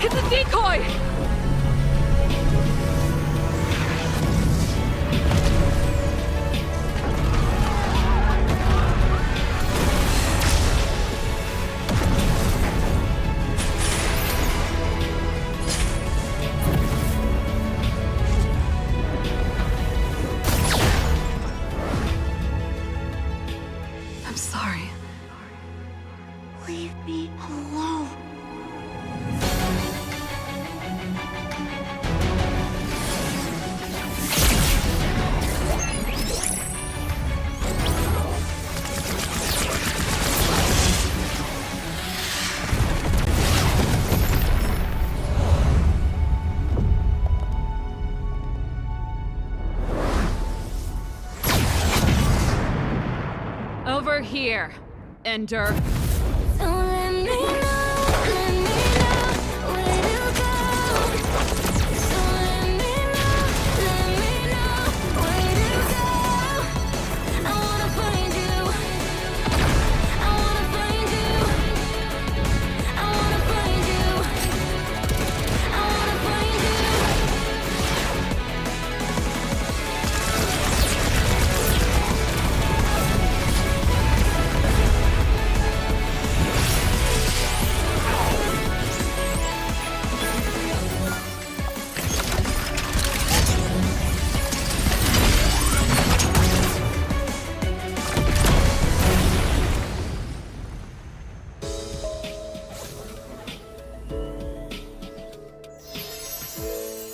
Hit the decoy! I'm sorry. Leave me alone. Over here, Ender. Don't let me know where to go. Don't let me know where to go. I wanna find you. I wanna find you. I wanna find you. I wanna find you.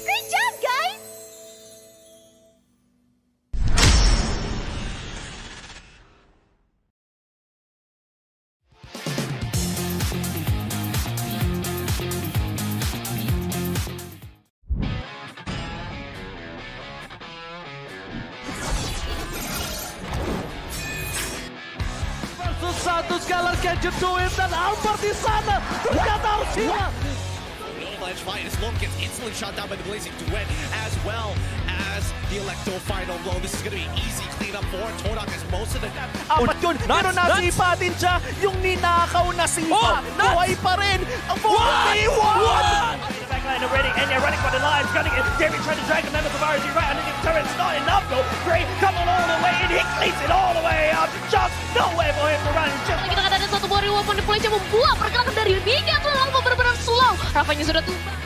Great job, guys! Versus satu Skylar can you do it? Dan Albert di sana ternyata harus hilang. Avalanche fight as Loam gets instantly shot down by the Blazing Duet, as well as the Electo final blow. This is going to be easy cleanup for Todak as most of the... Apat yun, pero nasipa din siya. Yung ninakaw na sipa, buhay pa rin. Ang 41! Backline already, and they're running for the lives, gunning it. David trying to drag him into the bars. He's right underneath the turret. It's not enough though. Gray coming all the way, and he cleats it all the way up. Just no way for him to run. Just Kita ada satu buah reward di polisi membuat pergerakan dari Mika tuh langsung benar-benar slow. Rafanya sudah tumbang.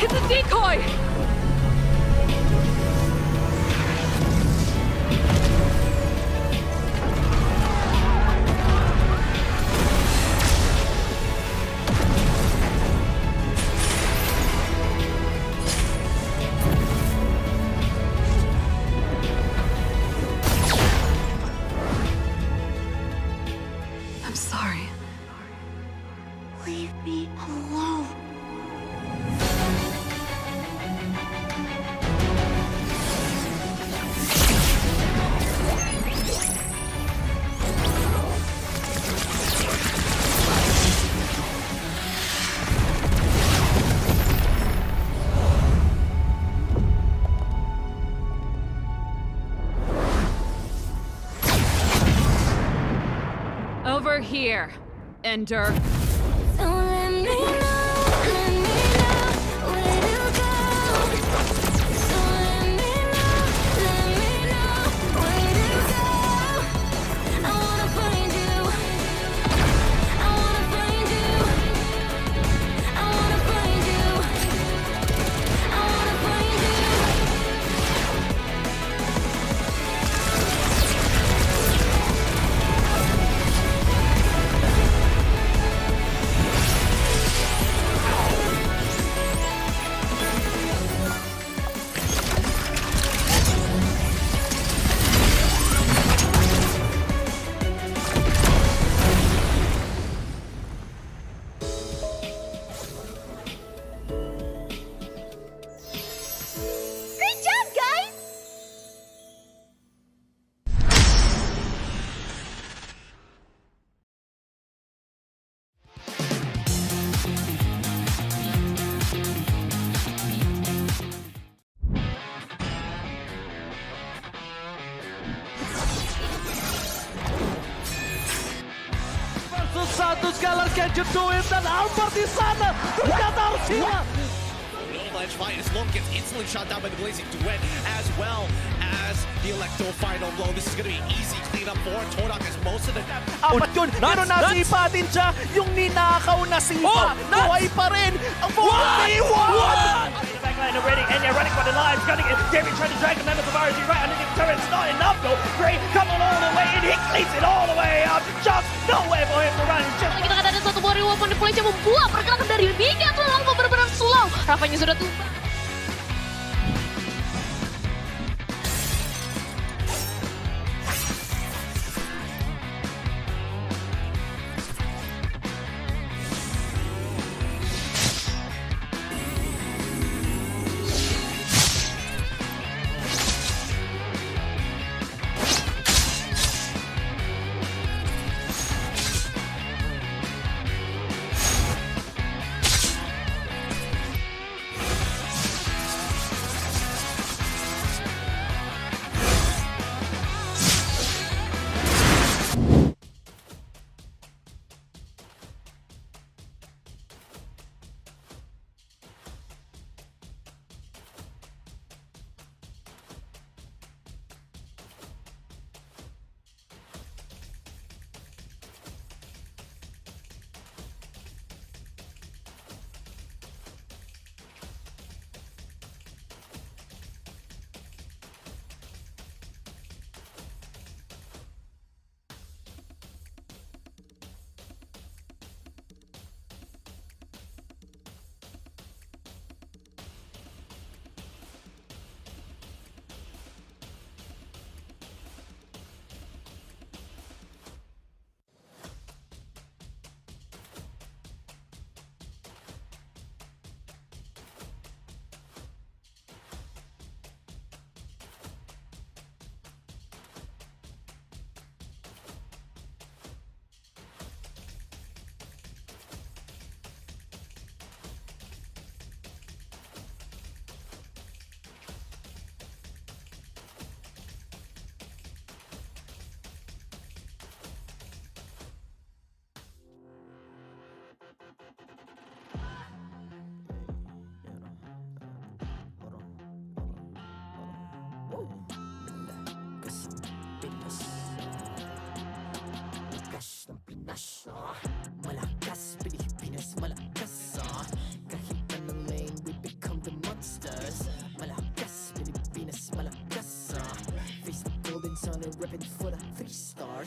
It's a decoy! I'm sorry. Leave me alone. Over here, Ender. So let me know where to go. So let me know where to go. I wanna find you. I wanna find you. I wanna find you. I wanna find you. Great job, guys! Versus satu Scalar can you do it? Dan Albert di sana ternyata harus hilang. Ledge fight as Long gets instantly shot down by the Blazing Duet, as well as the Electro final blow. This is going to be easy cleanup for Todak as most of the Apat yun, pero nasipa din siya. Yung ninakaw na sipa, buhay pa rin. Ang 41! In the backline already, and they're running for the lives, gunning it. David trying to drag the members of RG right underneath the turret. It's not enough though. Gray coming all the way, and he cleats it all the way up. Just nowhere for him to run. Just Kita akan ada satu warrior manipulasi yang membuat pergerakan dari Mika terlalu benar-benar slow. Rafanya sudah tumbang.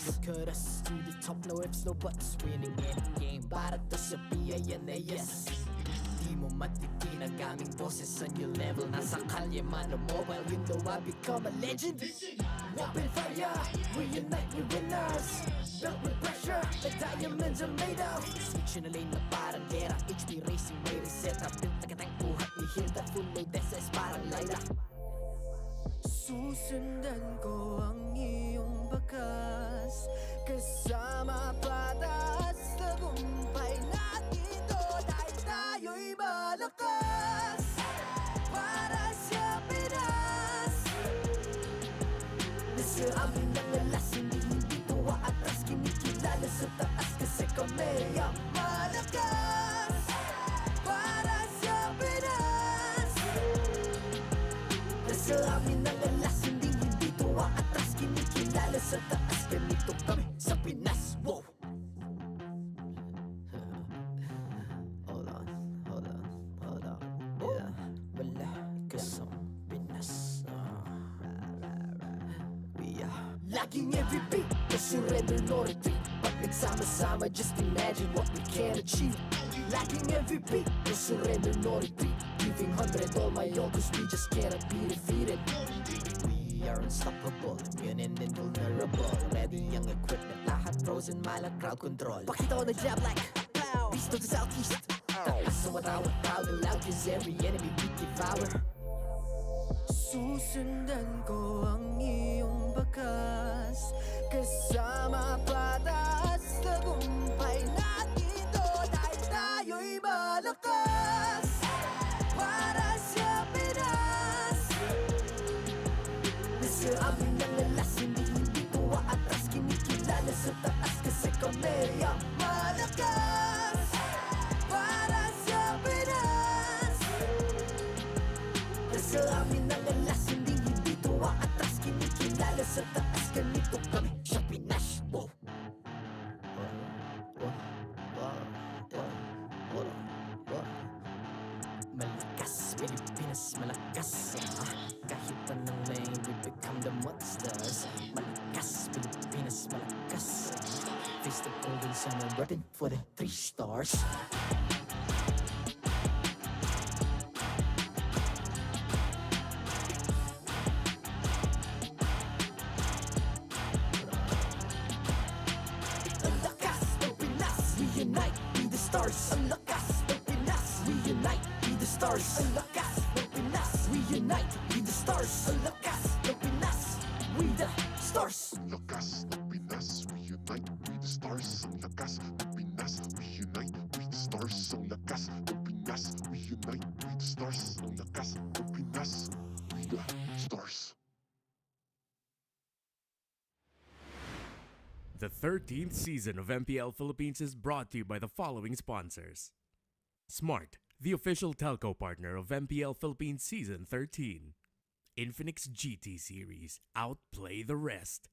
Look at us to the top, no ifs, no buts. Winning any game, para to sa PNES. Di mo matitin ang aming boses on your level. Nasa kalye man o mobile, you know I become a legend. Open fire, reunite with winners. Built with pressure, like diamonds are made of. Switching a lane na parang gera. HP racing, may reset. Built na kitang buhat ni Hilda. Full load SS parang Lyra. Susundan ko ang iyong bakas. Kasama patas. Tagumpay natin to dahil tayo'y malakas. Para sa Pinas. Nasa amin ang alas, hindi to atras. Kinikilala sa taas kasi kami ang malakas. Para sa Pinas. Nasa amin ang alas, hindi to atras. Kinikilala sa taas, ganito kami sa Pinas. Wow! Hold on. Yeah, wala ka sa Pinas. Laging MVP, no surrender, no retreat. Pag nagsama-sama, just imagine what we can achieve. Laging MVP, no surrender, no retreat. Giving 100 all my all, cause we just cannot be defeated. We are unstoppable, immune and invulnerable. Ready ang equipment, lahat frozen, malak crowd control. Pakita ko na jab like pow, beast of the southeast. Takas sa matawa, proud and loud, cause every enemy we devour. Susundan ko ang iyong bakas. Kasama patas. Tagumpay natin to dahil tayo'y malakas. Para sa Pinas. Nasa amin ang alas, hindi ko atras. Kinikilala sa taas kasi kami ang malakas. Para sa Pinas. Nasa amin ang alas, hindi to atras. Kinikilala sa taas, ganito kami sa Pinas. Wow! Malakas, Pilipinas, malakas. Kahit anong lane, we become the monsters. Malakas, Pilipinas, malakas. Face the golden sun and running for the 3 stars. Reunite, be the stars. Ang lakas ng Pinas. Reunite, be the stars. Ang lakas ng Pinas. Reunite, be the stars. Ang lakas ng Pinas. We the stars. Ang lakas ng Pinas. Reunite, we the stars. Ang lakas ng Pinas. Reunite, we the stars. Ang lakas ng Pinas. Reunite, we the stars. Ang lakas ng Pinas. We the stars. The 13th season of MPL Philippines is brought to you by the following sponsors. Smart, the official telco partner of MPL Philippines Season 13. Infinix GT Series, outplay the rest.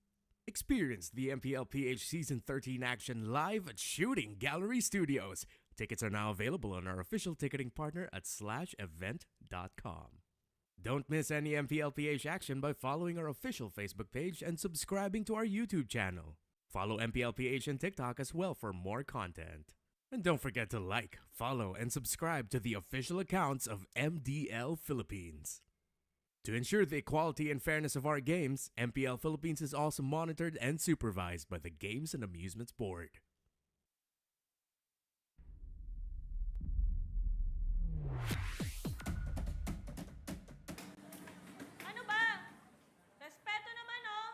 Experience the MPL PH Season 13 action live at Shooting Gallery Studios. Tickets are now available on our official ticketing partner at /event.com. Don't miss any MPL PH action by following our official Facebook page and subscribing to our YouTube channel. Follow MPL PH on TikTok as well for more content. And don't forget to like, follow, and subscribe to the official accounts of MDL Philippines. To ensure the equality and fairness of our games, MPL Philippines is also monitored and supervised by the Games and Amusements Board. Ano ba? Respeto naman, oh!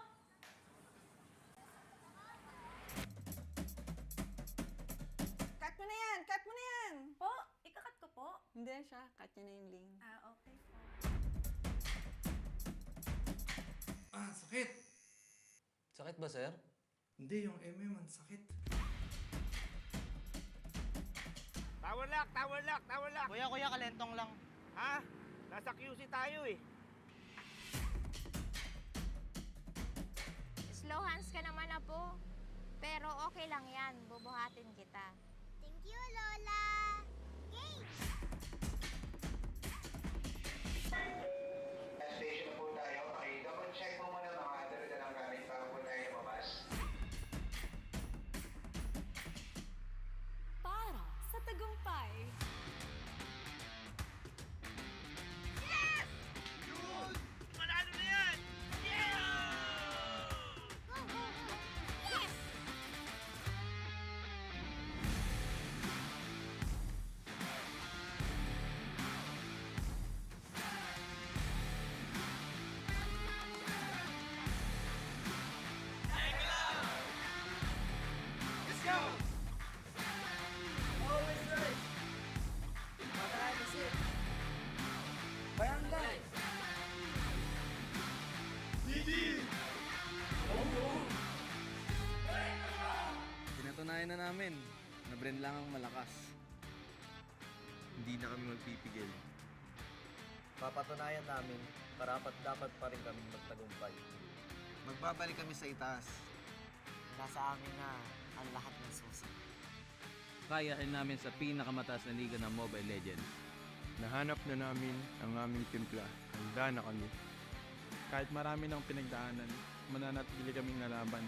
Cut mo na yan! Cut mo na yan! Po, ikakat ko po. Hindi na siya. Cut niya na yung link. Okay po. Sakit! Sakit ba, sir? Hindi, yung MM, sakit. Tower lock! Kuya, kalentong lang. Ha? Nasa QC tayo eh. Slow hands ka naman na po. Pero okay lang yan. Bubuhatin kita. Thank you, Lola! Game! Station po tayo. Okay, double check mo muna mga dala-dalang gamit bago po tayo lumabas. Pinatunayan na namin na Bren lang ang malakas. Hindi na kami magpipigil. Papatunayan namin, dapat pa rin kami magtagumpay. Magbabalik kami sa itaas. Nasa amin na ang lahat ng susi. Kaya rin namin sa pinakamataas na liga ng Mobile Legends. Nahanap na namin ang aming timpla. Handa na kami. Kahit marami ng pinagdaanan, mananatili kaming nalaban.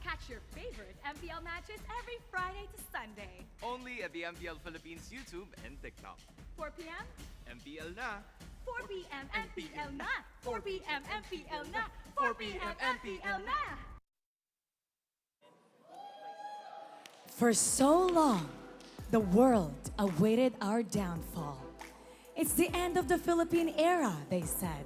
Catch your favorite MPL matches every Friday to Sunday. Only at the MPL Philippines YouTube and TikTok. 4 p.m. MPL na! 4 p.m. MPL na! 4 p.m. MPL na! 4 p.m. MPL na! For so long, the world awaited our downfall. It's the end of the Philippine era, they said.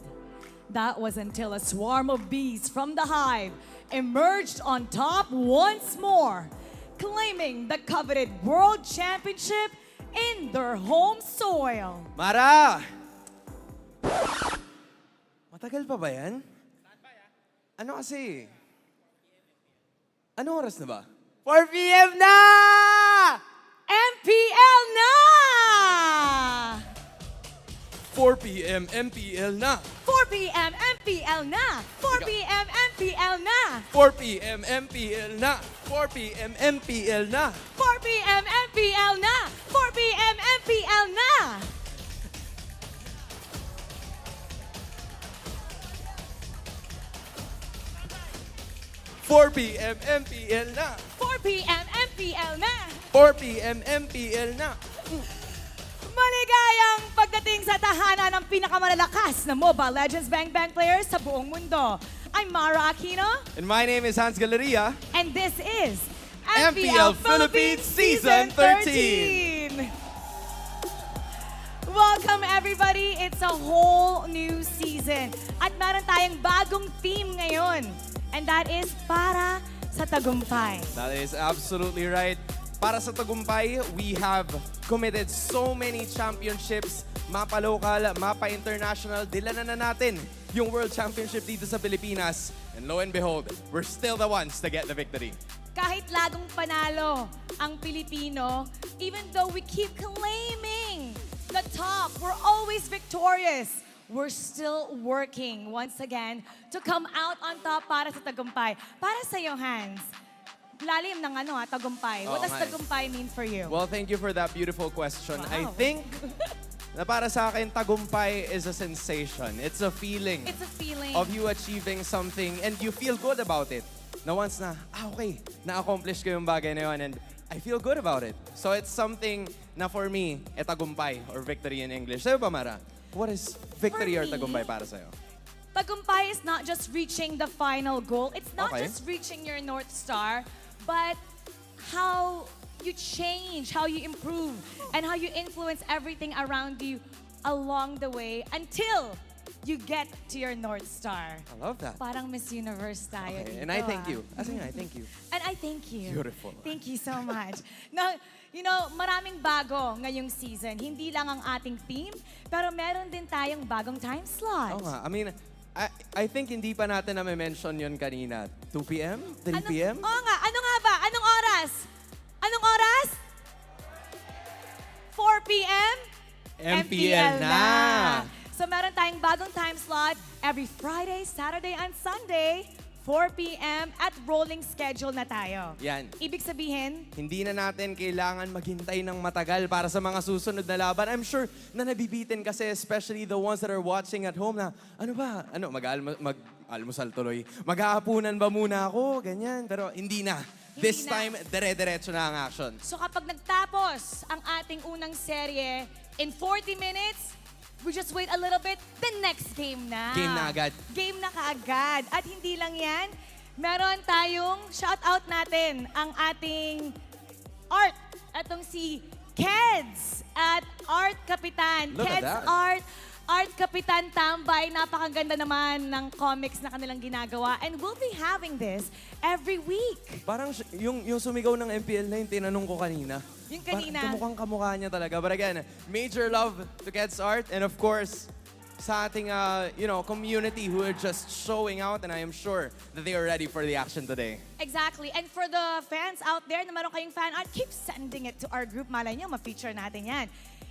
That was until a swarm of bees from the hive emerged on top once more, claiming the coveted World Championship in their home soil. Mara! Matagal pa ba yan? Ano kasi? Anong oras na ba? 4 p.m. na! MPL na! 4 p.m. MPL na! 4 p.m. MPL na! 4 p.m. MPL na! 4 p.m. MPL na! 4 p.m. MPL na! 4 p.m. MPL na! 4 p.m. MPL na! 4 p.m. MPL na! 4 p.m. MPL na! 4 p.m. MPL na! Maligayang pagdating sa tahanan ng pinakamalalakas na Mobile Legends Bang Bang players sa buong mundo. I'm Mara Aquino. And my name is Hans Galeria. And this is MPL Philippines Season 13. Welcome everybody. It's a whole new season. At meron tayong bagong theme ngayon. And that is para sa tagumpay. That is absolutely right. Para sa tagumpay, we have committed so many championships, mapa local, mapa international. Dilanan na natin yung World Championship dito sa Pilipinas. And lo and behold, we're still the ones to get the victory. Kahit lagong panalo ang Pilipino, even though we keep claiming the top, we're always victorious. We're still working once again to come out on top para sa tagumpay. Para sa iyo, Hans. Lalim ng tagumpay. What does tagumpay mean for you? Well, thank you for that beautiful question. Wow. I think na para sa akin, tagumpay is a sensation. It's a feeling. It's a feeling. Of you achieving something and you feel good about it. Na once na, okay, na-accomplish ko yung bagay na yun and I feel good about it. So it's something na for me, tagumpay or victory in English. Sa'yo ba, Mara? What is victory or tagumpay para sa'yo? Tagumpay is not just reaching the final goal. It's not Okay. just reaching your North Star, but how you change, how you improve, and how you influence everything around you along the way until you get to your North Star. I love that. Parang Miss Universe tayo Okay, dito, and I thank you. As in, I thank you. And I thank you. Beautiful. Thank you so much. Now, you know, maraming bago ngayong season. Hindi lang ang ating theme, pero meron din tayong bagong time slot. Oo nga. I mean, I think hindi pa natin na-mention yun kanina. 2 p.m.? 3 p.m.? Oo nga. Ano nga ba? Anong oras? Anong oras? MPL na. So meron tayong bagong time slot every Friday, Saturday, and Sunday, 4 p.m. at rolling schedule na tayo. Yan. Ibig sabihin, Hindi na natin kailangan maghintay ng matagal para sa mga susunod na laban. I'm sure na nabibitin kasi, especially the ones that are watching at home na, ano ba? Mag-almusal tuloy. Maghahapunan ba muna ako? Ganyan. Pero hindi na. This na. time, dire-diretso na ang action. so kapag nagtapos ang ating unang serye in 40 minutes, we just wait a little bit, the next game na. Game na agad. Game na kaagad. At hindi lang yan, meron tayong shoutout natin ang ating art. Itong si Keds at Art Kapitan. Look at Keds that. Art Kapitan Tambay. Napakaganda naman ng comics na kanilang ginagawa. And we'll be having this every week. Parang yung sumigaw ng MPL na yung tinanong ko kanina. Yung kanina. Kamukhang kamukha niya talaga. But again, major love to Ked's Art. And of course, sa ating community who are just showing out. And I am sure that they are ready for the action today. Exactly. And for the fans out there na meron kayong fan art, keep sending it to our group. Malay nyo, ma-feature natin yan.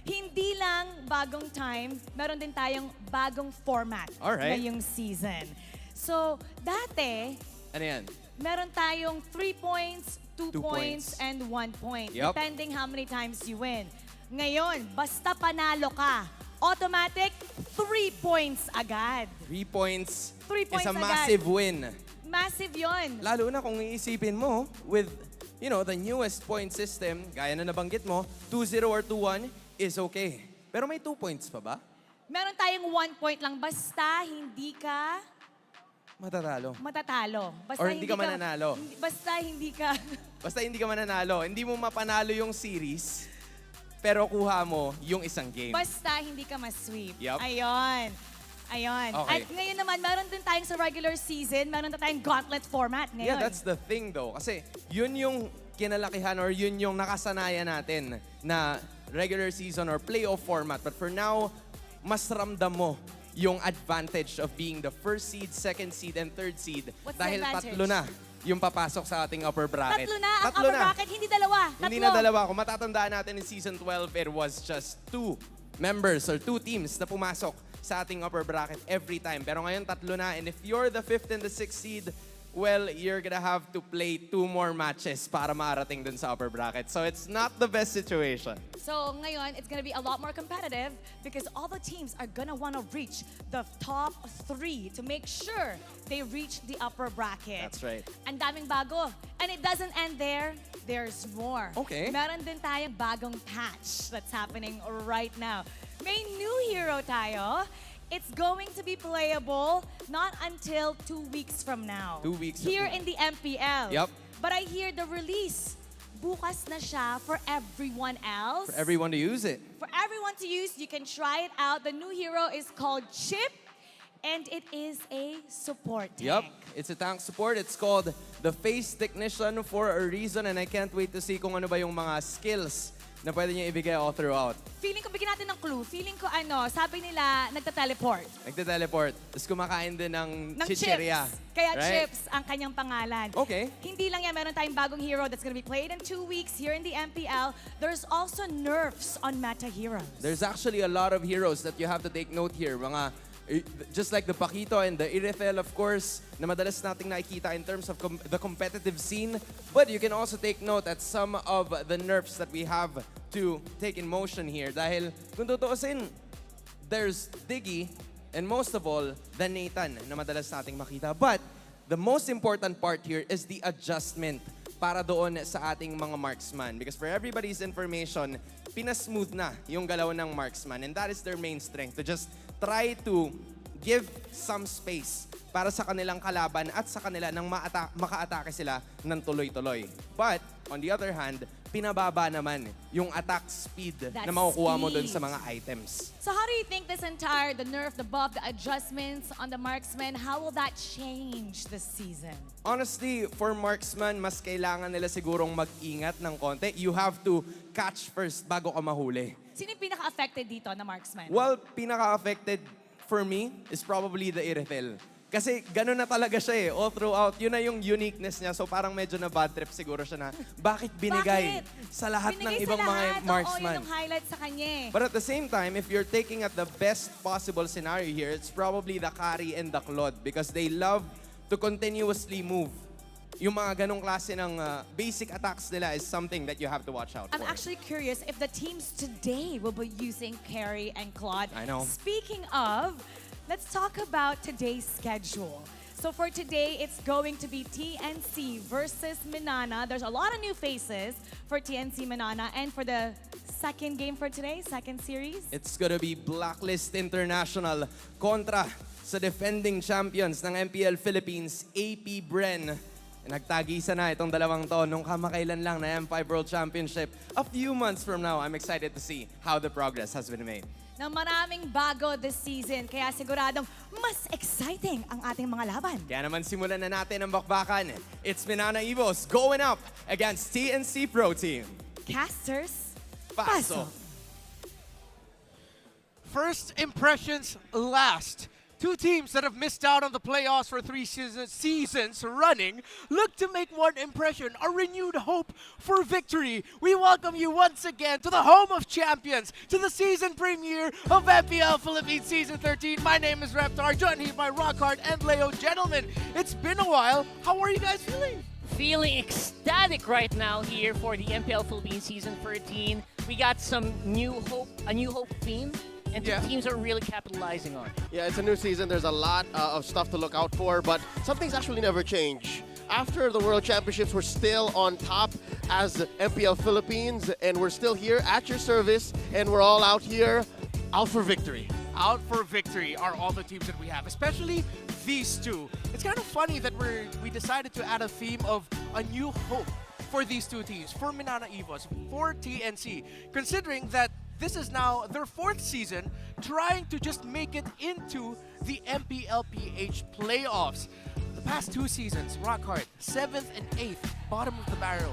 Hindi lang bagong time, meron din tayong bagong format Alright. ngayong season. So, dati, Ano yan? meron tayong 3 points, 2 2 points, points. and 1 point. Yup. Depending how many times you win. Ngayon, basta panalo ka, automatic 3 points agad. 3 points, 3 points is a agad. massive win. Massive yon. Lalo na kung iisipin mo with, the newest point system, gaya na nabanggit mo, 2-0 or 2-1 is okay. Pero may 2 points pa ba? Meron tayong 1 point lang, basta hindi ka Matatalo. matatalo. Basta Or hindi ka mananalo. Basta hindi ka... Basta hindi ka mananalo. Hindi mo mapanalo yung series, pero kuha mo yung isang game. Basta hindi ka ma-sweep. Yup. Ayun. Okay. At ngayon naman, meron din tayong sa regular season, meron din tayong gauntlet format ngayon. Yeah, that's the thing though. Kasi yun yung kinalakihan or yun yung nakasanayan natin na regular season or playoff format. But for now, mas ramdam mo yung advantage of being the first seed, second seed, and third seed. What's the dahil advantage? tatlo na yung papasok sa ating upper bracket. Tatlo na ang upper bracket, hindi dalawa. Hindi na dalawa. Kung matatandaan natin in Season 12, it was just 2 members or 2 teams na pumasok sa ating upper bracket every time. Pero ngayon, tatlo na. And if you're the 5th and the 6th seed, well, you're gonna have to play 2 more matches para maarating dun sa upper bracket. So it's not the best situation. So ngayon, it's gonna be a lot more competitive because all the teams are gonna wanna reach the top 3 to make sure they reach the upper bracket. That's right. Ang daming bago. And it doesn't end there. There's more. Okay. Meron din tayong bagong patch that's happening right now. May new hero tayo. It's going to be playable not until 2 weeks from now. 2 weeks. Here in the MPL. Yup. But I hear the release, bukas na siya for everyone else. For everyone to use it. For everyone to use, you can try it out. The new hero is called Chip, and it is a support tank. Yup. It's a tank support. It's called the Face Technician for a reason, and I can't wait to see kung ano ba yung mga skills na pwede niya ibigay all throughout. Feeling ko, bigyan natin ng clue. Feeling ko, sabi nila, nagta-teleport. Nagte-teleport. Tapos kumakain din ng Chips. chichirya. Kaya Right? Chips ang kanyang pangalan. Okay. Hindi lang yan, meron tayong bagong hero that's gonna be played in 2 weeks here in the MPL. There's also nerfs on meta heroes. There's actually a lot of heroes that you have to take note here. Just like the Paquito and the Irithel, of course, na madalas nating nakikita in terms of the competitive scene. But you can also take note at some of the nerfs that we have to take in motion here. Dahil kung tutuusin, there's Diggy, and most of all, the Nathan na madalas nating makita. But the most important part here is the adjustment para doon sa ating mga marksman. Because for everybody's information, pinasmooth na yung galaw ng marksman. And that is their main strength, to just try to give some space para sa kanilang kalaban at sa kanila nang maka-atake sila ng tuloy-tuloy. But, on the other hand, pinababa naman yung attack speed na makukuha mo dun sa mga items. So how do you think the nerf, the buff, the adjustments on the marksman, how will that change this season? Honestly, for marksman, mas kailangan nila sigurong mag-ingat ng konti. You have to catch first bago ka mahuli. Sino yung pinaka-affected dito na marksman? Well, pinaka-affected for me is probably the Irithel. Kasi gano'n na talaga siya eh, all throughout. Yun na yung uniqueness niya. So parang medyo na bad trip siguro siya na bakit binigay sa lahat ng ibang mga marksman. Oo, yun yung highlight sa kanya eh. But at the same time, if you're taking at the best possible scenario here, it's probably the carry and the Claude because they love to continuously move. Yung mga ganong klase ng basic attacks nila is something that you have to watch out for. I'm actually curious if the teams today will be using Carry and Claude. I know. Speaking of, let's talk about today's schedule. So for today, it's going to be TNC versus Minana. There's a lot of new faces for TNC Minana. And for the second game for today, second series, It's gonna be Blacklist International kontra sa defending champions ng MPL Philippines, AP Bren. Nagtagisa na itong dalawang to nung kamakailan lang na M5 World Championship. A few months from now, I'm excited to see how the progress has been made. na maraming bago this season. Kaya siguradong mas exciting ang ating mga laban. Kaya naman simulan na natin ang bakbakan. It's Minana Evos going up against TNC Pro Team. Casters, Paso. First impressions last. Two teams that have missed out on the playoffs for 3 seasons running look to make one impression, a renewed hope for victory. We welcome you once again to the home of champions, to the season premiere of MPL Philippines Season 13. My name is Reptar, joined here by Rockhard and Leo. Gentlemen, it's been a while. How are you guys feeling? Feeling ecstatic right now here for the MPL Philippines Season 13. We got some new hope, a new hope theme. And the teams are really capitalizing on. Yeah, it's a new season. There's a lot of stuff to look out for, but some things actually never change. After the World Championships, we're still on top as MPL Philippines, and we're still here at your service, and we're all out here, out for victory. Out for victory are all the teams that we have, especially these two. It's kind of funny that we decided to add a theme of a new hope for these two teams, for Minana Evos, for TNC, considering that this is now their 4th season trying to just make it into the MPL PH playoffs. The past 2 seasons, Rockhard, 7th and 8th, bottom of the barrel.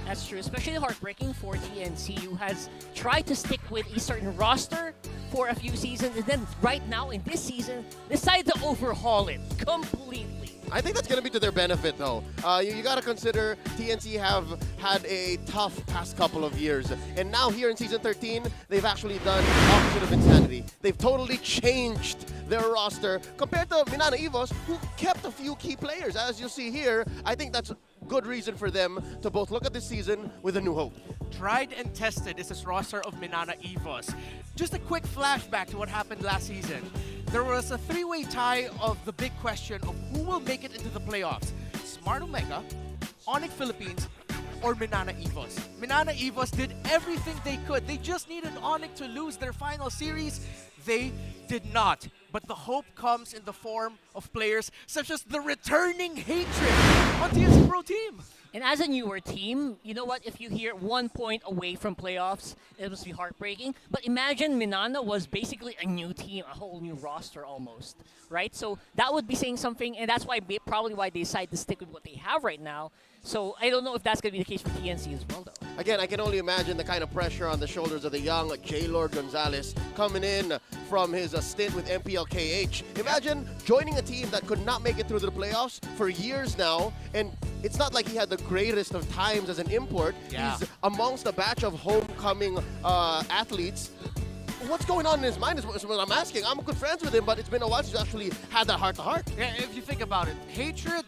That's true, especially heartbreaking for TNC, who has tried to stick with a certain roster for a few seasons, and then right now in this season, decided to overhaul it completely. I think that's going to be to their benefit, though. You got to consider TNC have had a tough past couple of years. And now here in Season 13, they've actually done the opposite of insanity. They've totally changed their roster compared to Minana Evos, who kept a few key players. As you see here, I think that's good reason for them to both look at this season with a new hope. Tried and tested is this roster of Minana Evos. Just a quick flashback to what happened last season. There was a 3-way tie of the big question of who will make it into the playoffs. Smart Omega, Onyx Philippines, or Minana Evos. Minana Evos did everything they could. They just needed Onyx to lose their final series. They did not. But the hope comes in the form of players such as the returning Hatred on TNC Pro Team. And as a newer team, you know what? If you hear 1 point away from playoffs, it must be heartbreaking. But imagine Minana was basically a new team, a whole new roster almost, right? So that would be saying something, and that's why probably why they decide to stick with what they have right now. So I don't know if that's going to be the case for TNC as well, though. Again, I can only imagine the kind of pressure on the shoulders of the young J-Lord Gonzalez coming in from his stint with MPL-KH. Imagine joining a team that could not make it through the playoffs for years now, and it's not like he had the greatest of times as an import. He's amongst a batch of homecoming athletes. What's going on in his mind is what I'm asking. I'm good friends with him, but it's been a while since he's actually had that heart-to-heart. Yeah, if you think about it, Hatred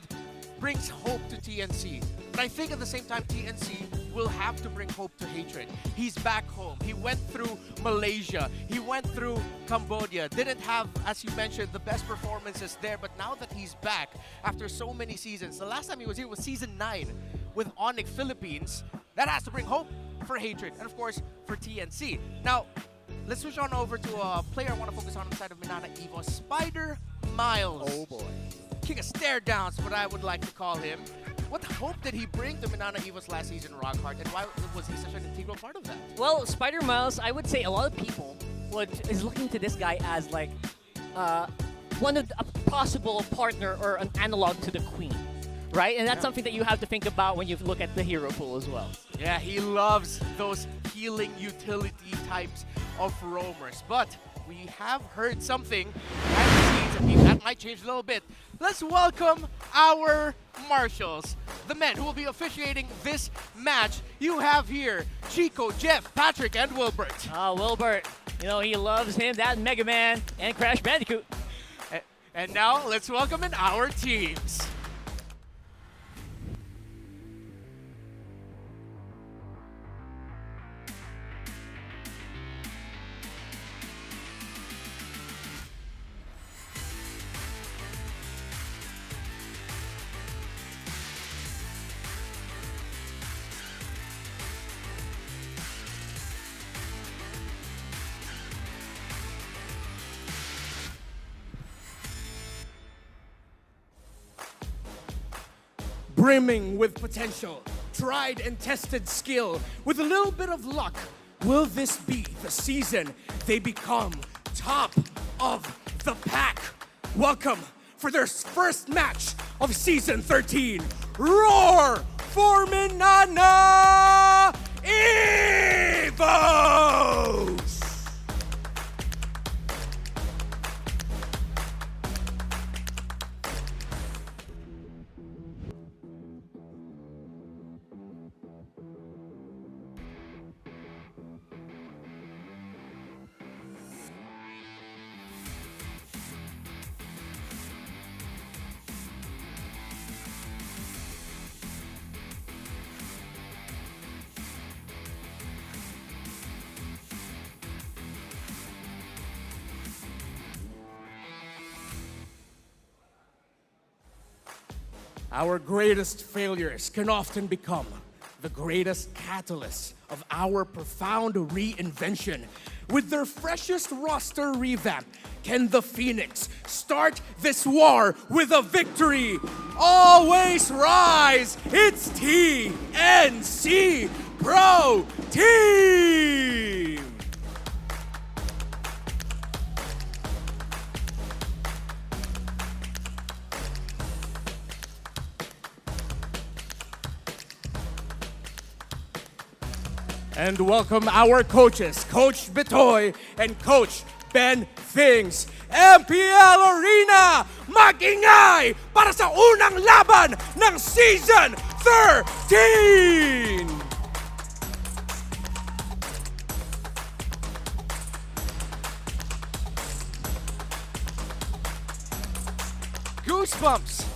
brings hope to TNC. But I think at the same time, TNC will have to bring hope to Hatred. He's back home. He went through Malaysia. He went through Cambodia. Didn't have, as you mentioned, the best performances there. But now that he's back after so many seasons, the last time he was here was Season 9 with Onyx Philippines. That has to bring hope for Hatred and, of course, for TNC. Now, let's switch on over to a player I want to focus on the side of Minana Evos, Spider Miles. Oh, boy. King of stare downs, what I would like to call him. What hope did he bring to Minana Evos last season, Rockhard, and why was he such an integral part of that? Well, Spider Miles, I would say a lot of people is looking to this guy as like one of a possible partner or an analog to the Queen, right? And that's something that you have to think about when you look at the hero pool as well. Yeah, he loves those healing utility types of roamers, but we have heard something behind the scenes at it might change a little bit. Let's welcome our marshals, the men who will be officiating this match. You have here Chico, Jeff, Patrick, and Wilbert. Wilbert, you know, he loves him, that Mega Man, and Crash Bandicoot. And now, let's welcome in our teams. Brimming with potential, tried and tested skill, with a little bit of luck, will this be the season they become top of the pack? Welcome for their first match of Season 13. Roar for Minana Evos! Our greatest failures can often become the greatest catalysts of our profound reinvention. With their freshest roster revamp, can the Phoenix start this war with a victory? Always rise! It's TNC Pro Team! And welcome our coaches, Coach Bitoy and Coach Ben Things. MPL Arena, mag-ingay para sa unang laban ng Season 13! Goosebumps!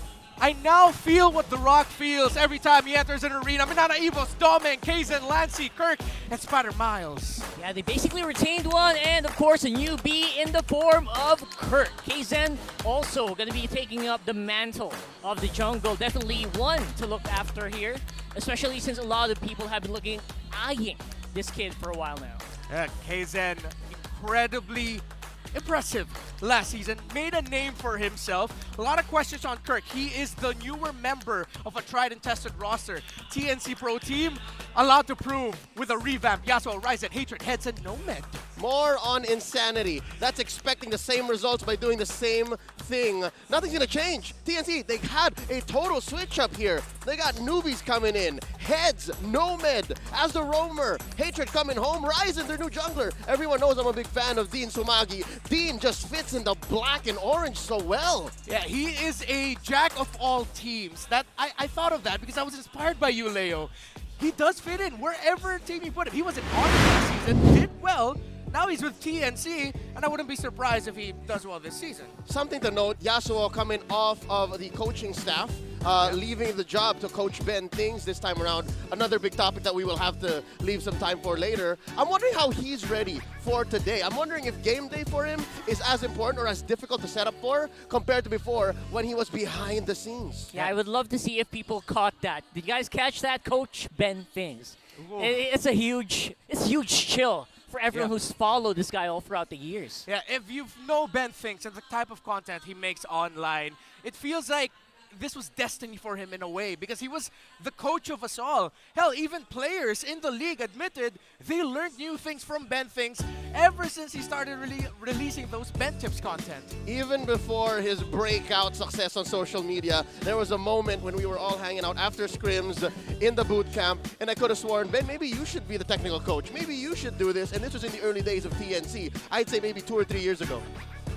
I now feel what The Rock feels every time he enters an arena. Minana, Evos, Domen, Kaizen, Lancy, Kirk, and Spider Miles. Yeah, they basically retained one, and of course a newbie in the form of Kirk. Kaizen also going to be taking up the mantle of the jungle. Definitely one to look after here, especially since a lot of people have been eyeing this kid for a while now. Kaizen, incredibly impressive last season, made a name for himself. A lot of questions on Kirk. He is the newer member of a tried and tested roster. TNC Pro Team allowed to prove with a revamp. Yasuo, Ryzen, Hatred, Heads, and Nomad. More on Insanity. That's expecting the same results by doing the same thing. Nothing's gonna change. TNC, they had a total switch up here. They got newbies coming in. Heads, Nomad as the roamer. Hatred coming home. Ryzen, their new jungler. Everyone knows I'm a big fan of Dean Sumagi. Dean just fits in the black and orange so well. Yeah, he is a jack of all teams. That I thought of that because I was inspired by you, Leo. He does fit in wherever team you put him. He was in Honor last season, did well. Now he's with TNC, and I wouldn't be surprised if he does well this season. Something to note, Yasuo coming off of the coaching staff, leaving the job to coach Ben Things this time around. Another big topic that we will have to leave some time for later. I'm wondering how he's ready for today. I'm wondering if game day for him is as important or as difficult to set up for compared to before when he was behind the scenes. Yeah, I would love to see if people caught that. Did you guys catch that, Coach Ben Things? It's a huge chill for everyone who's followed this guy all throughout the years. Yeah, if you know Ben Things and the type of content he makes online, it feels like this was destiny for him in a way because he was the coach of us all. Hell, even players in the league admitted they learned new things from Ben Things ever since he started releasing those Ben Tips content. Even before his breakout success on social media, there was a moment when we were all hanging out after scrims in the boot camp, and I could have sworn, Ben, maybe you should be the technical coach. Maybe you should do this. And this was in the early days of TNC. I'd say maybe 2 or 3 years ago.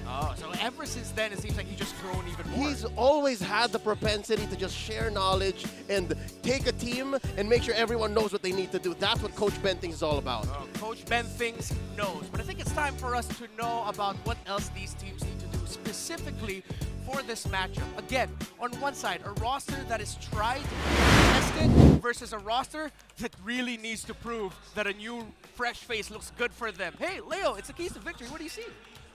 Oh, so ever since then, it seems like he's just grown even more. He's always had the propensity to just share knowledge and take a team and make sure everyone knows what they need to do. That's what Coach Ben thinks is all about. Coach Ben thinks knows. But I think it's time for us to know about what else these teams need to do specifically for this matchup. Again, on one side, a roster that is tried, tested, versus a roster that really needs to prove that a new, fresh face looks good for them. Hey, Leo, it's the keys to victory. What do you see?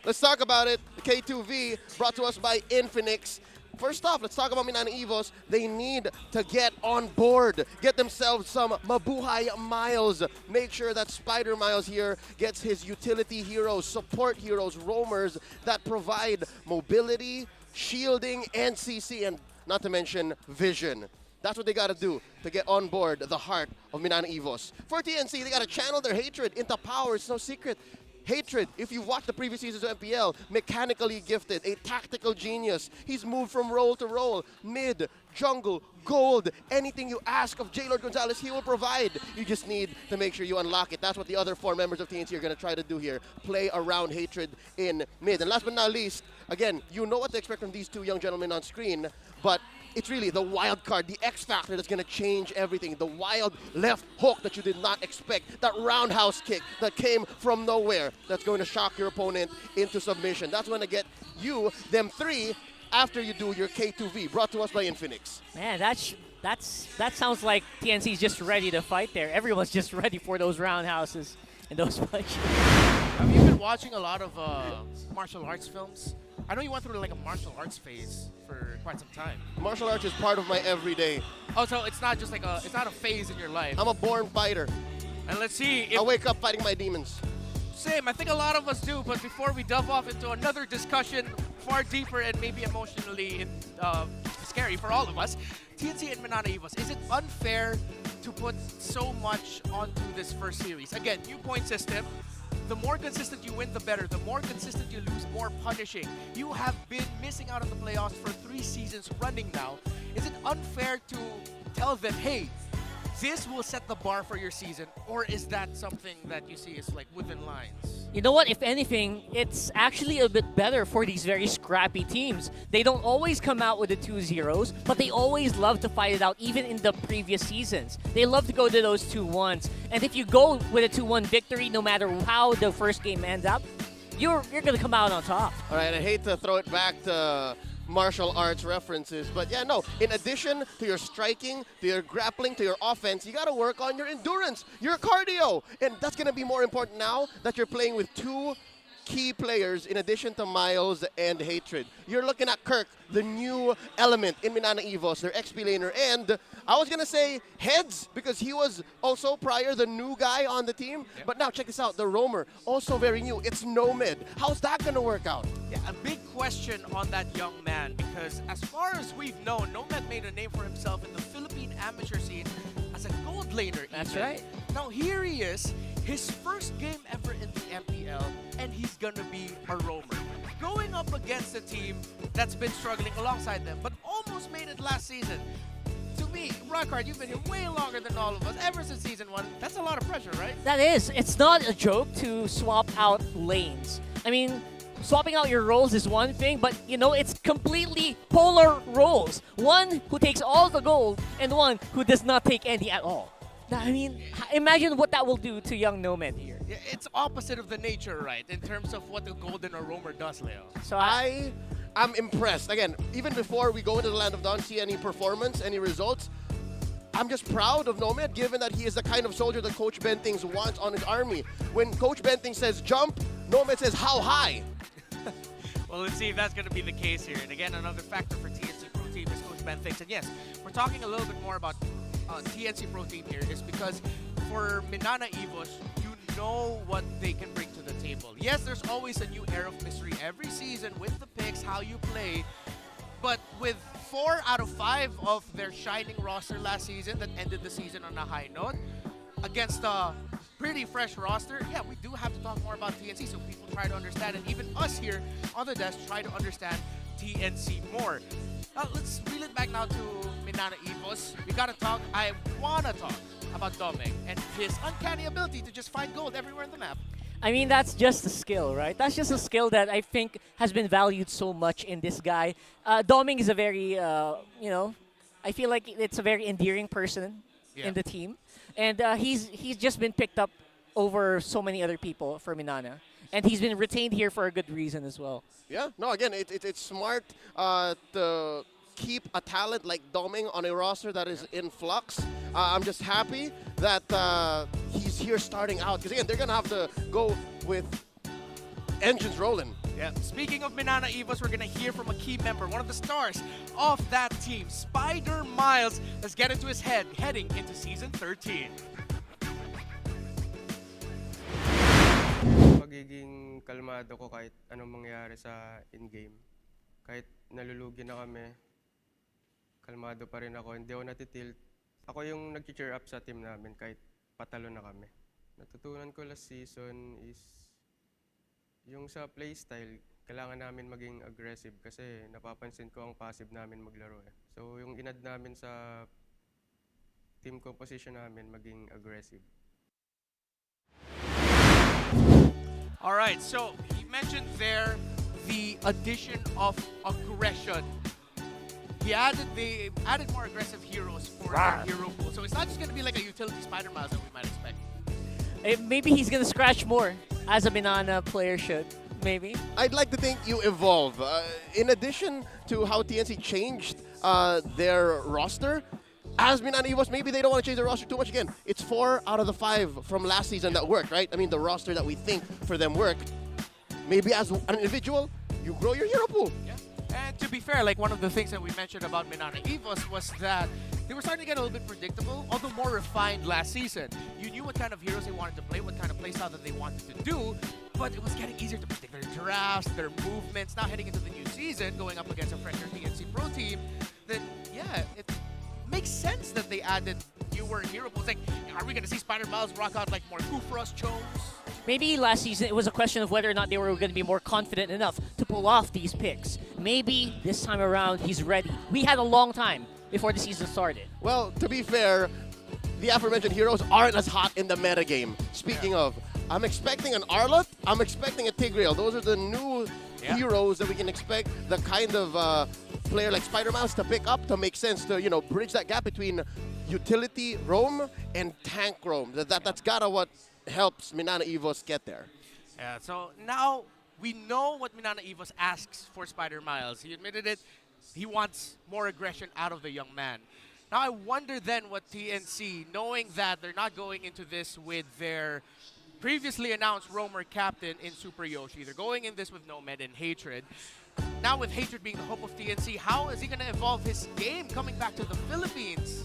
Let's talk about it. The K2V brought to us by Infinix. First off, let's talk about Minana Evos. They need to get on board, get themselves some Mabuhay Miles. Make sure that Spider Miles here gets his utility heroes, support heroes, roamers that provide mobility, shielding, and CC, and not to mention vision. That's what they got to do to get on board the heart of Minana Evos. For TNC, they got to channel their hatred into power. It's no secret. Hatred, if you've watched the previous seasons of MPL, mechanically gifted, a tactical genius. He's moved from role to role, mid, jungle, gold, anything you ask of J. Lord Gonzalez, he will provide. You just need to make sure you unlock it. That's what the other 4 members of TNC are going to try to do here. Play around hatred in mid. And last but not least, again, you know what to expect from these 2 young gentlemen on screen, but it's really the wild card, the X factor that's going to change everything. The wild left hook that you did not expect. That roundhouse kick that came from nowhere. That's going to shock your opponent into submission. That's going to get you, them 3, after you do your K2V. Brought to us by Infinix. Man, that sounds like TNC's just ready to fight there. Everyone's just ready for those roundhouses and those punches. Have you been watching a lot of martial arts films? I know you went through like a martial arts phase for quite some time. Martial arts is part of my everyday. Oh, so it's not just like it's not a phase in your life. I'm a born fighter. And let's see if... I wake up fighting my demons. Same, I think a lot of us do, but before we delve off into another discussion far deeper and maybe emotionally scary for all of us, TNC and Minana Evos, is it unfair to put so much onto this first series? Again, new point system. The more consistent you win, the better. The more consistent you lose, more punishing. You have been missing out on the playoffs for 3 seasons running now. Is it unfair to tell them, hey, this will set the bar for your season, or is that something that you see is like within lines? You know what? If anything, it's actually a bit better for these very scrappy teams. They don't always come out with the 2-0s, but they always love to fight it out, even in the previous seasons. They love to go to those 2-1s. And if you go with a 2-1 victory, no matter how the first game ends up, you're going to come out on top. All right, I hate to throw it back to martial arts references, but yeah, no, in addition to your striking, to your grappling, to your offense, you got to work on your endurance, your cardio, and that's going to be more important now that you're playing with 2 key players in addition to Miles and Hatred. You're looking at Kirk, the new element in Minana Evos, their XP laner, and I was going to say Heads because he was also prior the new guy on the team, but now check this out, the roamer, also very new. It's Nomad. How's that going to work out? Yeah, a big question on that young man, because as far as we've known, Nomad made a name for himself in the Philippine amateur scene as a gold laner. That's even. right. Now here he is, his first game ever in the MPL, and he's gonna be a roamer. Going up against a team that's been struggling alongside them, but almost made it last season. To me, Rockhard, you've been here way longer than all of us, ever since season 1. That's a lot of pressure, right? That is. It's not a joke to swap out lanes. I mean, swapping out your roles is one thing, but you know, it's completely polar roles. One who takes all the gold and one who does not take any at all. I mean, imagine what that will do to young Nomad here. Yeah, it's opposite of the nature, right, in terms of what the golden or roamer does, Leo. So I'm impressed. Again, even before we go into the Land of Dawn, see any performance, any results, I'm just proud of Nomad, given that he is the kind of soldier that Coach Bentings wants on his army. When Coach Bentings says jump, Nomad says how high. Well, let's see if that's going to be the case here. And again, another factor for TNC Pro Team is Coach Ben thinks. And yes, we're talking a little bit more about TNC Pro Team here is because for Minana Evos, you know what they can bring to the table. Yes, there's always a new air of mystery every season with the picks, how you play. But with 4 out of 5 of their shining roster last season that ended the season on a high note, against a pretty fresh roster, yeah, we do have to talk more about TNC so people try to understand, and even us here on the desk try to understand TNC more. Let's reel it back now to Minana Evos. We gotta talk, I wanna talk about Domeng and his uncanny ability to just find gold everywhere on the map. I mean, that's just a skill, right? That's just a skill that I think has been valued so much in this guy. Doming is a very, I feel like it's a very endearing person in the team. And he's just been picked up over so many other people for Minana. And he's been retained here for a good reason as well. Yeah, no, again, it's smart to keep a talent like Doming on a roster that is in flux. I'm just happy that he's here starting out. Because again, they're going to have to go with engines rolling. Yeah. Speaking of Minana Evos, we're going to hear from a key member, one of the stars of that team. Spider Miles. Let's get into his head heading into Season 13. Pagiging kalmado ko kahit anong mangyari sa in-game. Kahit nalulugi na kami, kalmado pa rin ako. Hindi ako natitilt. Ako yung nag-cheer up sa team namin kahit patalo na kami. Natutunan ko last season is yung sa playstyle, kailangan namin maging aggressive kasi napapansin ko ang passive namin maglaro eh. So yung inad namin sa team composition namin maging aggressive. All right, so he mentioned there the addition of aggression. They added more aggressive heroes for their hero pool. So it's not just going to be like a utility Spider Miles that we might expect. Maybe he's going to scratch more, as a Minana player should. Maybe. I'd like to think you evolve. In addition to how TNC changed their roster, as Minana Evos, maybe they don't want to change their roster too much again. It's 4 out of the 5 from last season that worked, right? I mean, the roster that we think for them worked. Maybe as an individual, you grow your hero pool. Yeah. And to be fair, like one of the things that we mentioned about Minana Evos was that they were starting to get a little bit predictable, although more refined last season. You knew what kind of heroes they wanted to play, what kind of playstyle that they wanted to do, but it was getting easier to predict their drafts, their movements. Now heading into the new season, going up against a fresher TNC Pro team, then yeah, it makes sense that they added newer hero pools. Like, are we going to see Spider Miles rock out like more Kufros, Chones? Maybe last season it was a question of whether or not they were going to be more confident enough to pull off these picks. Maybe this time around he's ready. We had a long time before the season started. Well, to be fair, the aforementioned heroes aren't as hot in the metagame. Speaking of, I'm expecting an Arlott, I'm expecting a Tigreal. Those are the new heroes that we can expect the kind of player like Spider Mouse to pick up to make sense to, you know, bridge that gap between utility roam and tank roam. That's gotta what helps Minana Evos get there. Yeah, so now we know what Minana Evos asks for Spider Miles. He admitted it. He wants more aggression out of the young man. Now I wonder then what TNC, knowing that they're not going into this with their previously announced roamer captain in Super Yoshi, they're going in this with Nomad and Hatred. Now with Hatred being the hope of TNC, how is he going to evolve his game coming back to the Philippines?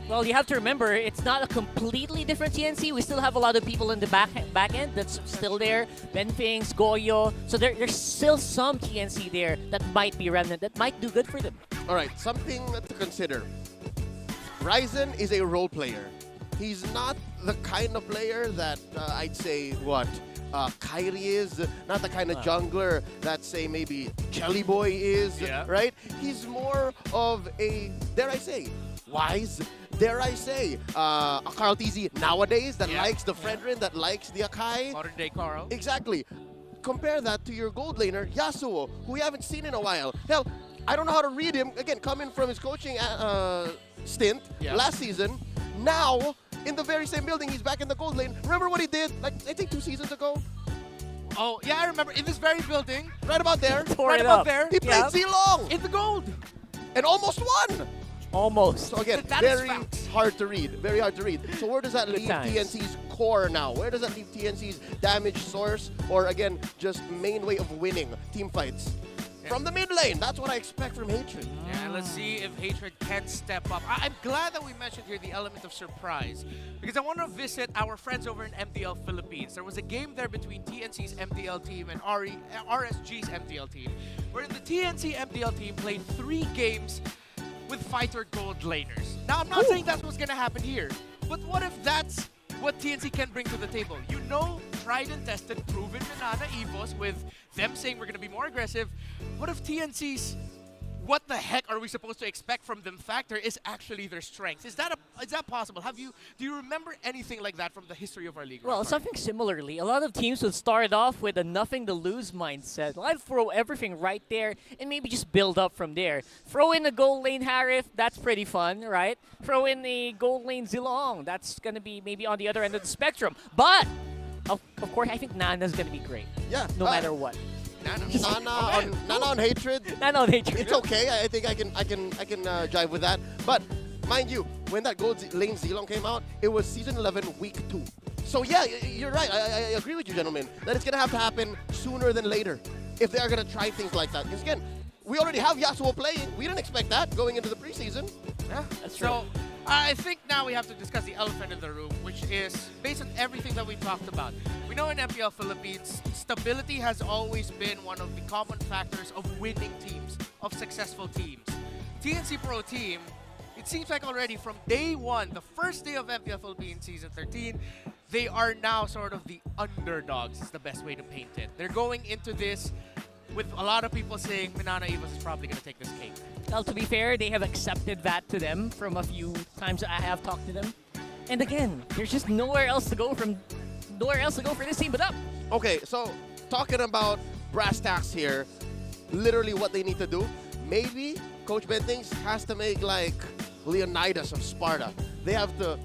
Well, you have to remember, it's not a completely different TNC. We still have a lot of people in the back end that's still there. Benfings, Goyo. So there's still some TNC there that might be remnant, that might do good for them. All right, something to consider. Ryzen is a role player. He's not the kind of player that I'd say, Kyrie is, not the kind of jungler that, say, maybe Jelly Boy is, right? He's more of a, dare I say, wise, dare I say, a Carl TZ nowadays that likes the Fredrin, that likes the Akai. Modern day Carl. Exactly. Compare that to your gold laner, Yasuo, who we haven't seen in a while. Hell, I don't know how to read him. Again, coming from his coaching stint last season. Now, in the very same building, he's back in the gold lane. Remember what he did, like, I think 2 seasons ago? Oh, yeah, I remember. In this very building. Right about there. Right about there. He played Z-Long. In the gold. And almost won. Almost. So again, very hard to read. Very hard to read. So where does that leave TNC's core now? Where does that leave TNC's damage source? Or again, just main way of winning team fights? From the mid lane. That's what I expect from Hatred. Yeah, let's see if Hatred can step up. I'm glad that we mentioned here the element of surprise, because I want to visit our friends over in MPL Philippines. There was a game there between TNC's MPL team and RSG's MPL team, where the TNC MPL team played 3 games with fighter gold laners. Now, I'm not saying that's what's going to happen here, but what if that's what TNC can bring to the table? You know, tried and tested, proven Minana Evos with them saying we're going to be more aggressive. What if TNC's what the heck are we supposed to expect from them factor is actually their strengths. Is that possible? Do you remember anything like that from the history of our league? Well, something similarly. A lot of teams would start off with a nothing to lose mindset. I'd throw everything right there and maybe just build up from there. Throw in a gold lane Harif, that's pretty fun, right? Throw in the gold lane Zilong, that's going to be maybe on the other end of the spectrum. But, of course, I think Nana's going to be great. Yeah. No matter what. Nana on Hatred. Nana on Hatred. It's okay. I think I can jive with that. But mind you, when that gold lane Zilong came out, it was season 11, week 2. So yeah, you're right. I agree with you, gentlemen, that it's gonna have to happen sooner than later if they are gonna try things like that. Because again, we already have Yasuo playing. We didn't expect that going into the preseason. Yeah, that's true. So I think now we have to discuss the elephant in the room, which is based on everything that we talked about. We know in MPL Philippines, stability has always been one of the common factors of winning teams, of successful teams. TNC Pro Team, it seems like already from day one, the first day of MPL Philippines Season 13, they are now sort of the underdogs, is the best way to paint it. They're going into this with a lot of people saying Minana Evos is probably going to take this cake. Well, to be fair, they have accepted that to them from a few times that I have talked to them. And again, there's just nowhere else to go for this team but up. Okay, so talking about brass tacks here, literally what they need to do, maybe Coach Ben thinks has to make like Leonidas of Sparta. They have to,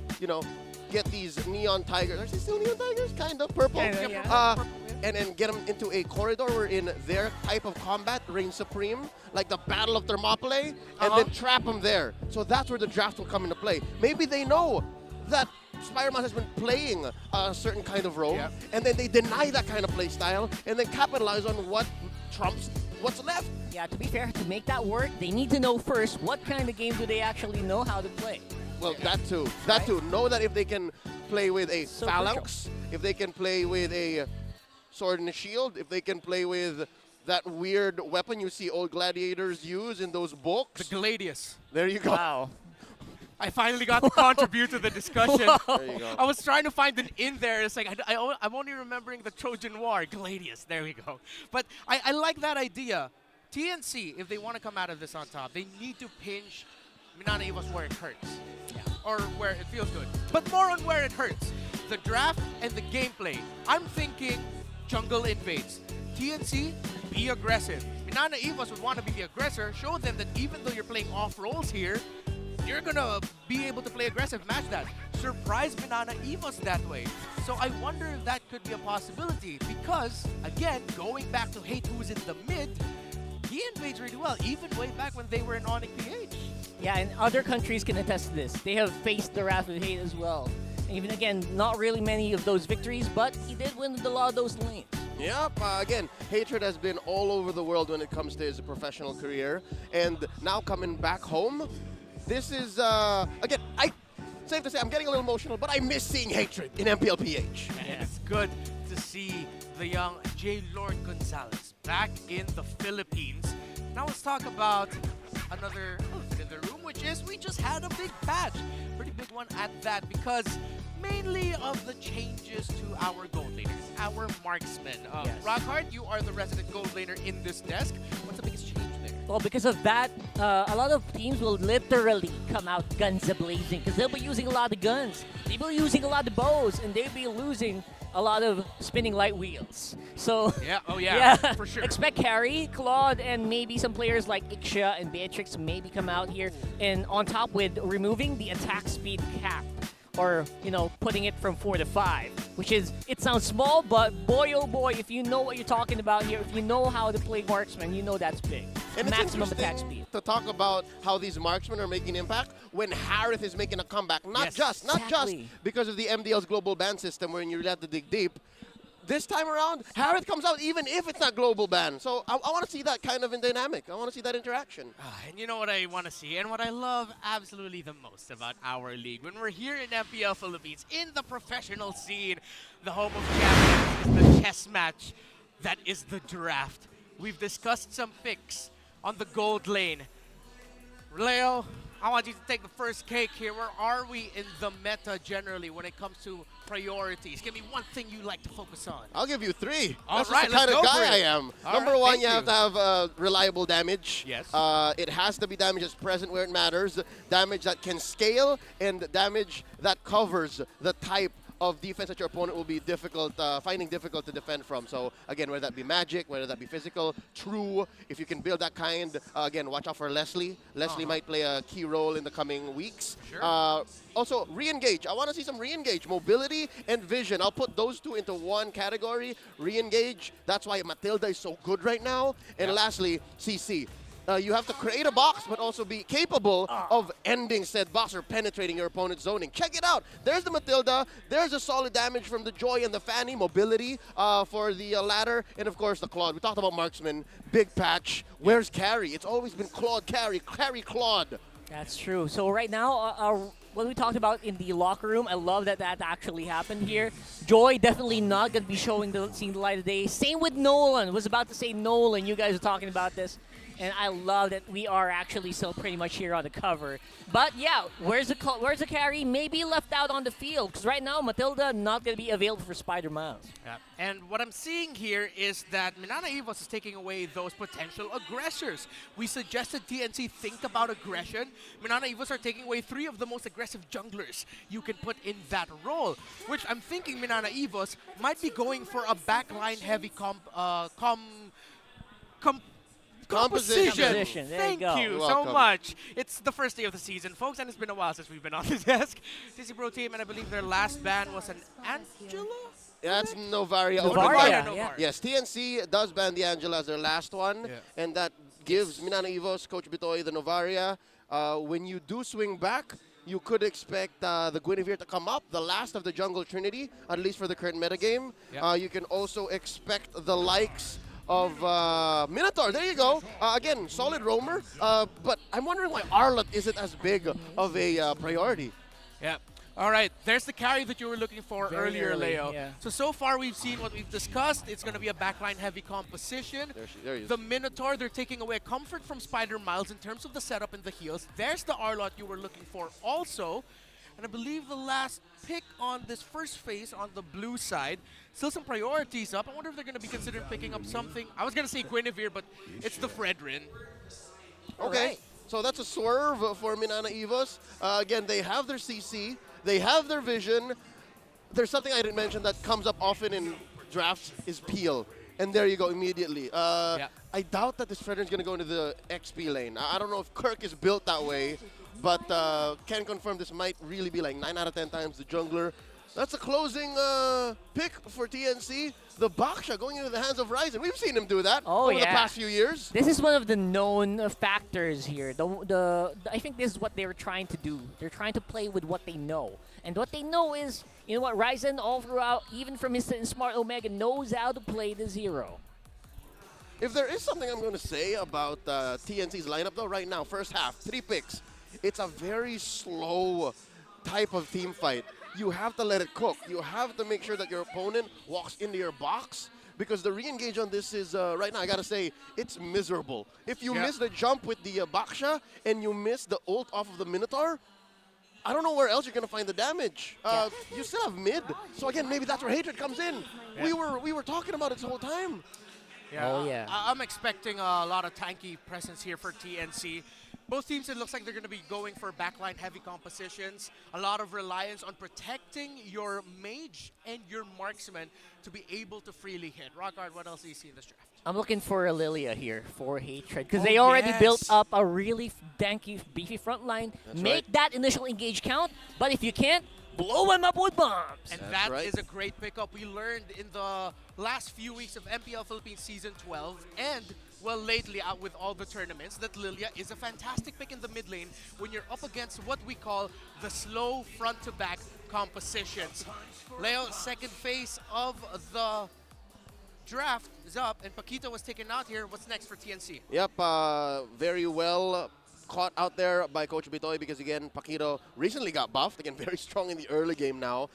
get these neon tigers. Are they still neon tigers? Kind of purple. And then get them into a corridor where in their type of combat reigns supreme, like the Battle of Thermopylae, and then trap them there. So that's where the draft will come into play. Maybe they know that Spider-Man has been playing a certain kind of role, and then they deny that kind of play style, and then capitalize on what trumps what's left. Yeah, to be fair, to make that work, they need to know first what kind of game do they actually know how to play. Well, that too. That too. Know that if they can play with a phalanx, if they can play with a sword and a shield, if they can play with that weird weapon you see old gladiators use in those books. The Gladius. There you go. Wow. I finally got to contribute to the discussion. There you go. I was trying to find an in there. It's like, I'm only remembering the Trojan War, Gladius. There we go. But I like that idea. TNC, if they want to come out of this on top, they need to pinch Minana Evos where it hurts. Or where it feels good. But more on where it hurts. The draft and the gameplay. I'm thinking jungle invades. TNC, be aggressive. Minana Evos would want to be the aggressor. Show them that even though you're playing off roles here, you're going to be able to play aggressive. Match that. Surprise Minana Evos that way. So I wonder if that could be a possibility. Because, again, going back to Hate who's in the mid, he invades really well, even way back when they were in Onyx PH. Yeah, and other countries can attest to this. They have faced the wrath of Hate as well. And even again, not really many of those victories, but he did win a lot of those lanes. Yep, again, Hatred has been all over the world when it comes to his professional career. And now coming back home, this is, again, safe to say, I'm getting a little emotional, but I miss seeing Hatred in MPL PH. And it's good to see the young J. Lord Gonzalez back in the Philippines. Now let's talk about another elephant in the room, which is we just had a big patch. Pretty big one at that, because mainly of the changes to our gold laners, our marksmen. Rockhard, you are the resident gold laner in this desk. What's the biggest change there? Well, because of that, a lot of teams will literally come out guns a-blazing because they'll be using a lot of guns. They'll be using a lot of bows, and they'll be losing a lot of spinning light wheels. So yeah, for sure. Expect Harry, Claude, and maybe some players like Ixia and Beatrix to maybe come out here, and on top with removing the attack speed cap, or putting it from 4 to 5, which is, it sounds small, but boy oh boy, if you know what you're talking about here, if you know how to play marksman, you know that's big. And maximum it's attack speed. To talk about how these marksmen are making impact when Harith is making a comeback. Not just because of the MDL's global ban system where you really have to dig deep. This time around, Harith comes out even if it's not global ban. So I want to see that kind of dynamic. I want to see that interaction. And you know what I want to see, and what I love absolutely the most about our league, when we're here in MPL Philippines, in the professional scene, the home of champions, is the chess match that is the draft. We've discussed some picks on the gold lane. Leo, I want you to take the first cake here. Where are we in the meta generally when it comes to priorities? Give me one thing you like to focus on. I'll give you 3. All That's right, just the kind let's of go for guy it. I am. All Number right, one, thank you have to have reliable damage. Yes. It has to be damage that's present where it matters, damage that can scale, and damage that covers the type of defense that your opponent will be finding difficult to defend from. So again, whether that be magic, whether that be physical, true, if you can build that kind, again, watch out for Leslie. Leslie might play a key role in the coming weeks. Sure. Also, re-engage. I want to see some re-engage. Mobility and vision. I'll put those two into one category. Re-engage. That's why Matilda is so good right now. And lastly, CC. You have to create a box, but also be capable of ending said box or penetrating your opponent's zoning. Check it out. There's the Matilda. There's a solid damage from the Joy and the Fanny. Mobility for the ladder. And, of course, the Claude. We talked about marksman. Big patch. Where's Carry? It's always been Claude, Carry. Carry, Claude. That's true. So right now, what we talked about in the locker room, I love that that actually happened here. Joy definitely not going to be seeing the light of day. Same with Nolan. Was about to say Nolan. You guys are talking about this. And I love that we are actually still pretty much here on the cover. But yeah, where's the carry? Maybe left out on the field because right now Matilda not going to be available for Spider Miles. Yeah. And what I'm seeing here is that Minana Evos is taking away those potential aggressors. We suggested TNC think about aggression. Minana Evos are taking away 3 of the most aggressive junglers you can put in that role, which I'm thinking Minana Evos might be going for a backline heavy composition. Thank you so much. It's the first day of the season, folks, and it's been a while since we've been on the desk. TC Pro Team, and I believe their last ban was an Angela? That's Novaria. Novaria. Yes, TNC does ban the Angela as their last one, and that gives Minana Evos, Coach Bitoy, the Novaria. When you do swing back, you could expect the Guinevere to come up, the last of the Jungle Trinity, at least for the current metagame. You can also expect the likes of Minotaur. There you go. Again, solid roamer. But I'm wondering why Arlott isn't as big of a priority. Yeah. All right. There's the carry that you were looking for earlier, early, Leo. yeah. So far we've seen what we've discussed. It's going to be a backline heavy composition. There he is. The Minotaur, they're taking away comfort from Spider Miles in terms of the setup and the heals. There's the Arlott you were looking for also. And I believe the last pick on this first phase on the blue side, still some priorities up. I wonder if they're going to be considering picking up something. I was going to say Guinevere, but it's the Fredrin. Okay, so that's a swerve for Minana Evos. Again, they have their CC, they have their vision. There's something I didn't mention that comes up often in drafts is peel. And there you go immediately. I doubt that this Fredrin's going to go into the XP lane. I don't know if Kirk is built that way. But can confirm this might really be like 9 out of 10 times the jungler. That's a closing pick for TNC. The Baksha going into the hands of Ryzen. We've seen him do that over the past few years. This is one of the known factors here. I think this is what they were trying to do. They're trying to play with what they know. And what they know is, you know what, Ryzen all throughout, even from his Smart Omega, knows how to play the zero. If there is something I'm going to say about TNC's lineup, though, right now, first half, 3 picks. It's a very slow type of team fight. You have to let it cook. You have to make sure that your opponent walks into your box because the re-engage on this is, right now, I got to say, it's miserable. If you miss the jump with the Baksha and you miss the ult off of the Minotaur, I don't know where else you're going to find the damage. You still have mid. So, again, maybe that's where Hatred comes in. We were talking about it this whole time. I'm expecting a lot of tanky presence here for TNC. Both teams, it looks like they're going to be going for backline heavy compositions. A lot of reliance on protecting your mage and your marksman to be able to freely hit. Rockard, what else do you see in this draft? I'm looking for a Lilia here for Hatred because they already built up a really danky, beefy front line. Make that initial engage count, but if you can't, blow them up with bombs. And that is a great pickup. We learned in the last few weeks of MPL Philippines Season 12 and well, lately out with all the tournaments, that Lilia is a fantastic pick in the mid lane when you're up against what we call the slow front-to-back compositions. Leo, second phase of the draft is up, and Paquito was taken out here. What's next for TNC? Yep, very well caught out there by Coach Bitoy because, again, Paquito recently got buffed. Again, very strong in the early game now.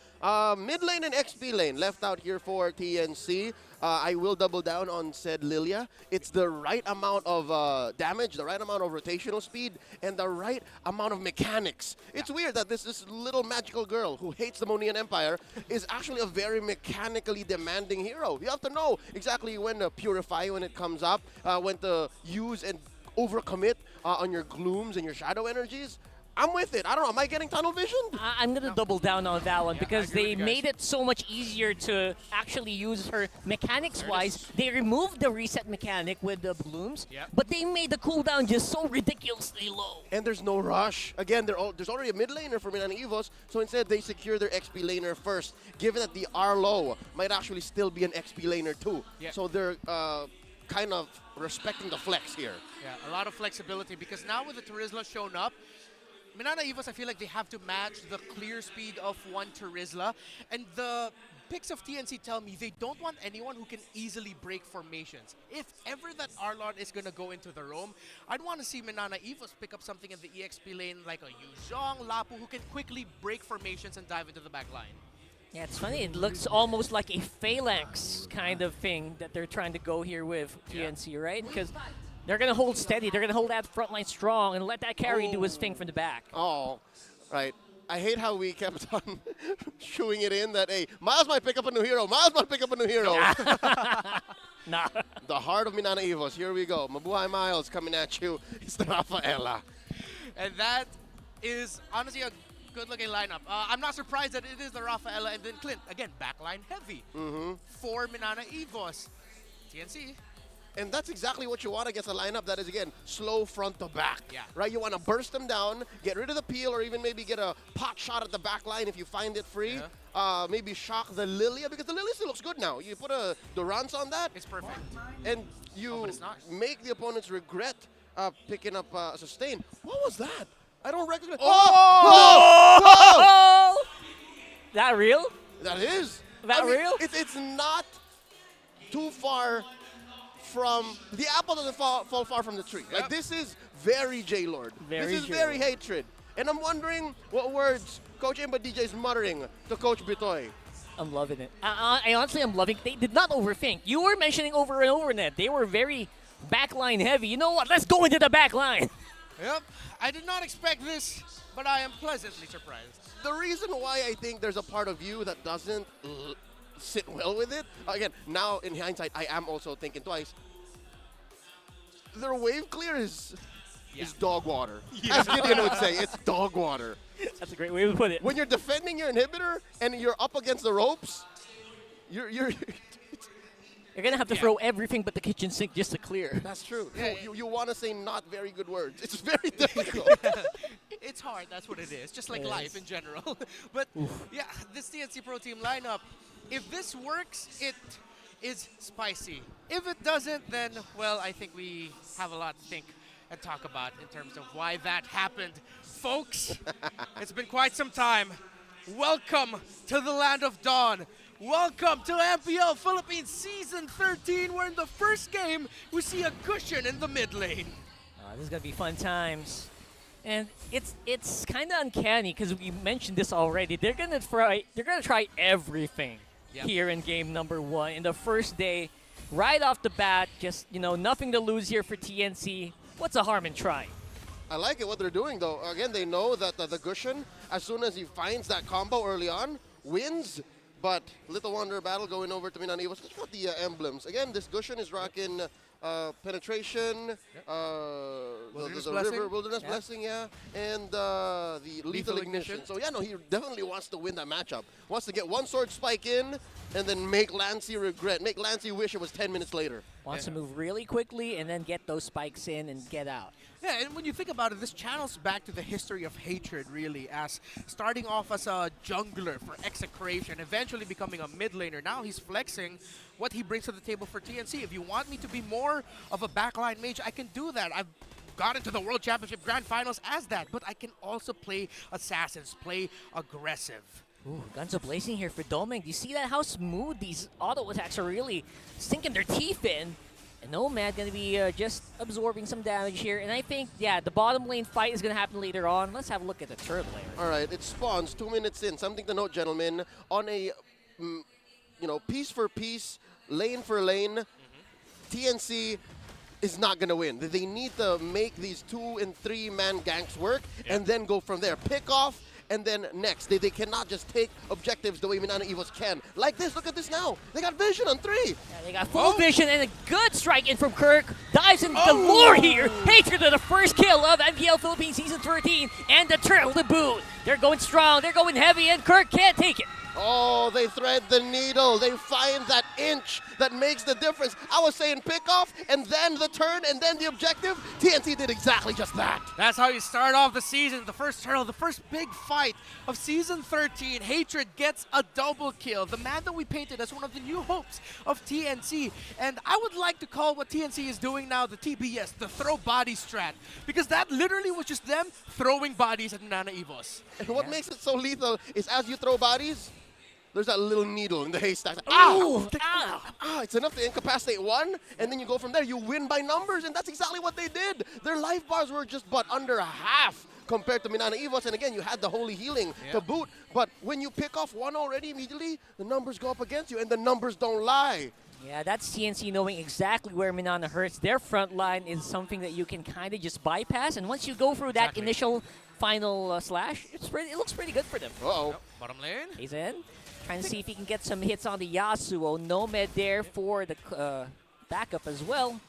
Mid lane and XP lane left out here for TNC. I will double down on said Lilia. It's the right amount of damage, the right amount of rotational speed, and the right amount of mechanics. It's weird that this little magical girl who hates the Monian Empire is actually a very mechanically demanding hero. You have to know exactly when to purify when it comes up, when to use and overcommit on your glooms and your shadow energies. I'm with it. I don't know. Am I getting tunnel vision? I'm going to double down on that one because they made it so much easier to actually use her mechanics-wise. They removed the reset mechanic with the blooms, but they made the cooldown just so ridiculously low. And there's no rush. Again, there's already a mid laner for Minana Evos, so instead they secure their XP laner first, given that the Arlo might actually still be an XP laner too. So they're kind of respecting the flex here. Yeah, a lot of flexibility because now with the Terizla shown up, Minana Evos, I feel like they have to match the clear speed of one Terizla. And the picks of TNC tell me they don't want anyone who can easily break formations. If ever that Arlon is going to go into the roam, I'd want to see Minana Evos pick up something in the EXP lane like a Yuzhong, Lapu, who can quickly break formations and dive into the back line. Yeah, it's funny. It looks almost like a phalanx kind of thing that they're trying to go here with TNC, right? Because they're going to hold steady. They're going to hold that front line strong and let that carry do his thing from the back. Oh, right. I hate how we kept on shooing it in that, hey, Miles might pick up a new hero. Miles might pick up a new hero. Nah. The heart of Minana Evos. Here we go. Mabuhay Miles coming at you. It's the Rafaela. And that is honestly a good-looking lineup. I'm not surprised that it is the Rafaela and then Clint. Again, backline heavy for Minana Evos. TNC. And that's exactly what you want against a lineup that is, again, slow front to back. Right? You want to burst them down, get rid of the peel, or even maybe get a pot shot at the back line if you find it free. Maybe shock the Lilia, because the Lilia still looks good now. You put a Durance on that. It's perfect. And you make the opponents regret picking up sustain. What was that? I don't recognize. Oh! That real? That is. That real? It's not too far from the apple doesn't fall far from the tree. Like, this is very J-Lord. This is very hatred. And I'm wondering what words Coach Imba DJ is muttering to Coach Bitoy. I'm loving it. I honestly am loving it. They did not overthink. You were mentioning over and over net. They were very backline heavy. You know what? Let's go into the backline. Yep. I did not expect this, but I am pleasantly surprised. The reason why I think there's a part of you that doesn't sit well with it, again, now in hindsight, I am also thinking twice. Their wave clear is dog water. As Gideon would say, it's dog water. That's a great way to put it. When you're defending your inhibitor and you're up against the ropes, you're You're going to have to throw everything but the kitchen sink just to clear. That's true. You want to say not very good words. It's very difficult. It's hard, that's what it is. Just like life in general. But yeah, this TNC Pro Team lineup, if this works, it is spicy. If it doesn't, then, well, I think we have a lot to think and talk about in terms of why that happened. Folks, it's been quite some time. Welcome to the land of dawn. Welcome to MPL Philippines Season 13, where in the first game, we see a cushion in the mid lane. This is going to be fun times. And it's kind of uncanny because we mentioned this already. They're going to try everything here in game number 1. In the first day, right off the bat, just, nothing to lose here for TNC. What's the harm in trying? I like it what they're doing, though. Again, they know that the Gushin, as soon as he finds that combo early on, wins. But Little Wonder Battle going over to Minana Evos. Let's put the emblems. Again, this Gushin is rocking penetration, the Wilderness Blessing, and the Lethal Ignition. So, he definitely wants to win that matchup. Wants to get one sword spike in and then make Lancey regret. Make Lancey wish it was 10 minutes later. Wants to move really quickly and then get those spikes in and get out. Yeah, and when you think about it, this channels back to the history of hatred, really, as starting off as a jungler for Execration, eventually becoming a mid laner. Now he's flexing what he brings to the table for TNC. If you want me to be more of a backline mage, I can do that. I've got into the World Championship Grand Finals as that, but I can also play assassins, play aggressive. Ooh, guns are blazing here for Doming. Do you see that? How smooth these auto attacks are really sinking their teeth in. And Nomad going to be just absorbing some damage here. And I think, yeah, the bottom lane fight is going to happen later on. Let's have a look at the turret layer. All right, it spawns 2 minutes in. Something to note, gentlemen. On a, piece for piece, lane for lane, TNC is not going to win. They need to make these 2 and 3 man ganks work and then go from there. Pick off and then next. They cannot just take objectives the way Minana Evos can. Like this, look at this now. They got vision on 3. Yeah, they got full vision and a good strike in from Kirk. Dives in galore here. Hatred to the first kill of MPL Philippines Season 13 and the turtle to boot. They're going strong, they're going heavy, and Kirk can't take it. Oh, they thread the needle. They find that inch that makes the difference. I was saying pick off, and then the turn, and then the objective. TNC did exactly just that. That's how you start off the season. The first turtle, the first big fight of Season 13. Hatred gets a double kill. The man that we painted as one of the new hopes of TNC. And I would like to call what TNC is doing now the TBS, the throw body strat. Because that literally was just them throwing bodies at Minana Evos. And what makes it so lethal is as you throw bodies, there's that little needle in the haystack. It's enough to incapacitate one, and then you go from there. You win by numbers, and that's exactly what they did. Their life bars were just but under a half compared to Minana Evos, and again, you had the holy healing to boot. But when you pick off one already immediately, the numbers go up against you, and the numbers don't lie. Yeah, that's TNC knowing exactly where Minana hurts. Their front line is something that you can kind of just bypass, and once you go through that initial final slash, it looks pretty good for them. Uh-oh. Bottom lane. He's in. Trying to see if he can get some hits on the Yasuo. Nomad there for the backup as well.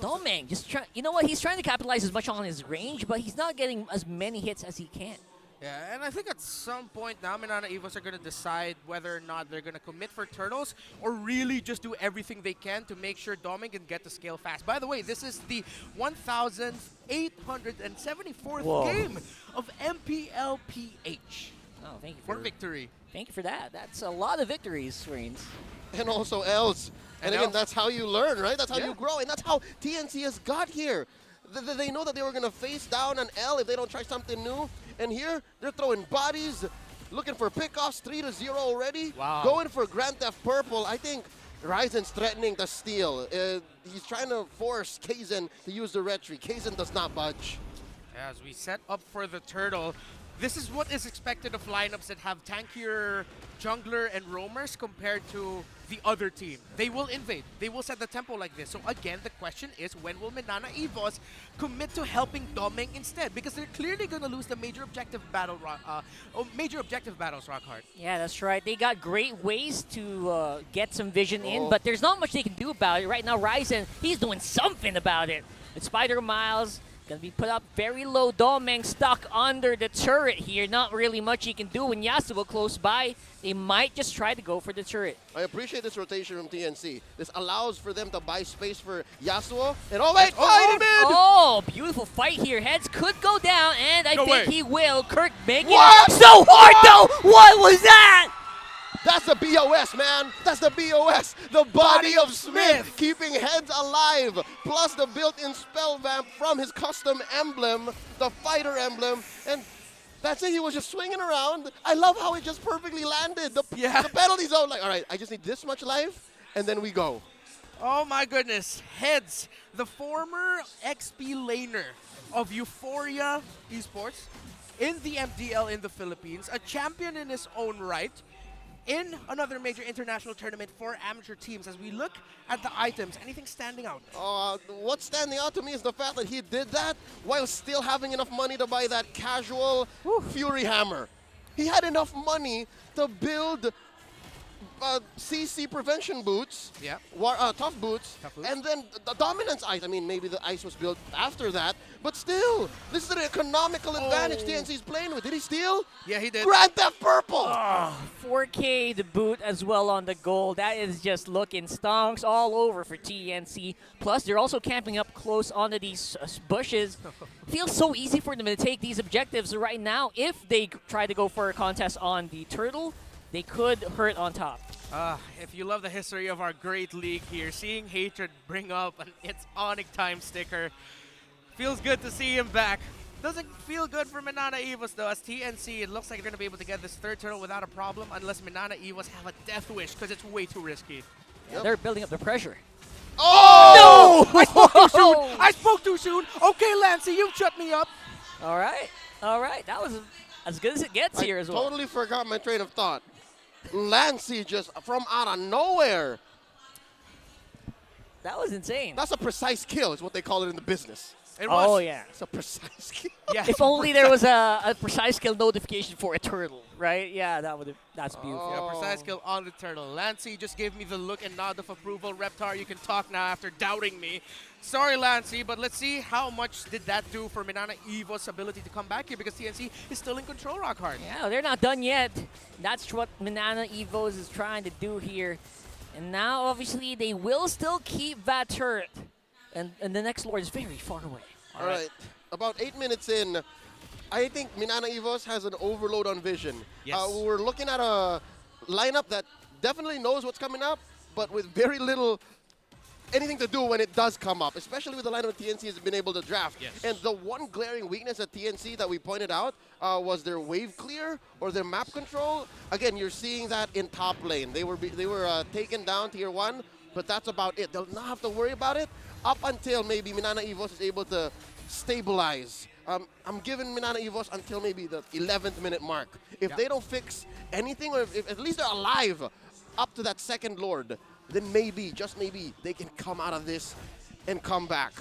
Domang just trying, you know what? He's trying to capitalize as much on his range, but he's not getting as many hits as he can. Yeah, and I think at some point now, Minana Evos are going to decide whether or not they're going to commit for turtles or really just do everything they can to make sure Doming can get to scale fast. By the way, this is the 1,874th game of MPL PH. Oh, thank you for victory. Thank you for that. That's a lot of victories, Reigns. And also L's. And again, that's how you learn, right? That's how you grow. And that's how TNC has got here. They know that they were going to face down an L if they don't try something new. And here, they're throwing bodies, looking for pickoffs, 3-0 already. Wow. Going for Grand Theft Purple. I think Ryzen's threatening to steal. He's trying to force Kaizen to use the retry. Kaizen does not budge. As we set up for the turtle, this is what is expected of lineups that have tankier jungler and roamers compared to the other team. They will invade. They will set the tempo like this. So again, the question is, when will Minana Evos commit to helping Doming instead? Because they're clearly going to lose the major objective battles, Rockhard. Yeah, that's right. They got great ways to get some vision in, but there's not much they can do about it. Right now, Ryzen, he's doing something about it. With Spider Miles, gonna be put up very low. Domeng stuck under the turret here. Not really much he can do when Yasuo close by. They might just try to go for the turret. I appreciate this rotation from TNC. This allows for them to buy space for Yasuo. And oh wait, fight in mid! Oh, beautiful fight here. Heads could go down, and I think he will. Kirk making What? it so hard though! What was that? That's the BOS, man. That's the BOS. The body of Smith, keeping heads alive. Plus the built-in spell vamp from his custom emblem, the fighter emblem. And that's it. He was just swinging around. I love how it just perfectly landed. The penalty zone. Like, all right, I just need this much life, and then we go. Oh my goodness. Heads, the former XP laner of Euphoria Esports in the MDL in the Philippines, a champion in his own right, in another major international tournament for amateur teams. As we look at the items, anything standing out? What's standing out to me is the fact that he did that while still having enough money to buy that casual Fury Hammer. He had enough money to build CC prevention boots, tough boots, and then the dominance ice. I mean, maybe the ice was built after that, but still, this is an economical advantage TNC's playing with. Did he steal? Yeah, he did. Grand Theft Purple! 4K the boot as well on the goal. That is just looking stonks all over for TNC. Plus, they're also camping up close onto these bushes. Feels so easy for them to take these objectives right now. If they try to go for a contest on the turtle, they could hurt on top. If you love the history of our great league here, seeing Hatred bring up an It's Onic Time sticker, feels good to see him back. Doesn't feel good for Minana Evos though, as TNC, it looks like they're going to be able to get this third turtle without a problem unless Minana Evos have a death wish, because it's way too risky. Yeah, they're building up the pressure. Oh! Oh! I spoke too soon! I spoke too soon! Okay, Lancey, you've shut me up! All right. That was as good as it gets here as well. Totally forgot my train of thought. Lancey just from out of nowhere. That was insane. That's a precise kill, is what they call it in the business. It was. Oh, yeah. It's a precise kill. Yeah. If only there was a precise kill notification for a turtle, right? Yeah, that's beautiful. Yeah, precise kill on the turtle. Lancey just gave me the look and nod of approval. Reptar, you can talk now after doubting me. Sorry, Lancey, but let's see how much did that do for Minana Evos' ability to come back here, because TNC is still in control, Rockhard. Yeah, they're not done yet. That's what Minana Evos is trying to do here. And now, obviously, they will still keep that turret. And the next Lord is very far away. All right. About 8 minutes in, I think Minana Evos has an overload on vision. Yes. We're looking at a lineup that definitely knows what's coming up, but with very little anything to do when it does come up, especially with the lineup TNC has been able to draft. Yes. And the one glaring weakness at TNC that we pointed out was their wave clear or their map control. Again, you're seeing that in top lane. They were taken down tier 1, but that's about it. They'll not have to worry about it up until maybe Minana Evos is able to stabilize. I'm giving Minana Evos until maybe the 11th minute mark. If they don't fix anything, or if at least they're alive up to that second Lord, then maybe, just maybe, they can come out of this and come back.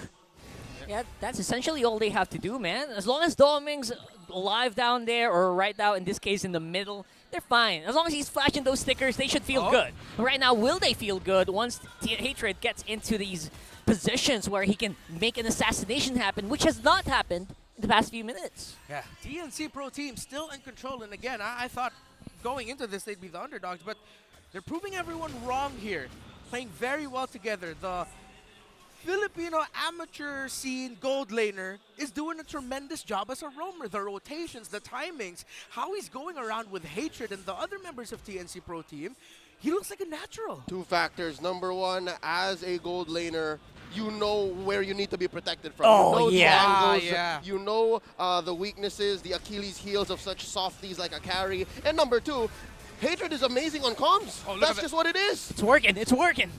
Yeah, that's essentially all they have to do, man. As long as Doming's alive down there, or right now, in this case, in the middle, they're fine. As long as he's flashing those stickers, they should feel good. But right now, will they feel good once Hatred gets into these positions where he can make an assassination happen, which has not happened in the past few minutes? Yeah, TNC Pro Team still in control. And again, I thought going into this, they'd be the underdogs, but they're proving everyone wrong here. Playing very well together. The Filipino amateur scene gold laner is doing a tremendous job as a roamer. The rotations, the timings, how he's going around with Hatred and the other members of TNC Pro Team, he looks like a natural. 2 factors. Number 1, as a gold laner, you know where you need to be protected from. Oh, you know yeah. the angles, you know the weaknesses, the Achilles heels of such softies like a carry. And number 2, Hatred is amazing on comms. That's just what it is. It's working. It's working.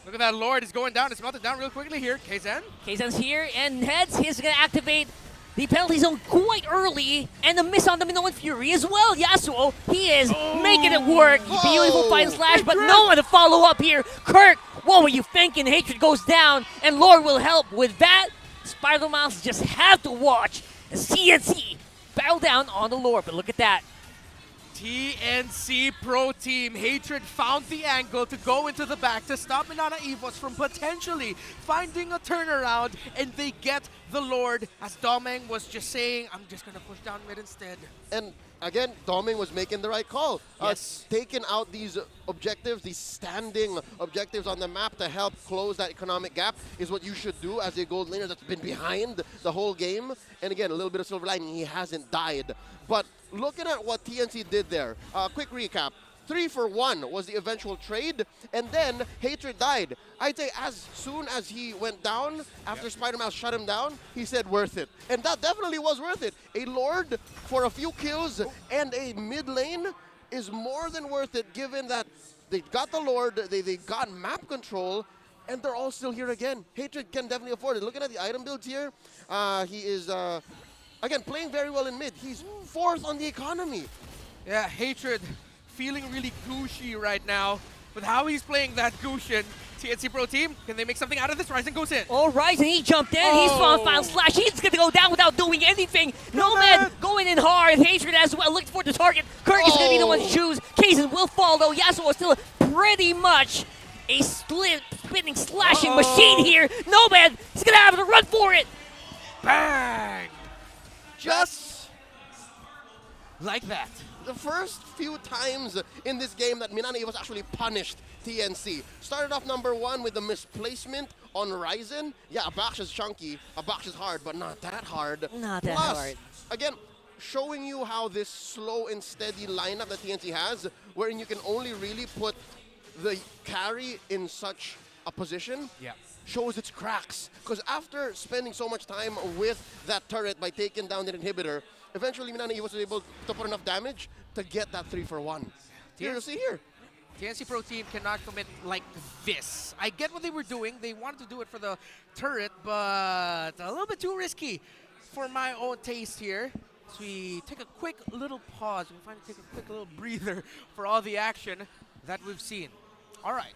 Look at that Lord. He's going down. It's melted down real quickly here. Kzen. Kzen's here, and heads. He's going to activate the penalty zone quite early, and the miss on the Minoan Fury as well. Yasuo, he is making it work. Beautiful final slash, but no one to follow up here. Kirk, what were you thinking? Hatred goes down, and Lord will help with that. Spiral Mouse just have to watch the CNC battle down on the Lord, but look at that. TNC Pro Team. Hatred found the angle to go into the back to stop Minana Evos from potentially finding a turnaround, and they get the Lord, as Domeng was just saying, I'm just going to push down mid instead. And again, Domeng was making the right call. Yes. Taking out these objectives, these standing objectives on the map to help close that economic gap is what you should do as a gold laner that's been behind the whole game. And again, a little bit of silver lining, he hasn't died. But looking at what TNC did there, quick recap. 3 for 1 was the eventual trade, and then Hatred died. I'd say as soon as he went down, after Spider-Man shut him down, he said worth it. And that definitely was worth it. A Lord for a few kills and a mid lane is more than worth it, given that they got the Lord, they got map control, and they're all still here again. Hatred can definitely afford it. Looking at the item builds here, he is, again, playing very well in mid. He's 4th on the economy. Yeah, Hatred feeling really gushy right now with how he's playing that Gushin. TNC Pro Team, can they make something out of this? Ryzen goes in. Oh, Ryzen, he jumped in. He's found Final Slash. He's going to go down without doing anything. Nomad going in hard. Hatred as well, looking for the target. Kirk is going to be the one to choose. Kzen will follow. Yasuo is still pretty much a spinning, slashing machine here. Nomad, he's going to have to run for it. Bang! Just like that. The first few times in this game that Minana Evos actually punished TNC. Started off number 1 with the misplacement on Ryzen. Yeah, Abax is chunky, Abax is hard, but not that hard. Not that Plus, hard. Again, showing you how this slow and steady lineup that TNC has, wherein you can only really put the carry in such a position, shows its cracks. Because after spending so much time with that turret by taking down the inhibitor, eventually Minana Evos was able to put enough damage to get that 3 for 1. Here, you see here. TNC Pro Team cannot commit like this. I get what they were doing. They wanted to do it for the turret, but a little bit too risky for my own taste here. So we take a quick little pause. We finally take a quick little breather for all the action that we've seen. All right.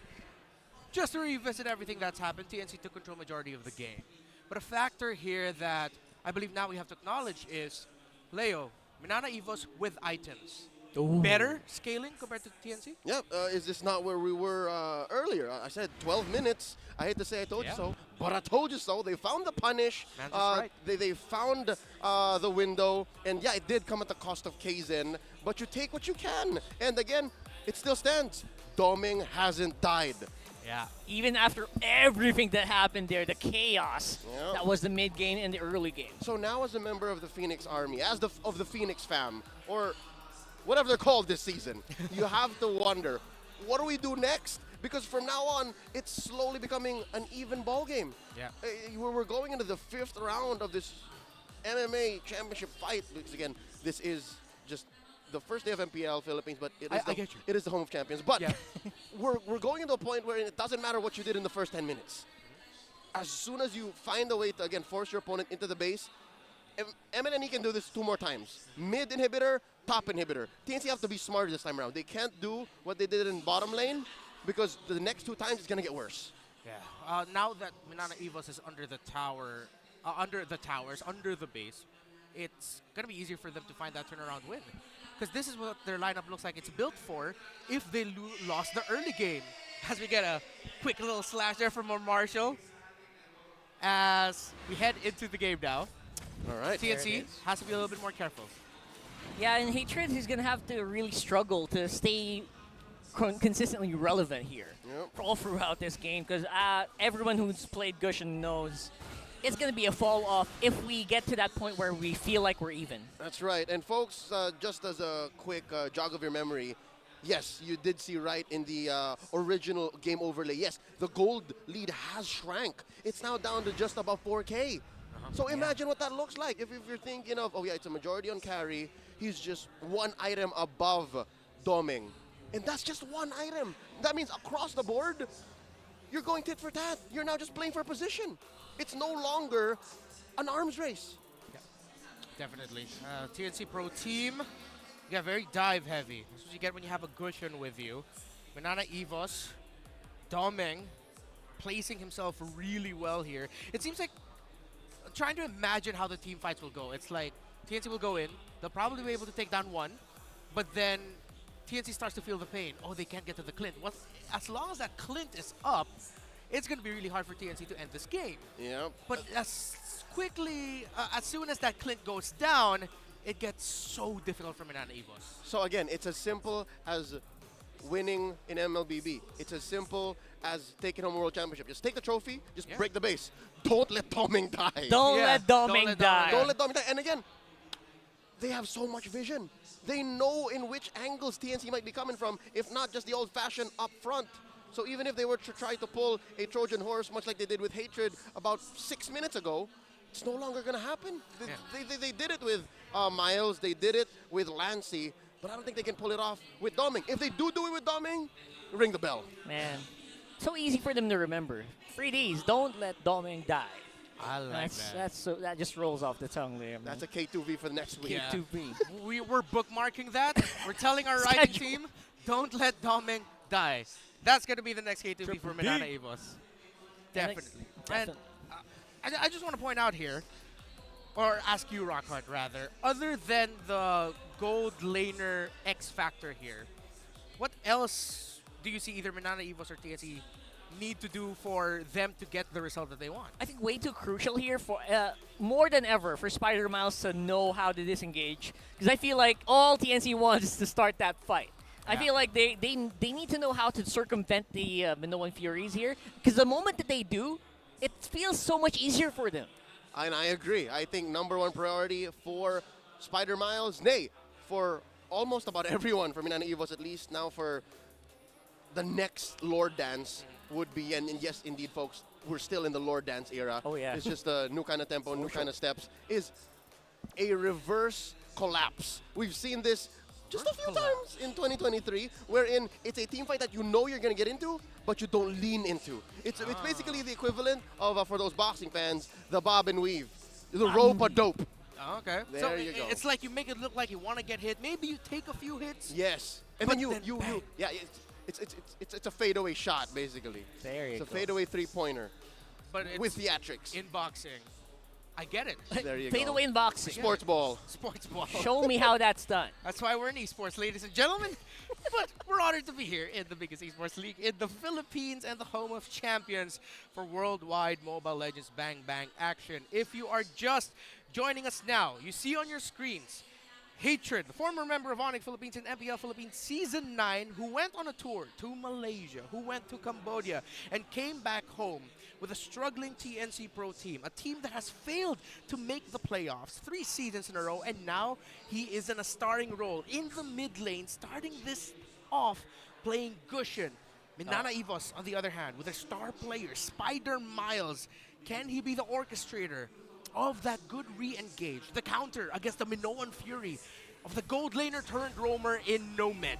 Just to revisit everything that's happened, TNC took control majority of the game. But a factor here that I believe now we have to acknowledge is Leo, Minana Evos with items. Ooh. Better scaling compared to TNC? Yep. Is this not where we were earlier? I said 12 minutes. I hate to say I told you so, but I told you so. They found the punish. Right. They found the window. And yeah, it did come at the cost of Kaizen, but you take what you can. And again, it still stands. Doming hasn't died. Yeah. Even after everything that happened there, the chaos that was the mid game and the early game. So now as a member of the Phoenix Army, as of the Phoenix fam, or whatever they're called this season, you have to wonder, what do we do next? Because from now on, it's slowly becoming an even ball game. Yeah. We're going into the 5th round of this MMA championship fight. Because again, this is just the first day of MPL Philippines, but it is the home of champions. But we're going into a point where it doesn't matter what you did in the first 10 minutes. As soon as you find a way to, again, force your opponent into the base, MNNE can do this 2 more times. Mid inhibitor, top inhibitor. TNC have to be smarter this time around. They can't do what they did in bottom lane because the next 2 times it's going to get worse. Yeah. Now that Minana Evos is under the tower, under the towers, under the base, it's going to be easier for them to find that turnaround win. Because this is what their lineup looks like it's built for if they lost the early game. As we get a quick little slash there from Marshall as we head into the game now. All right. TNC has to be a little bit more careful. Yeah, in Hatred, he's going to have to really struggle to stay consistently relevant here all throughout this game because everyone who's played Gushin knows it's going to be a fall off if we get to that point where we feel like we're even. That's right. And folks, just as a quick jog of your memory, yes, you did see right in the original game overlay. Yes, the gold lead has shrank. It's now down to just above 4K. So imagine what that looks like. If you're thinking of, oh yeah, it's a majority on carry, he's just 1 item above Doming. And that's just 1 item. That means across the board, you're going tit for tat. You're now just playing for position. It's no longer an arms race. Yeah, definitely. TNC Pro Team, yeah, very dive heavy. That's what you get when you have a Gushin with you. Minana Evos, Doming, placing himself really well here. It seems like trying to imagine how the team fights will go. It's like TNC will go in, they'll probably be able to take down 1, but then TNC starts to feel the pain. Oh, they can't get to the Clint. Well, as long as that Clint is up, it's going to be really hard for TNC to end this game. Yeah. But as soon as that Clint goes down, it gets so difficult for Minana Evos. So again, it's as simple as winning in MLBB. It's as simple as taking home a world championship. Just take the trophy, just break the base. Don't let Doming die. Don't let Doming die. Don't let Doming die. And again, they have so much vision. They know in which angles TNC might be coming from, if not just the old-fashioned up front. So even if they were to try to pull a Trojan horse, much like they did with Hatred about 6 minutes ago, it's no longer going to happen. They did it with Miles. They did it with Lancey. But I don't think they can pull it off with Doming. If they do it with Doming, ring the bell. Man, so easy for them to remember. 3Ds, don't let Doming die. I like that. That just rolls off the tongue there. Man. That's a K2V for the next week. Yeah. K2V. We're bookmarking that. We're telling our writing team, don't let Doming die. That's going to be the next K2V for Minana Evos. Definitely. And I just want to point out here, or ask you, Rockhart, rather, other than the gold laner X factor here, what else do you see either Minana Evos or TNC need to do for them to get the result that they want? I think way too crucial here for more than ever for Spider Miles to know how to disengage, because I feel like all TNC wants is to start that fight. I feel like they need to know how to circumvent the Minoan Furies here, because the moment that they do, it feels so much easier for them. And I agree. I think #1 priority for Spider Miles, nay, for almost about everyone, for Minana Evos at least, now for the next Lord Dance would be, and yes, indeed, folks, we're still in the Lord Dance era. Oh, yeah. It's just a new kind of tempo, new kind of steps, is a reverse collapse. We've seen this just a few times in 2023, wherein it's a team fight that you know you're going to get into, but you don't lean into. It's basically the equivalent of, for those boxing fans, the bob and weave, the rope-a-dope. Oh, okay. There So you go. it's like you make it look like you want to get hit. Maybe you take a few hits. Yes. And but then you yeah, it's a fadeaway shot, basically. There you It's go. a fadeaway three-pointer. But it's with theatrics. in boxing. I get it. There you Fade go. away in boxing. Sports ball. Sports ball. Show me how that's done. That's why we're in esports, ladies and gentlemen. But we're honored to be here in the biggest esports league in the Philippines and the home of champions for worldwide Mobile Legends Bang Bang action. If you are just joining us now, you see on your screens Hatred, the former member of Onyx Philippines in MPL Philippines Season 9, who went on a tour to Malaysia, who went to Cambodia, and came back home with a struggling TNC Pro team, a team that has failed to make the playoffs 3 seasons in a row, and now he is in a starring role in the mid lane, starting this off playing Gushin. Minana Evos, on the other hand, with a star player, Spider Miles. Can he be the orchestrator of that good re-engage, the counter against the Minoan Fury of the gold laner turned roamer in Nomad?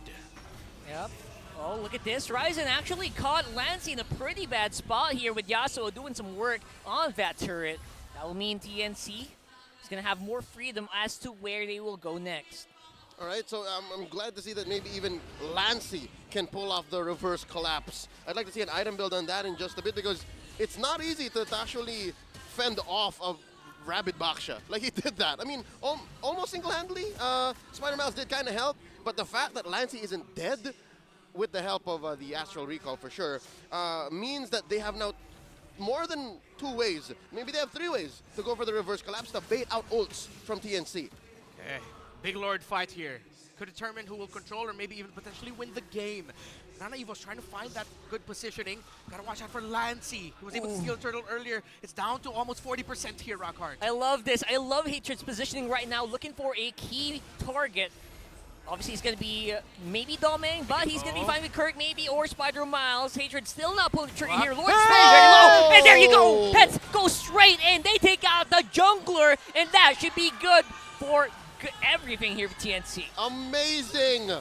Yep. Oh, look at this. Ryzen actually caught Lancey in a pretty bad spot here with Yasuo doing some work on that turret. That will mean TNC is going to have more freedom as to where they will go next. All right, so I'm glad to see that maybe even Lancey can pull off the reverse collapse. I'd like to see an item build on that in just a bit, because it's not easy to actually fend off a Rabid Baksha. Like, he did that. I mean, almost single-handedly. Spider Miles did kind of help, but the fact that Lancey isn't dead, with the help of the Astral Recall for sure, means that they have now more than 2 ways. Maybe they have 3 ways to go for the reverse collapse to bait out ults from TNC. Okay. Big Lord fight here. Could determine who will control or maybe even potentially win the game. Nana Evo's trying to find that good positioning. Gotta watch out for Lancey, who was able to steal Turtle earlier. It's down to almost 40% here, Rockhart. I love this. I love Hatred's positioning right now, looking for a key target. Obviously, it's going to be maybe Doming, but he's going to be fine with Kirk maybe, or Spider Miles. Hatred still not pulling the trigger here. Lord's staying very low, and there you go. Heads go straight in. They take out the jungler, and that should be good for everything here for TNC. Amazing.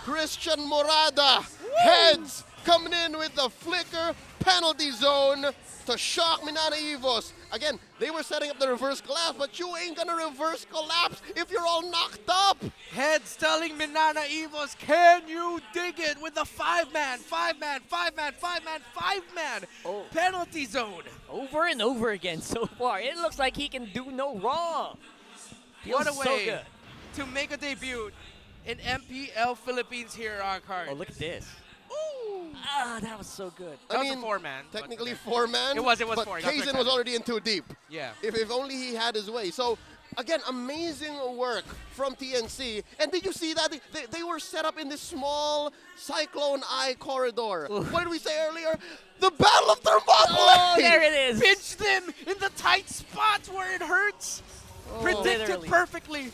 Christian Morada, heads coming in with the flicker penalty zone to shock Minana Evos. Again, they were setting up the reverse collapse, but you ain't gonna reverse collapse if you're all knocked up. Heads telling Minana Evos, can you dig it with the 5-man penalty zone? Over and over again so far. It looks like he can do no wrong. Feels What a so way good. to make a debut in MPL Philippines here, Rockhart. Oh, look at this. Ooh. Ah, that was so good. That was a 4-man. Technically 4-man. It was but 4. Kaizen was already in too deep. Yeah. If only he had his way. So, again, amazing work from TNC. And did you see that? They were set up in this small Cyclone Eye corridor. What did we say earlier? The Battle of Thermopylae! Oh, there it is. Pinch them in the tight spots where it hurts. Predicted Literally. perfectly.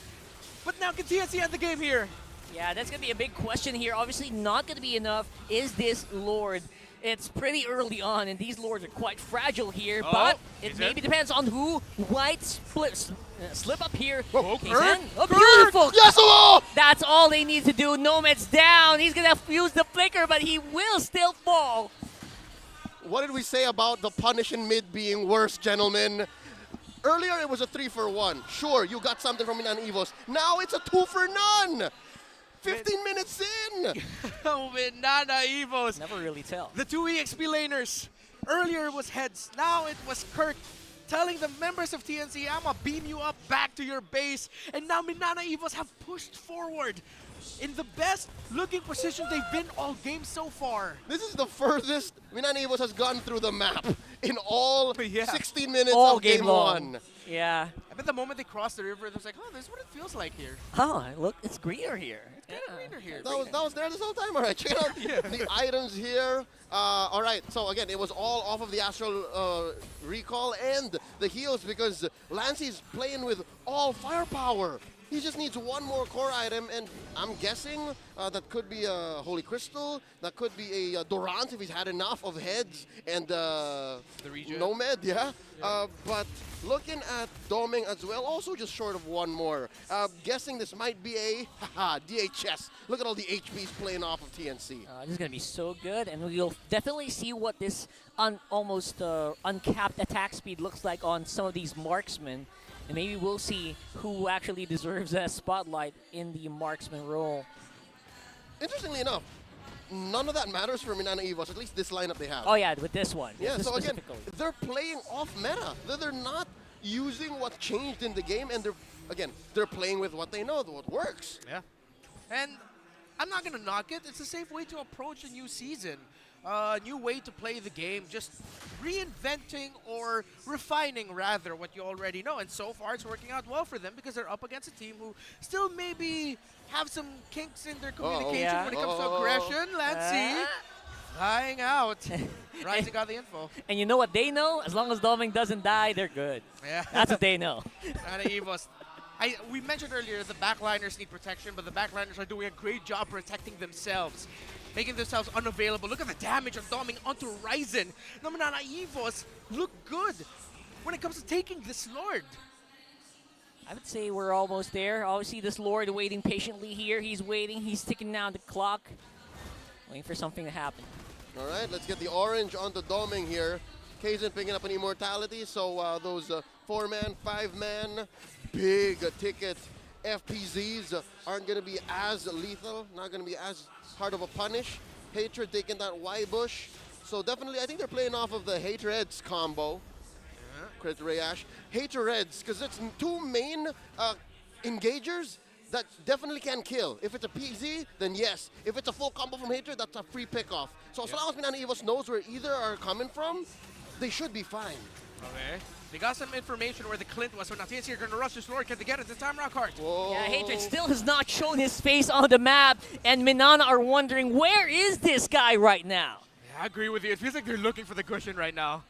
But now can TNC end the game here? Yeah, that's going to be a big question here. Obviously not going to be enough. Is this Lord? It's pretty early on, and these Lords are quite fragile here, but it maybe depends on who White slip up here. Kaizen, oh, beautiful! Yasuo! That's all they need to do. Nomad's down. He's going to use the flicker, but he will still fall. What did we say about the punish in mid being worse, gentlemen? Earlier, it was a 3-for-1. Sure, you got something from Minana Evos. Now it's a 2-for-none. 15 minutes in. Minana Evos. Never really tell. The 2 EXP laners. Earlier it was Heads. Now it was Kirk telling the members of TNC, I'm going to beam you up back to your base. And now Minana Evos have pushed forward in the best looking position they've been all game so far. This is the furthest Minana Evos has gone through the map in all 16 minutes all of game long. 1. Yeah. I bet the moment they crossed the river, it was like, oh, this is what it feels like here. Oh, look, it's greener here. It's kind of greener here. That was there this whole time. All right, check out the items here. All right, so again, it was all off of the Astral Recall and the heals, because Lancey's playing with all firepower. He just needs one more core item, and I'm guessing that could be a Holy Crystal, that could be a Durant if he's had enough of heads and Nomad, yeah. But looking at Doming as well, also just short of one more. Guessing this might be a DHS. Look at all the HPs playing off of TNC. This is going to be so good, and we'll definitely see what this almost uncapped attack speed looks like on some of these marksmen. And maybe we'll see who actually deserves that spotlight in the marksman role. Interestingly enough, none of that matters for Minana Evos, at least this lineup they have. Oh yeah, with this one. Yeah, so again, they're playing off meta. They're not using what changed in the game, and they're playing with what they know, what works. Yeah. And I'm not going to knock it. It's a safe way to approach a new season. New way to play the game, just reinventing or refining rather what you already know. And so far it's working out well for them because they're up against a team who still maybe have some kinks in their communication when it comes to aggression. Let's see. Flying out. Rising got the info. And you know what they know? As long as Doming doesn't die, they're good. Yeah. That's what they know. And Evos. We mentioned earlier the backliners need protection, but the backliners are doing a great job protecting themselves, making themselves unavailable. Look at the damage on Doming onto Ryzen. No, Minana Evos look good when it comes to taking this Lord. I would say we're almost there. Obviously, this Lord waiting patiently here. He's waiting. He's ticking down the clock, waiting for something to happen. All right, let's get the orange onto Doming here. Kaizen picking up an immortality, so those 4-man, 5-man, big ticket FPZs aren't going to be as lethal, not going to be as hard of a punish. Hatred taking that Y-Bush. So definitely, I think they're playing off of the Hatreds combo. Credit to Rayash. Hatreds, because it's two main engagers that definitely can kill. If it's a PZ, then yes. If it's a full combo from Hatred, that's a free pick-off. So as long as Minana Evos knows where either are coming from, they should be fine. Okay. They got some information where the Clint was, so now TNC are going to rush this Lord. Can they get it this time around, Cart? Yeah, Hatred still has not shown his face on the map, and Minana are wondering, where is this guy right now? Yeah, I agree with you. It feels like they're looking for the cushion right now.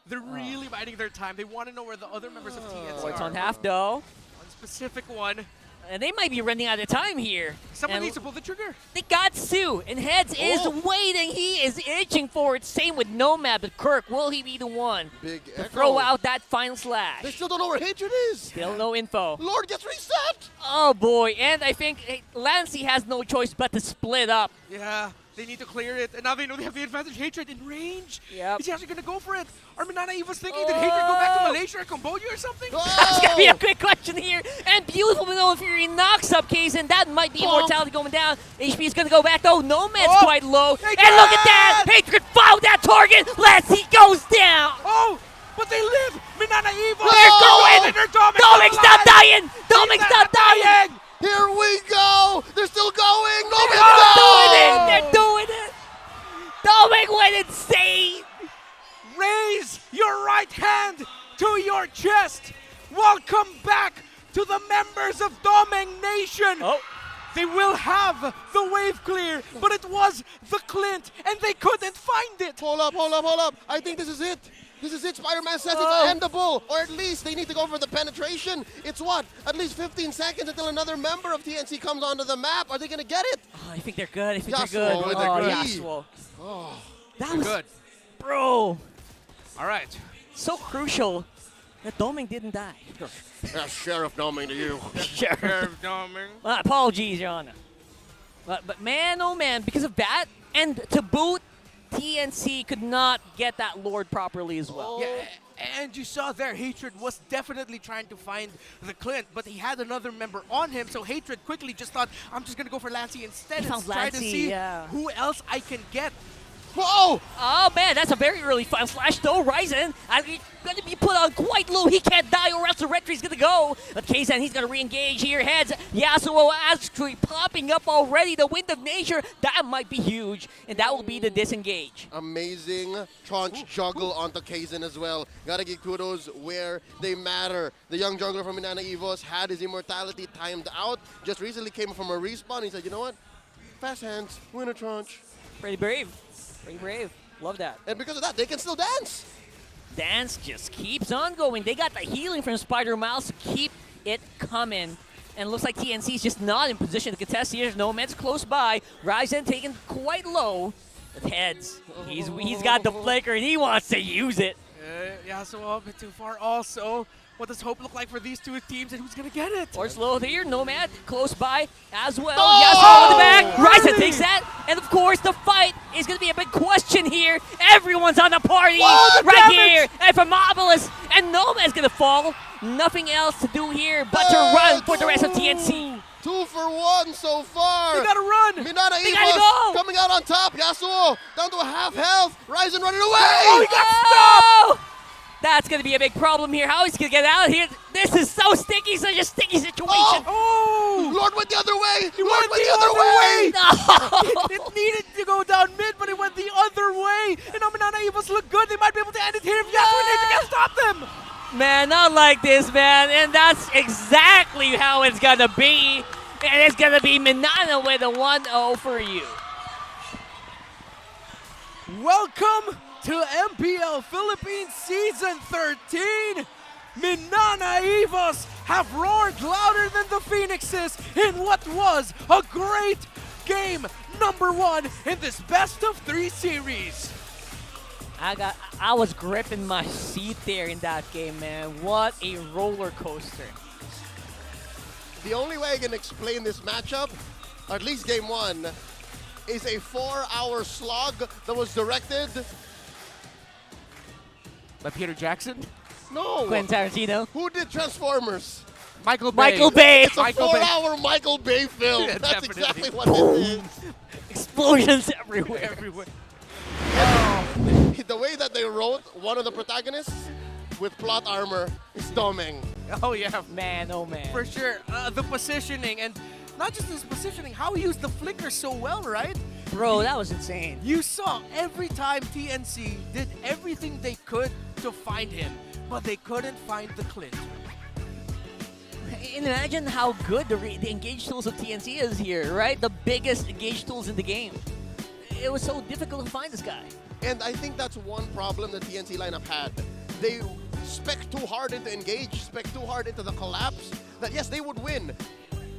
They're really biding their time. They want to know where the other members of TNC It's are. on half, though. One specific one. And they might be running out of time here. Someone needs to pull the trigger. They got Sue, and Heads is waiting. He is itching for it. Same with Nomad, but Kirk, will he be the one to throw out that final slash? They still don't know where Hatred is. Still no info. Lord gets reset. Oh boy, and I think Lancey has no choice but to split up. Yeah, they need to clear it. And now they know they have the advantage. Hatred in range. Yep. Is he actually going to go for it? Are Minana Evos thinking, did Hatred go back to Malaysia or Cambodia or something? That's going to be a quick question here. And beautiful Manoa Fury knocks up Kaizen. That might be immortality going down. HP is going to go back though. Nomad's quite low. And look at that! Hatred found that target. He goes down. Oh, but they live. Minana Evos. They're going. Doming's not dying. Doming's not dying. Here we go. They're still going. They're doing it. They're doing it. Doming went insane. Raise your right hand to your chest. Welcome back to the members of Doming Nation. They will have the wave clear, but it was the Clint, and they couldn't find it. Hold up. I think this is it. This is it. Spider-Man says it's endable, or at least they need to go for the penetration. It's what? At least 15 seconds until another member of TNC comes onto the map. Are they going to get it? I think they're good. I think Yasuo they're good. with the greed. Yasuo. That was good. Bro. All right. So crucial that Doming didn't die. Sheriff Doming to you. Sheriff Doming. Apologies, Your Honor. But man, oh man, because of that, and to boot, TNC could not get that Lord properly as well. Yeah, and you saw there, Hatred was definitely trying to find the Clint, but he had another member on him, so Hatred quickly just thought, I'm just going to go for Lancey instead and try to see who else I can get. Whoa! Oh man, that's a very early final slash though. Ryzen going to be put on quite low. He can't die or else the Rectory's going to go. But Kaizen, he's going to re-engage here. Heads, Yasuo actually popping up already. The Wind of Nature, that might be huge. And that will be the disengage. Amazing tranche juggle onto Kaizen as well. Gotta give kudos where they matter. The young jungler from Minana Evos had his immortality timed out. Just recently came from a respawn. He said, you know what? Fast hands, win a tranche. Pretty brave. Pretty brave. Love that. And because of that, they can still dance. Dance just keeps on going. They got the healing from Spider Mouse to keep it coming. And it looks like TNC is just not in position to contest here. Nomad's close by. Ryzen taken quite low with heads. He's got the flicker and he wants to use it. Yeah, so a bit too far also. What does hope look like for these two teams and who's gonna get it? Or slow here, Nomad close by as well. Oh! Yasuo in the back. Ryzen takes that. And of course, the fight is gonna be a big question here. Everyone's on the party right here. And from Obelisk, and Nomad's gonna fall. Nothing else to do here but to run for the rest of TNC. 2 for 1 so far. They gotta run. Minana They gotta Evos go. coming out on top. Yasuo down to a half health. Ryzen running away. Oh, he got stopped. That's going to be a big problem here. How is he going to get out of here? This is so sticky, such a sticky situation. Oh! Lord went the other way. He Lord went the other way. No! It needed to go down mid, but it went the other way. And Minana Evos look good. They might be able to end it here if Yasuo can stop them. Man, not like this, man. And that's exactly how it's going to be. And it's going to be Minana with a 1-0 for you. Welcome to MPL Philippines Season 13. Minana Evos have roared louder than the Phoenixes in what was a great game number 1 in this best of 3 series. I was gripping my seat there in that game, man. What a roller coaster. The only way I can explain this matchup, or at least game 1, is a 4-hour slog that was directed by Peter Jackson? No. Quentin Tarantino. Who did Transformers? Michael Bay. Michael Bay. It's a 4-hour Michael Bay film. Yeah, That's definitely. exactly what it is. Explosions everywhere. The way that they wrote one of the protagonists with plot armor is Domeng. Oh yeah. Man, oh man. For sure. The positioning, and not just his positioning, how he used the flicker so well, right? Bro, that was insane. You saw every time TNC did everything they could to find him, but they couldn't find the Clint. And imagine how good the engage tools of TNC is here, right? The biggest engage tools in the game. It was so difficult to find this guy. And I think that's one problem the TNC lineup had. They spec too hard into engage, spec too hard into the collapse, that yes, they would win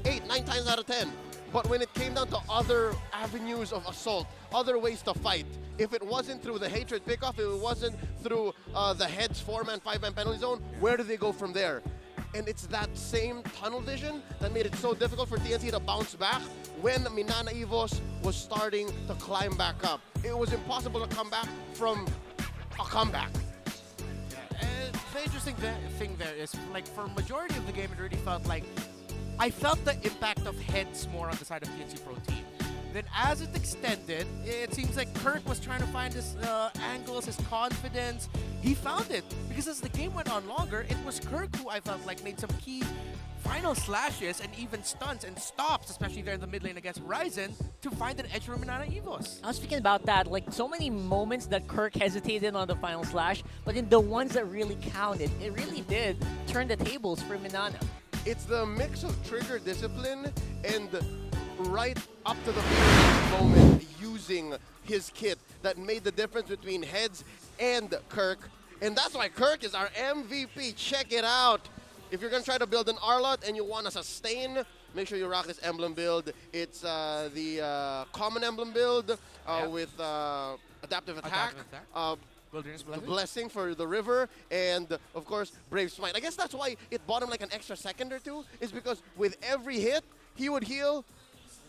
8, 9 times out of 10. But when it came down to other avenues of assault, other ways to fight, if it wasn't through the hatred pickoff, if it wasn't through the heads 4-man, 5-man penalty zone, where do they go from there? And it's that same tunnel vision that made it so difficult for TNC to bounce back when Minana Evos was starting to climb back up. It was impossible to come back from a comeback. The interesting thing there is, like, for majority of the game, it really felt like I felt the impact of heads more on the side of TNC Pro Team. Then as it extended, it seems like Kirk was trying to find his angles, his confidence. He found it, because as the game went on longer, it was Kirk who I felt like made some key final slashes and even stunts and stops, especially there in the mid lane against Ryzen, to find an edge for Minana Evos. I was thinking about that, like so many moments that Kirk hesitated on the final slash, but in the ones that really counted, it really did turn the tables for Minana. It's the mix of trigger discipline and right up to the very moment using his kit that made the difference between heads and Kirk. And that's why Kirk is our MVP. Check it out. If you're going to try to build an Arlot and you want to sustain, make sure you rock this emblem build. It's the common emblem build with adaptive attack. The blessing for the river, and of course Brave Smite. I guess that's why it bought him like an extra second or two, is because with every hit he would heal,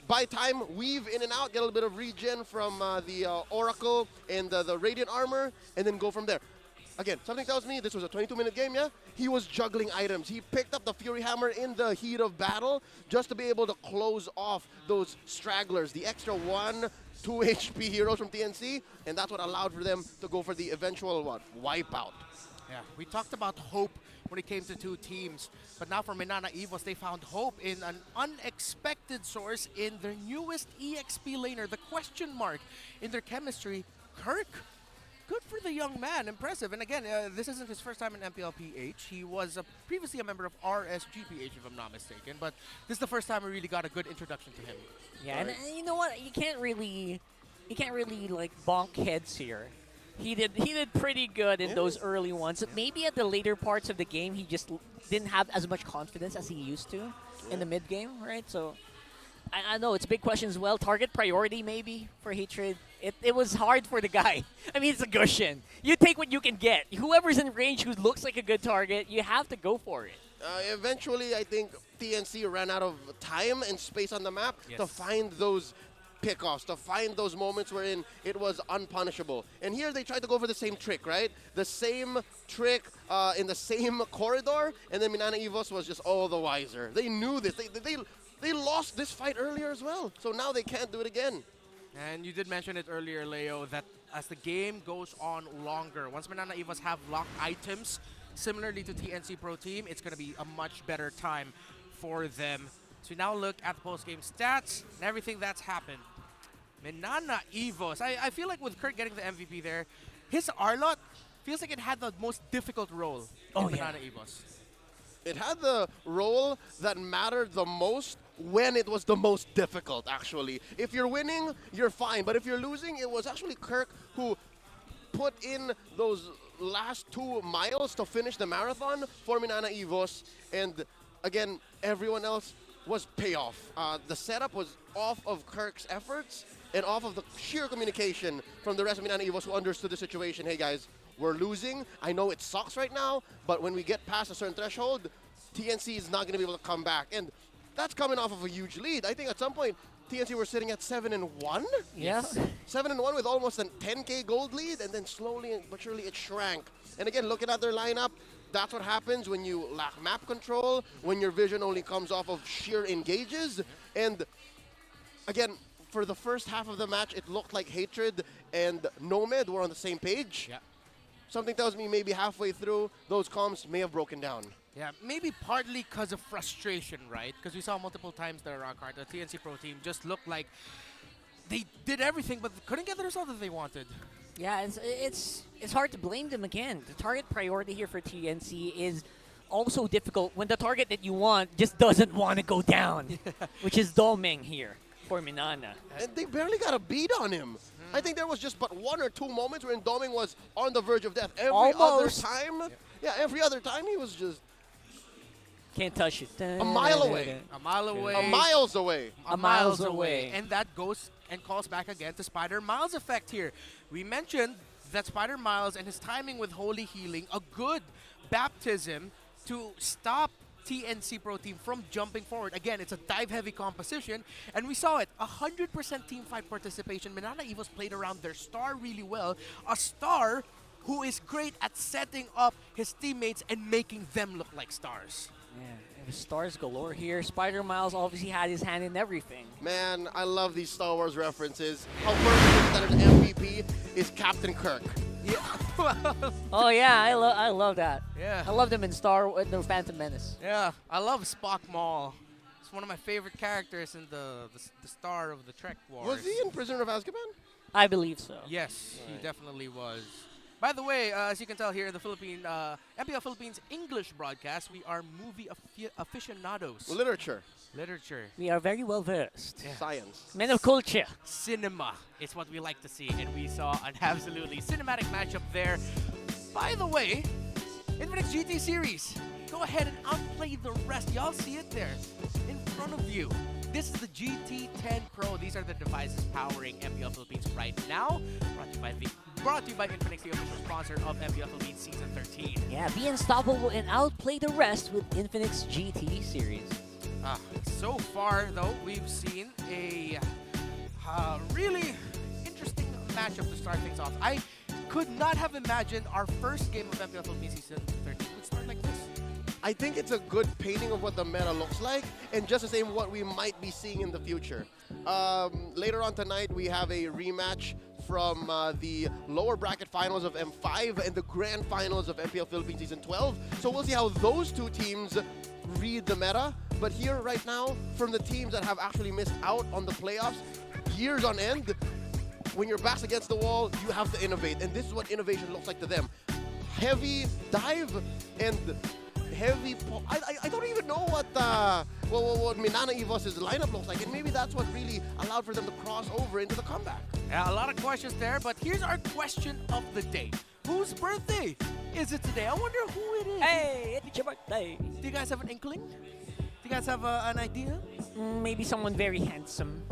buy time, weave in and out, get a little bit of regen from the Oracle and the Radiant Armor, and then go from there. Again, something tells me this was a 22-minute game, yeah? He was juggling items. He picked up the Fury Hammer in the heat of battle just to be able to close off those stragglers, the extra 1, 2 HP heroes from TNC, and that's what allowed for them to go for the eventual, wipeout. Yeah, we talked about hope when it came to two teams, but now for Minana Evos, they found hope in an unexpected source in their newest EXP laner, the question mark in their chemistry, Kirk. Good for the young man, impressive. And again, this isn't his first time in MPL PH. He was previously a member of RSGPH, if I'm not mistaken, but this is the first time we really got a good introduction to him. Yeah, and you know what? You can't really like bonk heads here. He did pretty good in those early ones. Maybe at the later parts of the game, he just didn't have as much confidence as he used to in the mid game, right? So I know it's a big question as well. Target priority maybe for Hatred. It was hard for the guy. I mean, it's a Gushin. You take what you can get. Whoever's in range who looks like a good target, you have to go for it. Eventually, I think TNC ran out of time and space on the map to find those pickoffs, to find those moments wherein it was unpunishable. And here they tried to go for the same trick, right? The same trick in the same corridor, and then Minana Evos was just all the wiser. They knew this. They lost this fight earlier as well, so now they can't do it again. And you did mention it earlier, Leo, that as the game goes on longer, once Minana Evos have locked items, similarly to TNC Pro Team, it's going to be a much better time for them. So now look at the post-game stats and everything that's happened. Minana Evos, I feel like with Kurt getting the MVP there, his Arlot feels like it had the most difficult role in Minana Evos. It had the role that mattered the most when it was the most difficult, actually. If you're winning, you're fine. But if you're losing, it was actually Kirk who put in those last 2 miles to finish the marathon for Minana Evos. And again, everyone else was payoff. The setup was off of Kirk's efforts and off of the sheer communication from the rest of Minana Evos who understood the situation. Hey guys, we're losing. I know it sucks right now, but when we get past a certain threshold, TNC is not going to be able to come back. And that's coming off of a huge lead. I think at some point, TNC were sitting at 7-1. Yeah. 7-1 with almost a 10K gold lead, and then slowly but surely it shrank. And again, looking at their lineup, that's what happens when you lack map control, when your vision only comes off of sheer engages. And again, for the first half of the match, it looked like Hatred and Nomad were on the same page. Yeah. Something tells me maybe halfway through, those comms may have broken down. Yeah, maybe partly because of frustration, right? Because we saw multiple times that Rockheart, the TNC Pro Team, just looked like they did everything but couldn't get the result that they wanted. Yeah, it's hard to blame them again. The target priority here for TNC is also difficult when the target that you want just doesn't want to go down, which is Domeng here for Minana. And they barely got a beat on him. I think there was just but 1 or 2 moments when Domeng was on the verge of death. Every other time, every other time he was just... Can't touch it. A mile away. A mile away. A miles away. A miles away. And that goes and calls back again to Spider Miles effect here. We mentioned that Spider Miles and his timing with Holy Healing, a good baptism to stop TNC Pro Team from jumping forward. Again, it's a dive-heavy composition, and we saw it. 100% team fight participation. Minana Evos played around their star really well. A star who is great at setting up his teammates and making them look like stars. Yeah, stars galore here. Spider Miles obviously had his hand in everything. Man, I love these Star Wars references. How perfect that an MVP is Captain Kirk. Yeah. Oh yeah, I love that. Yeah. I love them in the Phantom Menace. Yeah, I love Spock Maul. It's one of my favorite characters in the star of the Trek Wars. Was he in Prisoner of Azkaban? I believe so. Yes, he definitely was. By the way, as you can tell here, the MPL Philippines English broadcast, we are movie aficionados. Literature. Literature. We are very well versed. Yeah. Science. Men of culture. Cinema is what we like to see, and we saw an absolutely cinematic matchup there. By the way, Infinix GT Series, go ahead and outplay the rest. Y'all see it there in front of you. This is the GT10 Pro. These are the devices powering MPL Philippines right now. Brought to you by Infinix, the official sponsor of MPL Philippines Season 13. Yeah, be unstoppable and outplay the rest with Infinix GT Series. So far, though, we've seen a really interesting matchup to start things off. I could not have imagined our first game of MPL Philippines Season 13 would start like this. I think it's a good painting of what the meta looks like, and just the same what we might be seeing in the future. Later on tonight, we have a rematch from the lower bracket finals of M5 and the grand finals of MPL Philippines Season 12. So we'll see how those two teams read the meta. But here right now, from the teams that have actually missed out on the playoffs years on end, when your back's against the wall, you have to innovate. And this is what innovation looks like to them. Heavy dive and heavy. I don't even know what Minana Evos' lineup looks like, and maybe that's what really allowed for them to cross over into the comeback. Yeah, a lot of questions there, but here's our question of the day. Whose birthday is it today? I wonder who it is. Hey, it's your birthday. Do you guys have an inkling? Do you guys have an idea? Maybe someone very handsome.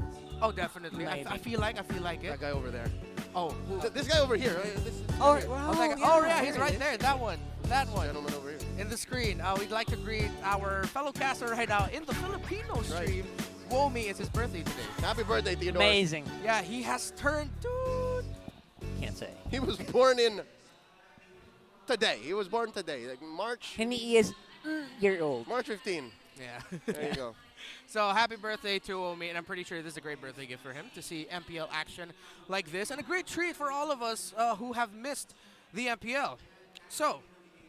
Oh, definitely. I feel like it. That guy over there. Oh, who? This guy over here. Oh, yeah, he's right there. That one. Gentleman over here. In the screen. We'd like to greet our fellow caster right now in the Filipino stream. Womi, it's his birthday today. Happy birthday, Theodore. Amazing. Yeah, he has turned, dude. Can't say. He was born in today. He was born today, like March. And he is year old. March 15. Yeah. There you go. So happy birthday to Omi, and I'm pretty sure this is a great birthday gift for him to see MPL action like this, and a great treat for all of us who have missed the MPL. So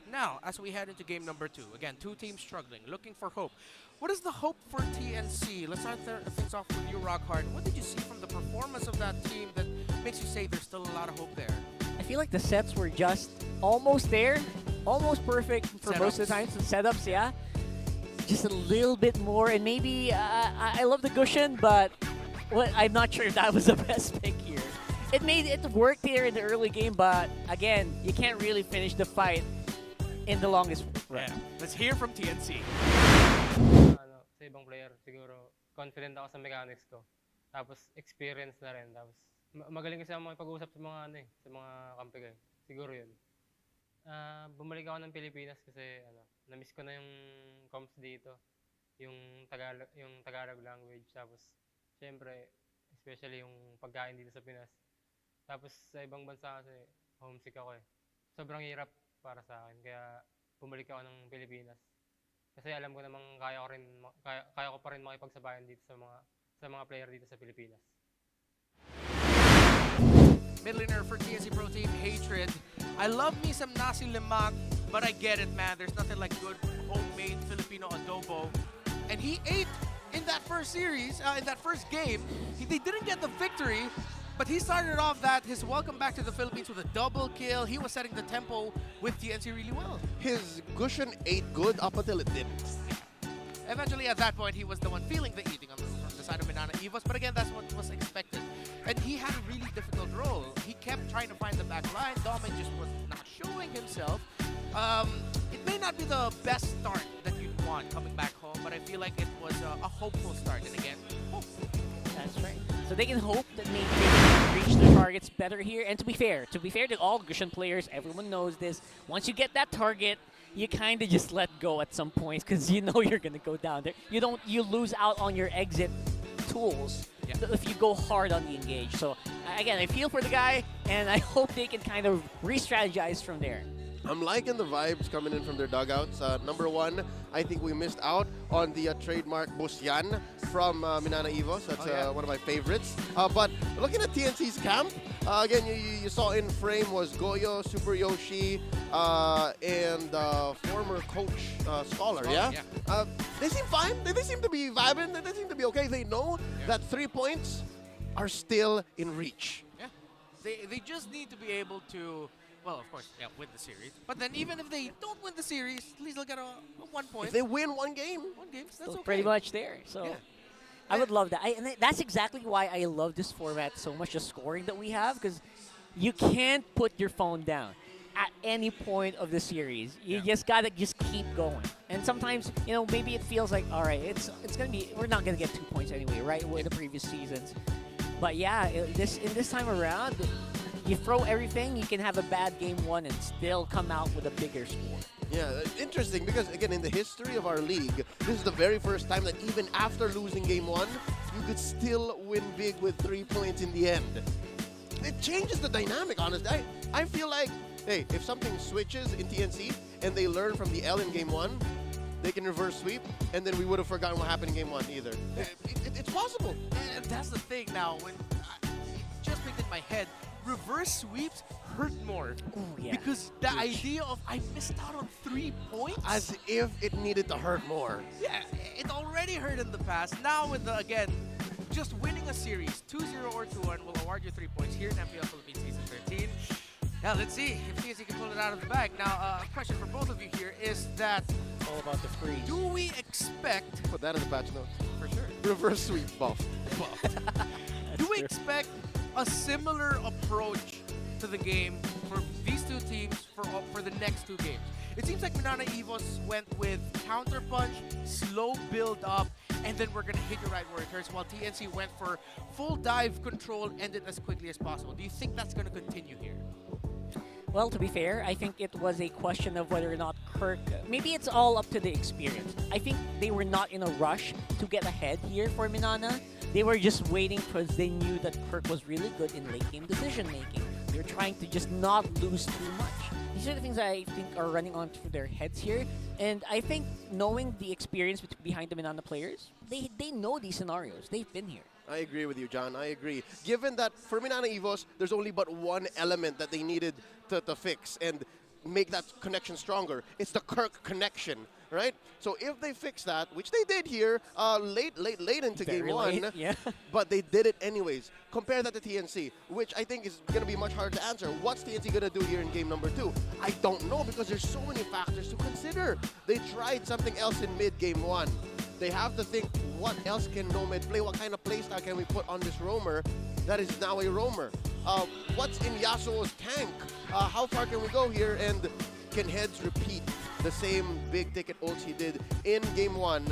now, as we head into game number 2, again, 2 teams struggling, looking for hope. What is the hope for TNC? Let's start things off with you, Rockhard. What did you see from the performance of that team that makes you say there's still a lot of hope there? I feel like the sets were just almost there, almost perfect for most of the times. The setups, yeah. Just a little bit more, and maybe I love the Gushin, but I'm not sure if that was the best pick here. It made it work there in the early game, but again, you can't really finish the fight in the longest run. Yeah. Let's hear from TNC. Sa ibang player, siguro confident ako sa mechanics ko. Tapos experience na rin. Tapos magaling kasi ako makipag-usap sa mga sa mga kampi ko. Siguro 'yun. Bumalik ako ng Pilipinas kasi na-miss ko na yung comms dito, yung Tagalog language, tapos syempre especially yung pagkain dito sa Pinas. Tapos sa ibang bansa kasi homesick ako eh. Sobrang hirap para sa akin kaya bumalik ako ng Pilipinas. Kasi alam ko namang kaya ko pa rin makipagsabayan dito sa mga player dito sa Pilipinas. Mid laner for TNC Pro Team, Hatred. I love me some nasi lemak, but I get it, man. There's nothing like good homemade Filipino adobo. And he ate in that first series, in that first game. They didn't get the victory, but he started off his welcome back to the Philippines with a double kill. He was setting the tempo with TNC really well. His Gushin ate good up until it didn't. Eventually, at that point, he was the one feeling the eating from the side of Minana Evos, but again, that's what was expected. And he had a really difficult role. He kept trying to find the back line. Domin just was not showing himself. It may not be the best start that you'd want coming back home, but I feel like it was a hopeful start. And again, hope. That's right. So they can hope that maybe they can reach the targets better here. And to be fair to all Gushin players, everyone knows this. Once you get that target, you kind of just let go at some points because you know you're going to go down there. You lose out on your exit tools if you go hard on the engage. So again, I feel for the guy, and I hope they can kind of re-strategize from there. I'm liking the vibes coming in from their dugouts. Number 1, I think we missed out on the trademark Busyan from Minana Evos. That's one of my favorites. But looking at TNC's camp, again, you saw in frame was Goyo, Super Yoshi, and former coach Scholar. They seem fine. They seem to be vibing. They seem to be okay. They know that 3 points are still in reach. Yeah, they just need to be able to. Well, of course, win the series. But then even if they don't win the series, at least they'll get a 1 point. If they win one game, that's so okay. Pretty much there. So I would love that. And that's exactly why I love this format so much, the scoring that we have, because you can't put your phone down at any point of the series. You just gotta keep going. And sometimes, maybe it feels like, all right, it's gonna be, we're not gonna get 2 points anyway, right? With the previous seasons. But yeah, this time around, you throw everything, you can have a bad game 1 and still come out with a bigger score. Yeah, interesting because, again, in the history of our league, this is the very first time that even after losing game 1, you could still win big with 3 points in the end. It changes the dynamic, honestly. I feel like, hey, if something switches in TNC and they learn from the L in game 1, they can reverse sweep, and then we would have forgotten what happened in game 1 either. It's possible. And that's the thing now. When it just picked in my head, reverse sweeps hurt more. Ooh, yeah. Because the idea of I missed out on 3 points. As if it needed to hurt more. Yeah, it already hurt in the past. Now with again, just winning a series, 2-0 or 2-1 will award you 3 points here in MPL Philippines Season 13. Now let's see if TNC can pull it out of the bag. Now, a question for both of you here is that All about the freeze. Do we expect... Put that in the patch notes. For sure. Reverse sweep buff. Do we expect a similar approach to the game for these two teams for the next two games? It seems like Minana Evos went with counter punch, slow build up, and then we're gonna hit you right where it hurts, while TNC went for full dive control, end it as quickly as possible. Do you think that's gonna continue here? Well, to be fair, I think it was a question of whether or not Kirk... Maybe it's all up to the experience. I think they were not in a rush to get ahead here for Minana. They were just waiting because they knew that Kirk was really good in late-game decision-making. They were trying to just not lose too much. These are the things I think are running on through their heads here. And I think knowing the experience behind the Minana players, they know these scenarios. They've been here. I agree with you, John. I agree. Given that for Minana Evos, there's only but one element that they needed to fix and make that connection stronger. It's the Kirk connection, right? So if they fix that, which they did here late into Very game late, one, yeah. but they did it anyways. Compare that to TNC, which I think is going to be much harder to answer. What's TNC going to do here in game number 2? I don't know, because there's so many factors to consider. They tried something else in mid game 1. They have to think, what else can Nomad play? What kind of playstyle can we put on this roamer that is now a roamer? What's in Yasuo's tank? How far can we go here? And can Heads repeat the same big ticket ults he did in game 1?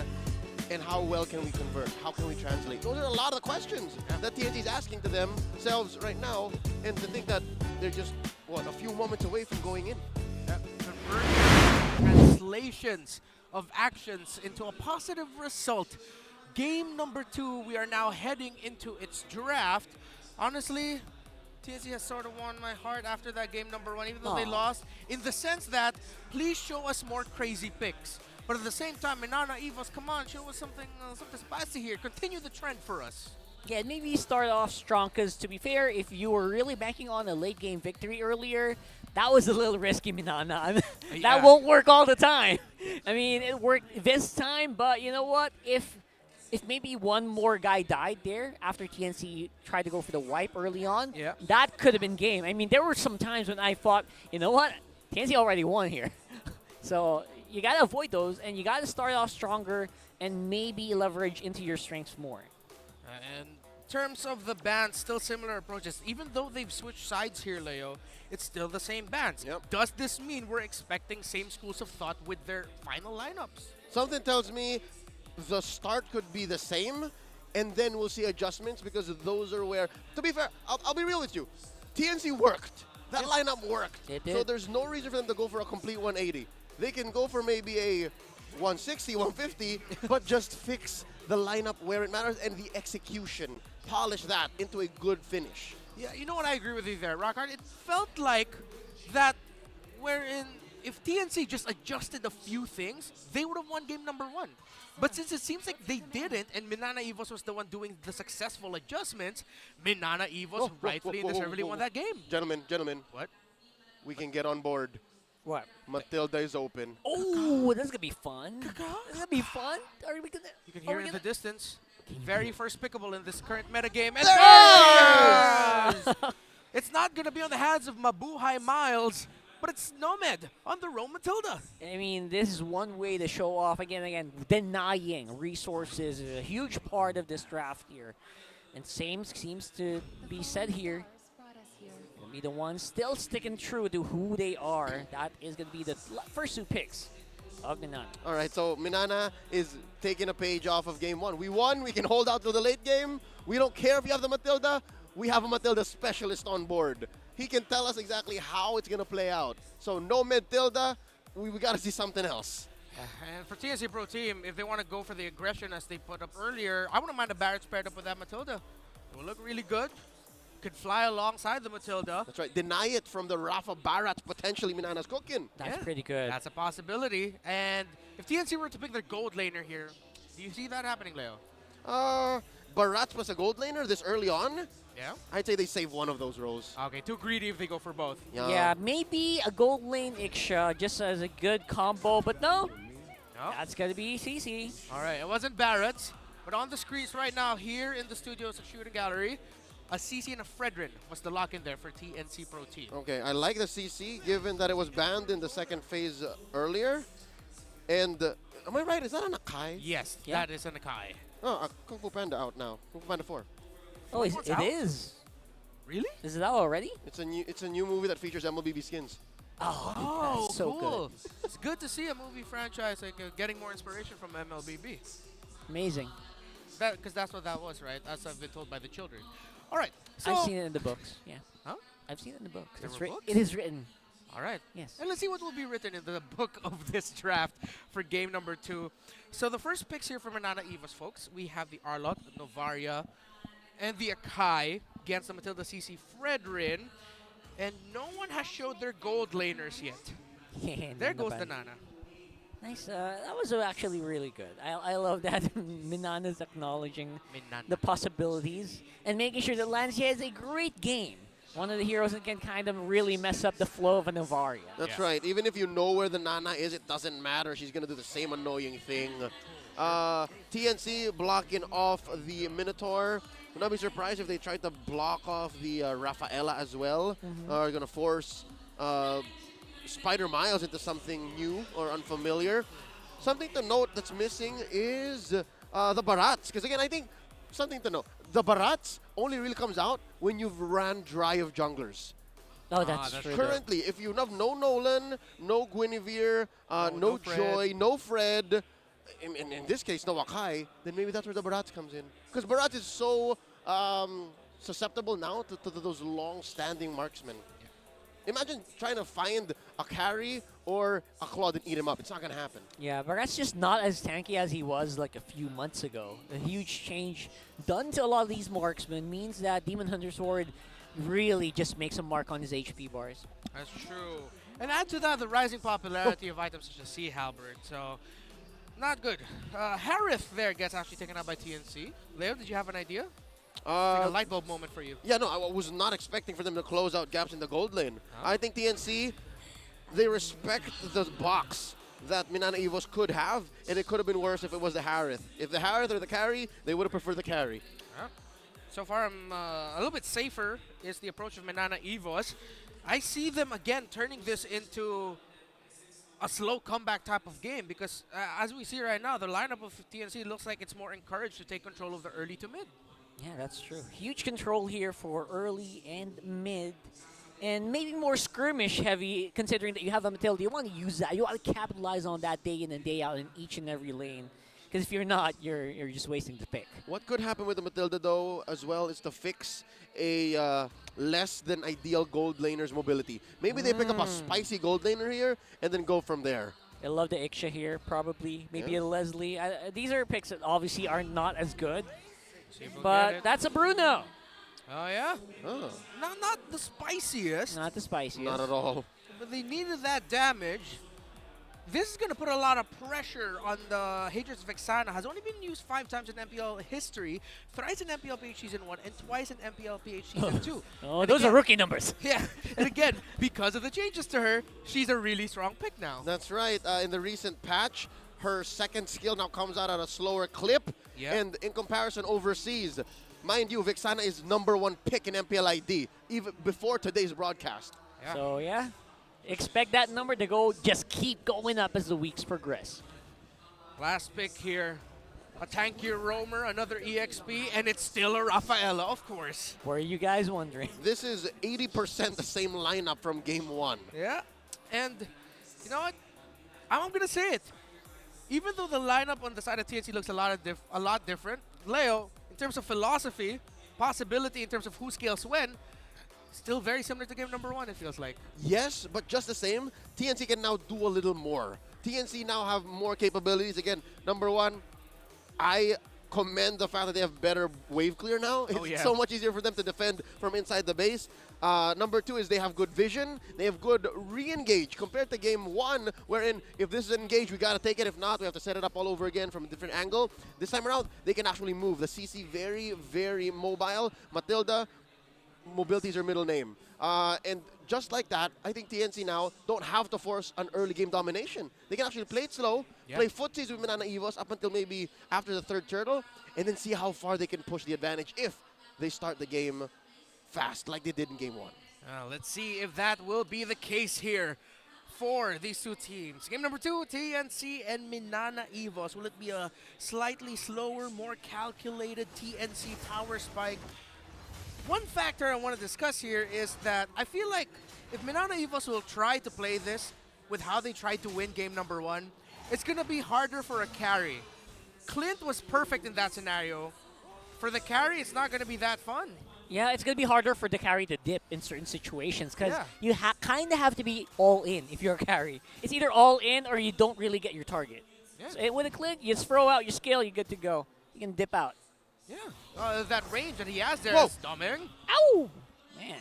And how well can we convert? How can we translate? Those are a lot of the questions that TNT is asking to themselves right now. And to think that they're just, what, a few moments away from going in. Translations of actions into a positive result. Game number 2, we are now heading into its draft. Honestly, TNC has sort of won my heart after that game number 1, even though they lost, in the sense that, please show us more crazy picks. But at the same time, Minana Evos, come on, show us something spicy here. Continue the trend for us. Yeah, maybe start off strong, because to be fair, if you were really banking on a late game victory earlier, that was a little risky, Minana. That won't work all the time. I mean, it worked this time, but you know what? If maybe one more guy died there after TNC tried to go for the wipe early on, that could have been game. I mean, there were some times when I thought, you know what? TNC already won here. So you got to avoid those, and you got to start off stronger and maybe leverage into your strengths more. And in terms of the bands, still similar approaches. Even though they've switched sides here, Leo, it's still the same bands. Does this mean we're expecting same schools of thought with their final lineups? Something tells me the start could be the same, and then we'll see adjustments, because those are where, to be fair, I'll be real with you, TNC worked. That lineup worked. It did. So there's no reason for them to go for a complete 180. They can go for maybe a 160, 150, but just fix the lineup where it matters and the execution. Polish that into a good finish. Yeah, you know what? I agree with you there, Rockhard. It felt like that wherein if TNC just adjusted a few things, they would have won game number 1. But since it seems like they didn't, and Minana Evos was the one doing the successful adjustments, Minana Evos rightfully and deservedly won that game. Gentlemen. What? We can get on board. What? Matilda is open. Oh, this is gonna be fun. This is gonna be fun. Are we gonna? You can hear it in the distance. Very first pickable in this current metagame. And it's not gonna be on the hands of Mabuhay Miles, but it's Nomad on the Rome Matilda. I mean, this is one way to show off again. Denying resources is a huge part of this draft here, and same seems to be said here. Be the ones still sticking true to who they are. That is going to be the first 2 picks of Minana. All right, so Minana is taking a page off of game 1. We won. We can hold out to the late game. We don't care if you have the Matilda. We have a Matilda specialist on board. He can tell us exactly how it's going to play out. So no Matilda. We got to see something else. And for TNC Pro Team, if they want to go for the aggression as they put up earlier, I wouldn't mind a Barrett paired up with that Matilda. It will look really good. Could fly alongside the Matilda. That's right. Deny it from the Rafa Barat potentially Minana's cooking. That's pretty good. That's a possibility. And if TNC were to pick their gold laner here, do you see that happening, Leo? Barat was a gold laner this early on. Yeah. I'd say they save one of those roles. Okay, too greedy if they go for both. Yeah, maybe a gold lane Iksha just as a good combo, but no. That's going to be CC. All right, it wasn't Barrett, but on the screens right now here in the studios of Shooting Gallery, a CC and a Fredrin was the lock in there for TNC Pro Team. Okay, I like the CC given that it was banned in the second phase earlier. And am I right? Is that an Akai? Yes, that is an Akai. Oh, Kung Fu Panda out now. Kung Fu Panda 4. Oh, it is. Really? Is it out already? It's a new movie that features MLBB skins. Oh, that's so cool. good. It's good to see a movie franchise like getting more inspiration from MLBB. Amazing. Because that's what that was, right? As I've been told by the children. All right. So I've seen it in the books. Yeah. Huh? I've seen it in the books. There It's were written. books? It is written. All right. Yes. And let's see what will be written in the book of this draft for game number 2. So the first picks here for Minana Evos, folks. We have the Arlot, the Novaria, and the Akai against the Matilda CC Fredrin. And no one has showed their gold laners yet. There goes the Nana. Nice. That was actually really good. I love that Minana's acknowledging the possibilities and making sure that Lancia has a great game. One of the heroes that can kind of really mess up the flow of a Novaria. That's right. Even if you know where the Nana is, it doesn't matter. She's going to do the same annoying thing. TNC blocking off the Minotaur. Would not be surprised if they tried to block off the Rafaela as well. Are going to force Spider Miles into something new or unfamiliar. Something to note that's missing is the Barats. Because again, I think something to note. The Barats only really comes out when you've ran dry of junglers. Oh, that's true. Currently, if you have no Nolan, no Guinevere, no Joy, no Fred, in this case, no Akai, then maybe that's where the Barats comes in. Because Barats is so susceptible now to those long-standing marksmen. Imagine trying to find a carry or a Claude and eat him up. It's not going to happen. Yeah, but that's just not as tanky as he was like a few months ago. A huge change done to a lot of these marksmen means that Demon Hunter Sword really just makes a mark on his HP bars. That's true. And add to that the rising popularity of items such as Sea Halberd. So, not good. Harith there gets actually taken out by TNC. Leo, did you have an idea? Like a light bulb moment for you. Yeah, no, I was not expecting for them to close out gaps in the gold lane. I think TNC, they respect the box that Minana Evos could have, and it could have been worse if it was the Harith. If the Harith or the carry, they would have preferred the carry. So far, I'm a little bit safer is the approach of Minana Evos. I see them again turning this into a slow comeback type of game because as we see right now, the lineup of TNC looks like it's more encouraged to take control of the early to mid. Yeah, that's true. Huge control here for early and mid. And maybe more skirmish heavy, considering that you have a Matilda. You want to use that. You want to capitalize on that day in and day out in each and every lane. Because if you're not, you're just wasting the pick. What could happen with the Matilda, though, as well, is to fix a less than ideal gold laner's mobility. Maybe they pick up a spicy gold laner here and then go from there. I love the Iksha here, probably. Maybe a Leslie. These are picks that obviously are not as good. But that's a Bruno. Oh, yeah? Not the spiciest. Not the spiciest. Not at all. But they needed that damage. This is going to put a lot of pressure on the Hatred's Vexana. Has only been used 5 times in MPL history. Thrice in MPL PH Season 1 and twice in MPL PH Season 2. Oh, those are rookie numbers. Yeah. And again, because of the changes to her, she's a really strong pick now. That's right. In the recent patch, her second skill now comes out at a slower clip. Yep. And in comparison overseas, mind you, Vexana is #1 pick in MPL ID, even before today's broadcast. Yeah. So, yeah. Expect that number to go, just keep going up as the weeks progress. Last pick here. A tankier roamer, another EXP, and it's still a Rafaela, of course. Were you guys wondering? This is 80% the same lineup from game 1. Yeah. And you know what? I'm going to say it. Even though the lineup on the side of TNC looks a lot different, Leo, in terms of philosophy, possibility in terms of who scales when, still very similar to game number 1, it feels like. Yes, but just the same, TNC can now do a little more. TNC now have more capabilities. Again, #1, I commend the fact that they have better wave clear now. It's so much easier for them to defend from inside the base. #2 is they have good vision. They have good re-engage compared to game 1, wherein if this is engaged, we got to take it. If not, we have to set it up all over again from a different angle. This time around, they can actually move. The CC very, very mobile. Matilda, mobility is her middle name. And just like that, I think TNC now don't have to force an early game domination. They can actually play it slow, play footsies with Minana Evos up until maybe after the 3rd turtle, and then see how far they can push the advantage if they start the game fast like they did in game 1. Let's see if that will be the case here for these two teams. Game number 2, TNC and Minana Evos. Will it be a slightly slower, more calculated TNC power spike? One factor I want to discuss here is that I feel like if Minana Evos will try to play this with how they tried to win game number 1, it's going to be harder for a carry. Clint was perfect in that scenario. For the carry, it's not going to be that fun. Yeah, it's going to be harder for the carry to dip in certain situations because Yeah. you kind of have to be all in if you're a carry. It's either all in or you don't really get your target. Yeah. So with a Clint, you just throw out your skill, you're good to go. You can dip out. Yeah. That range that he has there is stunning. Ow! Man.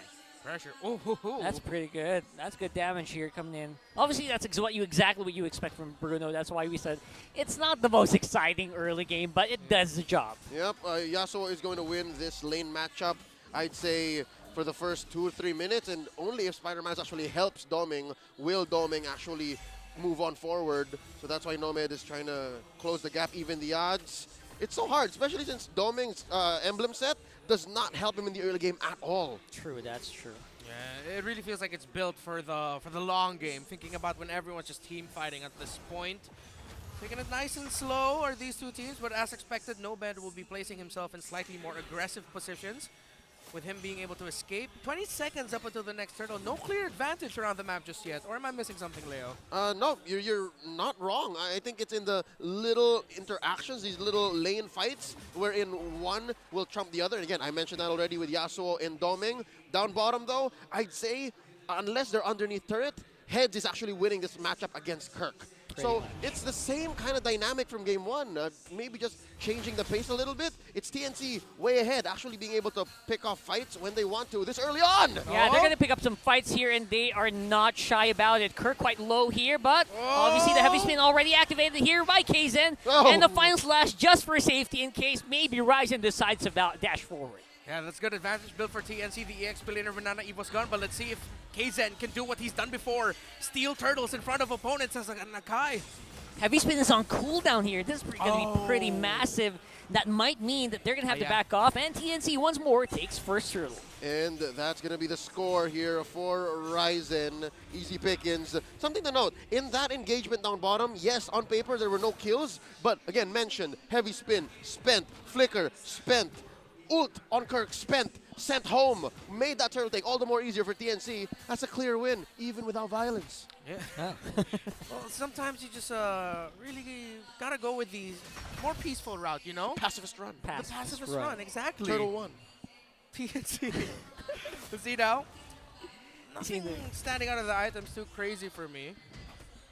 Pressure. Oh, That's pretty good. That's good damage here coming in. Obviously, that's exactly what you expect from Bruno. That's why we said it's not the most exciting early game, but it does the job. Yep, Yasuo is going to win this lane matchup, I'd say, for the first 2 or 3 minutes, and only if Spider-Man actually helps Doming, will Doming actually move on forward. So that's why Nomad is trying to close the gap, even the odds. It's so hard, especially since Doming's emblem set does not help him in the early game at all. True, that's true. Yeah, it really feels like it's built for the long game. Thinking about when everyone's just team fighting at this point. Taking it nice and slow are these two teams, but as expected, Nomad will be placing himself in slightly more aggressive positions, with him being able to escape. 20 seconds up until the next turtle. No clear advantage around the map just yet. Or am I missing something, Leo? No, you're not wrong. I think it's in the little interactions, these little lane fights, wherein one will trump the other. And again, I mentioned that already with Yasuo and Doming. Down bottom, though, I'd say, unless they're underneath turret, Heads is actually winning this matchup against Kirk. So it's the same kind of dynamic from game 1. Maybe just changing the pace a little bit. It's TNC way ahead, actually being able to pick off fights when they want to this early on. Yeah, they're going to pick up some fights here, and they are not shy about it. Kirk quite low here, but obviously the heavy spin already activated here by Kaizen. And the final slash just for safety in case maybe Ryzen decides to dash forward. Yeah, that's good advantage built for TNC. The EX laner Minana Evos gone, but let's see if Kaizen can do what he's done before. Steal turtles in front of opponents as a Nakai. Heavy spin is on cooldown here. This is going to be pretty massive. That might mean that they're going to have to back off, and TNC once more takes first turtle. And that's going to be the score here for Ryzen. Easy pickings. Something to note, in that engagement down bottom, yes, on paper there were no kills, but again, mentioned, heavy spin, spent, flicker, spent, ult on Kirk, spent, sent home, made that turtle take all the more easier for TNC. That's a clear win, even without violence. Yeah. Well, sometimes you just really gotta go with the more peaceful route, you know? Pacifist run. The pacifist run, exactly. Turtle 1. TNC. Let's see now. Nothing standing out of the items too crazy for me.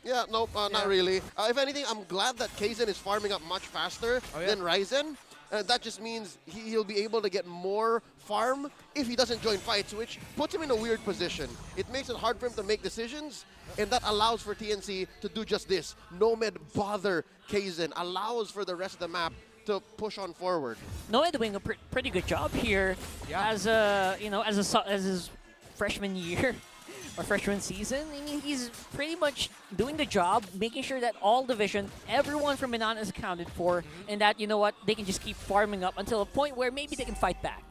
Yeah, nope, not really. If anything, I'm glad that Kaizen is farming up much faster than Ryzen. That just means he'll be able to get more farm if he doesn't join fights, which puts him in a weird position. It makes it hard for him to make decisions, and that allows for TNC to do just this. Nomad bother Kaizen, allows for the rest of the map to push on forward. Nomad doing a pretty good job here as his freshman year. Or freshman season. I mean, he's pretty much doing the job, making sure that all division, everyone from Minana is accounted for, and that, you know what, they can just keep farming up until a point where maybe they can fight back.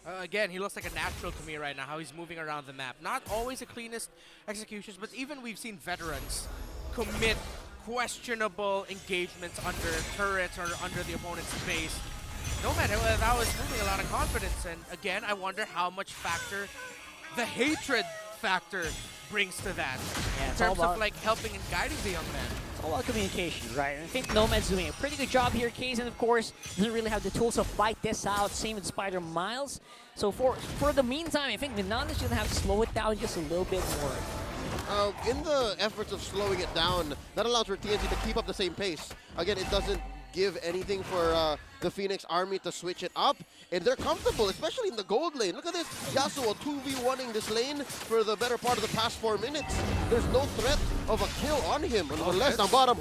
Again, he looks like a natural to me right now, how he's moving around the map. Not always the cleanest executions, but even we've seen veterans commit questionable engagements under turrets or under the opponent's base. Nomad, that was moving a lot of confidence, and again, I wonder how much factor the hatred factor brings to that in terms of like helping and guiding the young man. It's all about communication, right? And I think Nomad's doing a pretty good job here. Kaizen, of course, doesn't really have the tools to fight this out. Same with Spider Miles. So for the meantime, I think Minana's going to have to slow it down just a little bit more. In the efforts of slowing it down, that allows for TNC to keep up the same pace. Again, it doesn't give anything for the Phoenix Army to switch it up, and they're comfortable, especially in the gold lane. Look at this, Yasuo 2v1ing this lane for the better part of the past 4 minutes. There's no threat of a kill on him, unless down bottom,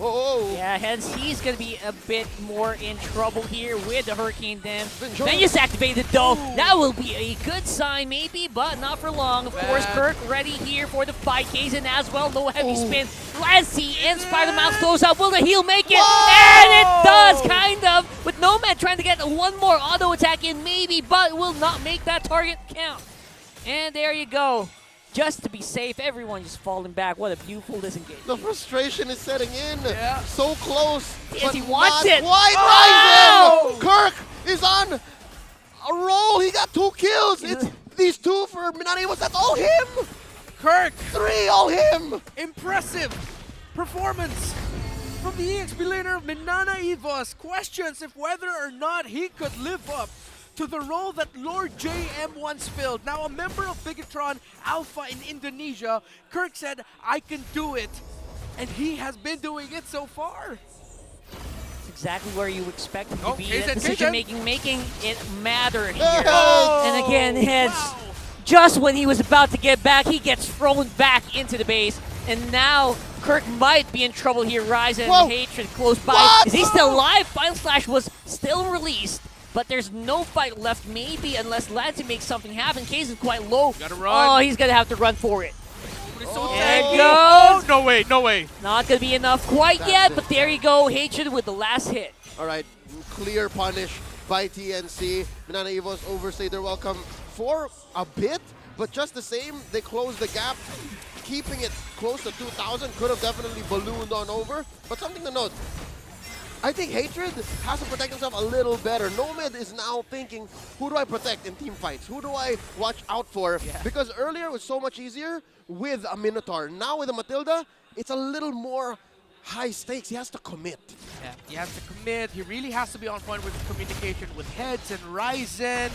Yeah, hence he's going to be a bit more in trouble here with the Hurricane Dam. Then just activated though. That will be a good sign maybe, but not for long. Of course, Kirk ready here for the fight. Kaizen as well, no heavy spin. Let's see, and Spider-Man close up. Will the heal make it? And it does, kind of, with Nomad trying to get one more auto attack in maybe, but will not make that target count. And there you go. just to be safe. Everyone just falling back. What a beautiful disengagement. The frustration is setting in. So close. Yes, but he wants not it. quite Oh! Ryzen. Kirk is on a roll. He got 2 kills. It's these 2 for Minana. That's all him. Kirk. 3, all him. Impressive performance from the EXP laner of Minana Evos. Questions if whether or not he could live up to the role that Lord JM once filled. Now a member of Bigatron Alpha in Indonesia, Kirk said, I can do it. And he has been doing it so far. It's exactly where you expect him to be. Kaysen, That decision Kaysen. making it matter here. Oh! And again, Heads, just when he was about to get back, he gets thrown back into the base. And now Kirk might be in trouble here. Ryzen and Hatred close by. What? Is he still alive? Final Slash was still released. But there's no fight left, maybe, unless Lansing makes something happen. Case is quite low. Gotta run. Oh, he's gonna have to run for it. There it goes. Oh, no way, no way. Not gonna be enough quite yet, but there you go. Hatred with the last hit. All right, clear punish by TNC. Minana Evos overstayed their welcome for a bit, but just the same, they closed the gap. Keeping it close to 2,000 could have definitely ballooned on over. But something to note, I think Hatred has to protect himself a little better. Nomad is now thinking, who do I protect in team fights? Who do I watch out for? Because earlier it was so much easier with a Minotaur. Now with a Matilda, it's a little more high stakes. He has to commit. Yeah, he has to commit. He really has to be on point with communication with Heads and Ryzen.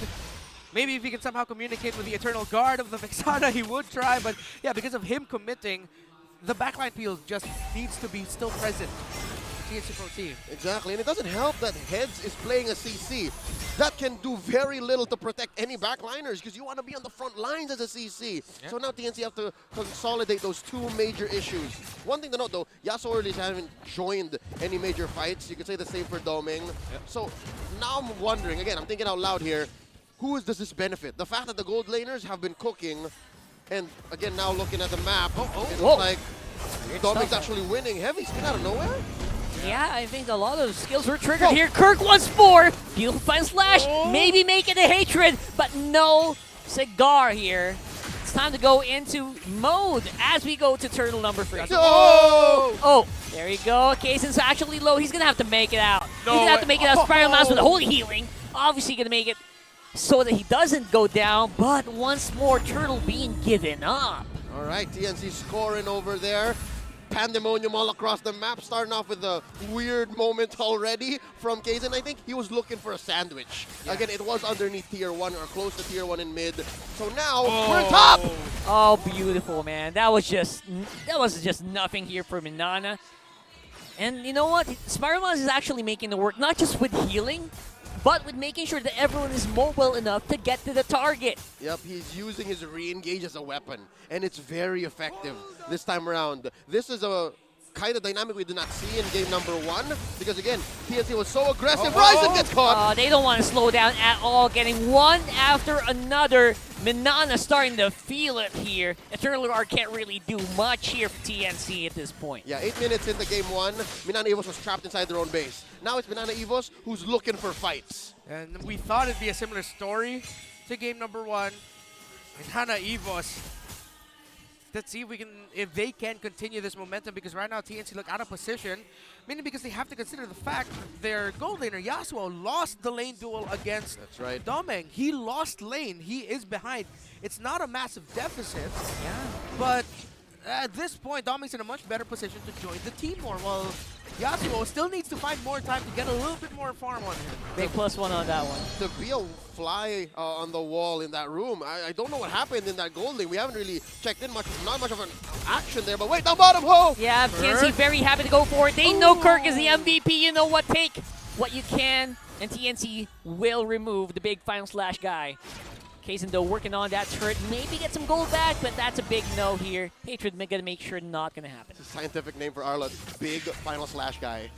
Maybe if he can somehow communicate with the Eternal Guard of the Vexana, he would try. But yeah, because of him committing, the backline peel just needs to be still present. TNC Pro Team. Exactly, and it doesn't help that Heads is playing a CC. That can do very little to protect any backliners because you want to be on the front lines as a CC. Yeah. So now TNC have to consolidate those 2 major issues. One thing to note though, Yasuo early haven't joined any major fights. You could say the same for Doming. So now I'm wondering, again, I'm thinking out loud here, who does this benefit? The fact that the gold laners have been cooking, and again now looking at the map, it looks like Doming's actually winning. Heavy spin out of nowhere? Yeah, I think a lot of skills were triggered here. Kirk once more. Beautiful Final Slash. Maybe make it a Hatred, but no cigar here. It's time to go into mode as we go to turtle number 3. Oh, there you go. Kaysen's actually low. He's going to have to make it out. He's going to have to make it out. Spiral Mouse with holy healing. Obviously going to make it so that he doesn't go down, but once more, Turtle being given up. All right, TNC scoring over there. Pandemonium all across the map, starting off with a weird moment already from Kaysen. I think he was looking for a sandwich. Again, it was underneath tier 1 or close to tier 1 in mid. So now we're top! Oh, beautiful, man. That was just nothing here for Minana. And you know what? Spiral Mouse is actually making the work, not just with healing, but with making sure that everyone is mobile enough to get to the target. Yep, he's using his re-engage as a weapon, and it's very effective this time around. This is a kind of dynamic we did not see in game number 1, because again, TNC was so aggressive. Ryzen gets caught! They don't want to slow down at all, getting one after another. Minana starting to feel it here. Eternal Guard can't really do much here for TNC at this point. Yeah, 8 minutes into game 1, Minana Evos was trapped inside their own base. Now it's Minana Evos who's looking for fights. And we thought it'd be a similar story to game number 1. Minana Evos. Let's see if they can continue this momentum, because right now TNC look out of position, mainly because they have to consider the fact that their gold laner Yasuo lost the lane duel against Domeng. He lost lane. He is behind. It's not a massive deficit, but at this point, Domeng's in a much better position to join the team more, while Yasuo still needs to find more time to get a little bit more farm on him. Big +1 on that one. To be a fly on the wall in that room, I don't know what happened in that gold lane. We haven't really checked in much, not much of an action there, but wait, down bottom, Yeah, TNC very happy to go for it. They know Kirk is the MVP. You know what? Take what you can, and TNC will remove the big Final Slash guy. Kaysen, though, working on that turret. Maybe get some gold back, but that's a big no here. Hatred gonna make sure not gonna happen. It's a scientific name for Arla. Big Final Slash guy.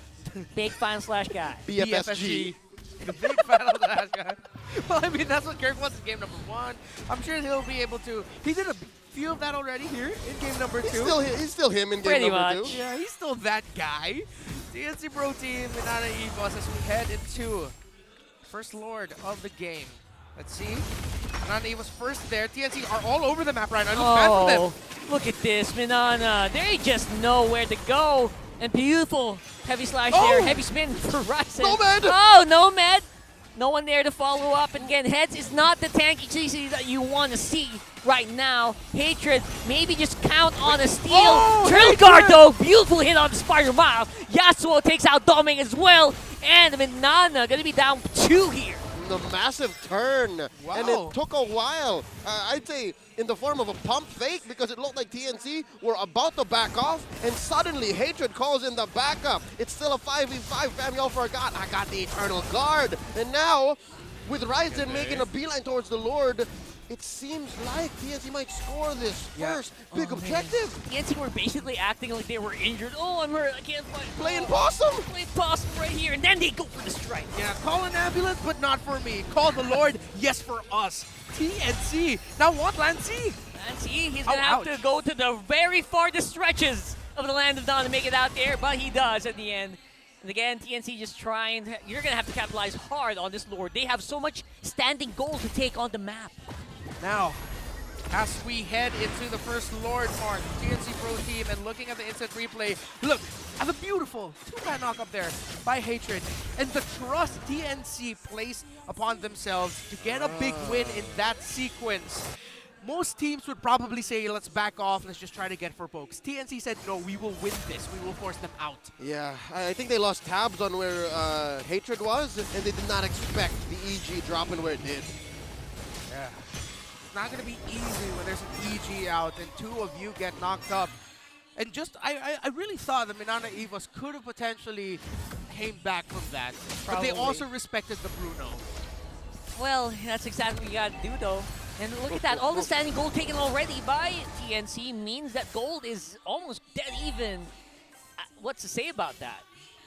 Big Final Slash guy. BFSG. The big Final Slash guy. Well, I mean, that's what Kirk wants in game number 1. I'm sure he'll be able to. He did a few of that already here in game number 2. He's still him in game number 2. Yeah, he's still that guy. TNC Pro Team, Minana Evos as we head into First Lord of the game. Let's see. MNNE was first there. TNC are all over the map right now. It looks bad for them. Look at this, Minana. They just know where to go. And beautiful heavy slash there, heavy spin for Ryzen. Nomad! Oh, Nomad! No one there to follow up. And again, Heads is not the tanky GC that you want to see right now. Hatred, maybe just count on a steal. Drill guard though, beautiful hit on the Spider Mile. Yasuo takes out Doming as well. And Minana gonna be down 2 here. The massive turn. Wow. And it took a while. I'd say in the form of a pump fake because it looked like TNC were about to back off and suddenly Hatred calls in the backup. It's still a 5v5, fam. Y'all forgot. I got the Eternal Guard. And now, with Ryzen making a beeline towards the Lord, it seems like TNC might score this first big objective. TNC were basically acting like they were injured. Oh, I'm hurt. I can't fight. Playing possum. Playing possum right here. And then they go for the strike. Yeah, call an ambulance, but not for me. Call the Lord, yes, for us. TNC. Now what, Lancy? Lancy, he's going to have to go to the very farthest stretches of the Land of Dawn to make it out there, but he does at the end. And again, TNC just trying. You're going to have to capitalize hard on this Lord. They have so much standing gold to take on the map. Now, as we head into the first Lord part, TNC Pro Team, and looking at the instant replay, look at the beautiful 2-man knock up there by Hatred, and the trust TNC placed upon themselves to get a big win in that sequence. Most teams would probably say, let's back off, let's just try to get for pokes. TNC said, no, we will win this, we will force them out. Yeah, I think they lost tabs on where Hatred was, and they did not expect the EG dropping where it did. Yeah. It's not going to be easy when there's an EG out and 2 of you get knocked up. And just, I really thought that Minana Evos could have potentially came back from that. Probably. But they also respected the Bruno. Well, that's exactly what you got to do, though. And look at that. All the standing gold taken already by TNC means that gold is almost dead even. What's to say about that?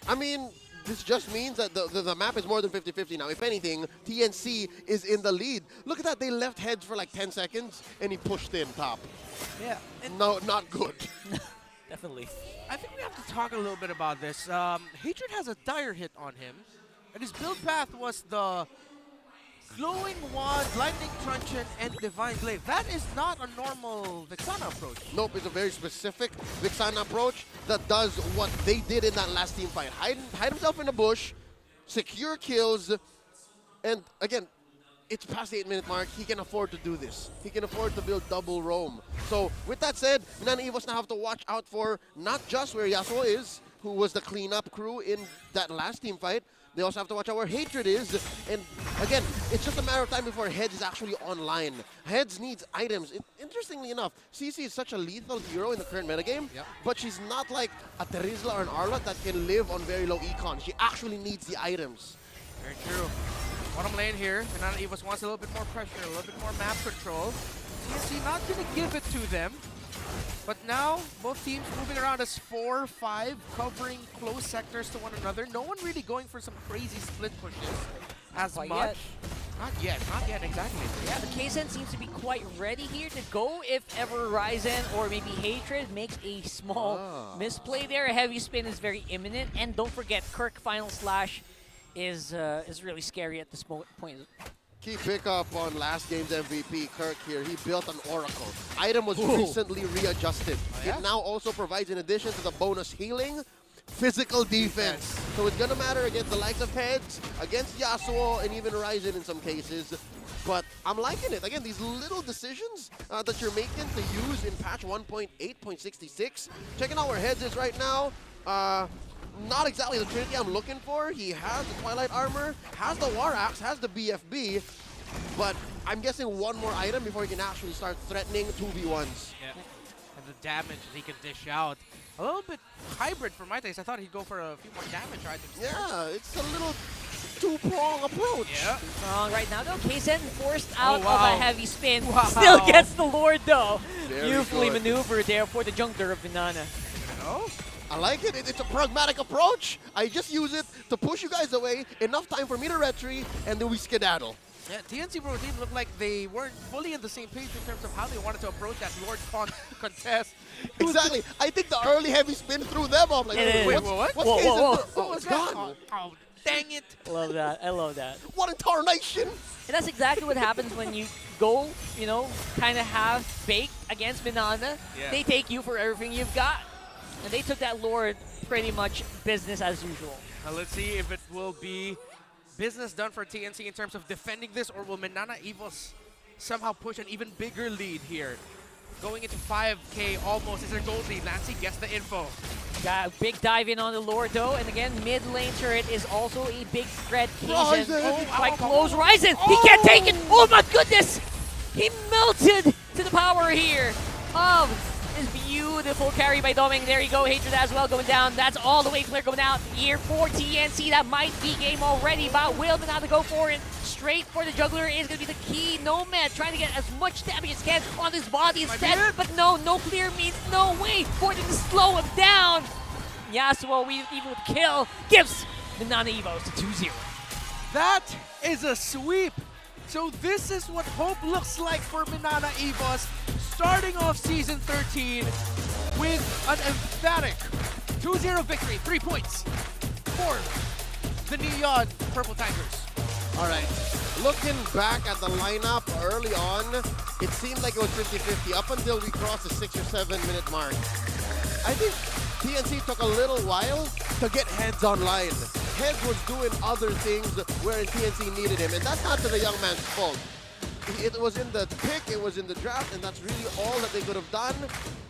I mean, this just means that the map is more than 50-50 now. If anything, TNC is in the lead. Look at that. They left Heads for like 10 seconds, and he pushed in top. Yeah. No, not good. Definitely. I think we have to talk a little bit about this. Hatred has a dire hit on him, and his build path was the Glowing Wand, Lightning Truncheon, and Divine Glaive. That is not a normal Vixana approach. Nope, it's a very specific Vixana approach that does what they did in that last team fight. Hide himself in the bush, secure kills, and again, it's past the 8-minute mark. He can afford to do this. He can afford to build double roam. So with that said, MNNE Evos now have to watch out for not just where Yasuo is, who was the cleanup crew in that last team fight. They also have to watch out where Hatred is. And again, it's just a matter of time before Heads is actually online. Heads needs items. Interestingly enough, CC is such a lethal hero in the current metagame, but she's not like a Terizla or an Arlott that can live on very low econ. She actually needs the items. Very true. Bottom lane here, MNNE Evos wants a little bit more pressure, a little bit more map control. TNC not going to give it to them. But now, both teams moving around as 4-5, covering close sectors to one another. No one really going for some crazy split pushes as much. Yet. Not yet, exactly. Yeah, the KSN seems to be quite ready here to go if ever Ryzen or maybe Hatred makes a small misplay there. A heavy spin is very imminent. And don't forget, Kirk Final Slash is really scary at this point. Key pickup on last game's MVP, Kirk here. He built an Oracle. Item was recently readjusted. It now also provides, in addition to the bonus healing, physical defense. So it's gonna matter against the likes of Heads, against Yasuo, and even Ryzen in some cases. But I'm liking it. Again, these little decisions that you're making to use in patch 1.8.66. Checking out where Heads is right now. Not exactly the Trinity I'm looking for. He has the Twilight Armor, has the War Axe, has the BFB, but I'm guessing one more item before he can actually start threatening 2v1s. Yeah, and the damage that he can dish out. A little bit hybrid for my taste. I thought he'd go for a few more damage items. Yeah, it's a little two-prong approach. Yeah. Strong right now though. KSN forced out of a heavy spin. Still gets the Lord though. Beautifully maneuvered there for the jungler of Minana. I like it. It's a pragmatic approach. I just use it to push you guys away. Enough time for me to retreat, and then we skedaddle. Yeah, TNC Pro Team looked like they weren't fully on the same page in terms of how they wanted to approach that Lord contest. Exactly. I think the early heavy spin threw them off. Like, Wait, what's what? whoa, it's that? gone. Oh, dang it. I love that. I love that. What in tarnation? And that's exactly what happens when you go, you know, kind of half-baked against Minana. Yeah. They take you for everything you've got. And they took that Lord pretty much business as usual. Now let's see if it will be business done for TNC in terms of defending this, or will Minana Evos somehow push an even bigger lead here? Going into 5K almost is their gold lead. Lancy gets the info. Got a big dive in on the Lord though, and again, mid lane turret is also a big threat. Quite close. Ryzen, he can't take it! Oh my goodness! He melted to the power here of this beautiful carry by Doming. There you go, Hatred as well going down. That's all the way clear going out here for TNC. That might be game already, but will Minana go for it? Straight for the juggler is going to be the key. Nomad trying to get as much damage as can on his body instead, but no clear means no way for them to slow him down. Yasuo, even with kill, gives Minana Evos to 2-0. That is a sweep. So this is what hope looks like for Minana Evos, starting off Season 13 with an emphatic 2-0 victory, 3 points for the Neon Purple Tigers. All right, looking back at the lineup early on, it seemed like it was 50-50 up until we crossed the 6 or 7 minute mark. I think TNC took a little while to get Heads online. Heads was doing other things where TNC needed him, and that's not to the young man's fault. It was in the pick, it was in the draft, and that's really all that they could have done.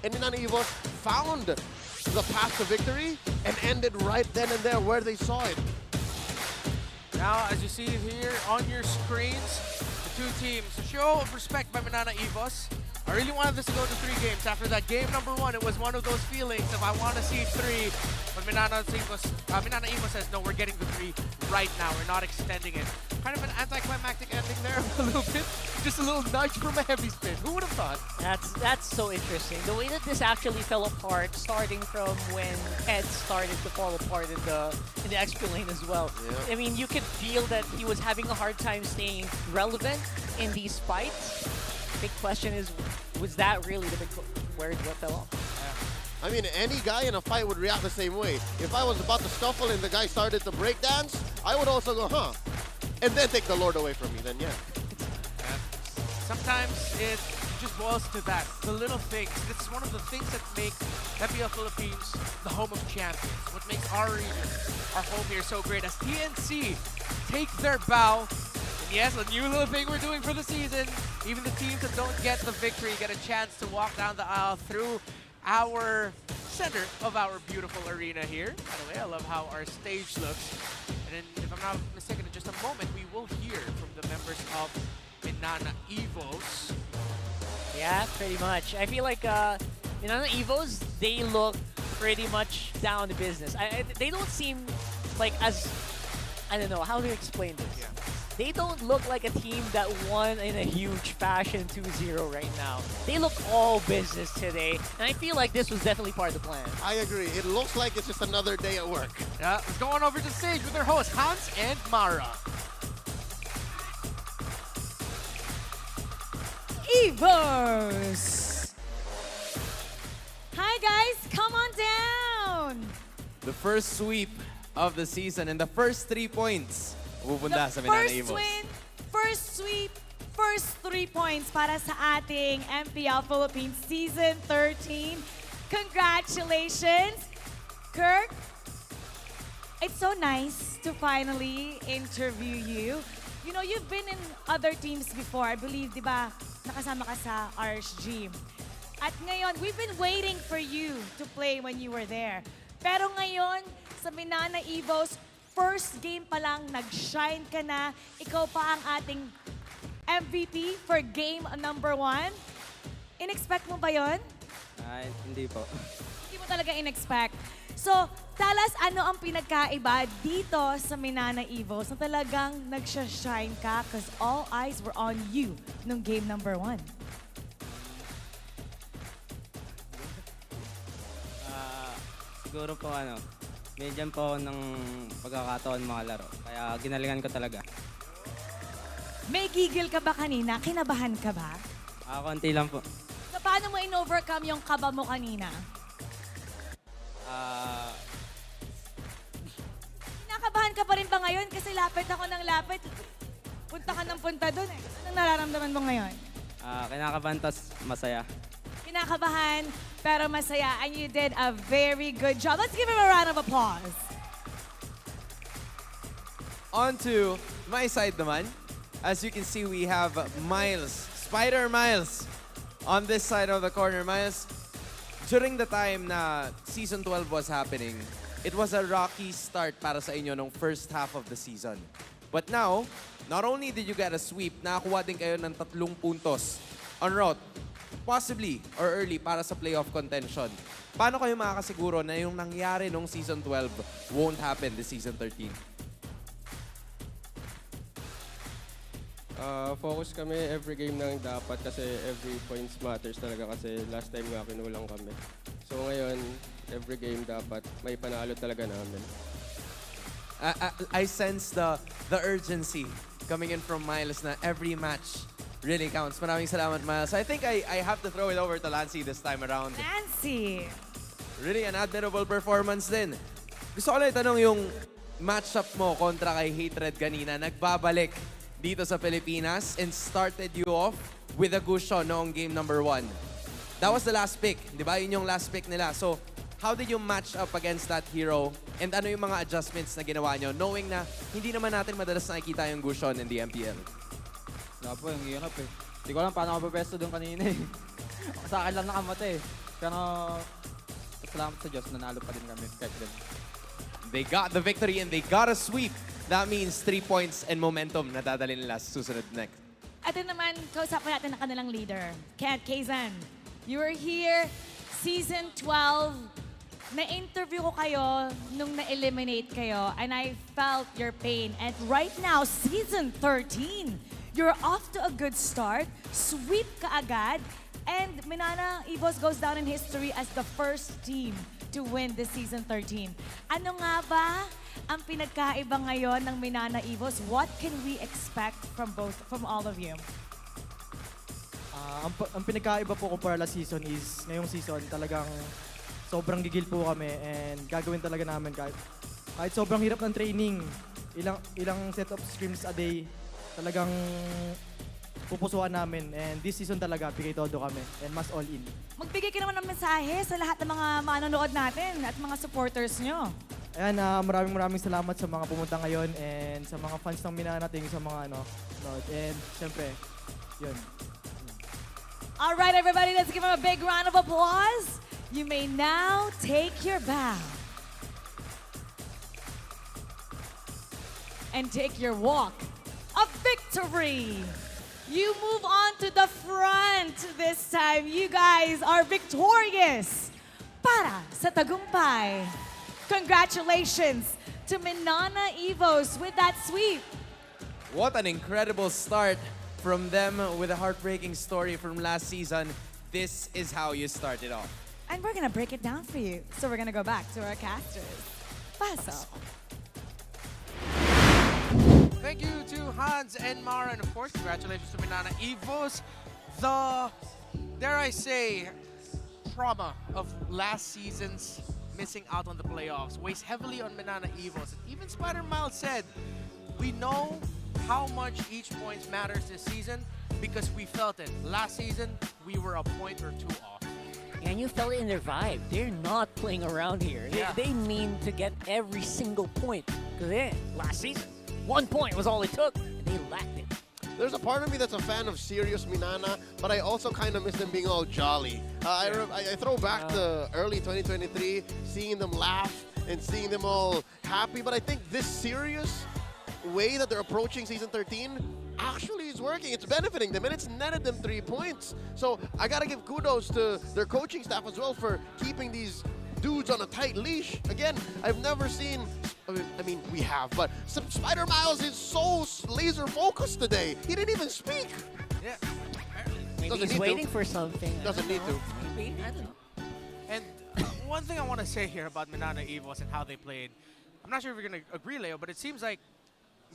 And Minana Evos found the path to victory and ended right then and there where they saw it. Now, as you see here on your screens, the two teams. A show of respect by Minana Evos. I really wanted this to go to 3 games. After that game number 1, it was one of those feelings of I want to see 3. But Minana Evos says, no, we're getting the 3 right now. We're not extending it. Kind of an anticlimactic ending there a little bit. Just a little nudge from a heavy spin. Who would have thought? That's so interesting. The way that this actually fell apart, starting from when Ed started to fall apart in the XP lane as well. Yeah. I mean, you could feel that he was having a hard time staying relevant in these fights. Big question is, was that really the big where what fell off? I mean, any guy in a fight would react the same way. If I was about to scuffle and the guy started to break dance, I would also go, huh? And then take the Lord away from me, then yeah. Sometimes it just boils to that, the little things. This is one of the things that make MPL Philippines the home of champions. What makes our region, our home here so great as TNC take their bow. And yes, a new little thing we're doing for the season. Even the teams that don't get the victory get a chance to walk down the aisle through our center of our beautiful arena here. By the way, I love how our stage looks. And then, if I'm not mistaken, in just a moment, we will hear from the members of Minana Evos. Yeah, pretty much. I feel like Minana Evos, they look pretty much down to business. They don't seem like as, I don't know, how to explain this. Yeah. They don't look like a team that won in a huge fashion 2-0 right now. They look all business today, and I feel like this was definitely part of the plan. I agree. It looks like it's just another day at work. Yeah, let's go on over to the stage with their hosts, Hans and Mara. Evos! Hi guys, come on down! The first sweep of the season and the first 3 points pupunta sa Minana First Evos. win, first sweep, first 3 points para sa ating MPL Philippines Season 13. Congratulations! Kirk, it's so nice to finally interview you. You know, you've been in other teams before. I believe, di ba, nakasama ka sa RSG. At ngayon, we've been waiting for you to play when you were there. Pero ngayon, sa Minana Evos, first game pa lang, nag-shine ka na. Ikaw pa ang ating MVP for game number 1. In-expect mo ba yon? Hindi po. Hindi mo talaga in-expect. So, tell us ano ang pinagkaiba dito sa Minana Evos na talagang nag-shine ka because all eyes were on you nung game number 1. Siguro po medyan po ng pagkakataon mga laro. Kaya ginalingan ko talaga. May gigil ka ba kanina? Kinabahan ka ba? Konti lang po. So, paano mo in-overcome yung kaba mo kanina? Kinakabahan ka pa rin ba ngayon? Kasi lapit ako ng lapit. Punta ka ng punta dun eh. Anong nararamdaman mo ngayon? Kinakabahan tas masaya. Kinakabahan, pero masaya. And you did a very good job. Let's give him a round of applause. On to my side naman. As you can see, we have Miles, Spider Miles, on this side of the corner. Miles, during the time na Season 12 was happening, it was a rocky start para sa inyo nung first half of the season. But now, not only did you get a sweep, nakakuha din kayo ng 3 puntos en route, possibly or early para sa playoff contention. Paano kayo makakasiguro na yung nangyari nung Season 12 won't happen this Season 13? Focus kami every game nang dapat kasi every points matters talaga kasi last time nga kinulang kami. So ngayon, every game dapat may panalo talaga namin. I sense the urgency coming in from Miles na every match really counts. Maraming salamat, Miles. I think I have to throw it over to Lancy this time around. Nancy! Really an admirable performance din. Gusto ko lang itanong yung matchup mo kontra kay Hatred kanina. Nagbabalik dito sa Pilipinas and started you off with a Gusho noong game number 1. That was the last pick, di ba? Yun yung last pick nila. So, how did you match up against that hero? And ano yung mga adjustments na ginawa nyo? Knowing na hindi naman natin madalas nakikita yung Gushon in the MPL. Wala po, yung hirap eh. Hindi ko alam paano ako pepesto doon kanina eh. Sa akin lang nakamata eh. Pero, salamat sa Diyos, nanalo pa din kami. Kahit din. They got the victory and they got a sweep. That means 3 points and momentum na dadali nila sa susunod next. At yun naman, kausapan natin ang kanilang leader, Kent Kazan. You were here, Season 12. Na-interview ko kayo nung na-eliminate kayo and I felt your pain. And right now, Season 13, you're off to a good start. Sweep ka agad. And Minana, Evos goes down in history as the first team to win this Season 13. Ano nga ba ang pinagkaiba ngayon ng Minana Evos? What can we expect from all of you? Ang pinagkaiba po kumpara last season is, ngayong season talagang sobrang gigil po kami and gagawin talaga namin kahit sobrang hirap ng training, ilang set of scrims a day, talagang pupusuan namin and this season talaga bigay todo kami and mas all in. Magbigay ka naman ng mensahe sa lahat ng mga manonood natin at mga supporters nyo. Ayan, maraming salamat sa mga pumunta ngayon and sa mga fans ng Minana natin, sa mga nod. And syempre, yun. All right, everybody, let's give them a big round of applause. You may now take your bow. And take your walk of victory. You move on to the front this time. You guys are victorious para sa tagumpay. Congratulations to Minana Evos with that sweep. What an incredible start from them with a heartbreaking story from last season. This is how you started off. And we're gonna break it down for you. So we're gonna go back to our casters. Paso. Thank you to Hans and Mara, and of course, congratulations to Minana Evos. The, dare I say, trauma of last season's missing out on the playoffs weighs heavily on Minana Evos. And even Spider Miles said, we know how much each point matters this season because we felt it. Last season, we were a point or 2 off. And you felt it in their vibe. They're not playing around here. Yeah. They mean to get every single point. Because last season, 1 point was all it took, and they lacked it. There's a part of me that's a fan of serious Minana, but I also kind of miss them being all jolly. I throw back to early 2023, seeing them laugh and seeing them all happy, but I think this serious way that they're approaching Season 13 actually is working. It's benefiting them, and it's netted them 3 points. So I gotta give kudos to their coaching staff as well for keeping these dudes on a tight leash. Again, I've never seen, I mean, we have, but Spider Miles is so laser focused today. He didn't even speak. Yeah, Maybe he's waiting for something. Doesn't need to. Maybe, I don't know. And one thing I want to say here about Minana Evos and how they played, I'm not sure if you're going to agree, Leo, but it seems like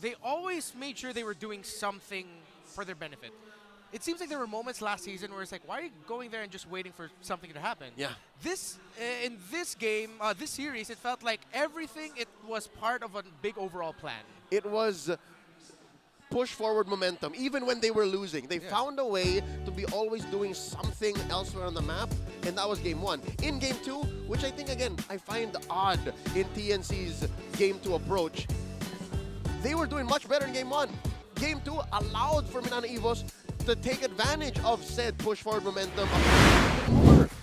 they always made sure they were doing something for their benefit. It seems like there were moments last season where it's like, why are you going there and just waiting for something to happen? Yeah. This in this game, this series, it felt like everything it was part of a big overall plan. It was push forward momentum, even when they were losing. They found a way to be always doing something elsewhere on the map, and that was game 1. In game 2, which I think, again, I find odd in TNC's game 2 approach, they were doing much better in game 1. Game 2 allowed for Minana Evos to take advantage of said push forward momentum.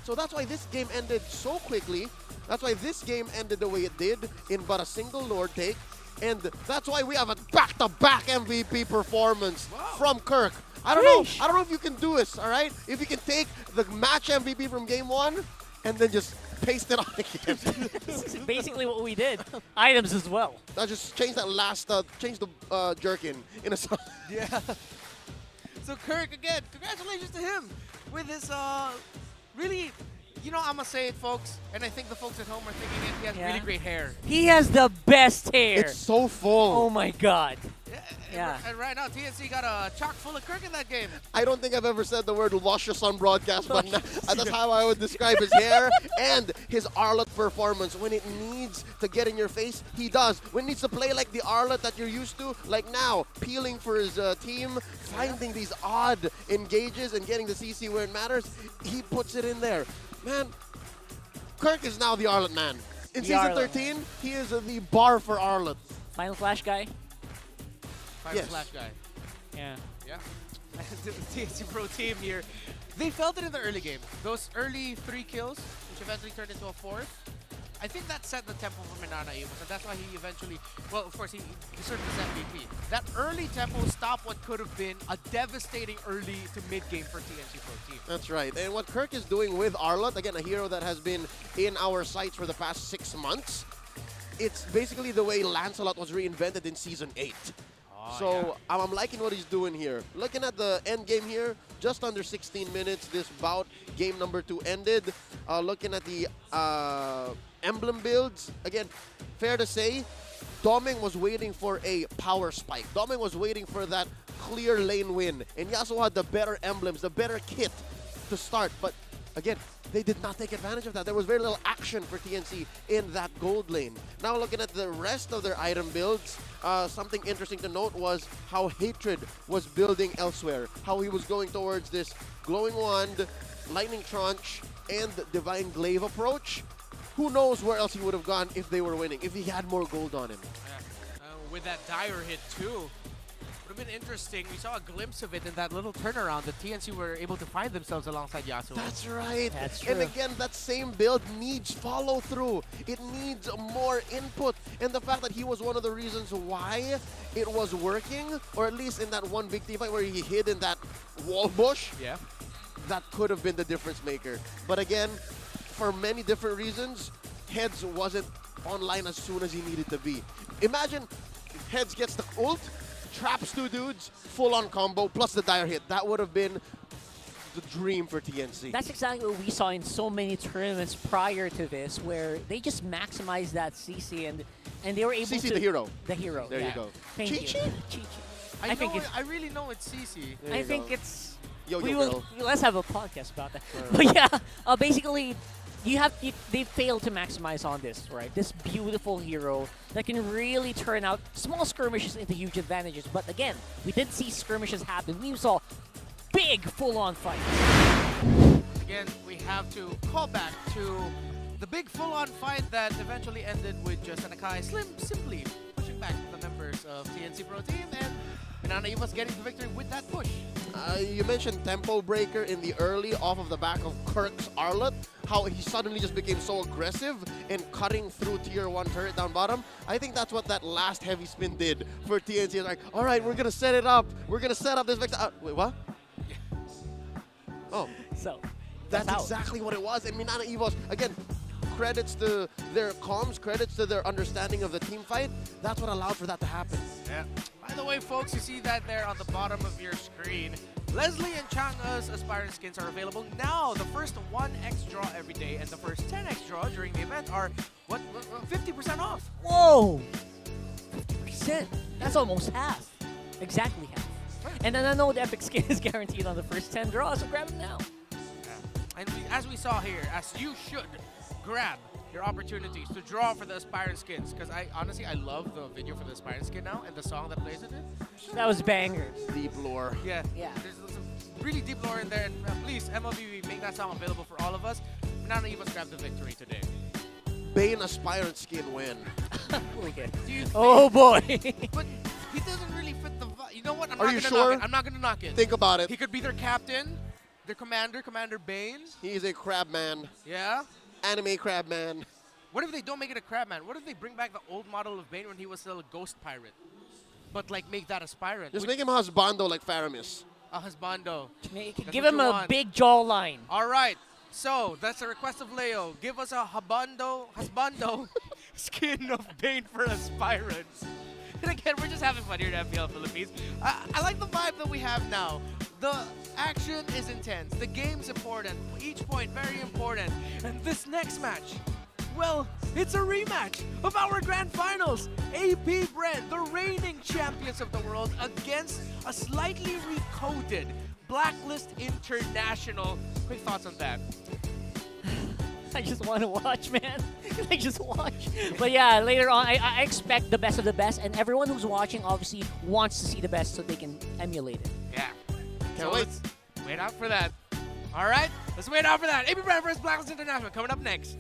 So that's why this game ended so quickly. That's why this game ended the way it did in but a single Lord take. And that's why we have a back-to-back MVP performance from Kirk. I don't know if you can do this, all right? If you can take the match MVP from game 1 and then just paste it on again. This is basically what we did. Items as well. Now just change that last, change the jerkin in a song. Yeah. So Kirk, again, congratulations to him with his really, you know, I'm going to say it, folks, and I think the folks at home are thinking it, he has really great hair. He has the best hair. It's so full. Oh my God. Yeah. And right now, TNC got a chock full of Kirk in that game. I don't think I've ever said the word luscious on broadcast, but that's how I would describe his hair and his Arlott performance. When it needs to get in your face, he does. When it needs to play like the Arlott that you're used to, like now, peeling for his team, finding these odd engages and getting the CC where it matters, he puts it in there. Man, Kirk is now the Arlott man. In The Season Arlott. 13, he is the bar for Arlott. Final Flash guy. Final Flash guy. Yeah. Yeah. The TNC Pro team here, they felt it in the early game. Those early 3 kills, which eventually turned into a 4th, I think that set the tempo for Minana Evos, and that's why he eventually, well, of course, he deserved his MVP. That early tempo stopped what could have been a devastating early to mid-game for TNC Pro team. That's right. And what Kirk is doing with Arlott, again, a hero that has been in our sights for the past 6 months, it's basically the way Lancelot was reinvented in Season 8. So I'm liking what he's doing here. Looking at the end game here, just under 16 minutes, this bout, game number 2 ended. Looking at the emblem builds, again, fair to say, Doming was waiting for a power spike. Doming was waiting for that clear lane win. And Yasuo had the better emblems, the better kit to start. But again, they did not take advantage of that. There was very little action for TNC in that gold lane. Now looking at the rest of their item builds, something interesting to note was how Hatred was building elsewhere. How he was going towards this Glowing Wand, Lightning Tranche, and Divine Glaive approach. Who knows where else he would have gone if they were winning, if he had more gold on him. Yeah. With that dire hit too. Would have been interesting. We saw a glimpse of it in that little turnaround. The TNC were able to find themselves alongside Yasuo. That's right. That's true. And again, that same build needs follow through. It needs more input. And the fact that he was one of the reasons why it was working, or at least in that one big team fight where he hid in that wall bush, that could have been the difference maker. But again, for many different reasons, Heads wasn't online as soon as he needed to be. Imagine Heads gets the ult, traps 2 dudes, full-on combo, plus the dire hit. That would have been the dream for TNC. That's exactly what we saw in so many tournaments prior to this, where they just maximized that CC and they were able to... CC the hero. The hero, There you go. Thank you. Chi-Chi. I really know it's CC. I think it's... Yo-yo let's have a podcast about that. But yeah, basically, they failed to maximize on this, right? This beautiful hero that can really turn out small skirmishes into huge advantages. But again, we did see skirmishes happen. We saw big full-on fights. Again, we have to call back to the big full-on fight that eventually ended with just an Akai simply pushing back the members of TNC Pro Team, and Minana Evos getting the victory with that push. You mentioned tempo breaker in the early off of the back of Kirk's Arlott, how he suddenly just became so aggressive and cutting through tier 1 turret down bottom. I think that's what that last heavy spin did for TNC. It's like, all right, we're going to set it up. We're going to set up this Vector. Wait, what? Oh. So, that's exactly what it was. And Minana Evos, again, credits to their comms, credits to their understanding of the team fight. That's what allowed for that to happen. Yeah. By the way, folks, you see that there on the bottom of your screen. Leslie and Changa's Aspirant skins are available now. The first 1x draw every day and the first 10x draw during the event are 50% off. Whoa! 50%. That's almost half. Exactly half. And then I know the epic skin is guaranteed on the first 10 draws, so grab them now. And as we saw here, as you should grab your opportunities to draw for the aspirant skins, because I love the video for the aspirant skin now and the song that plays with it. That was bangers. Deep lore. Yeah. Yeah. There's some really deep lore in there, and please, MLB, make that song available for all of us. Minana Evos grabbed the victory today. Bane aspirant skin win. Okay. Do you Oh boy. But he doesn't really fit the vibe. You know what? Are you sure? I'm not gonna knock it. Think about it. He could be their captain, their commander, Commander Bane. He is a crab man. Yeah. Anime crab man. What if they don't make it a crab man? What if they bring back the old model of Bane when he was still a ghost pirate? But like make that aspirant. Just make him husbando like Faramis. A husbando. Give him a big jawline. All right. So that's a request of Leo. Give us a husbando skin of Bane for aspirants. And again, we're just having fun here at MPL Philippines. I like the vibe that we have now. The action is intense. The game's important. Each point very important. And this next match, well, it's a rematch of our Grand Finals. Bren, the reigning champions of the world, against a slightly recoded Blacklist International. Quick thoughts on that? I just want to watch, man. I just watch. But yeah, later on, I expect the best of the best, and everyone who's watching obviously wants to see the best so they can emulate it. Yeah. Can't wait. Let's wait out for that. All right, let's wait out for that. APBR versus Blacklist International coming up next.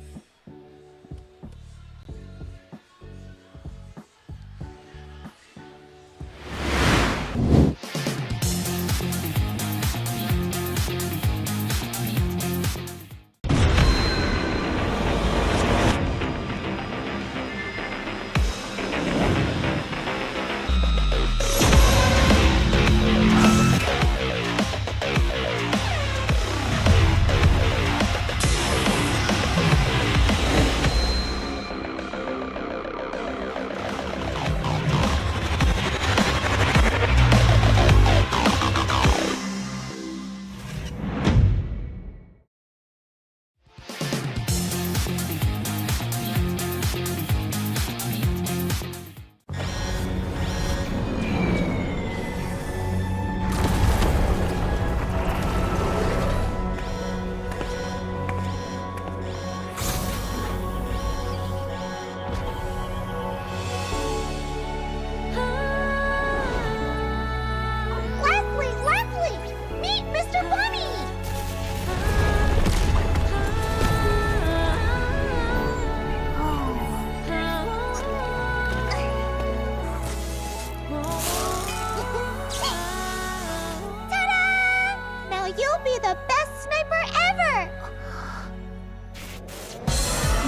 the best sniper ever!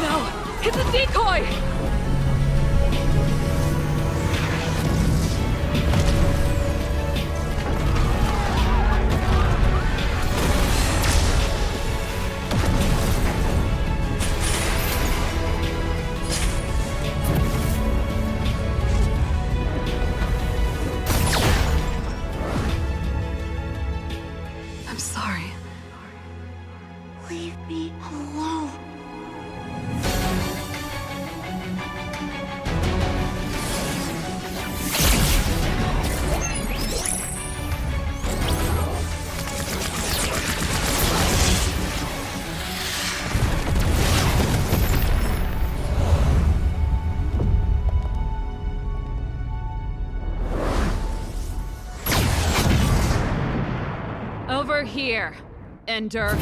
No! Hit the decoy! I'm sorry. Leave me alone. Over here, Ender.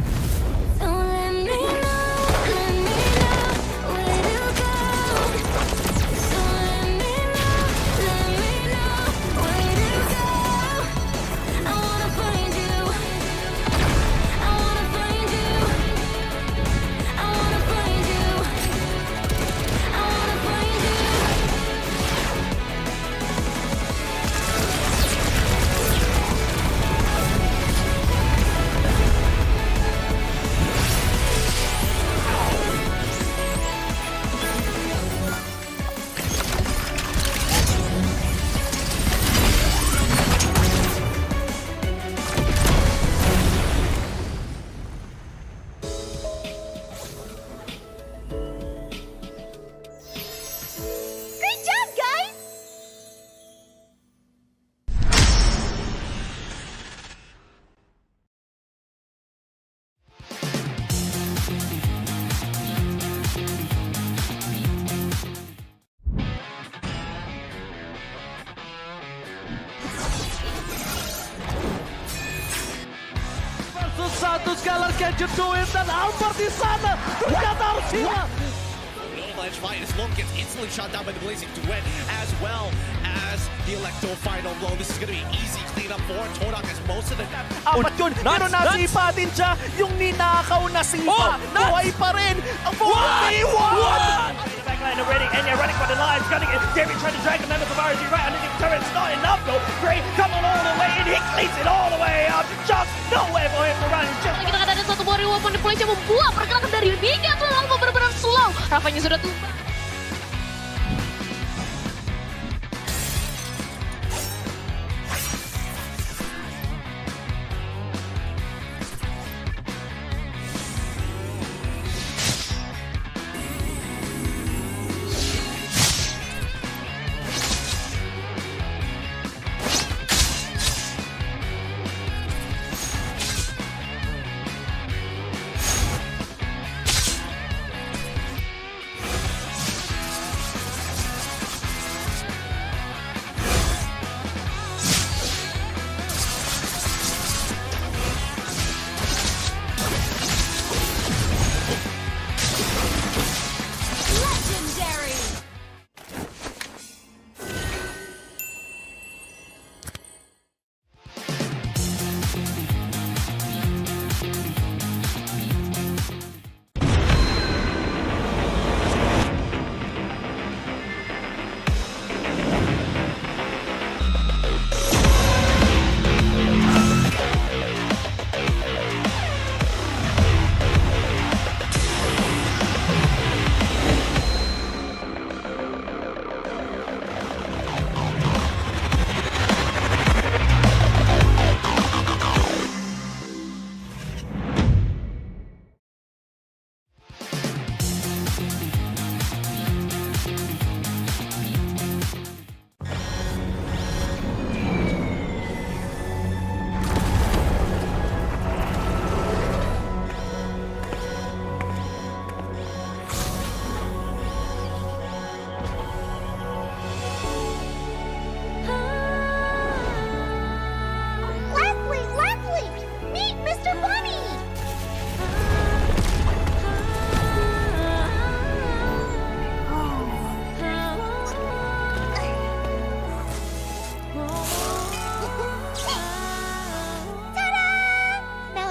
Geller, can you do it? Dan Albertisana! Ternyata harus hilang! Avalanche fight as Logan gets instantly shot down by the Blazing Duet, as well as the Electo final blow. This is going to be easy cleanup for Todak as most of the... Apat yun, pero nasipa din siya. Yung ninakaw na sipa. Buhay pa rin. Ang 4v1! Backline already, and you're running for the lives. Gunning it. David trying to drag the members of RG right underneath the turret. It's not enough though. Gray coming all the way, and he cleats it all the way out. Just nowhere for him to run. Just... Kita akan ada satu buah reward manipulasi yang membuat pergerakan dari Liga terlalu benar-benar slow. Rafanya sudah tumbang.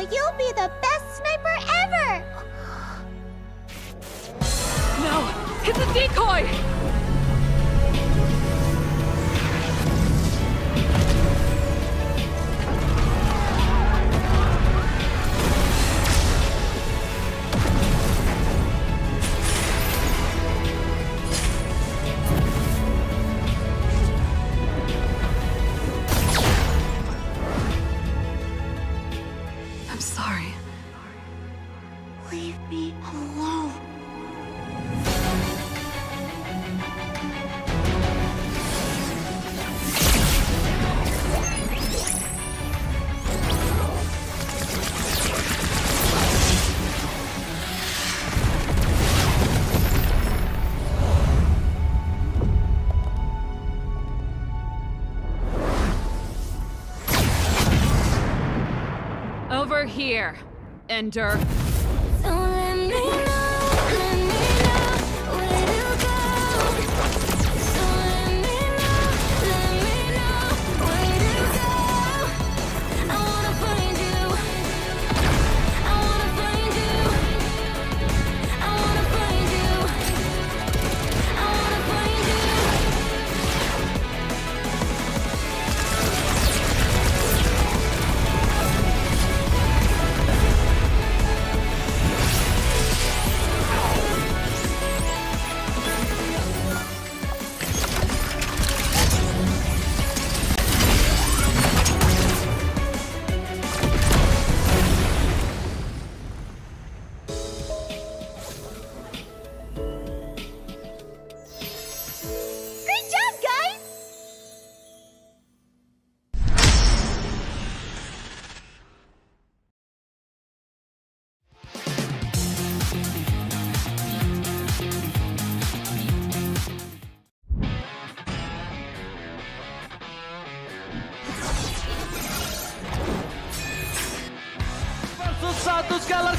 You'll be the best sniper ever! No! It's a decoy! I'm sorry. Leave me alone. Over here, Ender.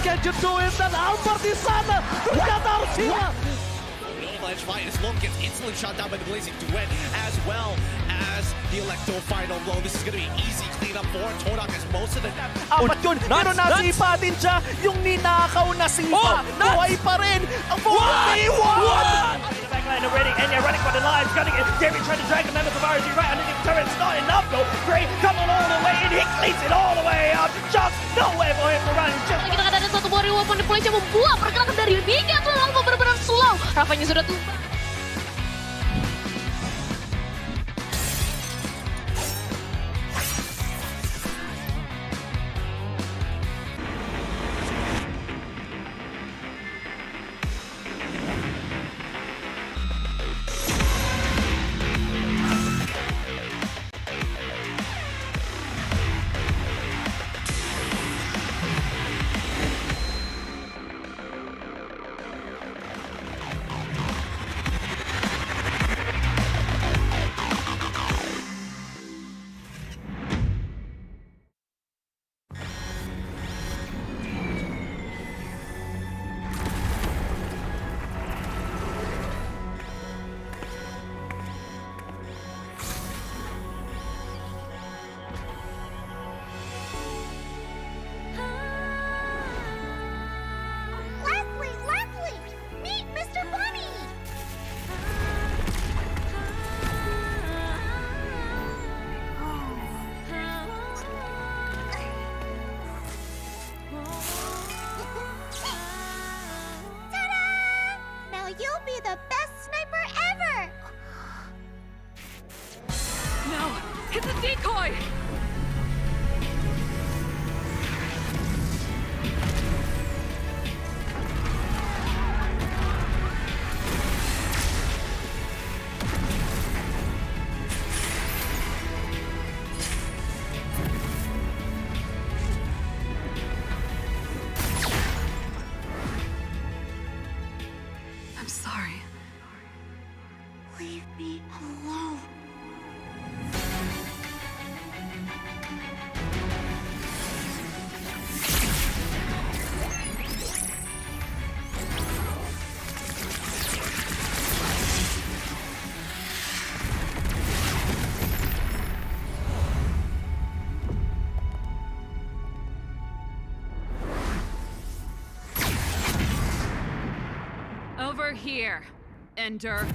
can you do it? Dan ang partisan! Pagkatapos sila! Avalanche fight as Lone gets instantly shot down by the Blazing Duet, as well as the Electo final blow. This is going to be easy cleanup for Todak as most of the... Apat yun, pero nasipa din siya yung ninakaw na sipa. Buhay pa rin ang 4v1! Backline already, and you're running for the lives, gunning it. Jerry trying to drag the members of RG right underneath the turret. It's not enough though. Gray coming all the way in, he cleans it all the way up. Just no way for him to run. Just Kita ada satu buah reward manipulasi yang membuat pergerakan dari Mega terlalu benar-benar slow. Rafanya sudah tumbang. You'll be the best sniper ever! No, hit the decoy! I'm sorry. Leave me alone. Over here, Ender.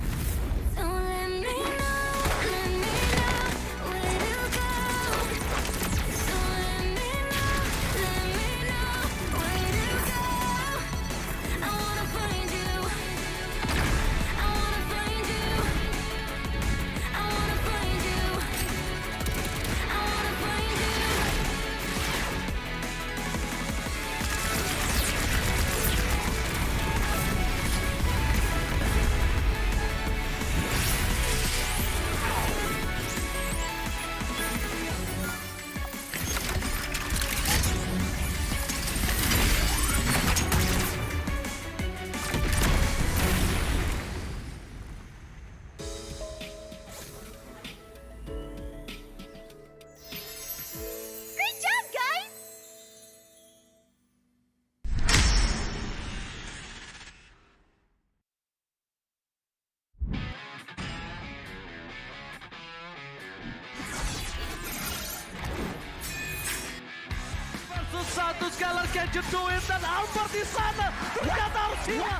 Santos Galas, can you do it? Dan ang partisan! Pagkatapos sila!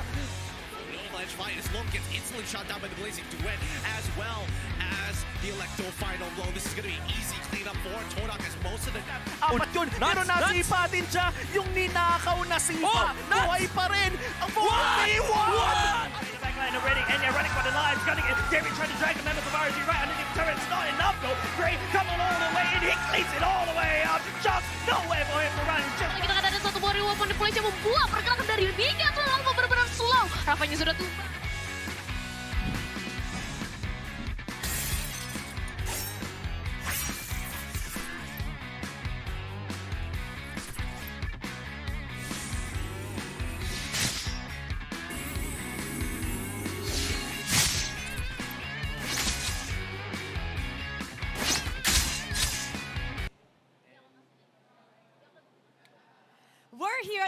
Avalanche fight as Lone gets instantly shot down by the Blazing Duet, as well as the Electo final blow. This is going to be easy cleanup for Todak as most of the... Apat yun, pero nasipa din siya yung ninakaw na sipa. Buhay pa rin ang 4v1! Backline already, and you're running for the lives, gunning it. Jerry trying to drag the members of RG right underneath the turret. It's not enough though. Gray coming all the way in, he cleans it all the way up. Just no way for him to run. Just Kita ada satu buah reward manipulasi yang membuat pergerakan dari Mega terlalu benar-benar slow. Rafanya sudah tumbang. We're here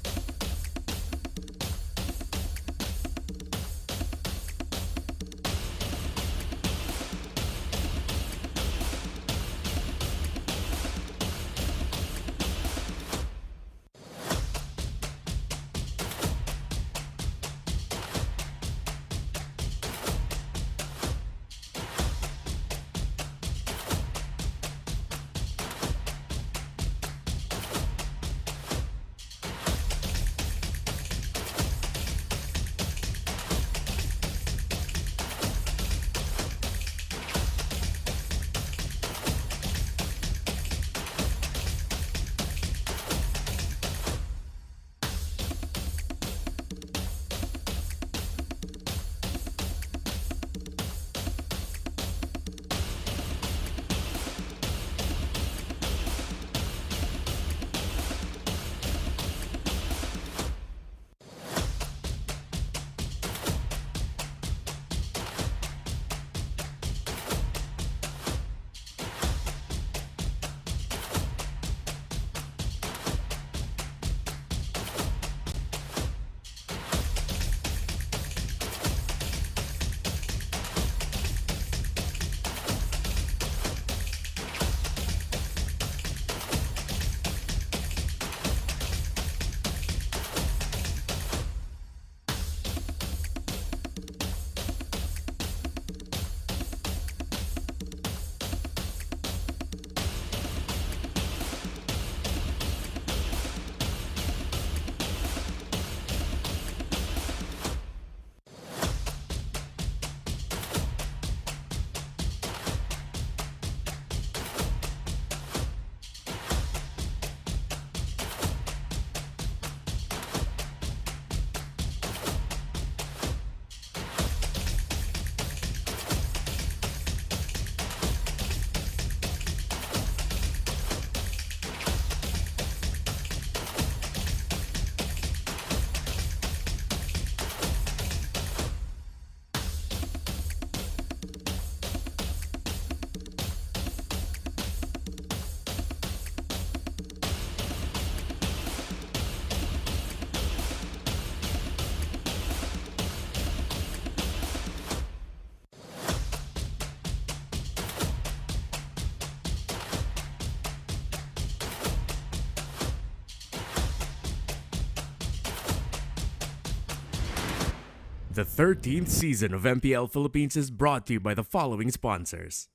The 13th season of MPL Philippines is brought to you by the following sponsors.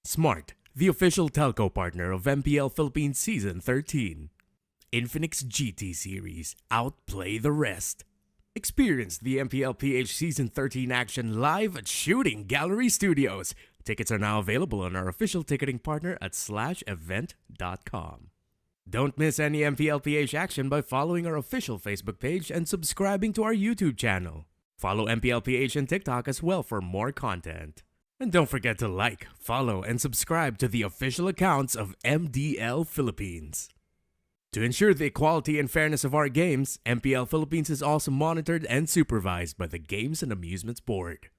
Smart, the official telco partner of MPL Philippines Season 13. Infinix GT Series, outplay the rest. Experience the MPL PH Season 13 action live at Shooting Gallery Studios. Tickets are now available on our official ticketing partner at /event.com. Don't miss any MPL PH action by following our official Facebook page and subscribing to our YouTube channel. Follow MPL PH on TikTok as well for more content. And don't forget to like, follow, and subscribe to the official accounts of MDL Philippines. To ensure the equality and fairness of our games, MPL Philippines is also monitored and supervised by the Games and Amusements Board.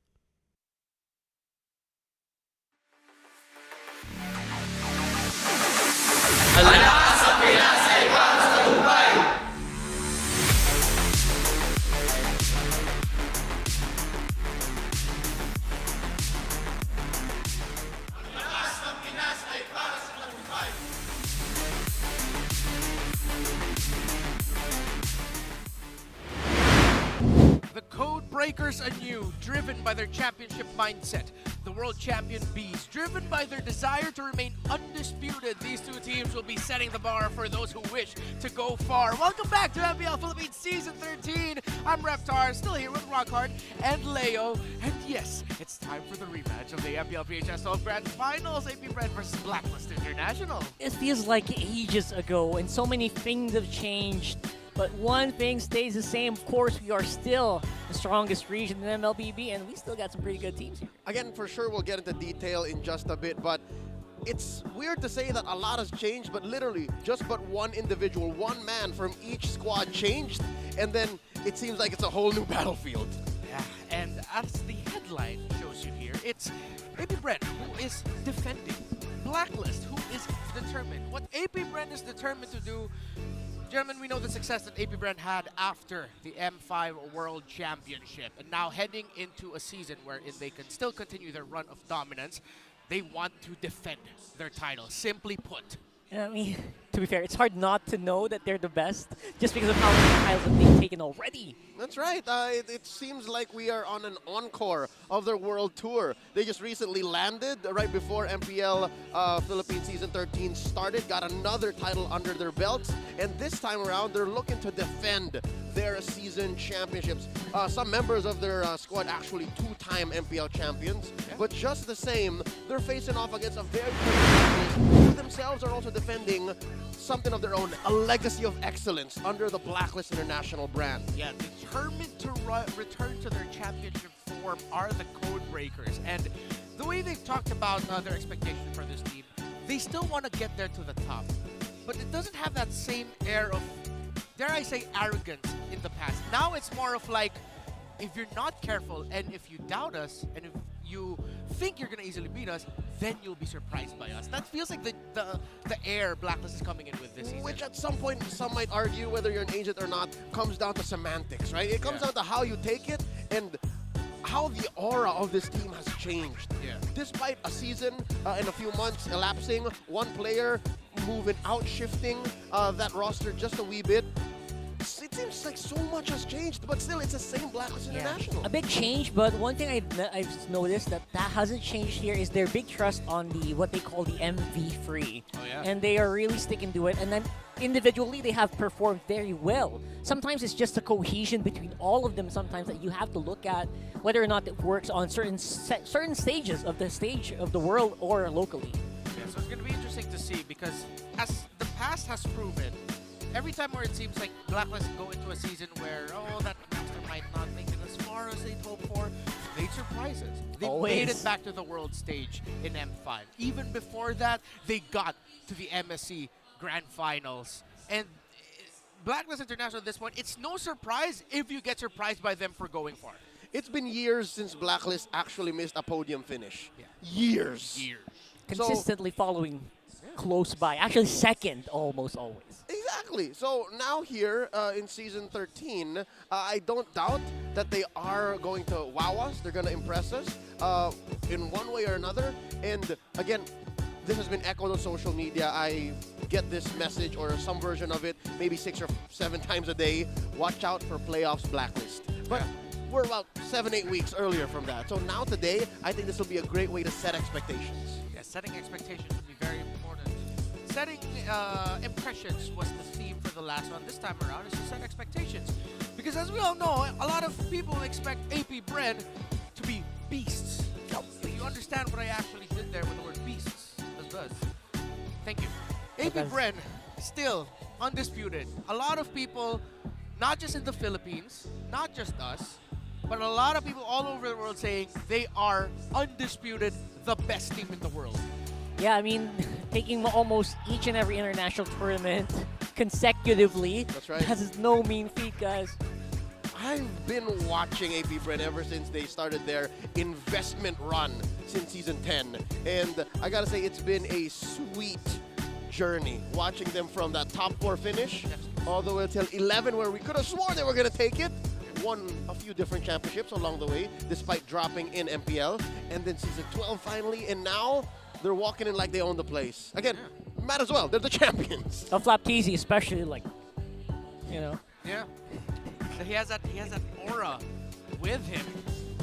The code breakers anew, driven by their championship mindset. The world champion Bees, driven by their desire to remain undisputed. These two teams will be setting the bar for those who wish to go far. Welcome back to MPL Philippines Season 13. I'm Reptar, still here with Rockhard and Leo. And yes, it's time for the rematch of the MPL PH S12 Grand Finals. APBR versus Blacklist International. It feels like ages ago, and so many things have changed. But one thing stays the same. Of course, we are still the strongest region in MLBB, and we still got some pretty good teams here. Again, for sure, we'll get into detail in just a bit, but it's weird to say that a lot has changed, but literally just but one individual, one man from each squad changed, and then it seems like it's a whole new battlefield. Yeah, and as the headline shows you here, it's APBR who is defending, Blacklist who is determined. What APBR is determined to do. Gentlemen, we know the success that APBR had after the M5 World Championship, and now heading into a season wherein they can still continue their run of dominance. They want to defend their title, simply put. I mean, to be fair, it's hard not to know that they're the best just because of how many titles that they've taken already. That's right. It seems like we are on an encore of their world tour. They just recently landed right before MPL Philippines Season 13 started, got another title under their belts, and this time around they're looking to defend their season championships. Some members of their squad actually two-time MPL champions, but just the same, they're facing off against a very who themselves are also defending something of their own, a legacy of excellence under the Blacklist International brand. Yeah, determined to return to their championship form are the code breakers, and the way they've talked about their expectations for this team, they still want to get there to the top, but it doesn't have that same air of, dare I say, arrogance in the past. Now it's more of like, if you're not careful and if you doubt us and if you think you're gonna easily beat us, then you'll be surprised by us. That feels like the air Blacklist is coming in with this season. Which at some point, some might argue, whether you're an agent or not, comes down to semantics, right? It comes down to how you take it and how the aura of this team has changed. Yeah. Despite a season and a few months elapsing, one player moving out, shifting that roster just a wee bit, it seems like so much has changed, but still it's the same Blacklist International. A big change, but one thing I've noticed that hasn't changed here is their big trust on the what they call the MV free. Oh, yeah. And they are really sticking to it, and then individually they have performed very well. Sometimes it's just a cohesion between all of them sometimes that you have to look at whether or not it works on certain stages of the world or locally. Yeah, so it's going to be interesting to see because as the past has proven, every time where it seems like Blacklist go into a season where, that master might not make it as far as they'd hoped for, they surprise us. They made it back to the world stage in M5. Even before that, they got to the MSC Grand Finals. And Blacklist International at this point, it's no surprise if you get surprised by them for going far. It's been years since Blacklist actually missed a podium finish. Yeah. Years. Consistently following close by. Actually second almost always. Exactly. So now here in Season 13, I don't doubt that they are going to wow us. They're going to impress us in one way or another. And again, this has been echoed on social media. I get this message or some version of it maybe 6 or 7 times a day. Watch out for playoffs Blacklist. But we're about 7-8 weeks earlier from that. So now today, I think this will be a great way to set expectations. Yeah, setting expectations would be very important. Setting impressions was the theme for the last one. This time around is to set expectations. Because as we all know, a lot of people expect AP Bren to be beasts. You understand what I actually did there with the word beasts. Buzz. Thank you. AP Bren, still undisputed. A lot of people, not just in the Philippines, not just us, but a lot of people all over the world saying they are undisputed the best team in the world. Yeah, I mean, taking almost each and every international tournament consecutively. That's right. That is no mean feat, guys. I've been watching AP Bren ever since they started their investment run since season 10. And I gotta say, it's been a sweet journey watching them from that top 4 finish all the way till 11, where we could have sworn they were gonna take it. Won a few different championships along the way, despite dropping in MPL. And then season 12 finally, and now they're walking in like they own the place. Again, might as well, they're the champions. Of Flapteasy, especially, like, you know. Yeah. He has that aura with him.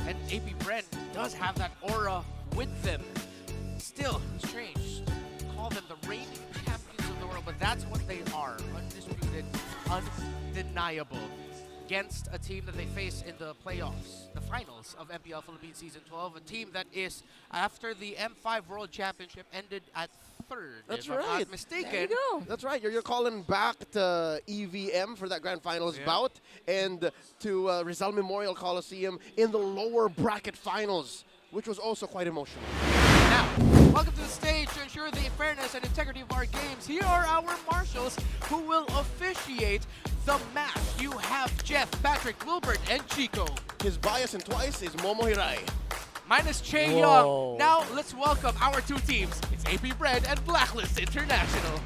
And AP Bren does have that aura with them. Still, strange to call them the reigning champions of the world, but that's what they are. Undisputed, undeniable. Against a team that they face in the playoffs, the finals of MPL Philippines Season 12, a team that is, after the M5 World Championship ended at 3rd, That's if I'm right. not mistaken. There you go. That's right. You're calling back to EVM for that Grand Finals bout, and to Rizal Memorial Coliseum in the lower bracket finals, which was also quite emotional. Now, welcome to the stage to ensure the fairness and integrity of our games. Here are our marshals who will officiate the match. You have Jeff, Patrick, Wilbert, and Chico. His bias in twice is Momo Hirai. Minus Che Young. Now, let's welcome our two teams. It's AP Bren and Blacklist International.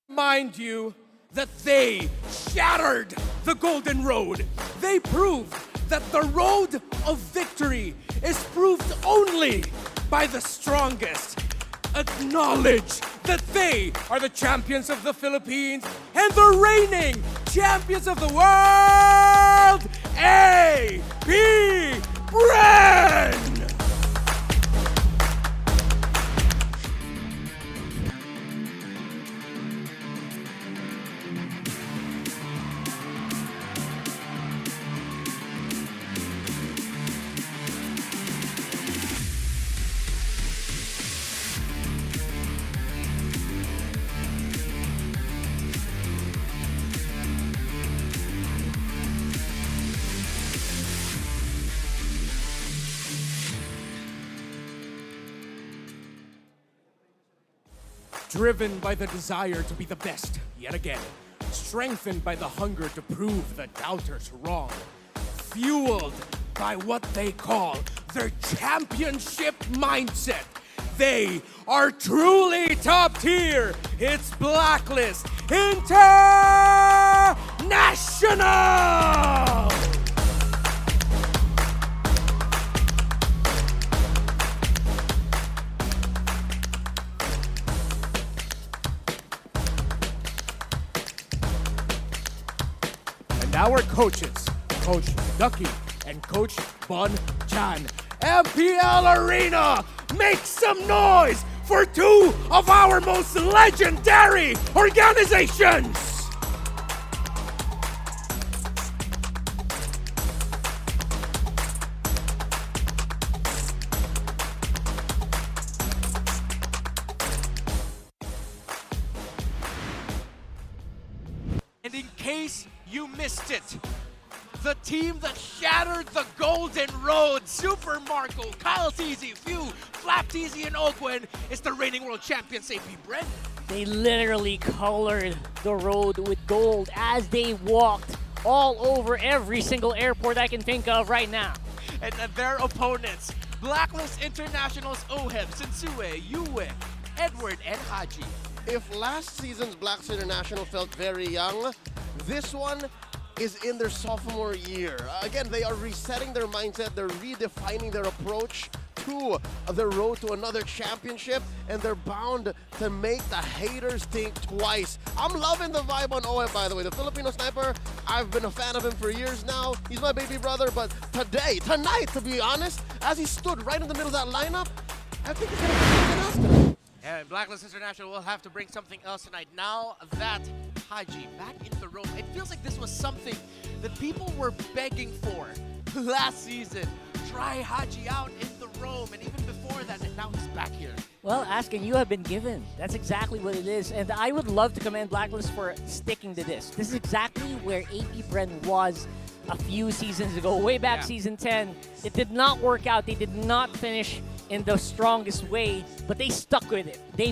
Mind you that they shattered the Golden Road. They proved that the road of victory is proved only by the strongest. Acknowledge that they are the champions of the Philippines and the reigning champions of the world, AP Bren! Driven by the desire to be the best, yet again. Strengthened by the hunger to prove the doubters wrong. Fueled by what they call their championship mindset. They are truly top tier. It's Blacklist International! Our coaches, Coach Ducky and Coach Bon Chan. MPL Arena, make some noise for two of our most legendary organizations! And in case you missed it, the team that shattered the Golden Road, Super Marco, Kyle Teasy, Few, Flap Teasy, and Ogwen, is the reigning world champions AP Bren. They literally colored the road with gold as they walked all over every single airport I can think of right now. And their opponents, Blacklist International's Oheb, Sensue, Yue, Edward, and Haji. If last season's Blacklist International felt very young, this one is in their sophomore year. Again, they are resetting their mindset, they're redefining their approach to the road to another championship, and they're bound to make the haters think twice. I'm loving the vibe on Oheb, by the way. The Filipino sniper, I've been a fan of him for years now. He's my baby brother, but tonight, to be honest, as he stood right in the middle of that lineup, I think he's gonna be something else tonight. And Blacklist International will have to bring something else tonight. Now that Haji back in the room, it feels like this was something that people were begging for last season. Try Haji out in the roam, and even before that, and now he's back here. Well, Askin, you have been given. That's exactly what it is. And I would love to commend Blacklist for sticking to this. This is exactly where Bren was a few seasons ago, way back season 10. It did not work out. They did not finish in the strongest way, but they stuck with it. They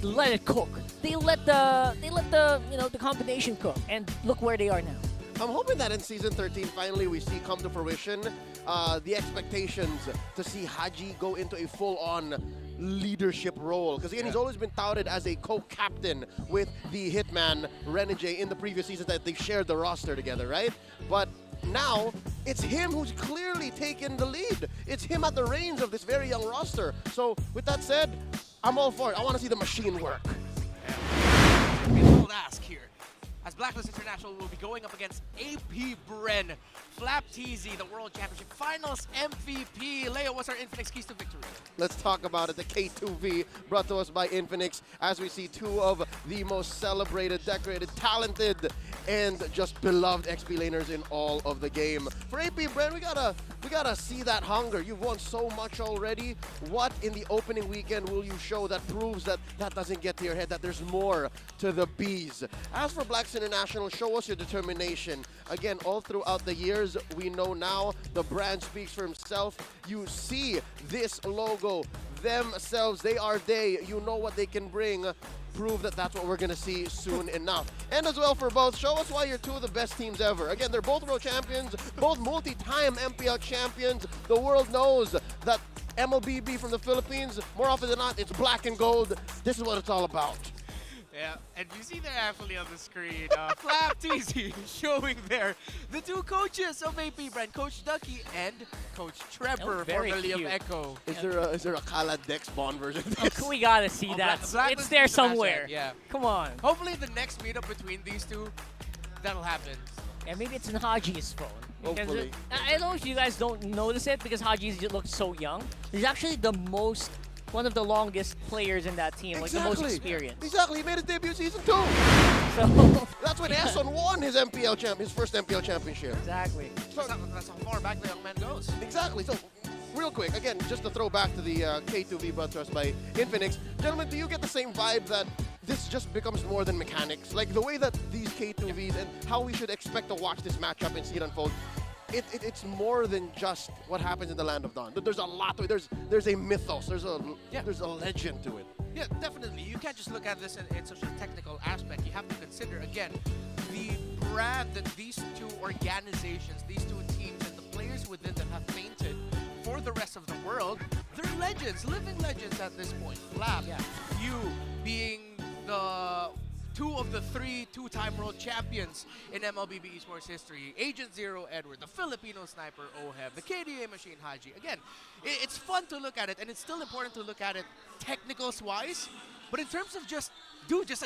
let it cook. They let the combination cook, and look where they are now. I'm hoping that in Season 13, finally we see come to fruition the expectations to see Haji go into a full-on leadership role. Because again, he's always been touted as a co-captain with the Hitman, Renegade, in the previous seasons that they've shared the roster together, right? But now, it's him who's clearly taken the lead. It's him at the reins of this very young roster. So, with that said, I'm all for it. I want to see the machine work. Bold ask here, as Blacklist International will be going up against AP Bren, Flap TZ, the World Championship Finals MVP. Leo, what's our Infinix keys to victory? Let's talk about it. The K2V brought to us by Infinix, as we see two of the most celebrated, decorated, talented, and just beloved XP laners in all of the game. For AP Bren, we gotta see that hunger. You've won so much already. What in the opening weekend will you show that proves that that doesn't get to your head, that there's more to the bees? As for Blacklist International, show us your determination. Again, all throughout the years, we know now the brand speaks for himself. You see this logo themselves. They are they. You know what they can bring. Prove that that's what we're going to see soon enough. And as well for both, show us why you're two of the best teams ever. Again, they're both world champions, both multi-time MPL champions. The world knows that MLBB from the Philippines, more often than not, it's black and gold. This is what it's all about. Yeah, and you see there actually on the screen, Flap TZ showing there the two coaches of AP Bren, Coach Ducky and Coach Trevor, formerly of Echo. Is there a Kala Dex Bond version of this? We gotta see that. It's there somewhere. Yeah. Come on. Hopefully the next meetup between these two, that'll happen. And maybe it's in Haji's phone. Hopefully. I don't know if you guys don't notice it because Haji's looks so young. He's actually one of the longest players in that team, like the most experienced. Exactly, he made his debut season 2. So that's when Eson won his his first MPL championship. Exactly. So that's how far back the young man goes. Exactly. So, real quick, again, just to throw back to the K2V brought to us by Infinix. Gentlemen, do you get the same vibe that this just becomes more than mechanics? Like the way that these K2Vs and how we should expect to watch this matchup and see it unfold, it's more than just what happens in the Land of Dawn. There's a lot to it. There's a mythos. There's a legend to it. Yeah, definitely. You can't just look at this in such a technical aspect. You have to consider, again, the brand that these two organizations, these two teams, and the players within them have painted for the rest of the world. They're legends, living legends at this point. Flap, you being the two of the three two-time world champions in MLBB esports history. Agent Zero Edward, the Filipino sniper Oheb, the KDA machine Haji. Again, it's fun to look at it, and it's still important to look at it technicals-wise. But in terms of just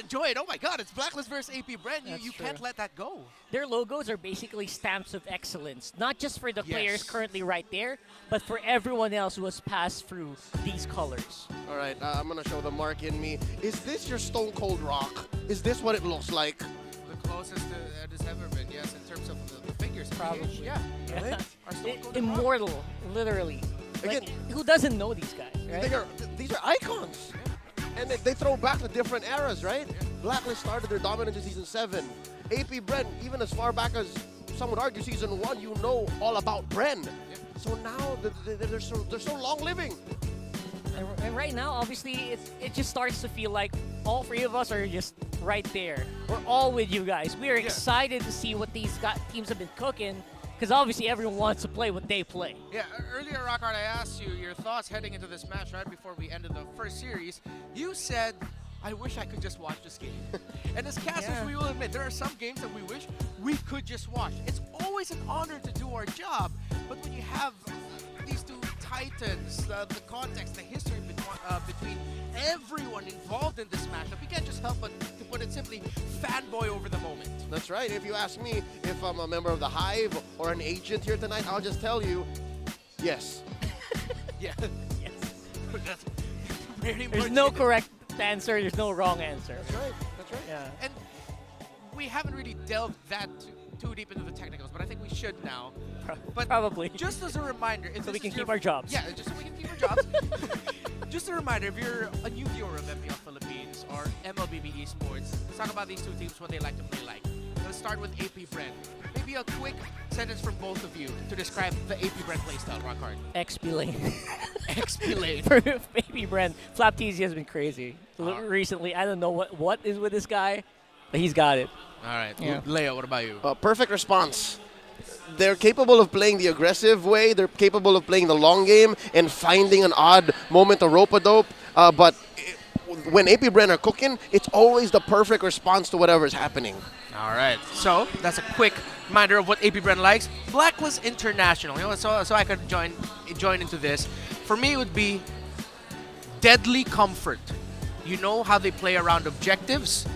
enjoy it. Oh my God, it's Blacklist versus AP Bren. You can't let that go. Their logos are basically stamps of excellence, not just for the players currently right there, but for everyone else who has passed through these colors. All right, I'm going to show the mark in me. Is this your Stone Cold Rock? Is this what it looks like? The closest it has ever been, yes, in terms of the figures. Probably. Yeah. Right? Immortal, literally. Again, who doesn't know these guys, right? These are icons. And they throw back to different eras, right? Blacklist started their dominance in Season 7. AP Bren, even as far back as some would argue Season 1, you know all about Bren. So now they're so long living. And right now, obviously, it just starts to feel like all three of us are just right there. We're all with you guys. We are excited to see what these teams have been cooking, because obviously everyone wants to play what they play. Yeah, earlier, Rockhard, I asked you your thoughts heading into this match right before we ended the first series. You said, I wish I could just watch this game. And as casters, we will admit, there are some games that we wish we could just watch. It's always an honor to do our job, but when you have these two titans, the context, the history between everyone involved in this matchup, we can't just help but, to put it simply, fanboy over the moment. That's right. If you ask me if I'm a member of the Hive or an agent here tonight, I'll just tell you, yes. Yeah. Yes. That's very There's much no it. correct answer. There's no wrong answer. That's right. That's right. Yeah. And we haven't really delved that too deep into the technicals, but I think we should now. But Probably. Just as a reminder, if So this we can is your- keep our jobs. Yeah, just so we can keep our jobs. Just a reminder, if you're a new viewer of MPL Philippines or MLBB Esports, let's talk about these two teams, what they like to play like. Let's start with AP Bren. Maybe a quick sentence from both of you to describe the AP Bren playstyle, Rockhard. XP lane. XP lane. For Baby Bren, Flap TZ has been crazy. Recently, I don't know what is with this guy, but he's got it. All right. Yeah. Leo, what about you? Perfect response. They're capable of playing the aggressive way. They're capable of playing the long game and finding an odd moment to rope-a-dope. But when AP Bren are cooking, it's always the perfect response to whatever is happening. All right. So that's a quick reminder of what AP Bren likes. Blacklist International. You know, so I could join into this. For me, it would be deadly comfort. You know how they play around objectives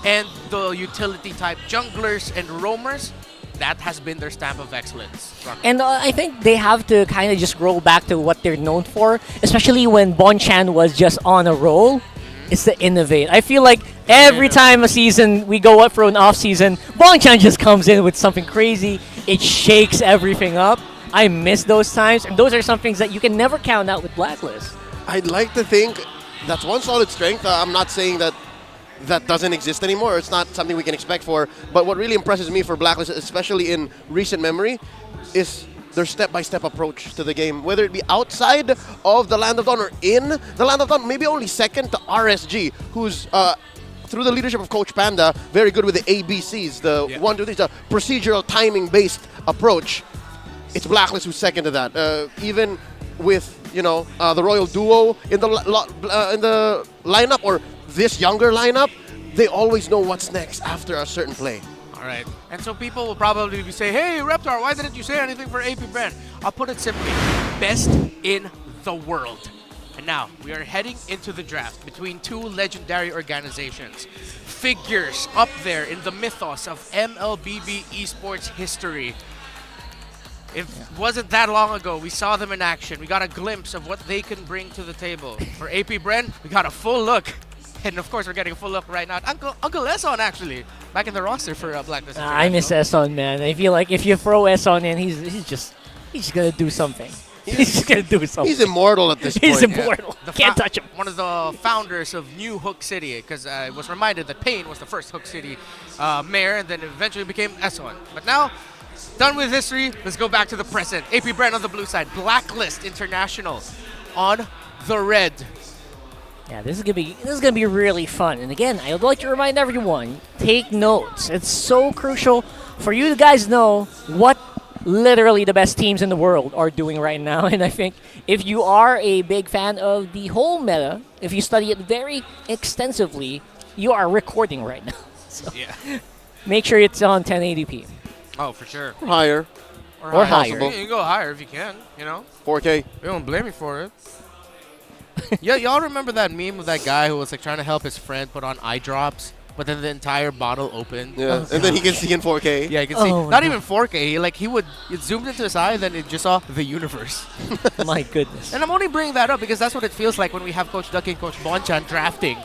and the utility type junglers and roamers. That has been their stamp of excellence. And I think they have to kind of just roll back to what they're known for, especially when Bonchan was just on a roll. It's to innovate. I feel like every time a season we go up for an off season, Bonchan just comes in with something crazy. It shakes everything up. I miss those times, and those are some things that you can never count out with Blacklist. I'd like to think that's one solid strength. I'm not saying that doesn't exist anymore. It's not something we can expect for. But what really impresses me for Blacklist, especially in recent memory, is their step-by-step approach to the game. Whether it be outside of the Land of Dawn or in the Land of Dawn, maybe only second to RSG, who's, through the leadership of Coach Panda, very good with the ABCs, the 1, 2, 3, the procedural timing-based approach. It's Blacklist who's second to that. Even with, the Royal Duo in the lineup, or this younger lineup, they always know what's next after a certain play. All right. And so people will probably be saying, hey, Reptar, why didn't you say anything for AP Bren? I'll put it simply, best in the world. And now, we are heading into the draft between two legendary organizations. Figures up there in the mythos of MLBB esports history. It wasn't that long ago, we saw them in action. We got a glimpse of what they can bring to the table. For AP Bren, we got a full look. And of course, we're getting a full look right now. Uncle Esson, actually, back in the roster for Blacklist. I miss Esson, man. I feel like if you throw Esson in, he's just gonna do something. He's just gonna do something. He's immortal at this point. He's immortal. Can't touch him. One of the founders of New Hook City, because I was reminded that Payne was the first Hook City mayor, and then eventually became Esson. But now, done with history, let's go back to the present. AP Bren on the blue side, Blacklist International on the red. Yeah, this is gonna be really fun. And again, I would like to remind everyone, take notes. It's so crucial for you to guys know what literally the best teams in the world are doing right now. And I think if you are a big fan of the whole meta, if you study it very extensively, you are recording right now. So make sure it's on 1080p. Oh, for sure. Or higher. Or higher. You can go higher if you can, 4K. We don't blame you for it. Yeah, y'all remember that meme of that guy who was like trying to help his friend put on eye drops, but then the entire bottle opened? Yeah, and then he can see in 4K. Yeah, he can see. Not even 4K. It zoomed into his eye, and then it just saw the universe. My goodness. And I'm only bringing that up because that's what it feels like when we have Coach Ducky and Coach Bonchan drafting.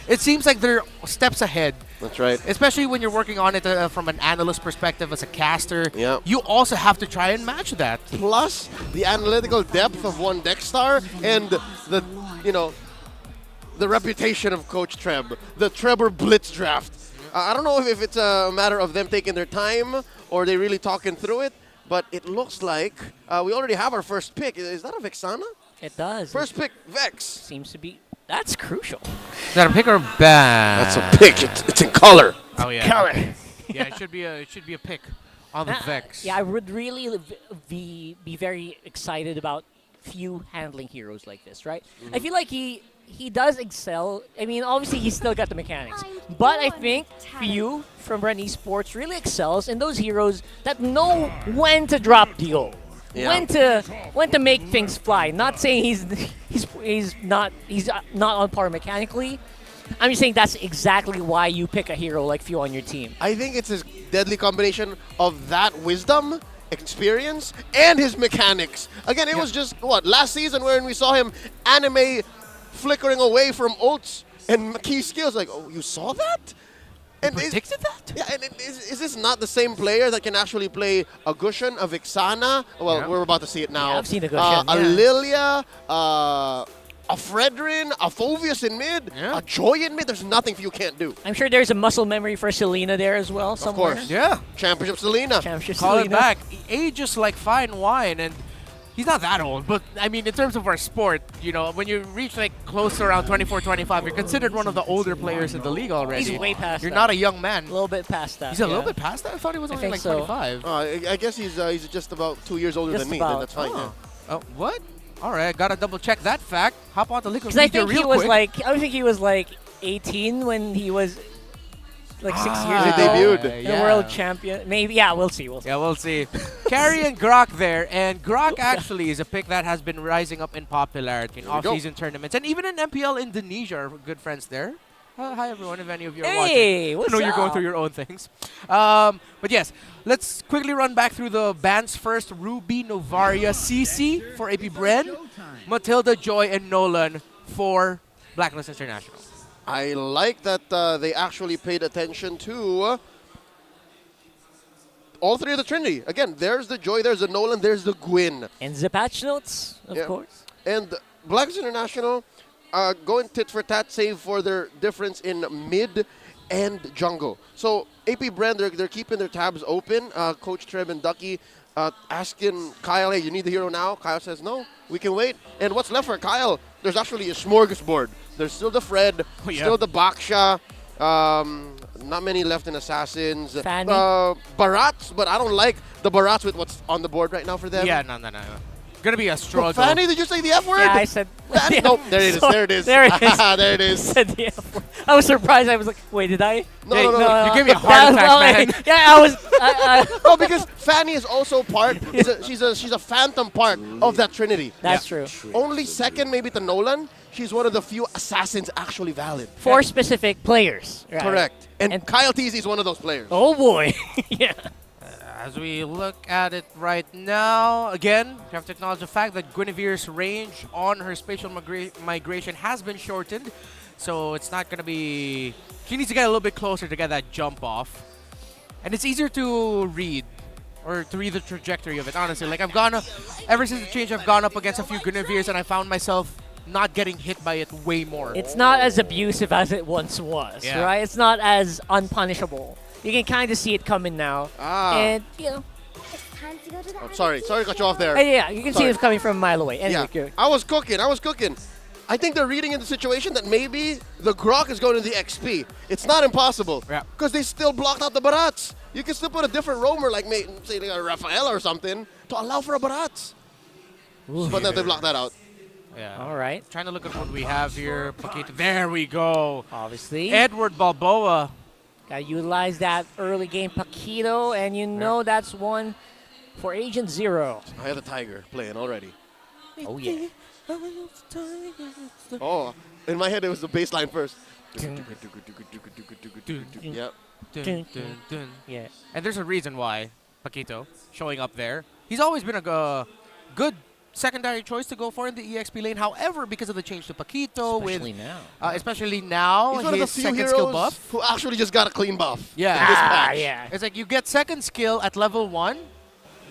It seems like they're steps ahead. That's right. Especially when you're working on it from an analyst perspective as a caster. Yeah. You also have to try and match that. Plus the analytical depth of one Dexstar and the reputation of Coach Treb. The Trevor Blitz draft. I don't know if it's a matter of them taking their time or they really talking through it, but it looks like we already have our first pick. Is that a Vexana? It does. First pick, Vex. Seems to be. That's crucial. Is that a pick or a ban? That's a pick. It's in color. Oh yeah. Color. Yeah, it should be a pick on the Vex. Yeah, I would really be very excited about few handling heroes like this, right? I feel like he does excel. I mean, obviously he's still got the mechanics, but I think few from Bren Esports really excels in those heroes that know when to drop deal. Yeah. When to make things fly. Not saying he's not on par mechanically. I'm just saying that's exactly why you pick a hero like Few on your team. I think it's his deadly combination of that wisdom, experience, and his mechanics. Again, it was just, what, last season when we saw him anime flickering away from ults and key skills. Like, oh, you saw that? And predicted that? Yeah, and is this not the same player that can actually play a Gushan, a Vixana? Well, we're about to see it now. Yeah, I've seen a Gushan, a Lilia, a Fredrin, a Phoveus in mid, a Joy in mid. There's nothing you can't do. I'm sure there's a muscle memory for Selena there as well somewhere. Of course. Yeah. Championship Selena. Championship Call Selena. it back. Age is like fine wine, and he's not that old. But I mean, in terms of our sport, you know, when you reach like close to around 24, 25, you're considered one of the older players in the league already. He's way past You're that. not a young man. A little bit past that. He's a little bit past that? I thought he was only think like so. 25. I guess he's just about 2 years older Just than me. about. Then that's fine. Oh. Oh, what? All right, gotta double check that fact. Hop on to Liquid Because I Media think he real was quick. like, I think he was like 18 when he was like 6 years He ago. debuted. The world champion. Maybe, yeah, we'll see. Yeah, we'll see. Carry and Grok there, and Grok actually is a pick that has been rising up in popularity in off-season tournaments, and even in MPL Indonesia are good friends there. Hi everyone, if any of you are Hey, watching. what's I know you're going up? through your own things. But yes, let's quickly run back through the bans first. Ruby, Novaria, CC for AP Bren, Matilda, Joy, and Nolan for Blacklist International. I like that they actually paid attention to all three of the Trinity. Again, there's the Joy, there's the Nolan, there's the Gwyn. And the patch notes, of course. And Blacklist International going tit for tat, save for their difference in mid and jungle. So AP Bren, they're keeping their tabs open. Coach Treb and Ducky asking Kyle, hey, you need the hero now? Kyle says, no, we can wait. And what's left for Kyle? There's actually a smorgasbord. There's still the Fred, still the Baksha, not many left in Assassins. Fanny. Barats, but I don't like the Barats with what's on the board right now for them. Yeah, no. Gonna be a struggle. Oh, Fanny, did you say the F word? Yeah, I said. Fanny? Nope, there it is. There it is. There it is. There it is. Said the F word. I was surprised. I was like, wait, did I? No. You gave me a heart attack, man. Yeah, I was. No, because Fanny is also part. She's a phantom part of that Trinity. That's true. Only second, maybe to Nolan. She's one of the few assassins actually valid. For specific players. Right. Correct. And Kyle Teasy is one of those players. Oh boy. Yeah. As we look at it right now, again, you have to acknowledge the fact that Guinevere's range on her spatial migration has been shortened. So it's not going to be... She needs to get a little bit closer to get that jump off. And it's easier to read, or to read the trajectory of it, honestly. Like, ever since the change, I've gone up against a few Guineveres, and I found myself not getting hit by it way more. It's not as abusive as it once was, right? It's not as unpunishable. You can kind of see it coming now. And, you know. Oh, sorry to cut you off there. Yeah, you can see it coming from a mile away. Anyway, Yeah, I was cooking. I think they're reading in the situation that maybe the Grok is going to the XP. It's not impossible. Because they still blocked out the Barats. You can still put a different roamer, like say like a Rafael or something, to allow for a Barats. But now they blocked that out. Yeah. All right. Trying to look at what we have here. Paquito. There we go. Obviously. Edward Balboa. Gotta utilize that early game Paquito, and you know that's one for Agent Zero. I have the Tiger playing already. Oh, yeah. Oh, in my head it was the bass line first. Yep. Yeah. And there's a reason why Paquito showing up there. He's always been a good secondary choice to go for in the EXP lane. However, because of the change to Paquito, especially now, he's one of the his few second heroes skill buff who actually just got a clean buff. Yeah. in this patch. Yeah. It's like you get second skill at level 1.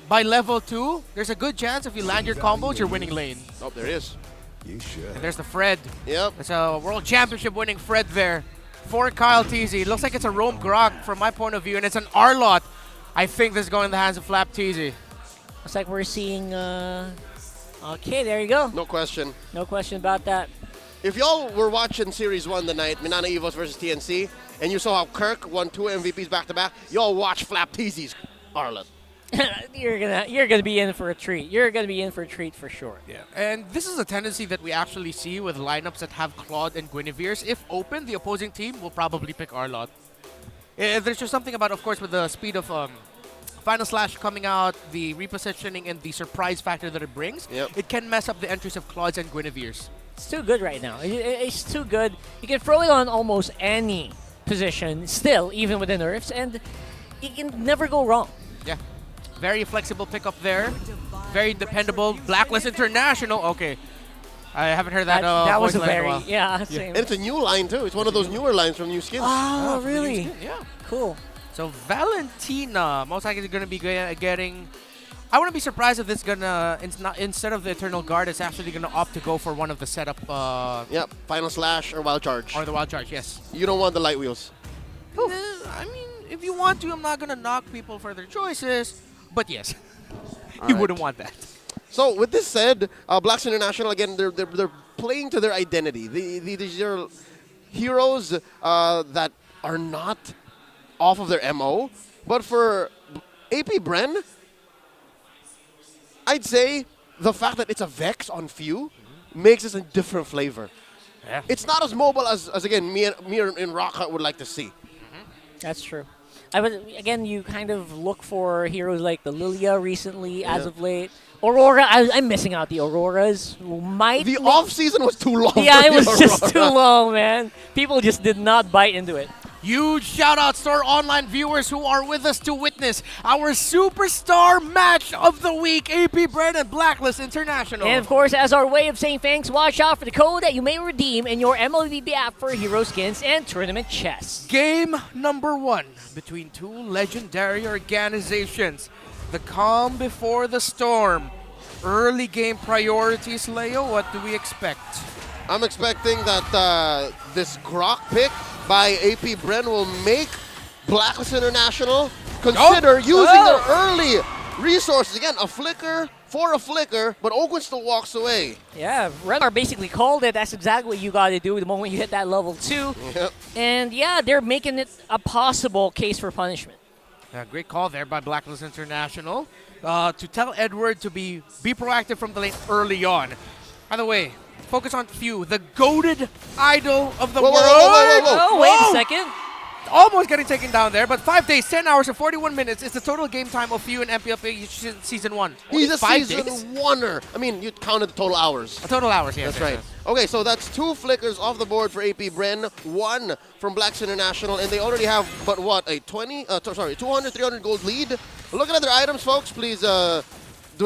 By level 2, there's a good chance if you land your combos, you're winning lane. Oh, there it is. You should. And there's the Fred. Yep. It's a World Championship winning Fred there for Kyle Teasy. It looks like it's a Roam Grok from my point of view, and it's an R-Lot. I think this is going in the hands of Flap Teasy. Looks like we're seeing Okay, there you go. No question. No question about that. If y'all were watching Series 1 the night, Minana Evos versus TNC, and you saw how Kirk won 2 MVPs back-to-back, y'all watch Flap Teasy's Arlet. You're gonna be in for a treat. You're gonna be in for a treat for sure. Yeah, and this is a tendency that we actually see with lineups that have Claude and Guinevere's. If open, the opposing team will probably pick Arlott. There's just something about, of course, with the speed of Final Slash coming out, the repositioning, and the surprise factor that it brings, it can mess up the entries of Claude's and Guinevere's. It's too good right now. It's too good. You can throw it on almost any position still, even with the nerfs, and it can never go wrong. Yeah. Very flexible pickup there. Very dependable. Blacklist International. Okay. I haven't heard that that was voice line in very, a while. yeah, same. And it's a new line, too. It's one of those newer lines from New Skins. Oh, really? Yeah. Cool. So Valentina, most likely going to be getting... I wouldn't be surprised if this gonna instead of the Eternal Guard, it's actually gonna opt to go for one of the setup. Yep, Final Slash or Wild Charge. Or the Wild Charge, yes. You don't want the light wheels. I mean, if you want to, I'm not gonna knock people for their choices, but yes, you wouldn't want that. So with this said, Blacks International again, they're playing to their identity. These are heroes that are not off of their MO, but for AP Bren, I'd say the fact that it's a Vex on Few makes this a different flavor. Yeah. It's not as mobile as again, me and Rock would like to see. That's true. Again, you kind of look for heroes like the Lilia recently, as of late. Aurora, I'm missing out the Auroras. The off-season was too long. Yeah, for it was the just too Aurora. long, man. People just did not bite into it. Huge shout-outs to our online viewers who are with us to witness our superstar match of the week, AP Bren and Blacklist International. And of course, as our way of saying thanks, watch out for the code that you may redeem in your MLB app for hero skins and tournament chests. Game number 1 between two legendary organizations. The calm before the storm. Early game priorities, Leo, what do we expect? I'm expecting that this Grok pick by AP Bren will make Blacklist International consider using their early resources. Again, a flicker for a flicker, but Oakwood still walks away. Yeah, Rengar basically called it. That's exactly what you got to do the moment you hit that level 2. Yep. And yeah, they're making it a possible case for punishment. Great call there by Blacklist International to tell Edward to be proactive from the lane early on. By the way, focus on Few, the goated idol of the world. Oh, wait a second. Almost getting taken down there, but 5 days, 10 hours, and 41 minutes is the total game time of Few in MPL PH Season 1. He's a 5 season days? oneer. I mean, you counted the total hours. Total hours, yes. That's right. Okay, so that's 2 flickers off the board for AP Bren, 1 from Blacks International, and they already have, but what, a 200, 300 gold lead? Looking at their items, folks, please do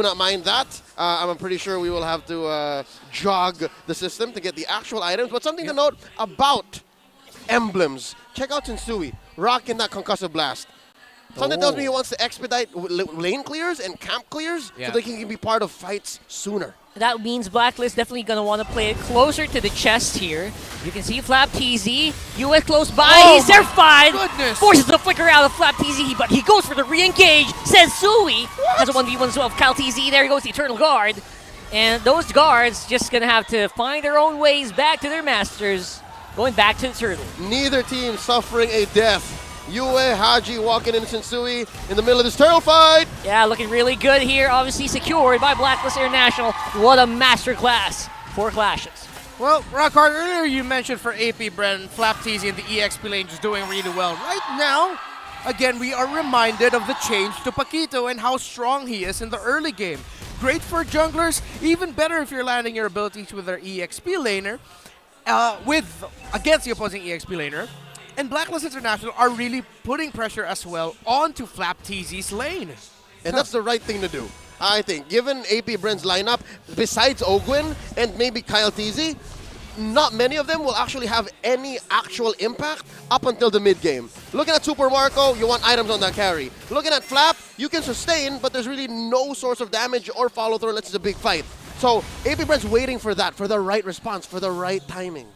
not mind that. I'm pretty sure we will have to jog the system to get the actual items, but something to note about emblems. Check out Sensui, rocking that concussive blast. Something tells me he wants to expedite lane clears and camp clears so they can be part of fights sooner. That means Blacklist definitely going to want to play it closer to the chest here. You can see Flap TZ. US close by. He's there fine. Forces the flicker out of Flap TZ, but he goes for the re-engage. Sensui has a 1v1 of Cal TZ. There goes the Eternal Guard. And those guards just going to have to find their own ways back to their masters. Going back to the turtle. Neither team suffering a death. Yue Haji walking in Sensui in the middle of this turtle fight. Yeah, looking really good here. Obviously secured by Blacklist International. What a masterclass. 4 clashes. Well, Rockhard, earlier you mentioned for AP Bren, Flap TZ and the EXP lane just doing really well. Right now, again, we are reminded of the change to Paquito and how strong he is in the early game. Great for junglers, even better if you're landing your abilities with their EXP laner, against the opposing EXP laner. And Blacklist International are really putting pressure as well onto Flap TZ's lane. And that's the right thing to do, I think. Given AP Bren's lineup, besides Ogwin and maybe Kyle TZ, not many of them will actually have any actual impact up until the mid-game. Looking at Super Marco, you want items on that carry. Looking at Flap, you can sustain, but there's really no source of damage or follow-through unless it's a big fight. So AP Bren's waiting for that, for the right response, for the right timing.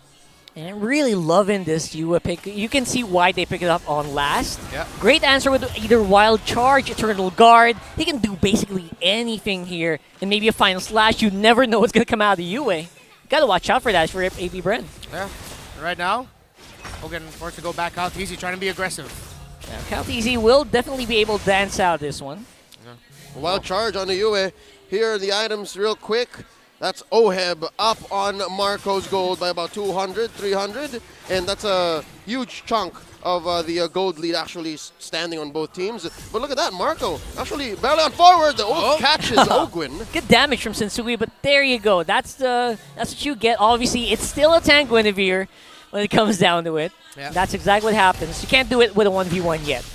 And I'm really loving this Yua pick. You can see why they pick it up on last. Yeah. Great answer with either Wild Charge, Eternal Guard. He can do basically anything here. And maybe a Final Slash. You never know what's going to come out of Yua. Gotta watch out for that for AP Bren. Yeah. Right now, Hogan forced to go back out easy, trying to be aggressive. Yeah, Calteezy will definitely be able to dance out this one. Yeah. Wild Charge on the Yue. Here are the items real quick. That's Oheb up on Marco's gold by about 200, 300. And that's a huge chunk of the gold lead actually standing on both teams. But look at that, Marco actually barely on forward. The ult catches Ogwin. Good damage from Sensui, but there you go. That's what you get. Obviously, it's still a tank Guinevere when it comes down to it. Yeah. That's exactly what happens. You can't do it with a 1v1 yet.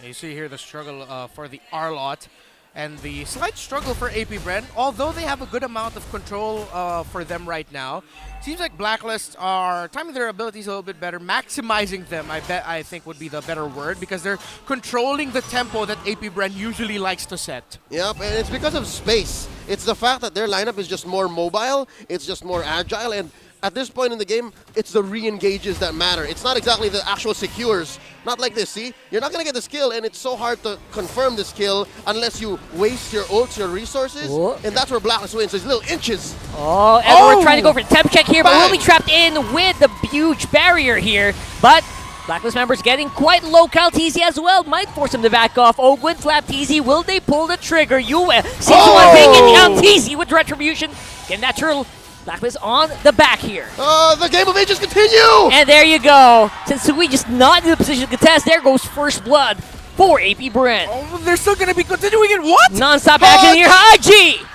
You see here the struggle for the R-Lot. And the slight struggle for AP Bren, although they have a good amount of control for them right now. Seems like Blacklist are timing their abilities a little bit better, maximizing them, I think would be the better word, because they're controlling the tempo that AP Bren usually likes to set. Yep, and it's because of space. It's the fact that their lineup is just more mobile, it's just more agile, and at this point in the game, it's the re-engages that matter. It's not exactly the actual secures. Not like this, see? You're not going to get the skill, and it's so hard to confirm the skill unless you waste your ults, your resources, and that's where Blacklist wins. There's little inches. Oh, Edward trying to go for the temp check here, but will be trapped in with the huge barrier here. But Blacklist members getting quite low. Calteezy as well might force him to back off. Ogwin, Flapteezy, will they pull the trigger? Yue sees one taking Calteezy with Retribution. Getting that turtle. Blacklist on the back here. The game of ages continue! And there you go. Sensui just not in the position to contest. There goes first blood for AP Bren. Oh, they're still going to be continuing it. What? Non-stop action here. Haji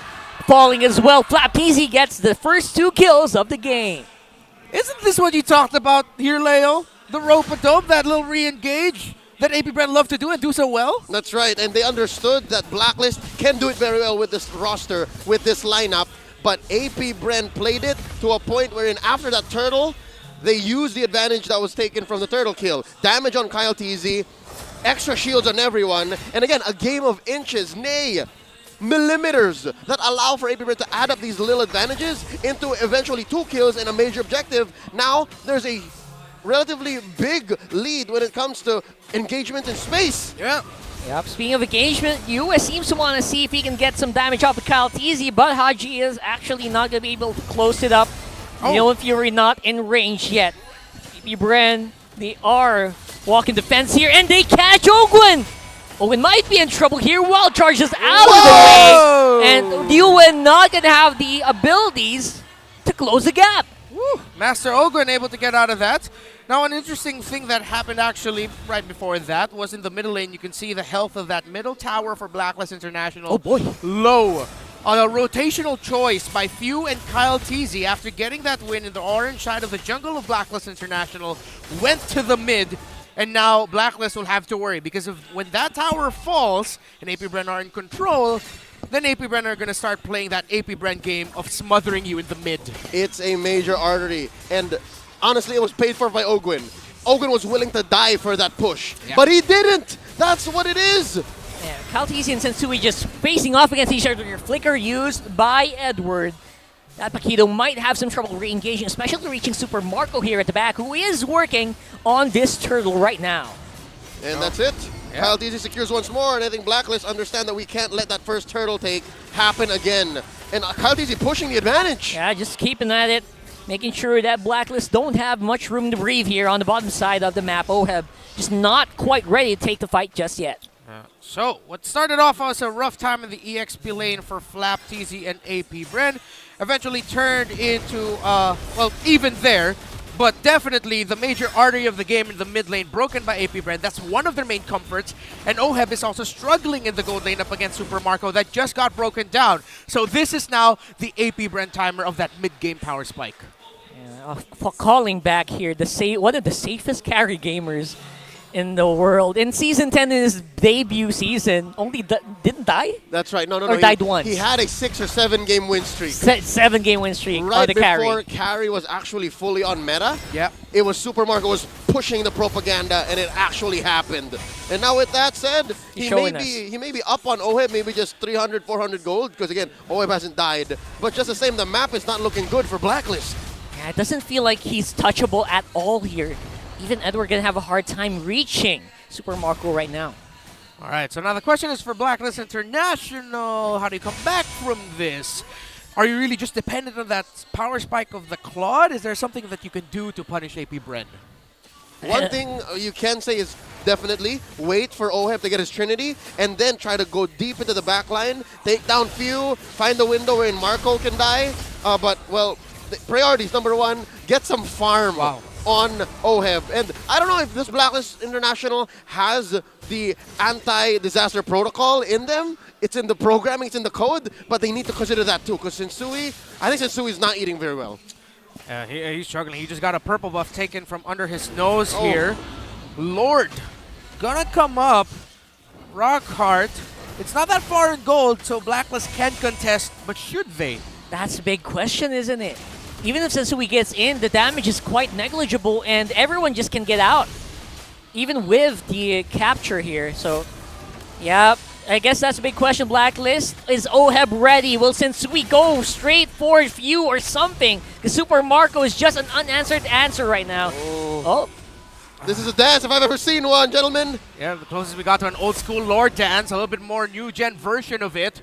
falling as well. Flapteezy gets the first 2 kills of the game. Isn't this what you talked about here, Leo? The rope-a-dope, that little re-engage that AP Bren love to do and do so well? That's right, and they understood that Blacklist can do it very well with this roster, with this lineup. But AP Bren played it to a point wherein after that turtle, they used the advantage that was taken from the turtle kill. Damage on Calteezy, extra shields on everyone, and again, a game of inches, nay, millimeters that allow for AP Bren to add up these little advantages into eventually 2 kills and a major objective. Now, there's a relatively big lead when it comes to engagement in space. Yeah. Yep, speaking of engagement, US seems to want to see if he can get some damage off of Calteezy, but Haji is actually not going to be able to close it up. Neon Fury not in range yet. AP Bren, they are walking the fence here, and they catch Ogwin! Ogwin might be in trouble here. Wild charges out of the way, and Yuen not going to have the abilities to close the gap. Woo. Master Ogwin able to get out of that. Now, an interesting thing that happened actually right before that was in the middle lane. You can see the health of that middle tower for Blacklist International. Oh boy. Low. On a rotational choice by Few and Calteezy after getting that win in the orange side of the jungle of Blacklist International, went to the mid, and now Blacklist will have to worry because of when that tower falls and AP Bren are in control, then AP Bren are going to start playing that AP Bren game of smothering you in the mid. It's a major artery, and honestly, it was paid for by Ogwin. Ogwin was willing to die for that push, but he didn't. That's what it is. Yeah, Calteezy and Sensui just facing off against each other. Flicker used by Edward. That Paquito might have some trouble re-engaging, especially reaching Super Marco here at the back, who is working on this turtle right now. And that's it. Yeah. Calteezy secures once more, and I think Blacklist understand that we can't let that first turtle take happen again. And Calteezy pushing the advantage. Yeah, just keeping at it, making sure that Blacklist don't have much room to breathe here on the bottom side of the map. Oheb just not quite ready to take the fight just yet. So, what started off as a rough time in the EXP lane for Flapteezy and AP Bren eventually turned into, well, even there, but definitely the major artery of the game in the mid lane broken by AP Bren. That's one of their main comforts, and Oheb is also struggling in the gold lane up against Super Marco that just got broken down. So this is now the AP Bren timer of that mid-game power spike. Yeah, calling back here, one of the safest carry gamers in the world. In Season 10, in his debut season, only didn't die? That's right. No. Or died once. He had a 6 or 7 game win streak. 7 game win streak right on the carry. Before carry was actually fully on meta. Yeah. It was Super Marco was pushing the propaganda, and it actually happened. And now with that said, he may be up on Oheb, maybe just 300, 400 gold, because again, Oheb hasn't died. But just the same, the map is not looking good for Blacklist. Yeah, it doesn't feel like he's touchable at all here. Even Edward gonna have a hard time reaching Super Marco right now. All right, so now the question is for Blacklist International. How do you come back from this? Are you really just dependent on that power spike of the Claude? Is there something that you can do to punish AP Bren? One thing you can say is definitely wait for OHEB to get his Trinity and then try to go deep into the back line, take down few, find the window wherein Marco can die. But, well, the priorities, number one, get some farm on OHEB. And I don't know if this Blacklist International has the anti-disaster protocol in them. It's in the programming, it's in the code, but they need to consider that too, because Sensui, I think Sensui's not eating very well. He's struggling. He just got a purple buff taken from under his nose here. Lord, gonna come up. Rockhart. It's not that far in gold, so Blacklist can contest, but should they? That's a big question, isn't it? Even if Sensui gets in, the damage is quite negligible, and everyone just can get out. Even with the capture here, so... Yeah, I guess that's a big question, Blacklist. Is OHEB ready? Will Sensui go straight for Few or something? Because Super Marco is just an unanswered answer right now. Oh. This is a dance if I've ever seen one, gentlemen. Yeah, the closest we got to an old school Lord dance, a little bit more new gen version of it.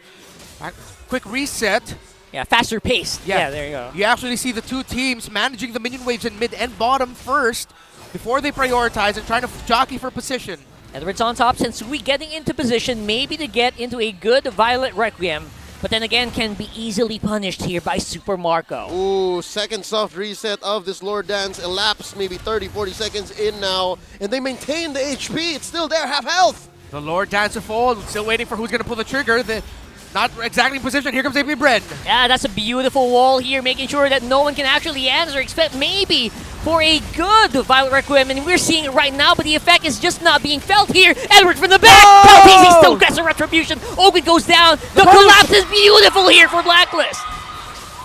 Quick reset. Yeah, faster pace. Yeah, there you go. You actually see the two teams managing the minion waves in mid and bottom first before they prioritize and trying to jockey for position. Edward's on top, Sensui getting into position, maybe to get into a good Violet Requiem, but then again can be easily punished here by Super Marco. Ooh, second soft reset of this Lord Dance elapsed maybe 30-40 seconds in now, and they maintain the HP. It's still there, half health. The Lord Dance to fold, still waiting for who's going to pull the trigger. Not exactly in position. Here comes AP Bren. Yeah, that's a beautiful wall here, making sure that no one can actually answer, except maybe for a good Violet Requiem. And we're seeing it right now, but the effect is just not being felt here. Edward from the back. Palpatine still gets a retribution. Ogun goes down. The collapse is beautiful here for Blacklist.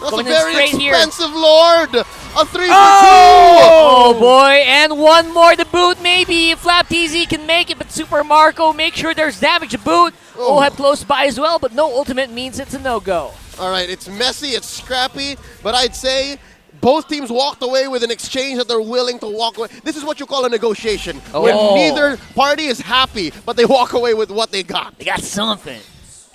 That's Going a very expensive Lord. A 3 for 2. Oh boy, and one more to boot maybe if Flap TZ can make it, but Super Marco make sure there's damage to boot. OHEB close by as well, but no ultimate means it's a no-go. All right, it's messy, it's scrappy, but I'd say both teams walked away with an exchange that they're willing to walk away. This is what you call a negotiation, when neither party is happy, but they walk away with what they got. They got something.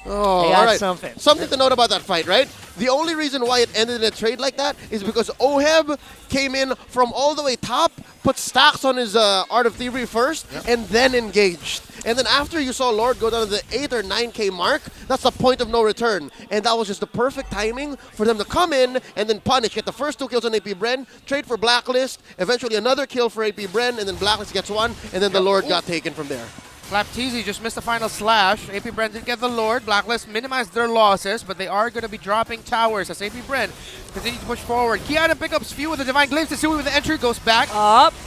Oh, they got all right. something. Something to note about that fight, right? The only reason why it ended in a trade like that is because OHEB came in from all the way top, put stacks on his Art of Thievery first, and then engaged. And then after you saw Lord go down to the 8 or 9K mark, that's the point of no return. And that was just the perfect timing for them to come in and then punish. Get the first 2 kills on AP Bren, trade for Blacklist, eventually another kill for AP Bren, and then Blacklist gets one, and then the Lord got taken from there. Flap TZ just missed the final slash. AP Bren didn't get the Lord. Blacklist minimized their losses, but they are going to be dropping towers as AP Bren continue to push forward. Kiana pickups Few with a Divine Glaive. Sensui with the entry goes back.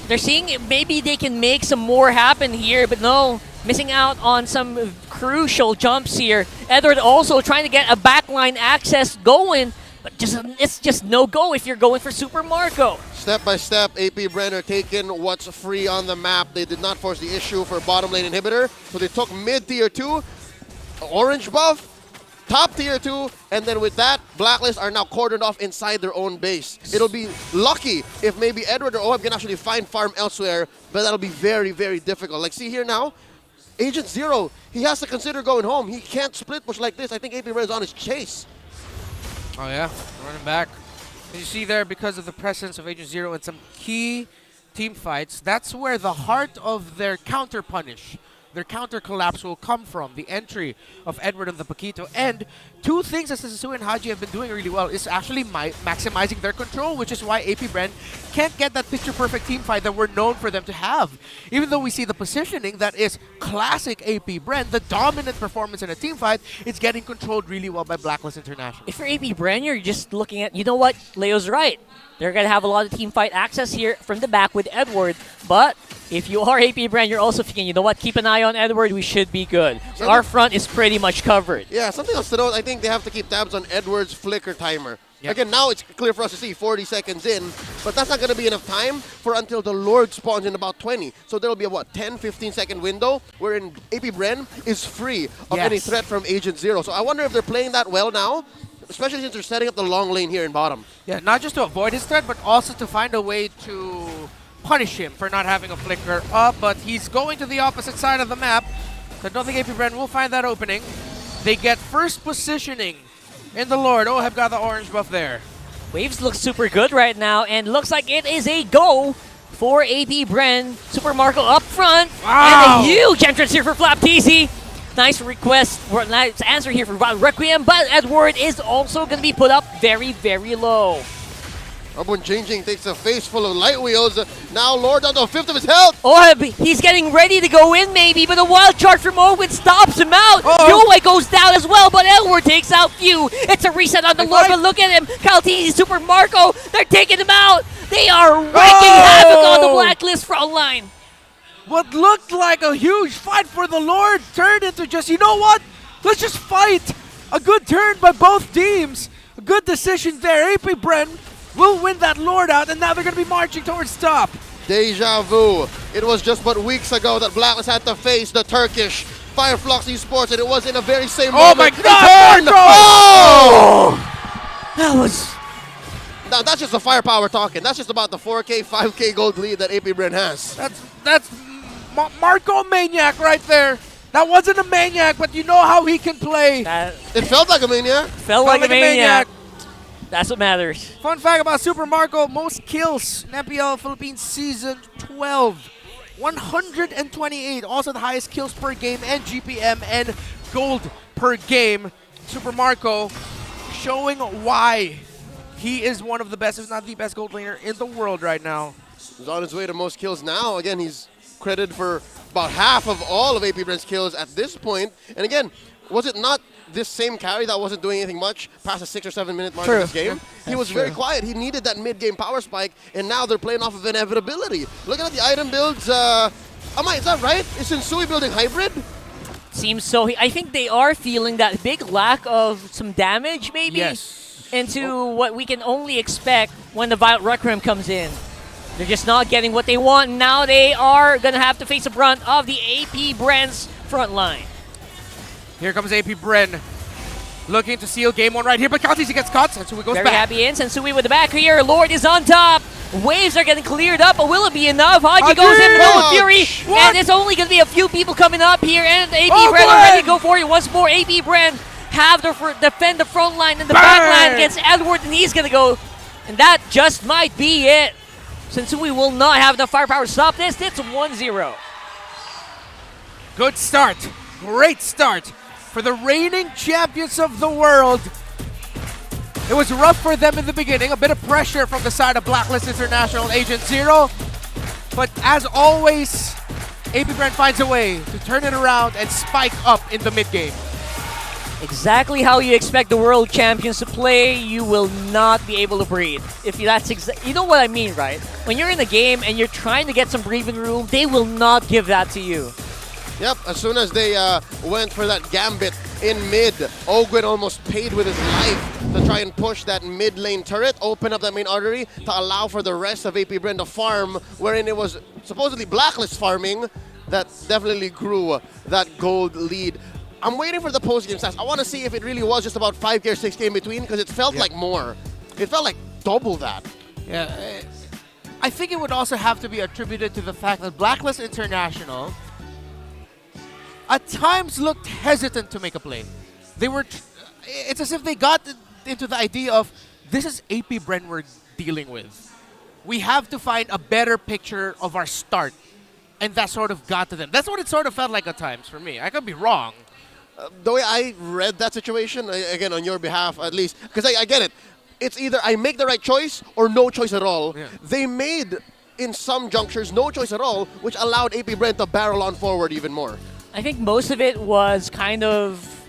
They're seeing maybe they can make some more happen here, but no. Missing out on some crucial jumps here. Edward also trying to get a backline access going, but it's just no-go if you're going for Super Marco. Step by step, AP Bren are taking what's free on the map. They did not force the issue for bottom lane inhibitor, so they took mid tier 2, orange buff, top tier 2, and then with that, Blacklist are now cordoned off inside their own base. It'll be lucky if maybe Edward or OHEB can actually find farm elsewhere, but that'll be very, very difficult. Like, see here now, Agent Zero, he has to consider going home. He can't split push like this. I think AP Bren is on his chase. Oh yeah, running back. As you see there, because of the presence of Agent Zero in some key team fights, that's where the heart of their counter punish, their counter collapse will come from. The entry of Edward and the Paquito. And two things that Sensui and Haji have been doing really well is actually maximizing their control, which is why AP Bren can't get that picture-perfect team fight that we're known for them to have. Even though we see the positioning that is classic AP Bren, the dominant performance in a team fight, it's getting controlled really well by Blacklist International. If you're AP Bren, you're just looking at, you know what, Leo's right. They're going to have a lot of team fight access here from the back with Edward, but if you are AP Bren, you're also thinking, you know what, keep an eye on Edward, we should be good. Our front is pretty much covered. Yeah, something else to note, I think they have to keep tabs on Edward's flicker timer. Yep. Again, now it's clear for us to see 40 seconds in, but that's not going to be enough time for until the Lord spawns in about 20. So there'll be a, 10-15 second window wherein AP Bren is free of any threat from Agent Zero. So I wonder if they're playing that well now. especially since they're setting up the long lane here in bottom. Yeah, not just to avoid his threat, but also to find a way to punish him for not having a flicker up, but he's going to the opposite side of the map. So I don't think AP Bren will find that opening. They get first positioning in the Lord. Oh, have got the orange buff there. Waves look super good right now, and looks like it is a go for AP Bren. Super Marco up front, Wow. and a huge entrance here for Flap TC. Nice request, nice answer here for Requiem, but Edward is also going to be put up very, very low. Rabun changing, takes a face full of light wheels. Now Lord down to a fifth of his health. Oh, he's getting ready to go in maybe, but a wild charge from Owen stops him out. Yoei goes down as well, but Edward takes out Few. It's a reset on the Lord, but look at him. Caltini, Super Marco, they're taking him out. They are wreaking havoc on the Blacklist front line. What looked like a huge fight for the Lord turned into just, you know what? Let's just fight. A good turn by both teams. A good decision there. AP Bren will win that Lord out, and now they're going to be marching towards top. Deja vu. It was just but weeks ago that Blacklist had to face the Turkish Fireflux Esports, and it was in the very same moment. My They God, turned. Marco! Oh! That was... Now, that's just the firepower talking. That's just about the 4K, 5K gold lead that AP Bren has. That's Marco Maniac right there. That wasn't a Maniac, but you know how he can play. It felt like a Maniac. Felt like a Maniac. That's what matters. Fun fact about Super Marco, most kills in MPL Philippines Season 12. 128, also the highest kills per game and GPM and gold per game. Super Marco showing why he is one of the best, if not the best gold laner in the world right now. He's on his way to most kills now. Again, he's credited for about half of all of AP Bren's kills at this point. And again, was it not this same carry that wasn't doing anything much past the 6 or 7 minute mark of this game? He was very quiet. He needed that mid-game power spike, and now they're playing off of inevitability. Looking at the item builds, Amai, is that right? Is Sensui building hybrid? Seems so. I think they are feeling that big lack of some damage, maybe, into what we can only expect when the Violet Requiem comes in. They're just not getting what they want. Now they are going to have to face the brunt of the AP Bren's front line. Here comes AP Bren, looking to seal game one right here, but Kaltisi gets caught, Sensui goes Very back. happy in. Sensui with the back here. Lord is on top. Waves are getting cleared up, but will it be enough? Haji goes in with Fury, and it's only going to be a few people coming up here, and AP Bren are ready to go for it once more. AP Bren have to defend the front line, and the back line against Edward, and he's going to go, and that just might be it. Sensui will not have enough firepower to stop this. It's 1-0. Good start. Great start for the reigning champions of the world. It was rough for them in the beginning, a bit of pressure from the side of Blacklist International Agent Zero. But as always, AP Bren finds a way to turn it around and spike up in the mid-game. Exactly how you expect the world champions to play, you will not be able to breathe. If that's you know what I mean, right? When you're in the game and you're trying to get some breathing room, they will not give that to you. Yep, as soon as they went for that gambit in mid, Ogwin almost paid with his life to try and push that mid lane turret, open up that main artery to allow for the rest of AP Bren to farm, wherein it was supposedly Blacklist farming that definitely grew that gold lead. I'm waiting for the post-game stats. I want to see if it really was just about 5K or 6K in between, because it felt like more. It felt like double that. Yeah, I think it would also have to be attributed to the fact that Blacklist International at times looked hesitant to make a play. They were, it's as if they got into the idea of, this is AP Bren we're dealing with. We have to find a better picture of our start. And that sort of got to them. That's what it sort of felt like at times for me. I could be wrong. The way I read that situation, again, on your behalf at least, because I get it. It's either I make the right choice or no choice at all. Yeah. They made, in some junctures, no choice at all, which allowed AP Bren to barrel on forward even more. I think most of it was kind of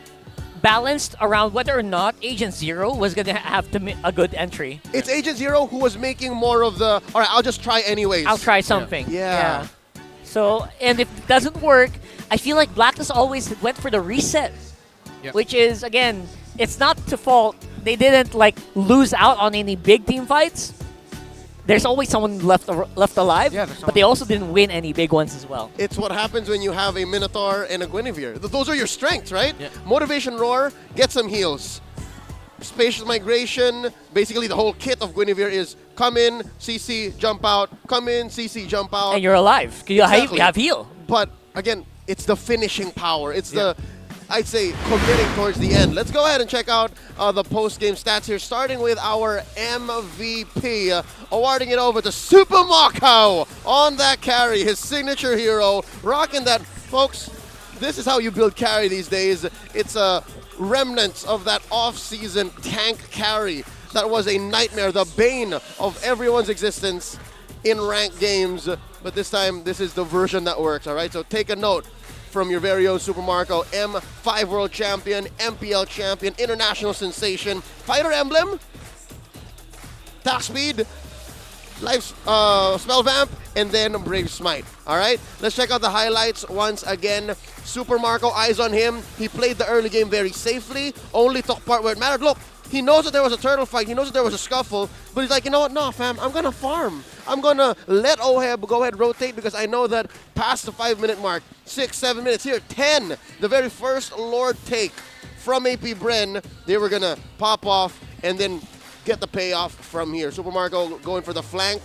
balanced around whether or not Agent Zero was going to have a good entry. It's Agent Zero who was making more of the, all right, I'll just try anyways. I'll try something. Yeah. So, and if it doesn't work, I feel like Blacklist always went for the reset, which is, again, it's not to fault. They didn't like lose out on any big team fights. There's always someone left alive, but they also didn't win any big ones as well. It's what happens when you have a Minotaur and a Guinevere. Those are your strengths, right? Yeah. Motivation Roar, get some heals. spatial migration, basically the whole kit of Guinevere is come in, CC, jump out, come in, CC, jump out. And you're alive. You have heal. But again, it's the finishing power. It's the, I'd say, committing towards the end. Let's go ahead and check out the post-game stats here, starting with our MVP, awarding it over to Super Marco on that carry, his signature hero, rocking that. Folks, this is how you build carry these days. It's a remnants of that off-season tank carry that was a nightmare, the bane of everyone's existence in ranked games. But this time, this is the version that works, all right? So take a note from your very own Super Marco, M5 World Champion, MPL Champion, International Sensation, Fighter Emblem, Attack Speed, Life Spell Vamp, and then Brave Smite. All right, let's check out the highlights once again. Super Marco, eyes on him. He played the early game very safely, only took part where it mattered. Look, he knows that there was a turtle fight, he knows that there was a scuffle, but he's like, you know what, no fam, I'm gonna farm. I'm gonna let Oheb go ahead and rotate because I know that past the 5-minute mark, 6, 7 minutes, here, 10, the very first Lord take from AP Bren, they were gonna pop off and then get the payoff from here. Super Marco going for the flank,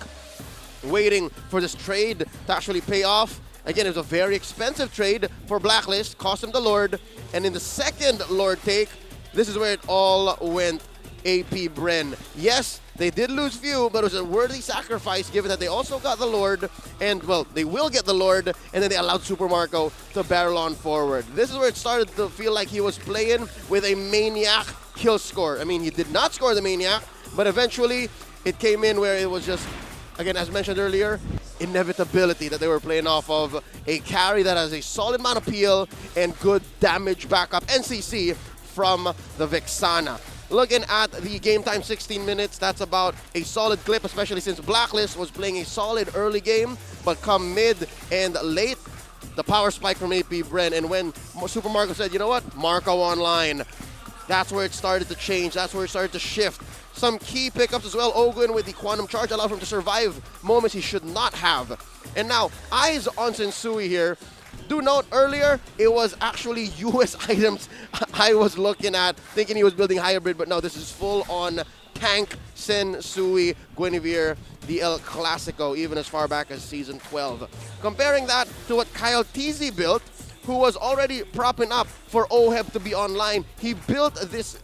waiting for this trade to actually pay off. Again, it was a very expensive trade for Blacklist, cost him the Lord, and in the second Lord take, this is where it all went AP Bren. Yes, they did lose few, but it was a worthy sacrifice given that they also got the Lord, and well, they will get the Lord, and then they allowed Super Marco to barrel on forward. This is where it started to feel like he was playing with a maniac kill score. I mean, he did not score the maniac, but eventually it came in where it was just, again, as mentioned earlier, inevitability that they were playing off of a carry that has a solid amount of peel and good damage backup NCC from the Vexana. Looking at the game time, 16 minutes, that's about a solid clip, especially since Blacklist was playing a solid early game, but come mid and late, the power spike from AP Bren, and when Super Marco said, you know what, Marco online, that's where it started to change, that's where it started to shift. Some key pickups as well. Ogun with the Quantum Charge allowed him to survive moments he should not have. And now, eyes on Sensui here. Do note earlier, it was actually US items I was looking at, thinking he was building hybrid, but no, this is full-on tank Sensui Guinevere, the El Clasico, even as far back as Season 12. Comparing that to what Kyle TZ built, who was already propping up for Oheb to be online, he built this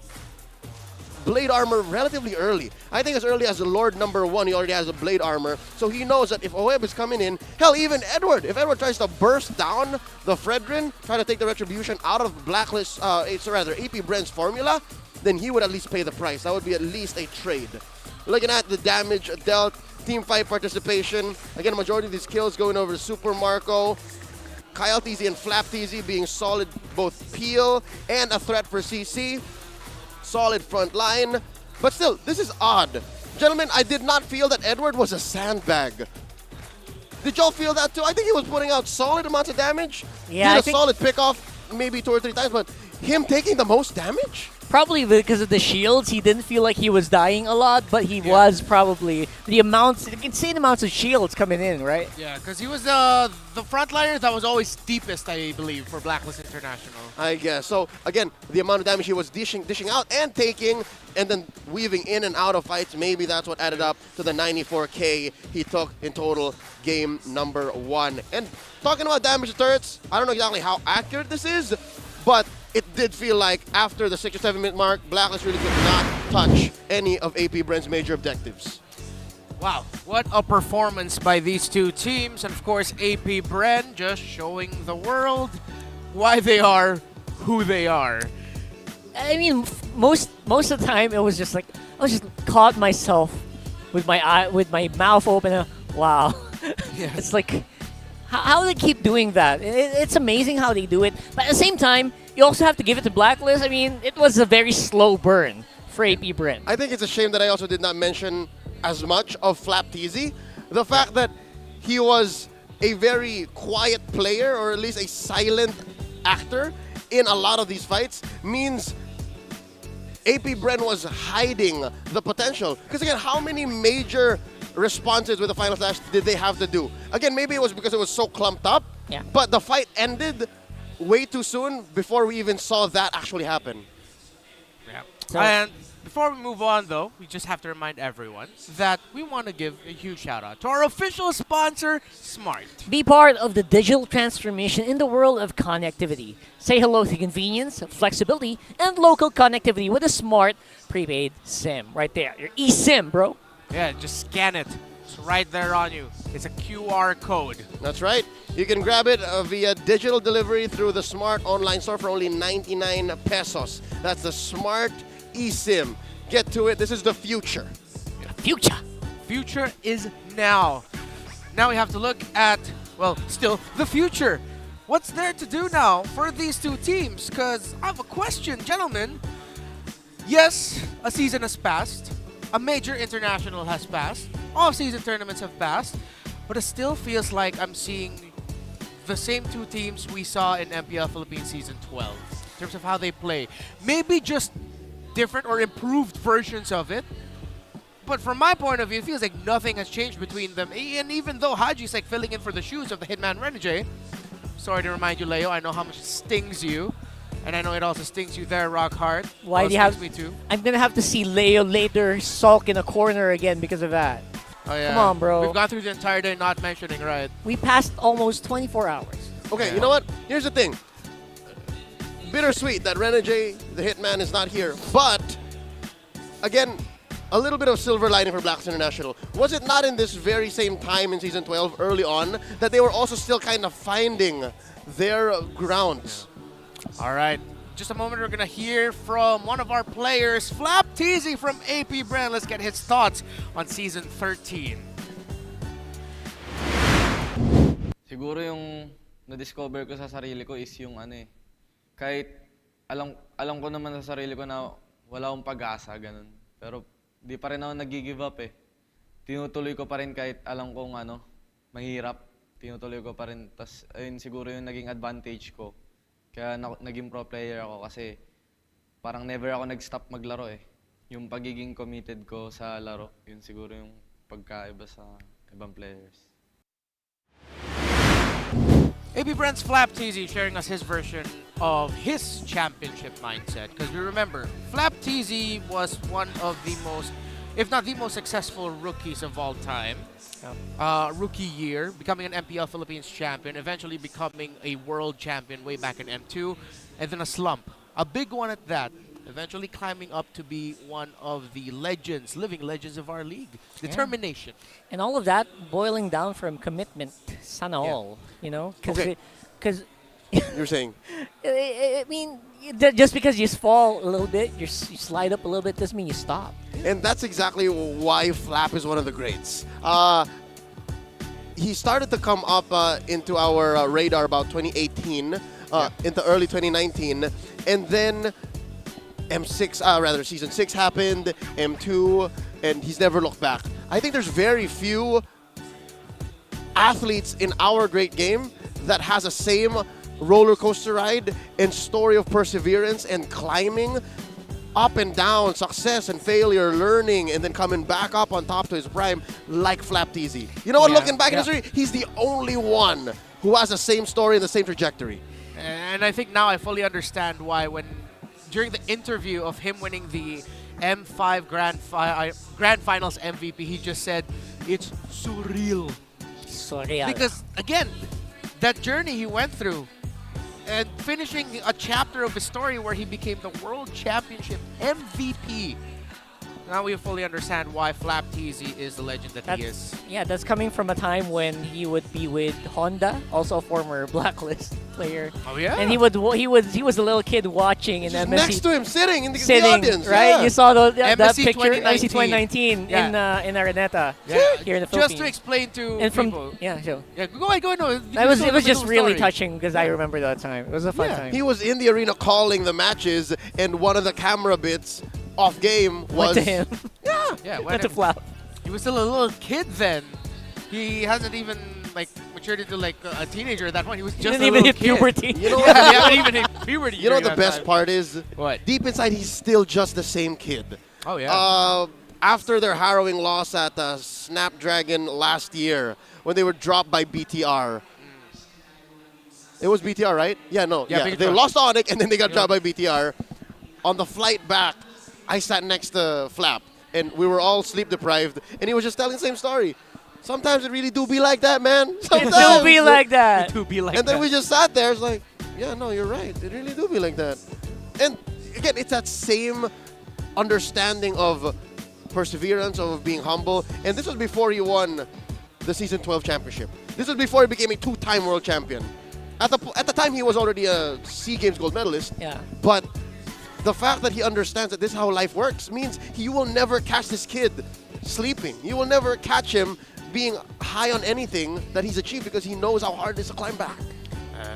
blade armor relatively early. I think as early as the Lord #1, he already has a blade armor. So he knows that if Oheb is coming in, hell, even Edward, if Edward tries to burst down the Fredrin, trying to take the retribution out of Blacklist, AP Bren's formula, then he would at least pay the price. That would be at least a trade. Looking at the damage dealt, team fight participation, again, majority of these kills going over to Super Marco. Kyle TZ and Flap TZ being solid both peel and a threat for CC. Solid front line, but still, this is odd. Gentlemen, I did not feel that Edward was a sandbag. Did y'all feel that too? I think he was putting out solid amounts of damage. Yeah, did a solid pickoff maybe 2 or 3 times, but him taking the most damage? Probably because of the shields, he didn't feel like he was dying a lot, but he was probably the insane amounts of shields coming in, right? Yeah, because he was the frontliner that was always deepest, I believe, for Blacklist International. I guess. So, again, the amount of damage he was dishing out and taking, and then weaving in and out of fights, maybe that's what added up to the 94K he took in total game #1. And talking about damage to turrets, I don't know exactly how accurate this is, but it did feel like after the 6 or 7 minute mark, Blacklist really could not touch any of AP Bren's major objectives. Wow, what a performance by these two teams. And of course, AP Bren just showing the world why they are who they are. I mean, most of the time, it was just like, I was just caught myself with my mouth open. Wow. Yes. It's like, how do they keep doing that? It's amazing how they do it. But at the same time, you also have to give it to Blacklist. I mean, it was a very slow burn for AP Bren. I think it's a shame that I also did not mention as much of Flap TZ. The fact that he was a very quiet player, or at least a silent actor in a lot of these fights, means AP Bren was hiding the potential. Because again, how many major responses with the final slash did they have to do? Again, maybe it was because it was so clumped up, but the fight ended way too soon before we even saw that actually happen. Yeah. And Before we move on, though, we just have to remind everyone that we want to give a huge shout-out to our official sponsor, Smart. Be part of the digital transformation in the world of connectivity. Say hello to convenience, flexibility, and local connectivity with a smart prepaid SIM. Right there, your eSIM, bro. Yeah, just scan it. It's right there on you. It's a QR code. That's right. You can grab it via digital delivery through the Smart online store for only 99 pesos. That's the Smart eSIM. Get to it. This is the future. Future. Future is now. Now we have to look at, well, still the future. What's there to do now for these two teams? Because I have a question, gentlemen. Yes, a season has passed. A major international has passed. Off-season tournaments have passed. But it still feels like I'm seeing the same two teams we saw in MPL Philippines Season 12 in terms of how they play. Maybe just different or improved versions of it. But from my point of view, it feels like nothing has changed between them. And even though Haji's like filling in for the shoes of the Hitman Renegade, sorry to remind you, Leo, I know how much it stings you. And I know it also stings you there, Rockhart. Why do you have me too. I'm going to have to see Leo later sulk in a corner again because of that. Oh, yeah. Come on, bro. We've gone through the entire day not mentioning, right? We passed almost 24 hours. Okay, you know what? Here's the thing. Bittersweet that Renegade, the Hitman, is not here. But, again, a little bit of silver lining for Blacklist International. Was it not in this very same time in Season 12, early on, that they were also still kind of finding their grounds? All right. Just a moment, we're going to hear from one of our players, Flap Teasy from AP Bren. Let's get his thoughts on Season 13. Siguro yung na-discover ko sa sarili ko is yung kahit alam ko naman sa sarili ko na wala akong pag-asa, ganun. Pero di pa rin ako nag-give up eh. Tinutuloy ko pa rin kahit alam kong mahirap. Tinutuloy ko pa rin. Tas ayun siguro yung naging advantage ko. Kaya naging pro player ako kasi parang never ako nag-stop maglaro eh. Yung pagiging committed ko sa laro, yun siguro yung pagkaiba sa ibang players. AP Bren's Flap Teasy sharing us his version of his championship mindset. Because we remember, Flap Teasy was one of the most, if not the most successful rookies of all time. Rookie year, becoming an MPL Philippines champion, eventually becoming a world champion way back in M2, and then a slump. A big one at that. Eventually climbing up to be one of the legends, living legends of our league. Determination. And all of that boiling down from commitment. Sana all, you know? Because you're saying? I mean, just because you fall a little bit, you slide up a little bit, doesn't mean you stop. And that's exactly why Flap is one of the greats. He started to come up into our radar about 2018, into early 2019, and then Season 6 happened, M2, and he's never looked back. I think there's very few athletes in our great game that has the same roller coaster ride and story of perseverance and climbing up and down, success and failure, learning, and then coming back up on top to his prime like Flap Teasy. You know what, looking back in history, he's the only one who has the same story and the same trajectory. And I think now I fully understand why during the interview of him winning the M5 Grand Finals MVP, he just said, it's surreal. Surreal. Because, again, that journey he went through, and finishing a chapter of his story where he became the World Championship MVP. Now we fully understand why Flap Teasy is the legend that he is. Yeah, that's coming from a time when he would be with Honda, also a former Blacklist player. Oh yeah. And he was a little kid watching in MSC. Next to him, sitting in the audience. Right? Yeah. You saw that MSC picture, 2019. MSC 2019 in Araneta here in the Philippines. Just to explain to people. Yeah, sure. Yeah, go ahead. No, it was just really touching because I remember that time. It was a fun time. He was in the arena calling the matches, and one of the camera bits off game was went to him. Yeah, went to Flap. He was still a little kid then. He hasn't even matured into a teenager at that point. He was just didn't even hit puberty. You know what? He hadn't even hit puberty. You know what the best part is? What? Deep inside, he's still just the same kid. Oh yeah. After their harrowing loss at Snapdragon last year, when they were dropped by BTR. It was BTR, right? Yeah, no. Yeah. They lost Onyx, and then they got dropped by BTR. On the flight back, I sat next to Flap, and we were all sleep deprived, and he was just telling the same story. Sometimes it really do be like that, man. Sometimes. It do be like that. It do be like And then that. we just sat there. It's like, yeah, no, you're right. It really do be like that. And again, it's that same understanding of perseverance, of being humble. And this was before he won the Season 12 championship. This was before he became a 2-time world champion. At the time, he was already a SEA Games gold medalist. Yeah. But the fact that he understands that this is how life works means you will never catch this kid sleeping. You will never catch him being high on anything that he's achieved because he knows how hard it is to climb back.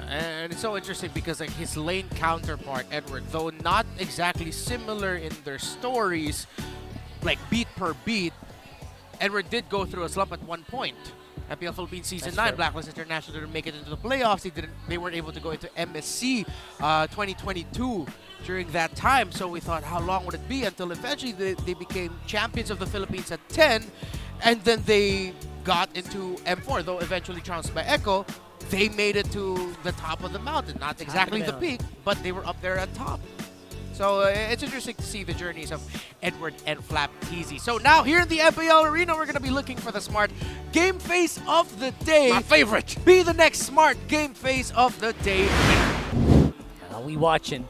And it's so interesting because like his lane counterpart, Edward, though not exactly similar in their stories, like beat per beat, Edward did go through a slump at one point. MPL Philippines Season 9, Blacklist International didn't make it into the playoffs. They weren't able to go into MSC 2022 during that time. So we thought, how long would it be until eventually they became champions of the Philippines at 10, and then they got into M4, though eventually trounced by Echo. They made it to the top of the mountain. Not exactly the peak, but they were up there at top. So it's interesting to see the journeys of Edward and Flap Teasy. So now here in the MPL Arena, we're going to be looking for the smart game face of the day. My favorite. Be the next smart game face of the day. We watching.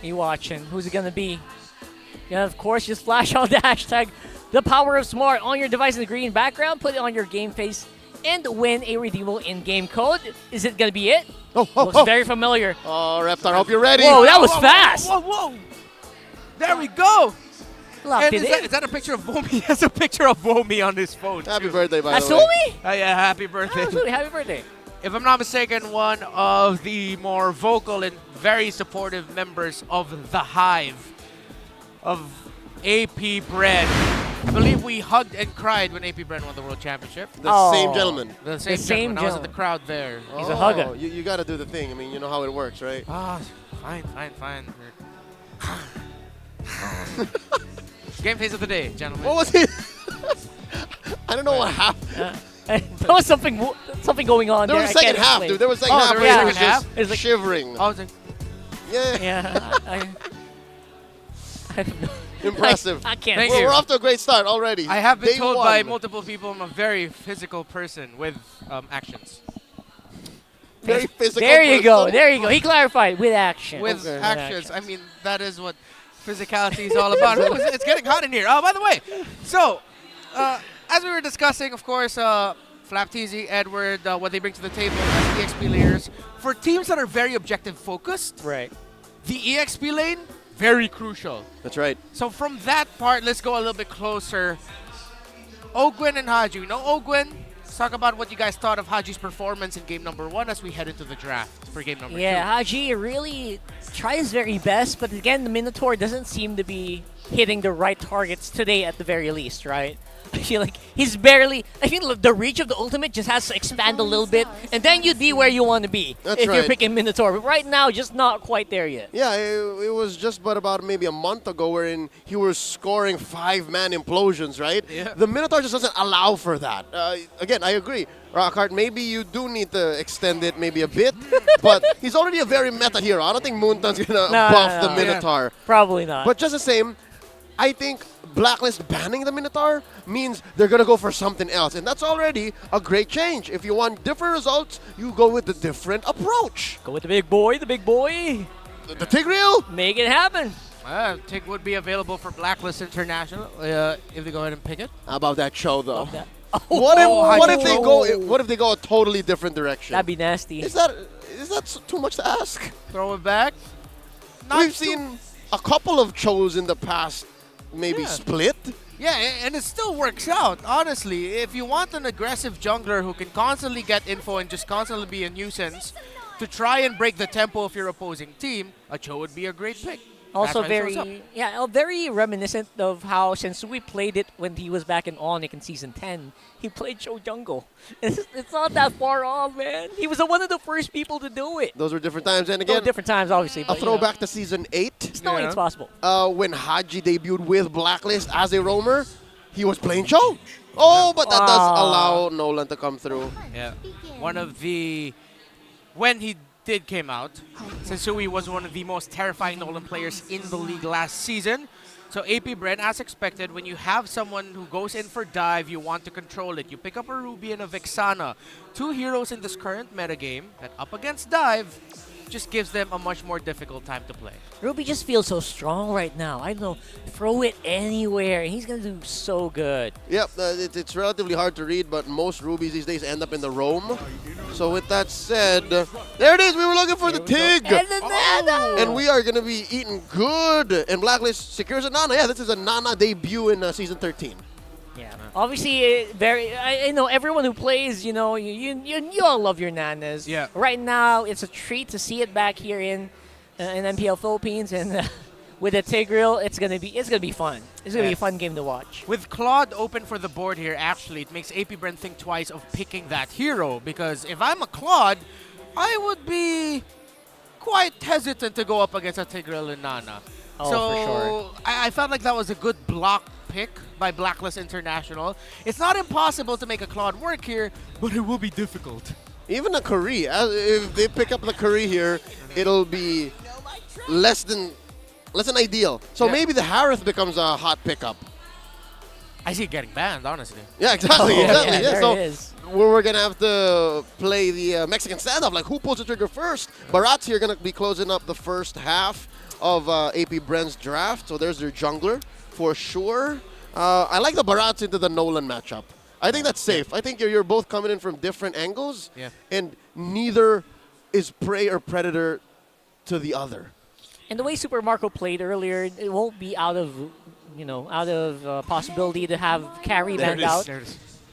We watching. Who's it going to be? Yeah, of course, just flash on the hashtag The Power of Smart on your device in the green background. Put it on your game face and win a redeemable in-game code. Is it going to be it? Looks very familiar. Oh, Reptar, hope you're ready. Whoa, that was fast. Whoa. There we go. Locked And it is that a picture of Vomi? He has a picture of Vomi on his phone. Happy birthday, by That's the way. Vomi? Yeah, happy birthday. Absolutely, happy birthday. If I'm not mistaken, one of the more vocal and very supportive members of the Hive, of AP Bren. I believe we hugged and cried when AP Bren won the World Championship. The same gentleman. The same gentleman. I was in the crowd there. He's a hugger. You got to do the thing. I mean, you know how it works, right? Ah, fine. Game face of the day, gentlemen. What was it? I don't know what happened. There was something going on There there. was a second half, dude. There was a second half where he was just It was like, shivering. I was like, Yeah. I don't know. Impressive. I can't. Thank Well, you. we're off to a great start already. I have been Day told one. by multiple people I'm a very physical person with actions. Very physical There you go. person. There you go. He clarified with action. With Okay. actions. I mean, that is what physicality is all about. Ooh, it's getting hot in here. Oh, by the way, so as we were discussing, of course, Flap Teasy, Edward, what they bring to the table as EXP layers. For teams that are very objective focused, right. The EXP lane, very crucial. That's right. So from that part, let's go a little bit closer. Ogwen and Haji. You know Ogwen? Let's talk about what you guys thought of Haji's performance in game number 1 as we head into the draft for game number 2. Yeah, Haji really tries his very best, but again, the Minotaur doesn't seem to be hitting the right targets today at the very least, right? I feel like he's barely... I feel the reach of the ultimate just has to expand a little bit, and then you'd be where you want to be if you're picking Minotaur. But right now, just not quite there yet. Yeah, it was just but about maybe a month ago wherein he was scoring 5-man implosions, right? Yeah. The Minotaur just doesn't allow for that. Again, I agree. Rockhart, maybe you do need to extend it maybe a bit, but he's already a very meta hero. I don't think Moonton's going to buff the Minotaur. Yeah, probably not. But just the same, I think Blacklist banning the Minotaur means they're going to go for something else. And that's already a great change. If you want different results, you go with the different approach. Go with the big boy, the big boy. The Tigreal. Make it happen. Tig would be available for Blacklist International if they go ahead and pick it. How about that show, though? What if they go a totally different direction? That'd be nasty. Is that too much to ask? Throw it back? We've seen a couple of shows in the past maybe split. Yeah, and it still works out, honestly. If you want an aggressive jungler who can constantly get info and just constantly be a nuisance to try and break the tempo of your opposing team, a Cho would be a great pick. Also That's why it shows up. very reminiscent of how since we played it when he was back in Onyx in Season 10, he played Cho Jungle. It's not that far off, man. He was one of the first people to do it. Those were different times. And again, different times, obviously. A But, throwback to Season 8. Still it's possible. When Haji debuted with Blacklist as a roamer, he was playing Cho. Oh, but that does allow Nolan to come through. Yeah. One of the... When he did came out. Sensui was one of the most terrifying Nolan players in the league last season. So AP Bren, as expected, when you have someone who goes in for dive, you want to control it. You pick up a Ruby and a Vexana. Two heroes in this current metagame that up against dive just gives them a much more difficult time to play. Ruby just feels so strong right now. I don't know, throw it anywhere, and he's going to do so good. Yep, it's relatively hard to read, but most Rubies these days end up in the roam. So with that said, there it is. We were looking for the Tig. And the Nana! And we are going to be eating good. And Blacklist secures a Nana. Yeah, this is a Nana debut in Season 13. Yeah. Obviously, I know everyone who plays, you know, you all love your Nanas. Yeah. Right now, it's a treat to see it back here in MPL Philippines, and with the Tigreal, it's gonna be fun. It's gonna be a fun game to watch. With Claude open for the board here, actually, it makes AP Bren think twice of picking that hero, because if I'm a Claude, I would be quite hesitant to go up against a Tigreal and Nana. Oh, so for sure. I felt like that was a good block pick by Blacklist International. It's not impossible to make a Claude work here, but it will be difficult. Even a Curry, if they pick up the Curry here, it'll be less than ideal. So maybe the Harith becomes a hot pickup. I see it getting banned, honestly. Yeah, exactly. exactly. Yeah, there so it is. we're going to have to play the Mexican standoff, like who pulls the trigger first. Barat's here going to be closing up the first half of AP Bren's draft. So there's their jungler for sure. I like the Barats into the Nolan matchup. I think that's safe. I think you're both coming in from different angles, and neither is prey or predator to the other. And the way Super Marco played earlier, it won't be out of possibility to have Carry banned out.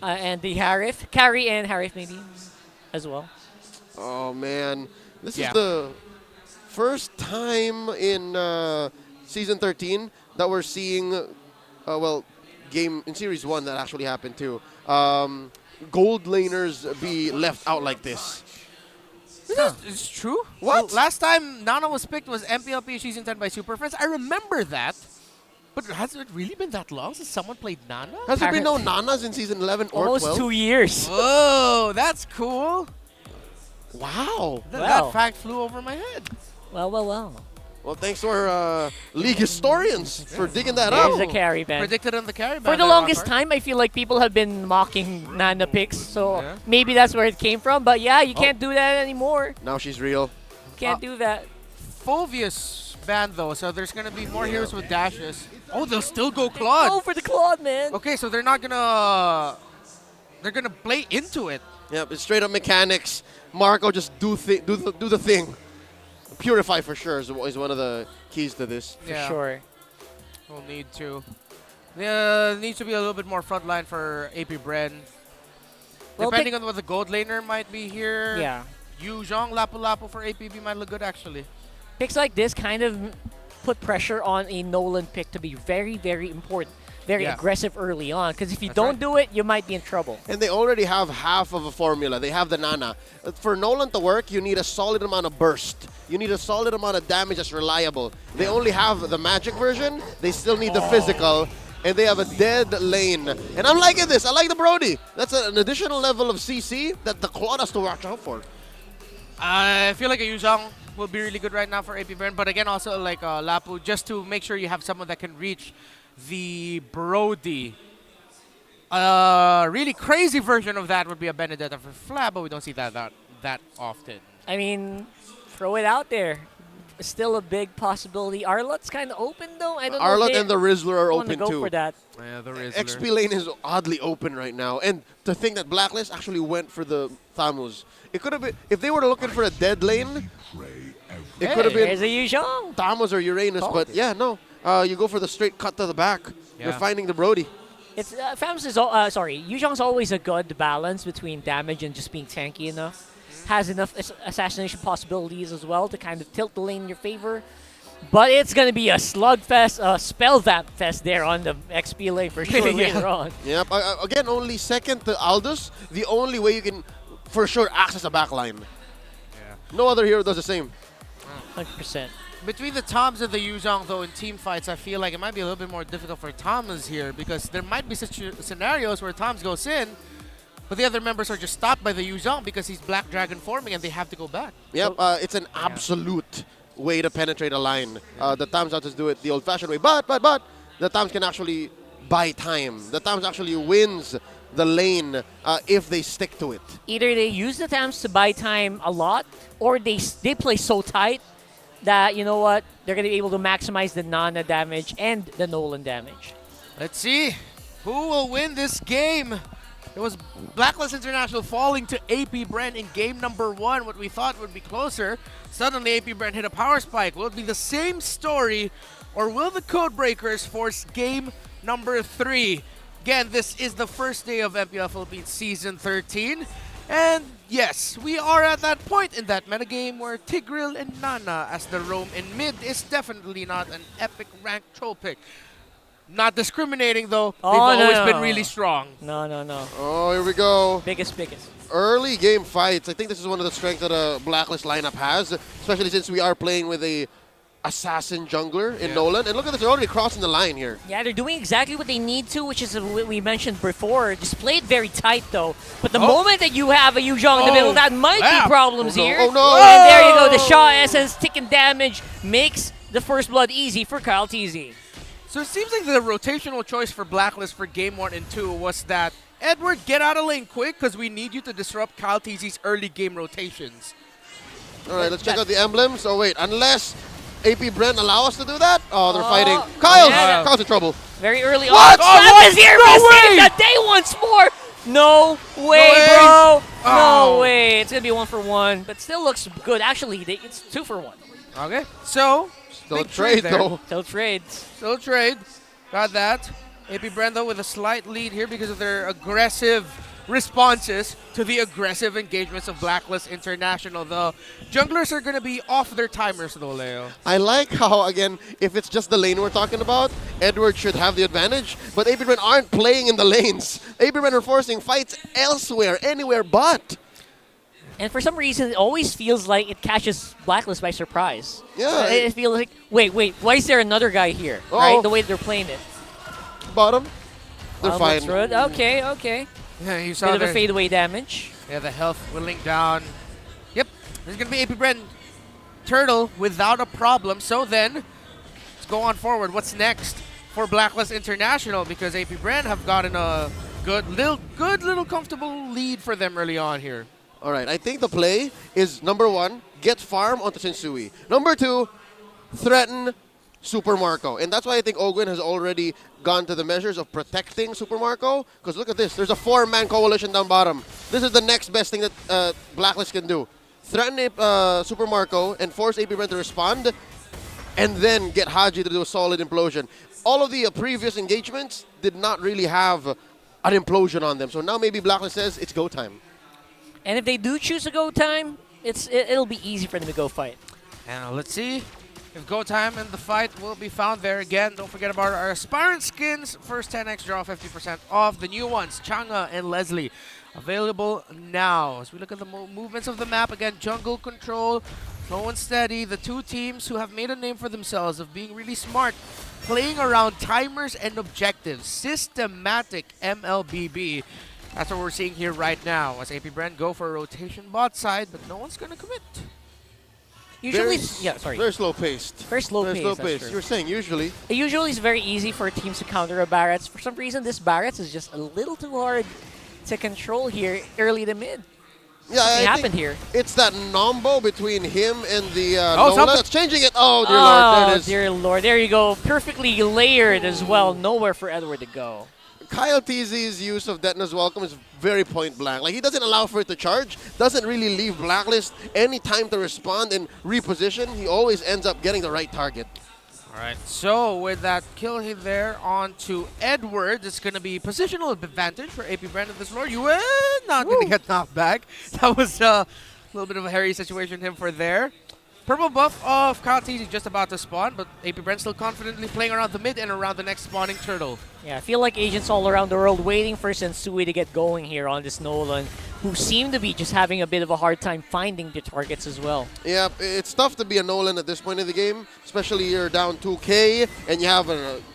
And the Harith, Carry and Harith maybe as well. Oh man, this is the first time in Season 13 that we're seeing, game in Series 1 that actually happened too. Gold laners be left out like this. It's true. What? Well, last time Nana was picked was MPL PH Season 10 by Super Friends. I remember that. But has it really been that long since someone played Nana? Has there been no Nanas in Season 11 or 12? Almost 2 years. Whoa, that's cool. Wow. That fact flew over my head. Well. Well, thanks to our league historians for digging that There's up. the Carry ban. Predicted on the Carry ban. For the longest time, I feel like people have been mocking Nana picks, so maybe that's where it came from. But yeah, you can't do that anymore. Now she's real. Can't do that. Phovius banned though, so there's gonna be more heroes with dashes. Oh, they'll still go Claude. Go for the Claude, man. Okay, so they're not gonna. They're gonna play into it. Yep, it's straight up mechanics. Marco just do the thing. Purify for sure is one of the keys to this. For sure. We'll need to. Needs to be a little bit more frontline for AP Bren. Well, Depending on what the gold laner might be here. Yeah. Yu Zhong, Lapu Lapu for APB might look good actually. Picks like this kind of put pressure on a Nolan pick to be very, very important. Very aggressive early on, because if you don't do it, you might be in trouble. And they already have half of a formula. They have the Nana. For Nolan to work, you need a solid amount of burst. You need a solid amount of damage that's reliable. They only have the magic version. They still need the physical. And they have a dead lane. And I'm liking this. I like the Brody. That's an additional level of CC that the Claude has to watch out for. I feel like a Yu Zhong will be really good right now for AP Bren. But again, also like Lapu, just to make sure you have someone that can reach the Brody. Really crazy version of that would be a Benedetta for Flab, but we don't see that often. I mean, throw it out there. It's still a big possibility. Arlot's kind of open, though. I don't know. Arlot and the Rizzler are open go too. For that. Yeah, the Rizzler. XP lane is oddly open right now. And to think that Blacklist actually went for the Thamus. It could have been, if they were looking for a dead lane, it could have been There's a Yu Zhong. Thamus or Uranus. But yeah, no. You go for the straight cut to the back. You're finding the Brody. It's Thamus is Yu Zhong's always a good balance between damage and just being tanky enough. Has enough assassination possibilities as well to kind of tilt the lane in your favor. But it's going to be a slugfest, spell vamp fest there on the XP lane for sure later on. Yep. Again, only second to Aldous. The only way you can, for sure, access a backline. Yeah. No other hero does the same. 100%. Between the Toms and the Yu Zhong, though, in team fights, I feel like it might be a little bit more difficult for Toms here because there might be such scenarios where Toms goes in, but the other members are just stopped by the Yuzong because he's Black Dragon forming and they have to go back. Yep, it's an absolute way to penetrate a line. The Tams have to do it the old-fashioned way, but the Tams can actually buy time. The Tams actually wins the lane if they stick to it. Either they use the Tams to buy time a lot, or they play so tight that, you know what, they're going to be able to maximize the Nana damage and the Nolan damage. Let's see who will win this game. It was Blacklist International falling to AP Bren in game number 1, what we thought would be closer. Suddenly AP Bren hit a power spike. Will it be the same story, or will the Codebreakers force game number 3? Again, this is the first day of MPL Philippines Season 13. And yes, we are at that point in that metagame where Tigreal and Nana as the roam in mid is definitely not an epic rank troll pick. Not discriminating though, they've always been really strong. No. Oh, here we go. Biggest. Early game fights. I think this is one of the strengths that a Blacklist lineup has, especially since we are playing with a assassin jungler in Nolan. And look at this, they're already crossing the line here. Yeah, they're doing exactly what they need to, which is what we mentioned before. Just play it very tight, though. But the moment that you have a Yuzhong in the middle, that might be problems here. Oh, no. And there you go. The Shaw Essence taking damage makes the first blood easy for Kyle TZ. So it seems like the rotational choice for Blacklist for game 1 and 2 was that, Edward, get out of lane quick because we need you to disrupt Kyle TZ's early game rotations. All right, let's check out the emblems. Oh, wait, unless AP Bren allow us to do that? Oh, they're fighting. Kyle's in trouble. Very early. What? Slap is here. No Missing way! the day once more. No way, bro. No way. It's going to be 1 for 1, but still looks good. Actually, it's 2 for 1. Okay, so still trade though. Still trade. Still trade. Got that. AP Bren though with a slight lead here because of their aggressive responses to the aggressive engagements of Blacklist International. The junglers are going to be off their timers though, Leo. I like how, again, if it's just the lane we're talking about, Edward should have the advantage, but AP Bren aren't playing in the lanes. AP Bren are forcing fights elsewhere, anywhere but. And for some reason, it always feels like it catches Blacklist by surprise. Yeah. It feels like, wait, why is there another guy here? Right? The way they're playing it. Bottom. They're fine. Okay. Yeah, you saw bit of a fadeaway damage. Yeah, the health whittling down. Yep, there's going to be AP Bren Turtle without a problem. So then, let's go on forward. What's next for Blacklist International? Because AP Bren have gotten a good little comfortable lead for them early on here. All right, I think the play is, number 1, get farm onto Sensui. Number 2, threaten Super Marco. And that's why I think Ogwin has already gone to the measures of protecting Super Marco. Because look at this, there's a 4-man coalition down bottom. This is the next best thing that Blacklist can do. Threaten Super Marco and force AP Bren to respond, and then get Haji to do a solid implosion. All of the previous engagements did not really have an implosion on them. So now maybe Blacklist says it's go time. And if they do choose a go time, it'll be easy for them to go fight. And let's see if go time and the fight will be found there again. Don't forget about our aspirant skins. First 10x draw 50% off. The new ones, Changa and Leslie, available now. As we look at the movements of the map, again, jungle control, slow and steady. The two teams who have made a name for themselves of being really smart, playing around timers and objectives. Systematic MLBB. That's what we're seeing here right now as AP Bren go for a rotation bot side, but no one's going to commit. Usually, Very slow paced. Very slow paced. You were saying usually. Usually it's very easy for teams to counter a Barretts. For some reason, this Barretts is just a little too hard to control here early to mid. Yeah, Something happened here. It's that nombo between him and the Nola that's changing it. Oh, dear Lord, there it is. Dear Lord, there you go. Perfectly layered as well. Nowhere for Edward to go. Kyle TZ's use of Detna's Welcome is very point blank. Like, he doesn't allow for it to charge, doesn't really leave Blacklist any time to respond and reposition. He always ends up getting the right target. All right, so with that kill hit there onto Edward, it's going to be positional advantage for AP Bren at this floor. You are not going to get knocked back. That was a little bit of a hairy situation him for there. Purple buff of Kyle TZ just about to spawn, but AP Bren still confidently playing around the mid and around the next spawning turtle. Yeah, I feel like agents all around the world waiting for Sensui to get going here on this Nolan. who seem to be just having a bit of a hard time finding the targets as well. Yeah, it's tough to be a Nolan at this point in the game, especially you're down 2K and you have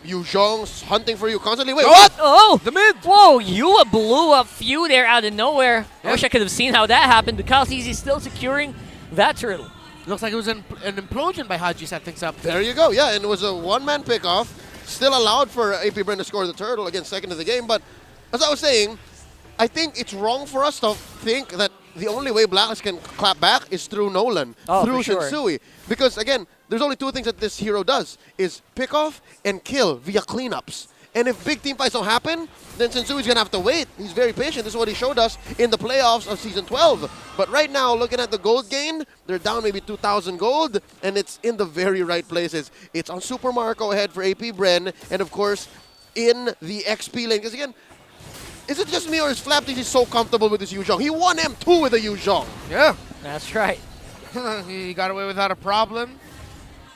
Yu Zhong hunting for you constantly. Wait, what? Oh! The mid! Whoa, Yua blew up few there out of nowhere. I wish I could have seen how that happened, but Kaltizi still securing that turtle. Looks like it was an implosion by Haji set things up. There you go, yeah, and it was a one-man pickoff. Still allowed for AP Bren to score the turtle, again, second of the game, but as I was saying, I think it's wrong for us to think that the only way Blacklist can clap back is through Nolan, through Shinsui. Because again, there's only two things that this hero does, is pick off and kill via cleanups. And if big team fights don't happen, then Sensui's going to have to wait. He's very patient. This is what he showed us in the playoffs of Season 12. But right now, looking at the gold gain, they're down maybe 2,000 gold, and it's in the very right places. It's on Super Marco ahead for AP Bren, and of course, in the XP lane. Because again, is it just me or is Flapdish so comfortable with this Yu Zhong? He won M2 with a Yu Zhong. Yeah. That's right. He got away without a problem.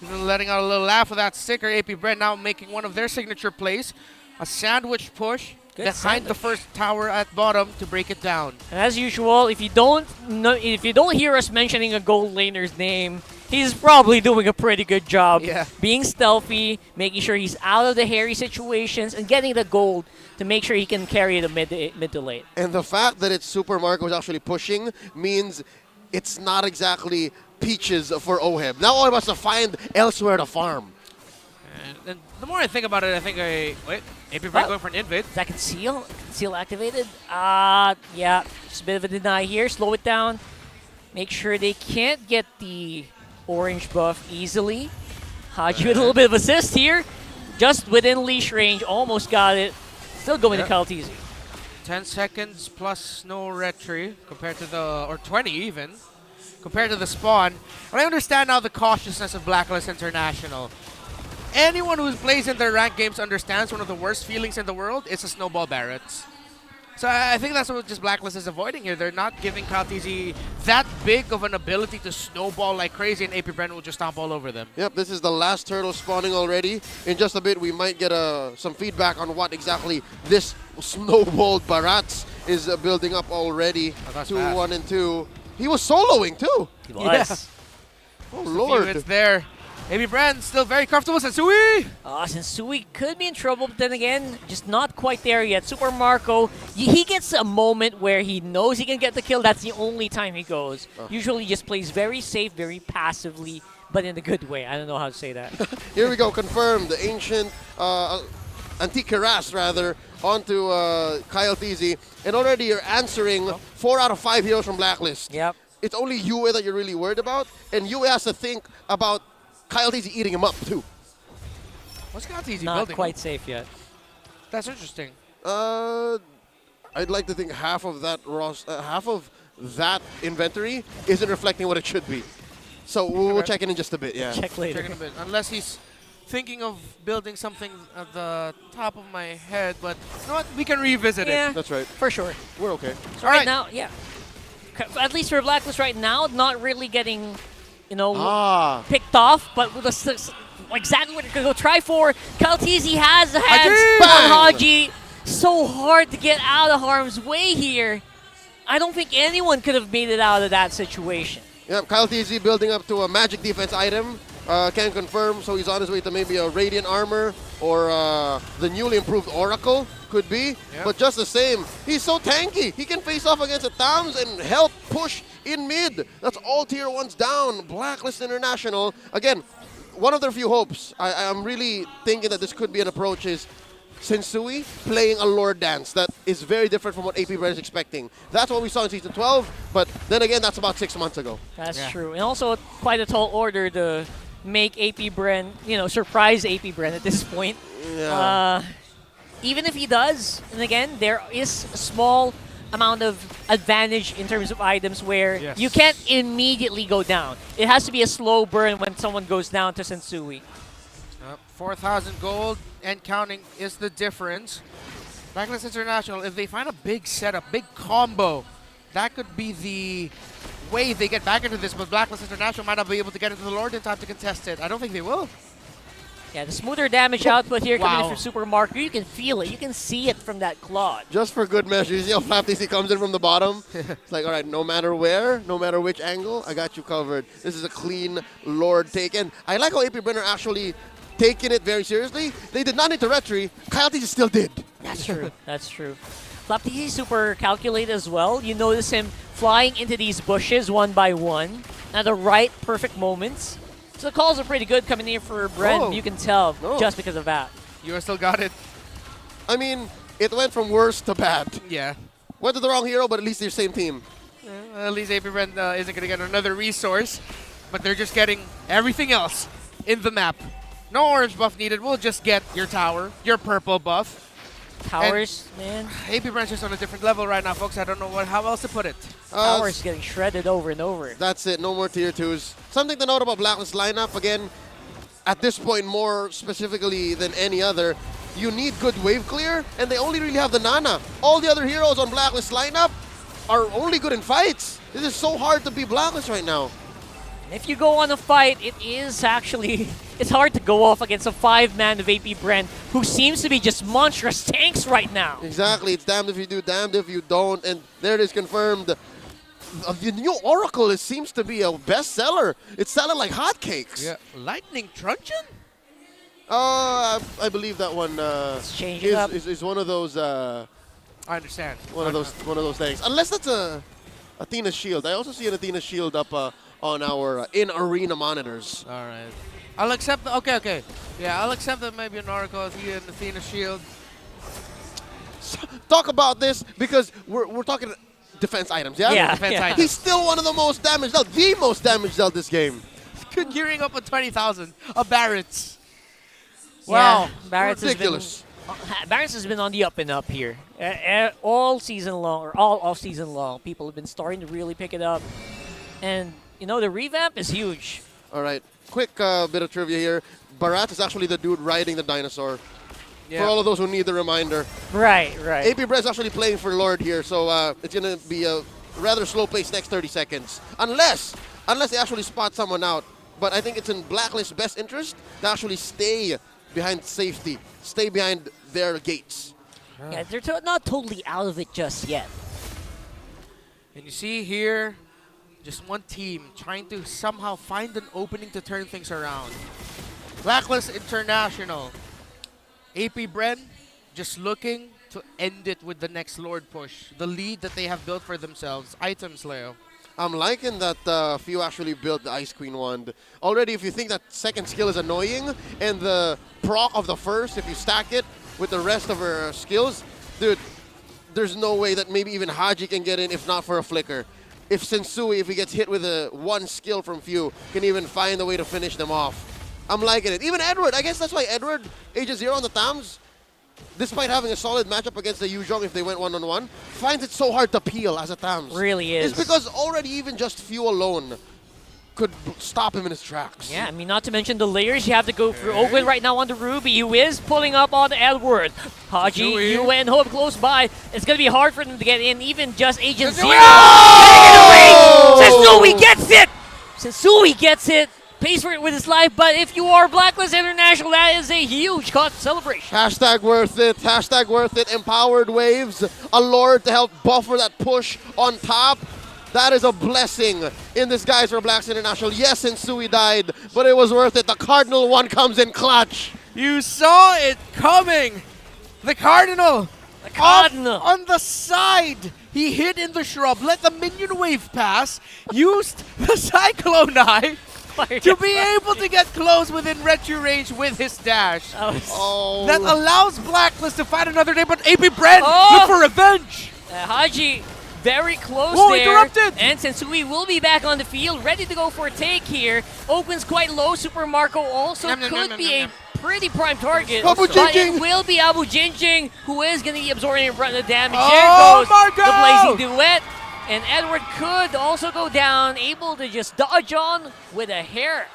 He's letting out a little laugh with that sticker. AP Bren now making one of their signature plays. A sandwich push behind the first tower at bottom to break it down. And as usual, if you don't hear us mentioning a gold laner's name, he's probably doing a pretty good job. Being stealthy, making sure he's out of the hairy situations, and getting the gold to make sure he can carry the mid to late. And the fact that it's Super Marco who's actually pushing means it's not exactly peaches for Oheb. Now Oheb has to find elsewhere to farm. And the more I think about it, I think wait, AP Bren going for an invade. Is that conceal? Conceal activated? Yeah, just a bit of a deny here. Slow it down. Make sure they can't get the orange buff easily. Haji with a little bit of assist here. Just within leash range, almost got it. Still going to Kaltizi. 10 seconds plus no retry compared to the, or 20 even, compared to the spawn. And I understand now the cautiousness of Blacklist International. Anyone who plays in their ranked games understands one of the worst feelings in the world is a snowball Barretts. So I think that's what just Blacklist is avoiding here. They're not giving Kaltizi that big of an ability to snowball like crazy, and AP Bren will just stomp all over them. Yep, this is the last turtle spawning already. In just a bit, we might get some feedback on what exactly this snowballed Barats is building up already. 2, 1, and 2. He was soloing too. He was. Oh, Lord. It's there. AP Bren still very comfortable. Sensui! Sensui could be in trouble, but then again, just not quite there yet. Super Marco, he gets a moment where he knows he can get the kill. That's the only time he goes. Usually just plays very safe, very passively, but in a good way. I don't know how to say that. Here we go, confirmed. The ancient, Antique Keras rather, onto Kyle Teasy. And already you're answering 4 out of 5 heroes from Blacklist. Yep. It's only Yue that you're really worried about, and Yue has to think about Kyle Teasy eating him up too. What's Kyle Teasy Not building? quite safe yet. That's interesting. I'd like to think half of that inventory isn't reflecting what it should be. So we'll check in just a bit. Yeah. Check later. Check in a bit. Unless he's thinking of building something at the top of my head, but you know what? We can revisit it. That's right. For sure. We're okay. So right now, yeah. At least for Blacklist right now, not really getting, picked off, but with exactly what you're going to go try for. Kaltizi has the hands on Haji. So hard to get out of harm's way here. I don't think anyone could have made it out of that situation. Yep, Kyle Teasy building up to a magic defense item. Can confirm, so he's on his way to maybe a Radiant Armor or the newly improved Oracle, could be. Yep. But just the same, he's so tanky. He can face off against the Tams and help push in mid. That's all tier 1s down. Blacklist International. Again, one of their few hopes. I'm really thinking that this could be an approach is Sensui playing a Lord Dance that is very different from what AP Bren is expecting. That's what we saw in Season 12, but then again, that's about 6 months ago. That's true. And also quite a tall order to make AP Bren, surprise AP Bren at this point. Yeah. Even if he does, and again, there is a small amount of advantage in terms of items where you can't immediately go down. It has to be a slow burn when someone goes down to Sensui. 4,000 gold and counting is the difference. Blacklist International, if they find a big setup, big combo, that could be the way they get back into this, but Blacklist International might not be able to get into the Lord in time to contest it. I don't think they will. Yeah, the smoother damage output here coming in Wow. from Super Marco. You can feel it. You can see it from that Claude. Just for good measure, you see how Flaptc comes in from the bottom? It's like, all right, no matter where, no matter which angle, I got you covered. This is a clean Lord take. And I like how AP Brenner actually taking it very seriously. They did not need to retry. Kyle TC still did. That's true. That's true. Flaptc is super calculated as well. You notice him flying into these bushes one by one at the right perfect moments. So the calls are pretty good coming in for Bren. Oh. You can tell No. just because of that. You still got it. I mean, it went from worse to bad. Yeah. Went to the wrong hero, but at least they're same team. At least AP Bren isn't going to get another resource, but they're just getting everything else in the map. No orange buff needed. We'll just get your tower, your purple buff. Towers, man. AP Bren's just on a different level right now, folks. I don't know how else to put it. Towers getting shredded over and over. That's it. No more tier 2s. Something to note about Blacklist lineup, again, at this point more specifically than any other, you need good wave clear, and they only really have the Nana. All the other heroes on Blacklist lineup are only good in fights. This is so hard to be Blacklist right now. If you go on a fight, it is actually, it's hard to go off against a 5-man of AP Bren, who seems to be just monstrous tanks right now. Exactly. It's damned if you do, damned if you don't. And there it is confirmed. The new Oracle, it seems to be a bestseller. It's selling like hotcakes. Yeah. Lightning Truncheon? I believe that one is one of those. I understand. One of those things. Unless that's a Athena Shield. I also see an Athena Shield up on our in-arena monitors. All right. I'll accept. Okay. Yeah, I'll accept that maybe an Oracle, Athena Shield. Talk about this because we're talking defense items, yeah? Yeah, defense items. He's still one of the most damage dealt, the most damage dealt this game. Gearing up on 20,000. A Barrett's. Wow. Barrett's ridiculous. Barrett's has been on the up and up here. All season long, or all off season long, people have been starting to really pick it up. And, you know, the revamp is huge. All right. Quick bit of trivia here. Barat is actually the dude riding the dinosaur. Yeah. For all of those who need the reminder. Right. AP Bren's actually playing for Lord here, so it's going to be a rather slow pace next 30 seconds. Unless they actually spot someone out. But I think it's in Blacklist's best interest to actually stay behind safety, stay behind their gates. Yeah, they're not totally out of it just yet. And you see here, just one team trying to somehow find an opening to turn things around. Blacklist International. AP Bren just looking to end it with the next Lord push. The lead that they have built for themselves. Items, Leo. I'm liking that few actually built the Ice Queen wand. Already, if you think that second skill is annoying, and the proc of the first, if you stack it with the rest of her skills, dude, there's no way that maybe even Haji can get in if not for a flicker. If Sensui, if he gets hit with one skill from few, can even find a way to finish them off. I'm liking it. Even Edward, I guess that's why Edward, Age of Zero on the Tams, despite having a solid matchup against the Yuzhong if they went one-on-one, finds it so hard to peel as a Tams. Really is. It's because already even just few alone could stop him in his tracks. Yeah, I mean, not to mention the layers you have to go through. Oakland right now on the Ruby, who is pulling up on Edward. Haji, you and Hope close by. It's going to be hard for them to get in, even just Agent Zero. Sensui gets it! Sensui gets it. Pays for it with his life, but if you are Blacklist International, that is a huge cause for celebration. Hashtag worth it. Hashtag worth it. Empowered waves. A Lord to help buffer that push on top. That is a blessing in disguise for Blacklist International. Yes, Sensui died, but it was worth it. The Cardinal one comes in clutch. You saw it coming. The Cardinal. The Cardinal. On the side. He hid in the shrub, let the minion wave pass, used the Cyclone Eye to be able to get close within retro range with his dash. That allows Blacklist to fight another day, but AP Bren, look for revenge! Haji, very close there. Interrupted! And Sensui will be back on the field, ready to go for a take here. Oakland's quite low. Super Marco also could be a pretty prime target. Abu but Jinjing. it will be Abu Jinjing, who is going to be absorbing the damage. Oh, There goes Marco! the Blazing Duet. And Edward could also go down, able to just dodge on with a hair.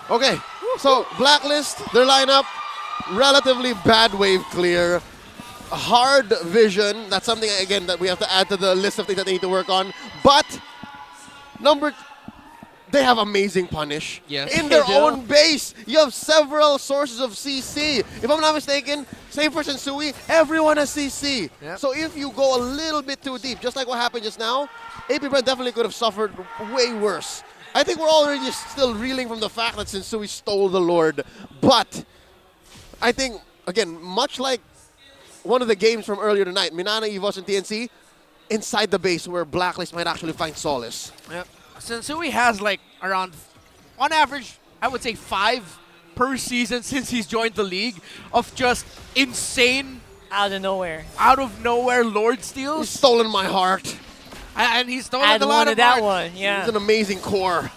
Okay, so Blacklist, their lineup, relatively bad wave clear. Hard vision, that's something, again, that we have to add to the list of things that they need to work on. But, they have amazing punish. Yes. In their They do. own base, you have several sources of CC. If I'm not mistaken, same for Sensui, everyone has CC. Yep. So if you go a little bit too deep, just like what happened just now, APBR definitely could have suffered way worse. I think we're already still reeling from the fact that Sensui stole the Lord. But I think, again, much like one of the games from earlier tonight, Minana, Evos, and TNC, inside the base where Blacklist might actually find solace. Yep. Sensui has like around, on average, I would say 5 per season since he's joined the league of just insane, out of nowhere Lord steals. He's stolen my heart. And he's stolen I'd a lot wanted of that heart. one, yeah. He's an amazing core.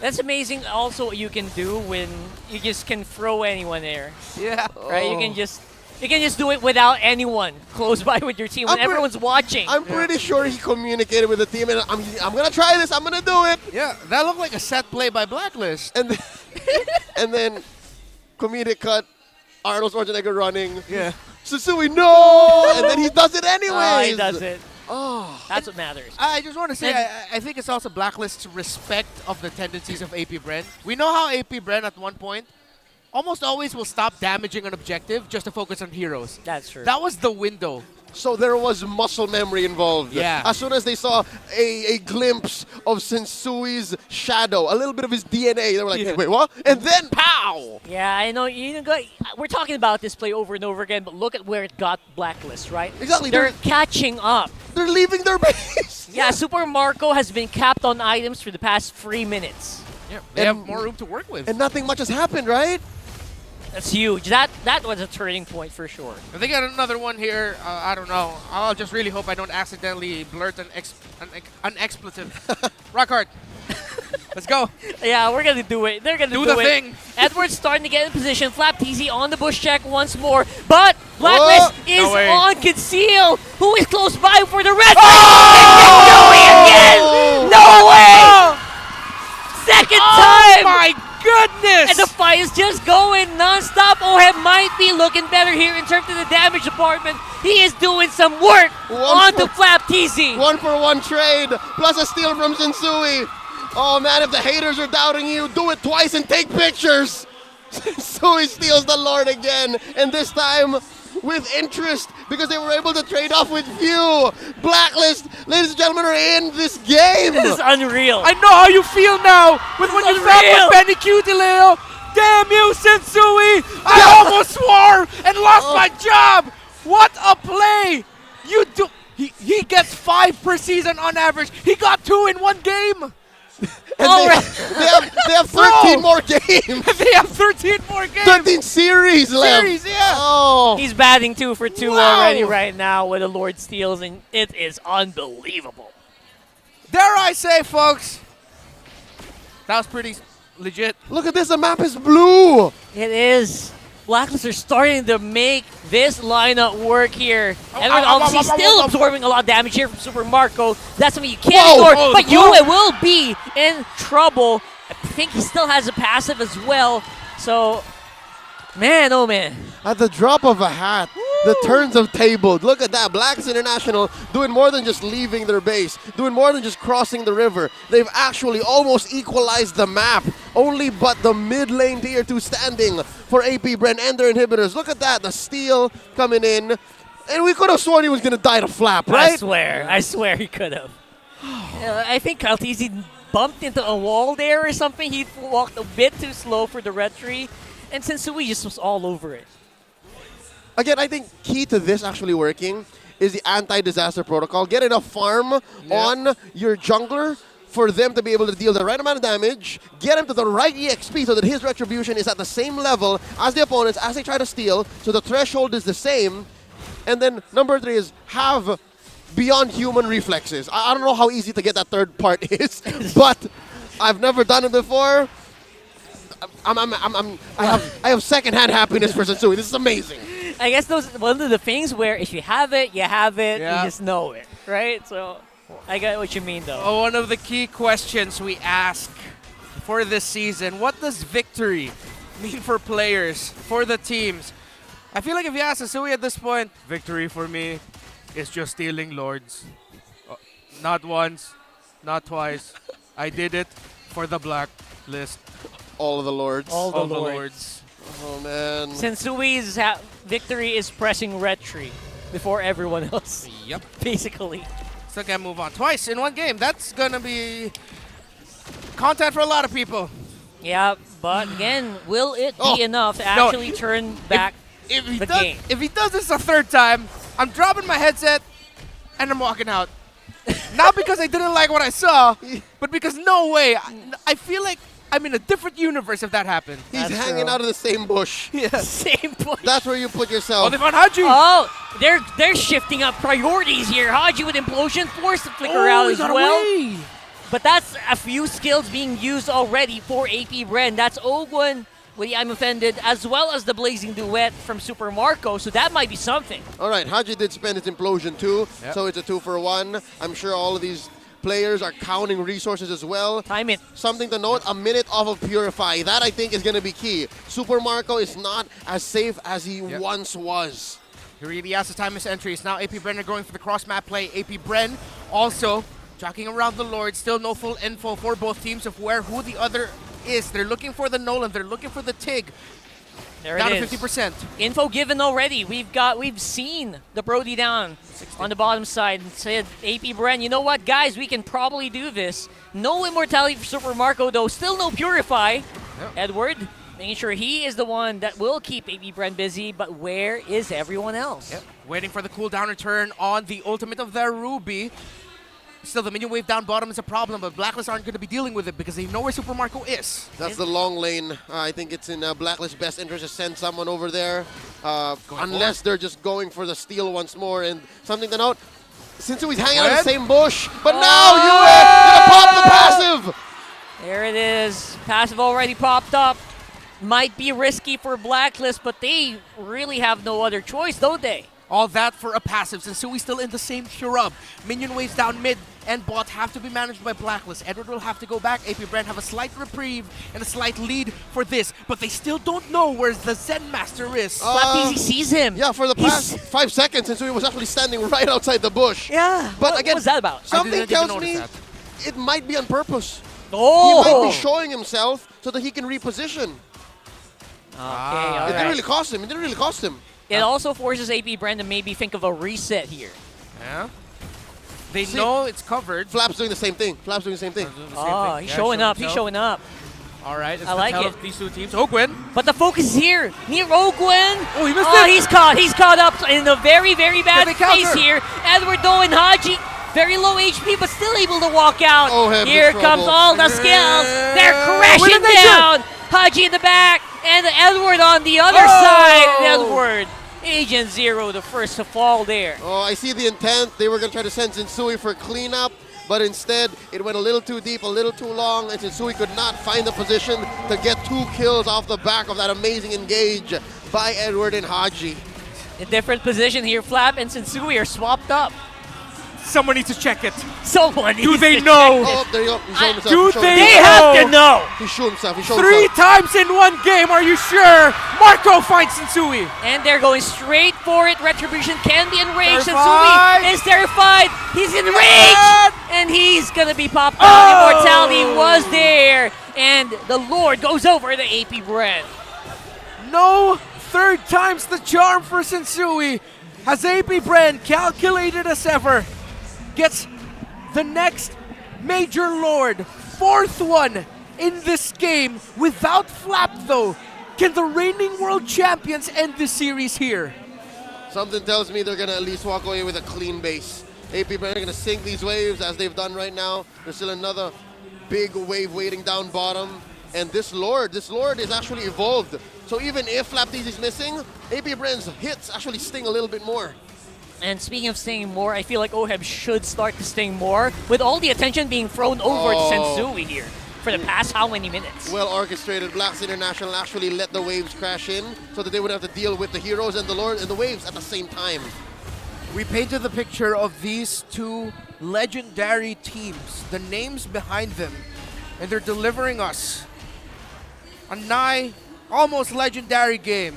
That's amazing also what you can do when you just can throw anyone there. Yeah. Right? You can just do it without anyone close by with your team when everyone's watching. I'm pretty sure he communicated with the team, and I'm going to try this. I'm going to do it. Yeah, that looked like a set play by Blacklist. And then comedic cut, Arnold Schwarzenegger running. Yeah. Sensui, no! And then he does it anyways. He does it. Oh. That's what matters. I just want to say, I think it's also Blacklist's respect of the tendencies of AP Bren. We know how AP Bren at one point almost always will stop damaging an objective just to focus on heroes. That's true. That was the window. So there was muscle memory involved. Yeah. As soon as they saw a glimpse of Sensui's shadow, a little bit of his DNA, they were like, hey, wait, what? And then, pow! Yeah, I know. We're talking about this play over and over again, but look at where it got Blacklist, right? Exactly. They're catching up. They're leaving their base. Yeah, Super Marco has been capped on items for the past 3 minutes. Yeah, they have more room to work with. And nothing much has happened, right? That's huge. That was a turning point for sure. If they got another one here, I don't know. I'll just really hope I don't accidentally blurt an expletive. Rock hard. Let's go. Yeah, we're going to do it. They're going to do the it. thing. Edward's starting to get in position. Flap TZ on the bush check once more. But Blacklist is on conceal. Who is close by for the red? Again! No way! Second time! Oh my goodness! And the fight is just going non-stop. Ohem might be looking better here in terms of the damage department. He is doing some work onto Flap TZ. 1-for-1 trade, plus a steal from Sensui. Oh man, if the haters are doubting you, do it twice and take pictures. Sensui steals the Lord again, and this time with interest because they were able to trade off with few. Blacklist, ladies and gentlemen, are in this game. This is unreal. I know how you feel now with what you felt with Benny Cutileo. Damn you, Sensui! I almost swore and lost my job. What a play! You do. He gets 5 per season on average. He got 2 in 1 game. And they have 13 more games. They have 13 more games. 13 series left. Series, yeah. Oh. He's batting 2 for 2 already right now with the Lord steals, and it is unbelievable. Dare I say, folks, that was pretty legit. Look at this, the map is blue. It is. Blacklist are starting to make this lineup work here. Edward obviously still absorbing a lot of damage here from Super Marco. That's something you can't ignore, but Yue will be in trouble. I think he still has a passive as well. So, man, oh man. At the drop of a hat, the turns have tabled. Look at that. Blacks International doing more than just leaving their base, doing more than just crossing the river. They've actually almost equalized the map. Only but the mid lane tier 2 standing for AP Bren and their inhibitors. Look at that. The steal coming in. And we could have sworn he was going to die to Flap, right? I swear he could have. I think Kaltizi bumped into a wall there or something. He walked a bit too slow for the retry. And Sensui just was all over it. Again, I think key to this actually working is the anti-disaster protocol. Get enough farm on your jungler for them to be able to deal the right amount of damage, get him to the right EXP so that his retribution is at the same level as the opponents as they try to steal, so the threshold is the same. And then number 3 is have beyond human reflexes. I don't know how easy to get that third part is, but I've never done it before. I have secondhand happiness for Sensui. This is amazing. I guess those one of the things where if you have it, you have it. Yeah. You just know it, right? So I get what you mean, though. Oh, one of the key questions we ask for this season: what does victory mean for players, for the teams? I feel like if you ask Sensui at this point, victory for me is just stealing Lords. Not once, not twice, I did it for the Blacklist. All of the lords. All the the lords. Oh, man. Sensui's victory is pressing retry before everyone else. Yep. Basically. Still can't move on twice in one game. That's gonna be content for a lot of people. Yeah, but again, will it be enough to actually turn back the game? If he does this a third time, I'm dropping my headset and I'm walking out. Not because I didn't like what I saw, but because no way. I feel like I'm in a different universe if that happened. He's hanging out of the same bush. Yeah. Same bush. That's where you put yourself. Oh, they found Haji. Oh, they're shifting up priorities here. Haji with implosion, forced to flicker out as well. Away. But that's a few skills being used already for AP Bren. That's Ogwon with the I'm Offended, as well as the Blazing Duet from Super Marco, so that might be something. All right, Haji did spend his implosion too, Yep. so it's a 2-for-1. I'm sure all of these players are counting resources as well. Time it. Something to note, a minute off of Purify. That, I think, is going to be key. Super Marco is not as safe as he once was. He really has to time his entries. Now AP Bren are going for the cross-map play. AP Bren also jockeying around the Lord. Still no full info for both teams of who the other is. They're looking for the Nolan. They're looking for the Tig. There Down it to is. 50%. Info given already. We've seen the Brody down on the bottom side and said, AP Bren, you know what, guys, we can probably do this. No immortality for Super Marco, though. Still no Purify. Edward making sure he is the one that will keep AP Bren busy, but where is everyone else? Waiting for the cooldown return on the ultimate of their Ruby. Still, the minion wave down bottom is a problem, but Blacklist aren't going to be dealing with it because they know where Super Marco is. That's the long lane. I think it's in Blacklist's best interest to send someone over there, unless they're just going for the steal once more. And something to note, since he's hanging out in the same bush, but now gonna pop the passive. There it is. Passive already popped up. Might be risky for Blacklist, but they really have no other choice, don't they? All that for a passive. Sensui's still in the same shrub. Minion waves down mid and bot have to be managed by Blacklist. Edward will have to go back. AP Bren have a slight reprieve and a slight lead for this, but they still don't know where the Zen Master is. Flapteasy sees him. Yeah, for the past 5 seconds, Sensui was actually standing right outside the bush. Yeah. But again, what was that about? Something tells me it might be on purpose. Oh! He might be showing himself so that he can reposition. Okay, It didn't really cost him. It didn't really cost him. It also forces AP Bren to maybe think of a reset here. Yeah. They know it's covered. Flap's doing the same thing. Flap's doing the same thing. Oh, he's showing up. He's showing up. All right, it's I like it. of these two teams. Ogwin. But the focus is here. Near Ogwin. Oh, he missed it. it. He's caught up in a very, very bad space here. Edward Doe and Haji. Very low HP, but still able to walk out. Here comes all the skills. They're crashing down. Haji in the back, and Edward on the other side. Edward, Agent Zero, the first to fall there. Oh, I see the intent. They were going to try to send Sensui for cleanup, but instead it went a little too deep, a little too long, and Sensui could not find the position to get 2 kills off the back of that amazing engage by Edward and Haji. In different position here, Flap and Sensui are swapped up. Someone needs to check it. Someone Do needs they to know? check it. Oh, there you go. He showed himself. Do He showed they himself. They have to know. He showed himself. He showed 3 himself. times in one game, are you sure? Marco finds Sensui. And they're going straight for it. Retribution can be enraged. Terrified. Sensui is terrified. He's enraged. And he's going to be popped out. Immortality was there. And the Lord goes over to AP Bren. No third time's the charm for Sensui. Has AP Bren calculated as ever. Gets the next Major Lord. 4th one in this game without Flap though. Can the reigning world champions end this series here? Something tells me they're going to at least walk away with a clean base. AP Bren are going to sink these waves as they've done right now. There's still another big wave waiting down bottom. And this Lord is actually evolved. So even if Flapteasy is missing, AP Bren's hits actually sting a little bit more. And speaking of stinging more, I feel like Oheb should start to sting more with all the attention being thrown over to Sensui here for the past how many minutes? Well orchestrated. Blacks International actually let the waves crash in so that they would have to deal with the heroes and the Lord and the waves at the same time. We painted the picture of these 2 legendary teams, the names behind them, and they're delivering us a nigh, almost legendary game.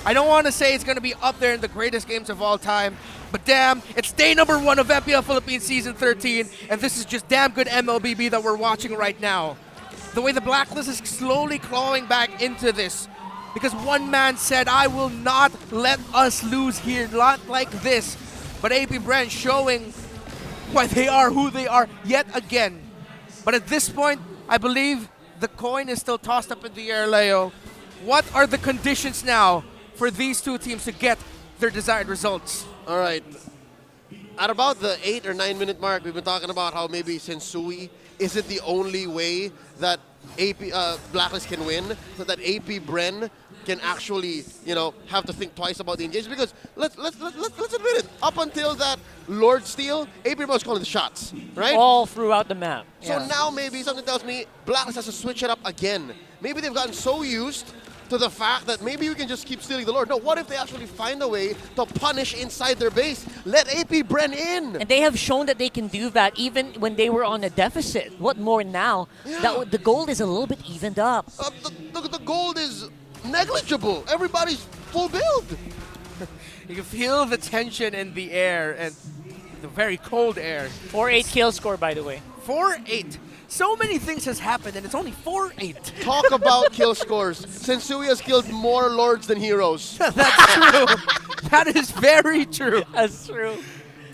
I don't want to say it's going to be up there in the greatest games of all time, But damn, it's day number 1 of MPL Philippines Season 13, and this is just damn good MLBB that we're watching right now. The way the Blacklist is slowly clawing back into this, because one man said, I will not let us lose here, not like this. But AP Bren showing why they are who they are yet again. But at this point, I believe the coin is still tossed up in the air, Leo. What are the conditions now for these two teams to get their desired results? All right. At about the 8 or 9 minute mark, we've been talking about how maybe Sensui isn't the only way that Blacklist can win, so that AP Bren can actually, have to think twice about the engagement. Because let's admit it, up until that Lord Steal, AP Bren was calling the shots, right? All throughout the map. So now maybe something tells me Blacklist has to switch it up again. Maybe they've gotten so used to the fact that maybe we can just keep stealing the Lord. No, what if they actually find a way to punish inside their base? Let AP Bren in. And they have shown that they can do that even when they were on a deficit. What more now? Yeah. The gold is a little bit evened up. The gold is negligible. Everybody's full build. You can feel the tension in the air and the very cold air. 4-8 kill score, by the way. 4-8. So many things has happened, and it's only 4-8. Talk about kill scores. Sensui has killed more lords than heroes. That's true. That is very true. That's true.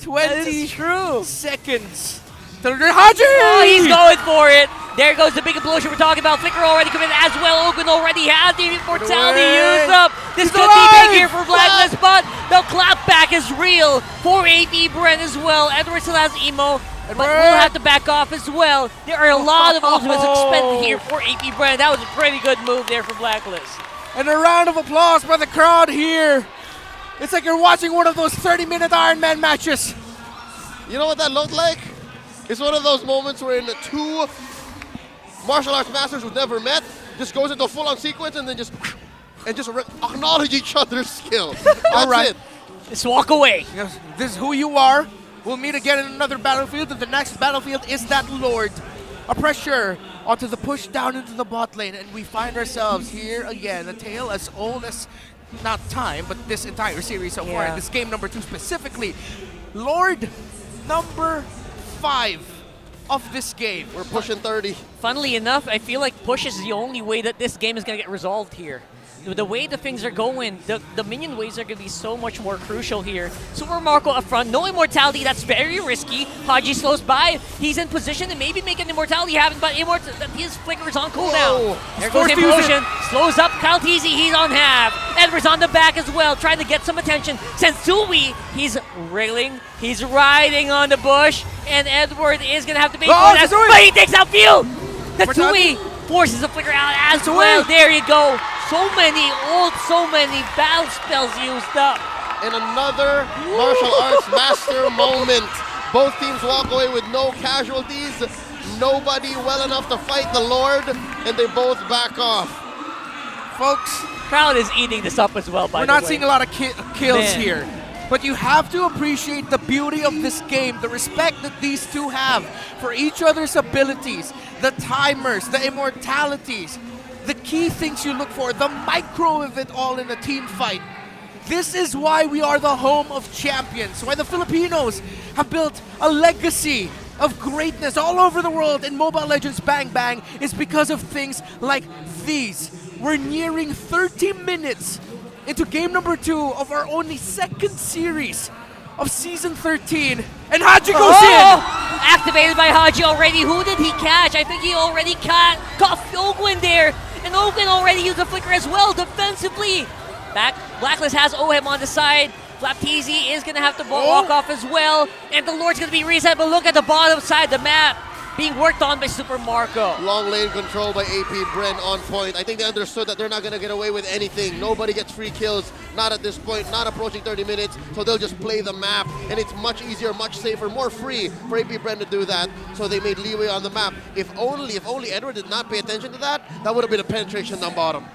20 true. seconds. Haji! Oh, he's going for it. There goes the big implosion we're talking about. Flicker already committed as well. Ogun already has the immortality used up. This could be big here for Blacklist, but the clapback is real for AP Bren as well. Edward still has Emo, but we'll have to back off as well. There are a lot of ultimates expended here for AP Bren. That was a pretty good move there for Blacklist. And a round of applause by the crowd here. It's like you're watching one of those 30-minute Iron Man matches. You know what that looked like? It's one of those moments where two martial arts masters who've never met just goes into a full-on sequence and then just acknowledge each other's skill. All right. Just walk away. Yes, this is who you are. We'll meet again in another battlefield, and the next battlefield is that Lord. A pressure onto the push down into the bot lane, and we find ourselves here again. A tale as old as, not time, but this entire series so far, and this game number 2 specifically. Lord number 5 of this game. We're pushing 30. Funnily enough, I feel like push is the only way that this game is going to get resolved here. The way the things are going, the minion waves are going to be so much more crucial here. Super Marco up front, no immortality, that's very risky. Haji slows by, he's in position to maybe make an immortality happen, but his flicker is on cooldown. There goes the implosion, slows up Kaltizi, he's on half. Edward's on the back as well, trying to get some attention. Sensui, he's railing, he's riding on the bush, and Edward is going to have to pay for that, but he takes out View! Sensui forces the flicker out as well, there you go. So many battle spells used up. And another martial arts master moment. Both teams walk away with no casualties. Nobody well enough to fight the Lord, and they both back off. Folks, crowd is eating this up as well, by the way. We're not seeing a lot of kills here. But you have to appreciate the beauty of this game, the respect that these two have for each other's abilities, the timers, the immortalities, the key things you look for, the micro of it all in a team fight. This is why we are the home of champions, why the Filipinos have built a legacy of greatness all over the world in Mobile Legends Bang Bang is because of things like these. We're nearing 30 minutes into game number 2 of our only second series of Season 13. And Haji goes in! Activated by Haji already. Who did he catch? I think he already caught Ogwin there. And Ogwin already used a flicker as well defensively. Blacklist has Ohem on the side. Flapteezy is going to have to walk off as well. And the Lord's going to be reset. But look at the bottom side of the map being worked on by Super Marco. Long lane control by AP Bren on point. I think they understood that they're not going to get away with anything. Nobody gets free kills, not at this point, not approaching 30 minutes, so they'll just play the map, and it's much easier, much safer, more free for AP Bren to do that, so they made leeway on the map. If only Edward did not pay attention to that, that would have been a penetration down bottom.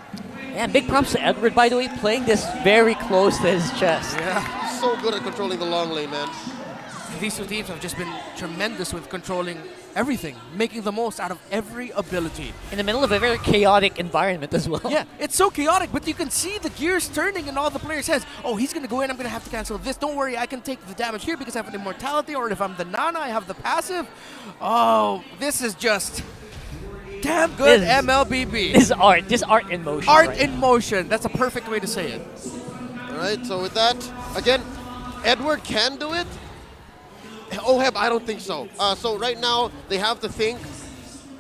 Yeah, big props to Edward, by the way, playing this very close to his chest. Yeah, so good at controlling the long lane, man. These two teams have just been tremendous with controlling everything, making the most out of every ability. In the middle of a very chaotic environment as well. Yeah, it's so chaotic, but you can see the gears turning in all the players' heads. Oh, he's gonna go in, I'm gonna have to cancel this. Don't worry, I can take the damage here because I have an immortality, or if I'm the Nana, I have the passive. Oh, this is just damn good MLBB. This is art. This art in motion. Art right in now. motion. That's a perfect way to say it. All right, so with that, again, Edward can do it. Oheb, I don't think so. So right now, they have to think.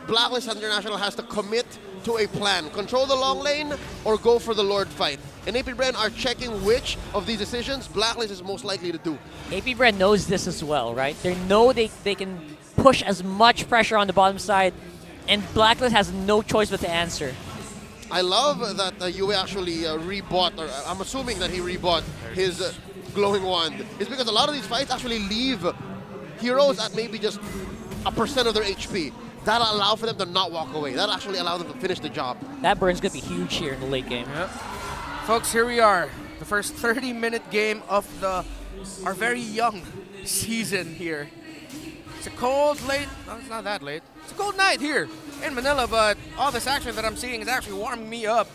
Blacklist International has to commit to a plan. Control the long lane or go for the Lord fight. And APBR are checking which of these decisions Blacklist is most likely to do. APBR knows this as well, right? They know they can push as much pressure on the bottom side, and Blacklist has no choice but to answer. I love that Yue actually rebought, or I'm assuming that he rebought his glowing wand. It's because a lot of these fights actually leave heroes at maybe just 1% of their HP. That'll allow for them to not walk away. That'll actually allow them to finish the job. That burn's going to be huge here in the late game. Yep. Folks, here we are. The first 30-minute game of our very young season here. It's a cold, late, no, it's not that late. It's a cold night here in Manila, but all this action that I'm seeing is actually warming me up.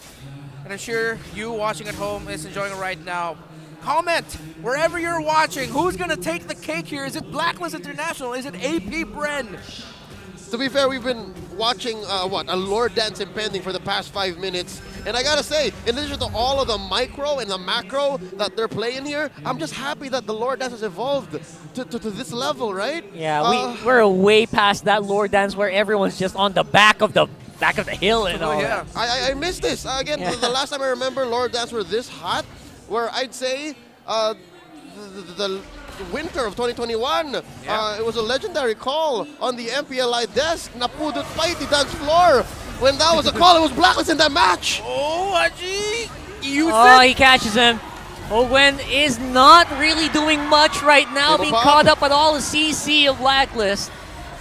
And I'm sure you watching at home is enjoying it right now. Comment wherever you're watching. Who's going to take the cake here? Is it Blacklist International? Is it APBR? To be fair, we've been watching a Lord Dance impending for the past 5 minutes. And I gotta say, in addition to all of the micro and the macro that they're playing here, I'm just happy that the Lord Dance has evolved to this level, right? Yeah, we're way past that Lord Dance where everyone's just on the back of the hill and all yeah. that. I missed this. Again, the last time I remember Lord Dance were this hot, where I'd say the winter of 2021, it was a legendary call on the MPLI desk. Napudot fight the dance floor. When that was a call, it was Blacklist in that match. Oh, Haji! He catches him. Ogwen is not really doing much right now, being caught up with all the CC of Blacklist.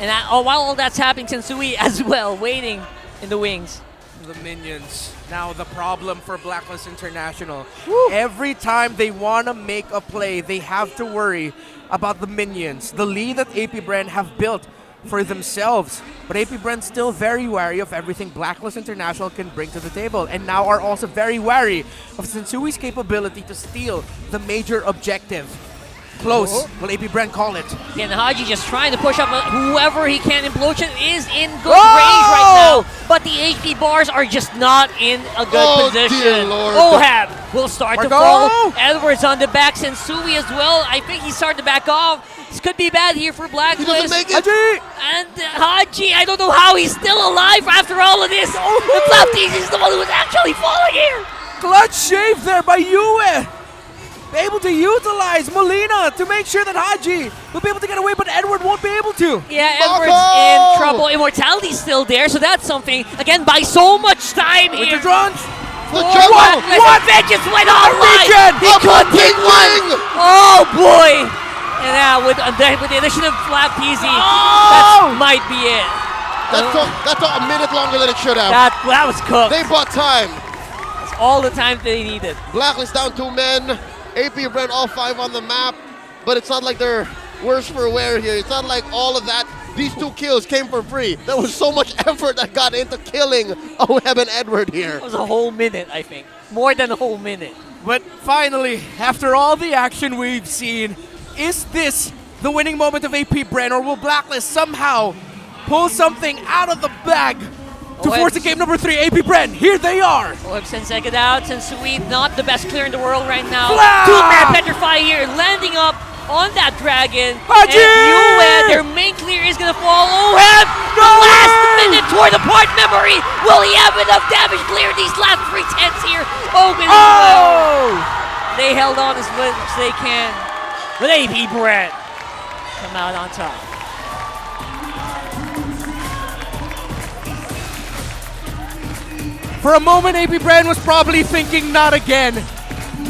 And while all that's happening, Sensui as well, waiting in the wings. The minions. Now the problem for Blacklist International. Every time they want to make a play, they have to worry about the minions. The lead that APBR have built for themselves. But APBR still very wary of everything Blacklist International can bring to the table. And now are also very wary of Sensui's capability to steal the major objective. Close. Will APBR call it? Again, Haji just trying to push up whoever he can. Implosion is in good range right now, but the HP bars are just not in a good position. Ohab will start to fall. Edwards on the back. Sensui as well. I think he's starting to back off. This could be bad here for Blacklist. He doesn't make it. And Haji, I don't know how he's still alive after all of this. The Flaptease is the one who was actually falling here. Clutch shave there by Yue. Able to utilize Molina to make sure that Haji will be able to get away, but Edward won't be able to. Yeah, Edward's in trouble. Immortality's still there, so that's something. Again, by so much time here. With the drones. What? Vengeance went online. He could take one. Oh, boy. And now with the addition of Flaptease, that might be it. That took a minute longer than it should have. That was cooked. They bought time. That's all the time they needed. Blacklist down 2 men. APBR all 5 on the map, but it's not like they're worse for wear here. It's not like all of that. These 2 kills came for free. There was so much effort that got into killing Oheb and Edward here. It was a whole minute, I think. More than a whole minute. But finally, after all the action we've seen, is this the winning moment of APBR, or will Blacklist somehow pull something out of the bag to force the game number 3? APBR, here they are. Oheb sends second out. Sensui, not the best clear in the world right now. Flash! 2-man Petrify here, landing up on that dragon. Haji! And Yue, their main clear is going to fall. Oheb, the last minute toward the part memory. Will he have enough damage clear these last 3 tenths here? Ogwen as well. They held on as much as they can. But APBR come out on top. For a moment, APBR was probably thinking, not again.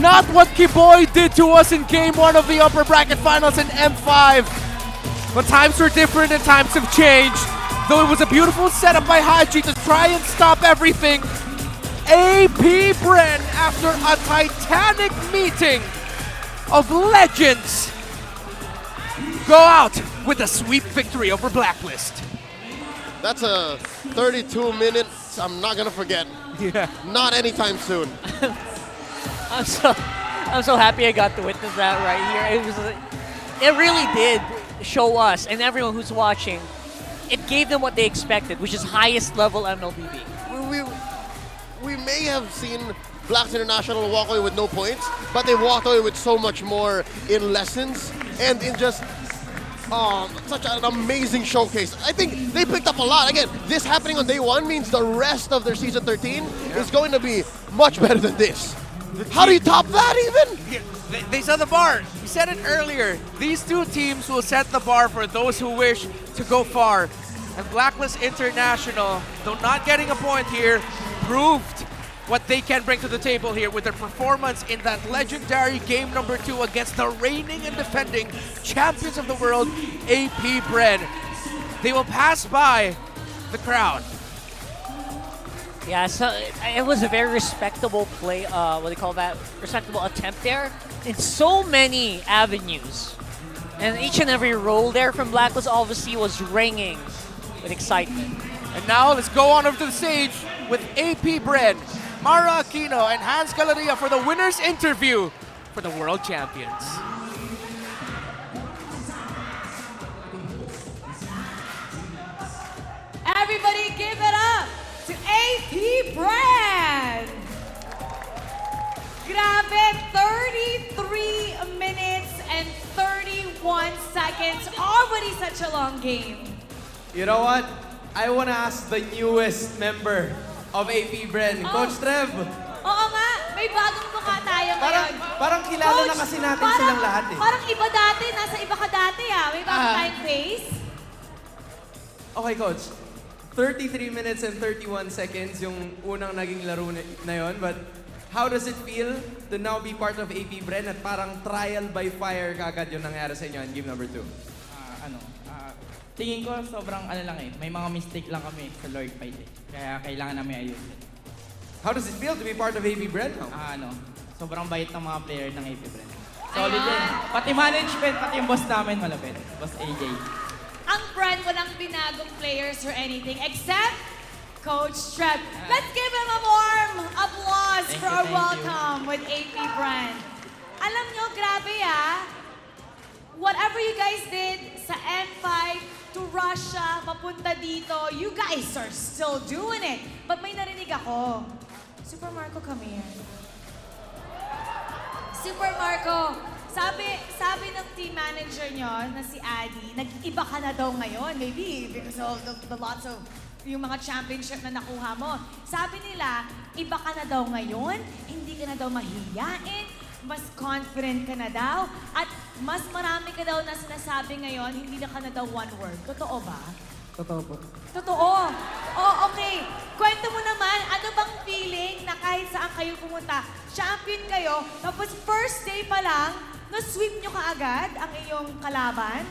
Not what Kiboy did to us in Game 1 of the upper bracket finals in M5. But times were different and times have changed. Though it was a beautiful setup by Haji to try and stop everything, APBR, after a titanic meeting of legends, go out with a sweep victory over Blacklist. That's a 32 minutes I'm not gonna forget. Yeah. Not anytime soon. I'm so happy I got to witness that right here. It really did show us and everyone who's watching. It gave them what they expected, which is highest level MLBB. We may have seen Blacks International walk away with no points, but they walked away with so much more in lessons and in just such an amazing showcase. I think they picked up a lot. Again, this happening on day 1 means the rest of their season 13 is going to be much better than this. How do you top that even? They set the bar. We said it earlier. These two teams will set the bar for those who wish to go far. And Blacklist International, though not getting a point here, proved what they can bring to the table here with their performance in that legendary game number 2 against the reigning and defending champions of the world, AP Bren. They will pass by the crowd. Yeah, so it was a very respectable play, what do you call that? Respectable attempt there in so many avenues. And each and every roll there from Blacklist obviously was ringing with excitement. And now let's go on over to the stage with AP Bren, Mara Aquino, and Hans Galeria for the winner's interview for the world champions. Everybody give it up to AP Bren! Grabe, 33 minutes and 31 seconds. Already such a long game. You know what? I want to ask the newest member of AP Bren, Coach Trev. Oo nga, may bagong mukha tayo ngayon. Parang kilala na kasi natin silang lahat eh. Parang iba dati, nasa iba ka dati May bagong tayong face. Okay, Coach. 33 minutes and 31 seconds yung unang naging laro na yon. But how does it feel to now be part of AP Bren at parang trial by fire kagad yung nangyari sa inyo in game number 2? Tingin ko sobrang may mga mistake lang kami sa Lord fight Kaya kailangan namin ayusin. How does it feel to be part of AP Bren? Sobrang bait ng mga player ng AP Bren. Solid din. Pati management, pati yung boss namin malapit. Boss AJ. Ang Bren walang binagong players or anything except Coach Trev. Let's give him a warm applause for our welcome with AP Bren. Alam nyo, grabe whatever you guys did sa M5 to Russia, papunta dito, you guys are still doing it. But may narinig ako. Super Marco, come here. Super Marco, sabi ng team manager nyo na si Adi, nag-iba ka na daw ngayon. Maybe because of the lots of yung mga championship na nakuha mo. Sabi nila, iba ka na daw ngayon, hindi ka na daw mahihiyain, mas confident ka na daw, at mas marami ka daw na sinasabi ngayon, hindi na ka na daw one word. Totoo ba? Totoo po. Totoo. Oh, okay. Kwento mo naman, ano bang feeling na kahit saan kayo pumunta, champion kayo, tapos first day pa lang, na-sweep nyo kaagad ang iyong kalaban?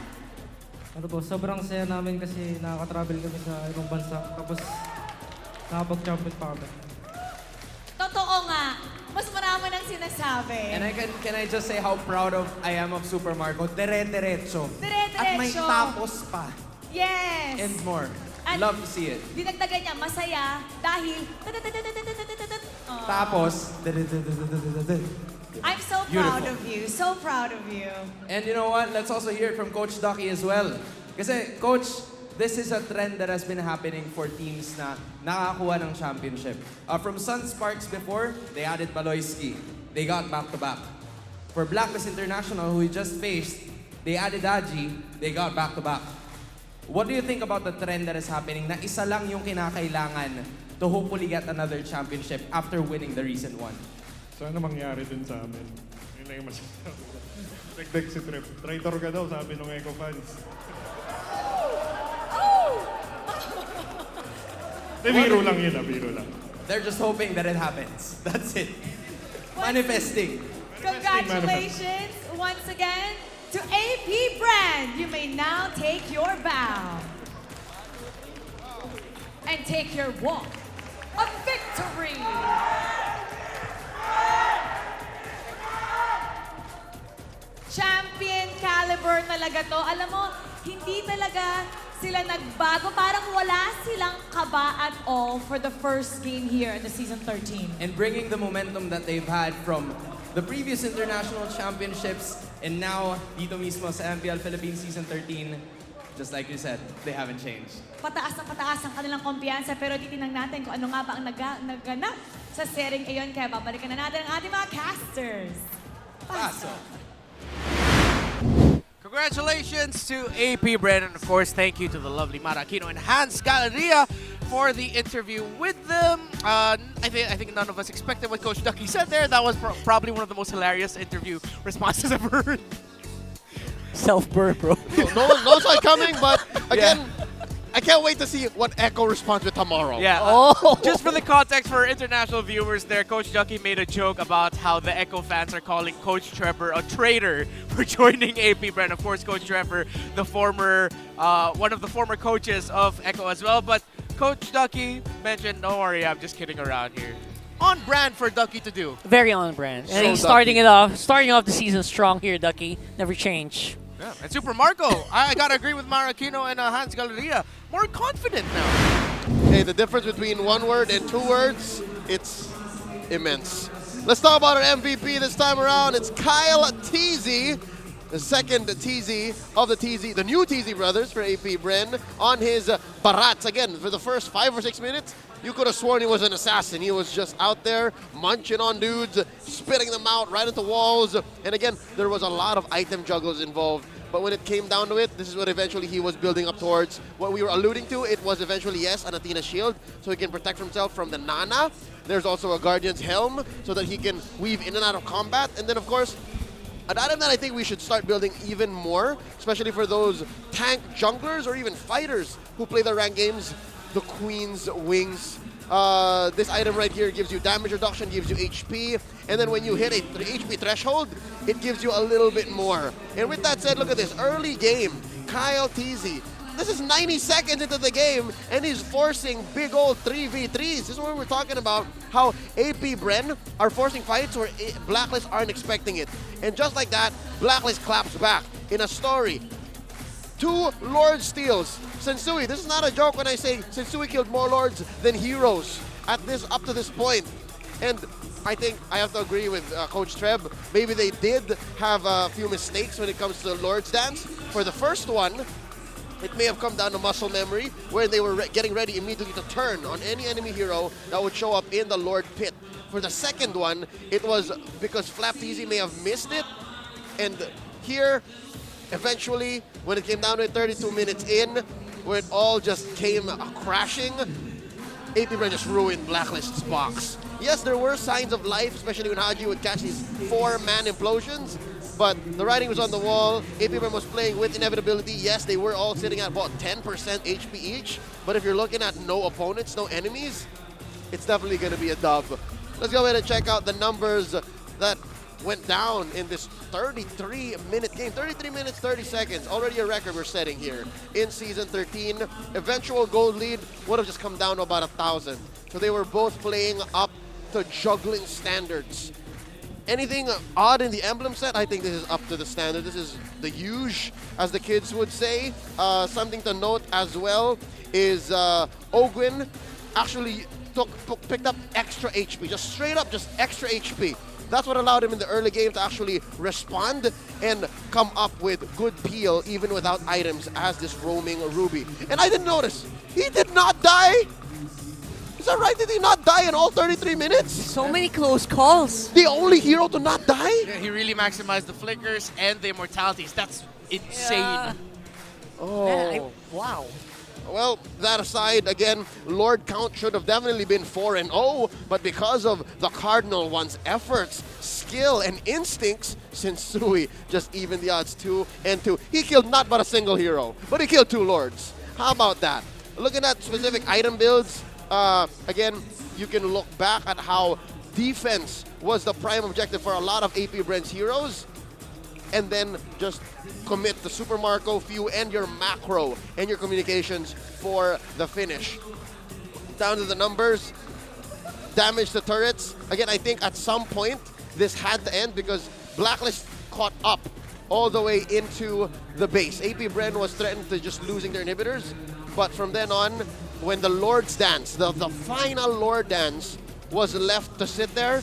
Sobrang saya namin kasi nakaka-travel kami sa ibang bansa, tapos nakapag-champion pa kami. Totoo nga. Mas marami nang sinasabi. And can I just say how proud I am of Super Marco? Dire-diretso. At may tapos pa. Yes. And more. At love to see it. Dinagdagan niya, masaya dahil Tapos, I'm so proud of you. So proud of you. And you know what? Let's also hear it from Coach Ducky as well. Kasi, Coach, this is a trend that has been happening for teams na nakakuha ng championship. From Sun Sparks before, they added Baloyski. They got back-to-back. For Blacklist International, who we just faced, they added Aji. They got back-to-back. What do you think about the trend that is happening na isa lang yung kinakailangan to hopefully get another championship after winning the recent one? Sana mangyari din sa amin. Yun lang yung masasabi. Dagdag si Trip. Traitor ka daw, sabi ng Eco fans. Biro lang yun, biro lang. They're just hoping that it happens. That's it. Manifesting. Congratulations once again to AP Bren. You may now take your bow and take your walk of victory. Champion caliber talaga to. Alam mo, hindi talaga sila nagbago. Parang wala silang kaba at all for the first game here in the Season 13. And bringing the momentum that they've had from the previous international championships and now dito mismo sa MPL Philippines Season 13, just like you said, they haven't changed. Pataas na pataas ang kanilang kumpiyansa, pero titingnan natin kung ano nga ba ang naganap sa setting iyon. Kaya babalikan na natin ang ating mga casters. Paso. Congratulations to AP Bren, and of course, thank you to the lovely Mara Aquino and Hans Galleria for the interview with them. I think none of us expected what Coach Ducky said there. That was probably one of the most hilarious interview responses I've ever heard. Self-burn, bro. No one saw it coming, but again, I can't wait to see what Echo responds with tomorrow. Yeah. Just for the context for international viewers there, Coach Ducky made a joke about how the Echo fans are calling Coach Trevor a traitor for joining AP Bren. Of course, Coach Trevor, the former, one of the former coaches of Echo as well. But Coach Ducky mentioned, don't worry, I'm just kidding around here. On brand for Ducky to do. Very on brand. And he's So starting off the season strong here, Ducky. Never change. Yeah, and Super Marco, I gotta agree with Mara Aquino and Hans Galleria. More confident now. Hey, the difference between one word and two words, it's immense. Let's talk about our MVP this time around. It's Kyle TZ, the second TZ of the new TZ brothers for AP Bren on his barats. Again, for the first 5 or 6 minutes, you could have sworn he was an assassin. He was just out there munching on dudes, spitting them out right into walls. And again, there was a lot of item juggles involved. But when it came down to it, this is what eventually he was building up towards. What we were alluding to, it was eventually, yes, an Athena shield, so he can protect himself from the Nana. There's also a Guardian's helm, so that he can weave in and out of combat. And then, of course, an item that I think we should start building even more, especially for those tank junglers or even fighters who play the ranked games, the Queen's Wings. This item right here gives you damage reduction, gives you HP, and then when you hit a HP threshold, it gives you a little bit more. And with that said, look at this, early game, Kyle TZ. This is 90 seconds into the game, and he's forcing big old 3v3s. This is what we're talking about, how AP Bren are forcing fights where Blacklist aren't expecting it. And just like that, Blacklist claps back in a story. 2 Lord steals. Sensui, this is not a joke when I say Sensui killed more Lords than heroes up to this point. And I think I have to agree with Coach Treb. Maybe they did have a few mistakes when it comes to Lord's Dance. For the first one, it may have come down to muscle memory, where they were getting ready immediately to turn on any enemy hero that would show up in the Lord Pit. For the second one, it was because Flap TZ may have missed it. And here, eventually, when it came down to it 32 minutes in, where it all just came crashing, AP Bren just ruined Blacklist's box. Yes, there were signs of life, especially when Haji would catch these 4-man implosions, but the writing was on the wall. AP Bren was playing with inevitability. Yes, they were all sitting at about 10% HP each, but if you're looking at no opponents, no enemies, it's definitely going to be a dub. Let's go ahead and check out the numbers that went down in this 33-minute game. 33 minutes, 30 seconds. Already a record we're setting here in Season 13. Eventual gold lead would have just come down to about 1,000. So they were both playing up to juggling standards. Anything odd in the emblem set? I think this is up to the standard. This is the huge, as the kids would say. Something to note as well is Ogwin actually picked up extra HP. Just straight up, just extra HP. That's what allowed him in the early game to actually respond and come up with good peel even without items as this roaming Ruby. And I didn't notice, he did not die. Is that right? Did he not die in all 33 minutes? So many close calls. The only hero to not die? Yeah, he really maximized the flickers and the immortalities. That's insane. Yeah. Oh. Man, wow. Well, that aside, again, Lord count should have definitely been 4-0, but because of the Cardinal One's efforts, skill, and instincts, Sensui just evened the odds 2-2. He killed not but a single hero, but he killed 2 Lords. How about that? Looking at specific item builds, again, you can look back at how defense was the prime objective for a lot of AP Bren's heroes, and then just commit the Super Marco few and your macro and your communications for the finish. Down to the numbers, damage to turrets. Again, I think at some point this had to end because Blacklist caught up all the way into the base. AP Bren was threatened to just losing their inhibitors, but from then on, when the Lord's Dance, the final Lord Dance was left to sit there,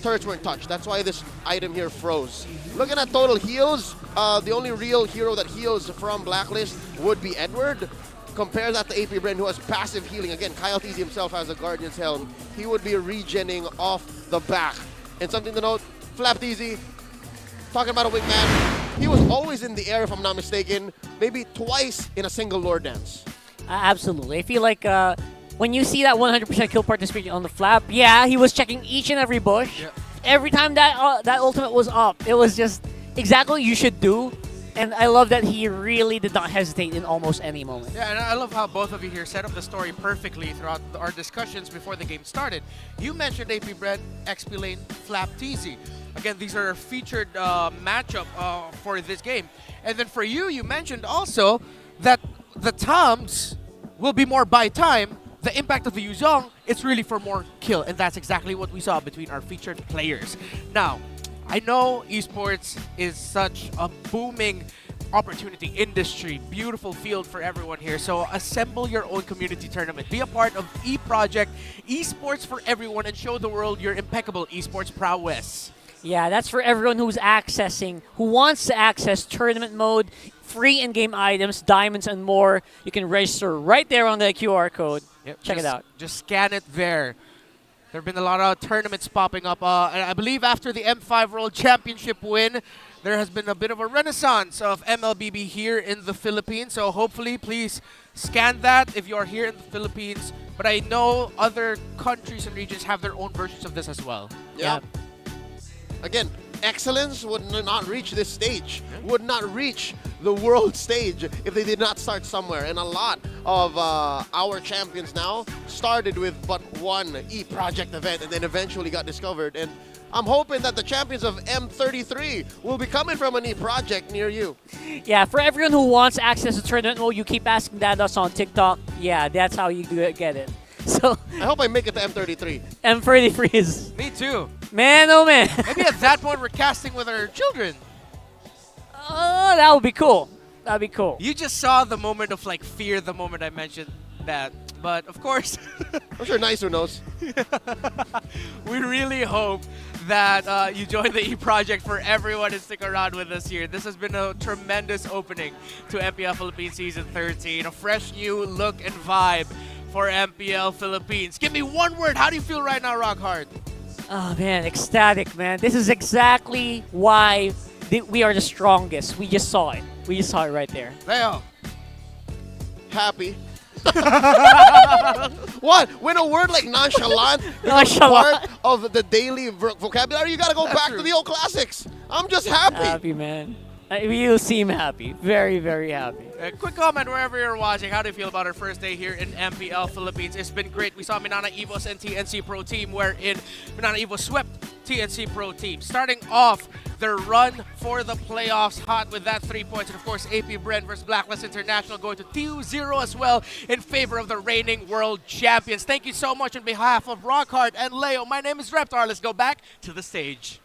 turrets weren't touched. That's why this item here froze. Looking at total heals, the only real hero that heals from Blacklist would be Edward. Compare that to AP Bren, who has passive healing. Again, Kyle TZ himself has a Guardian's Helm. He would be regenning off the back. And something to note, Flap TZ, talking about a wingman, he was always in the air, if I'm not mistaken, maybe twice in a single Lord Dance. Absolutely. I feel like when you see that 100% kill participation on the Flap, yeah, he was checking each and every bush. Yep. Every time that that ultimate was up, it was just exactly what you should do. And I love that he really did not hesitate in almost any moment. Yeah, and I love how both of you here set up the story perfectly throughout our discussions before the game started. You mentioned AP Bren, XP Lane, Flap TZ. Again, these are featured matchup for this game. And then for you, you mentioned also that the Toms will be more by time. The impact of the Yuzong, it's really for more kill. And that's exactly what we saw between our featured players. Now, I know esports is such a booming opportunity, industry, beautiful field for everyone here. So assemble your own community tournament. Be a part of E-Project, esports for everyone, and show the world your impeccable esports prowess. Yeah, that's for everyone who wants to access tournament mode, free in-game items, diamonds, and more. You can register right there on the QR code. Yep, Check it out. Just scan it there. There have been a lot of tournaments popping up. And I believe after the M5 World Championship win, there has been a bit of a renaissance of MLBB here in the Philippines. So hopefully, please scan that if you are here in the Philippines. But I know other countries and regions have their own versions of this as well. Yeah. Again, excellence would not reach this stage, would not reach the world stage if they did not start somewhere. And a lot of our champions now started with but one E-Project event and then eventually got discovered. And I'm hoping that the champions of M33 will be coming from an E-Project near you. Yeah, for everyone who wants access to tournament mode, you keep asking that us on TikTok. Yeah, that's how you get it. So I hope I make it to M33. M33 is... Me too. Man, oh man. Maybe at that point we're casting with our children. Oh, that would be cool. That would be cool. You just saw the moment of like fear the moment I mentioned that. But of course... I'm sure Nicer knows. We really hope that you join the E-Project for everyone and stick around with us here. This has been a tremendous opening to MPL Philippines Season 13. A fresh new look and vibe for MPL Philippines. Give me one word. How do you feel right now, Rockhard? Oh man, ecstatic, man. This is exactly why we are the strongest. We just saw it. We just saw it right there. Leo. Happy. What? When a word like nonchalant is part of the daily vocabulary, you gotta go back to the old classics. I'm just happy. Happy, man. You seem happy. Very, very happy. Quick comment wherever you're watching. How do you feel about our first day here in MPL Philippines? It's been great. We saw Minana, Evos, and TNC Pro Team, wherein Minana Evos swept TNC Pro Team. Starting off their run for the playoffs hot with that 3 points. And of course, AP Bren versus Blacklist International going to 2-0 as well in favor of the reigning world champions. Thank you so much on behalf of Rockhard and Leo. My name is Reptar. Let's go back to the stage.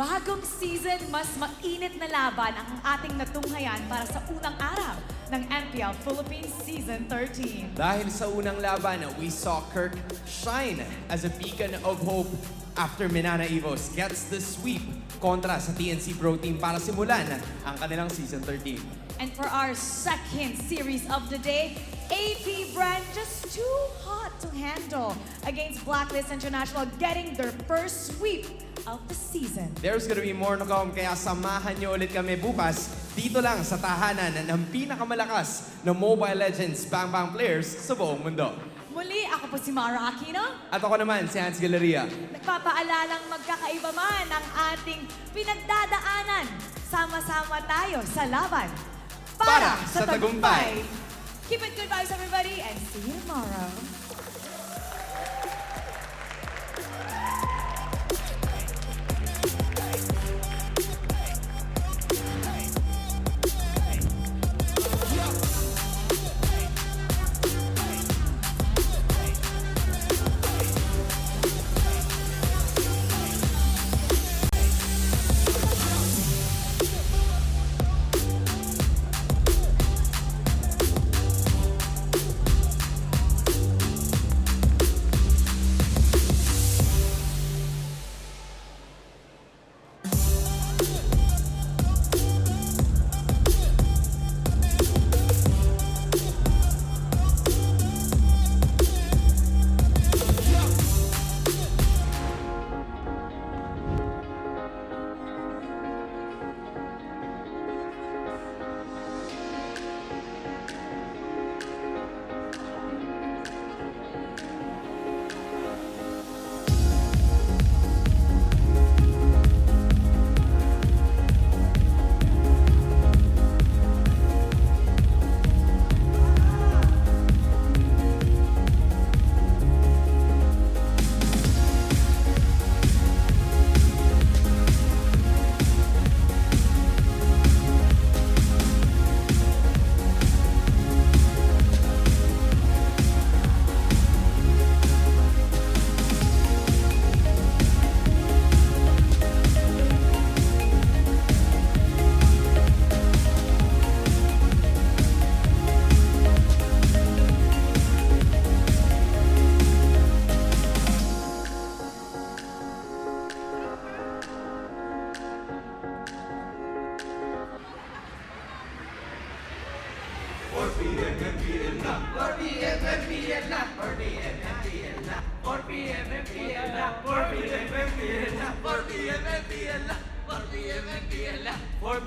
Bagong season, mas mainit na laban ang ating natunghayan para sa unang araw ng MPL Philippines Season 13. Dahil sa unang laban, we saw Kirk shine as a beacon of hope after Minana Evos gets the sweep kontra sa TNC Pro Team para simulan ang kanilang Season 13. And for our second series of the day, AP Bren just too hot to handle against Blacklist International, getting their first sweep of the season. There's gonna be more to come, kaya samahan niyo ulit kami bukas dito lang sa tahanan ng pinakamalakas na Mobile Legends Bang Bang players sa buong mundo. Muli, ako po si Mara Aquino. At ako naman, si Hans Galleria. Nagpapaalalang magkakaiba man ang ating pinagdadaanan. Sama-sama tayo sa laban para sa tagumpay. Keep it good vibes, everybody, and see you tomorrow.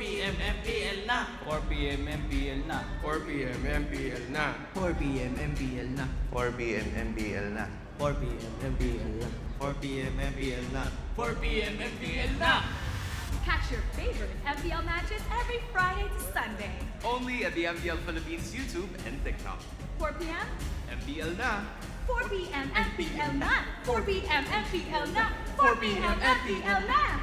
4 p.m. MPL na. 4 p.m. MPL na. 4 p.m. MPL na. 4 p.m. MPL na. 4 p.m. MPL na. 4 p.m. MPL na. 4 p.m. MPL na. 4 p.m. MPL na. Catch your favorite MPL matches every Friday to Sunday. Only at the MPL Philippines YouTube and TikTok. 4 p.m. MPL na. 4 p.m. MPL na. 4 p.m. MPL na. 4 p.m. MPL na.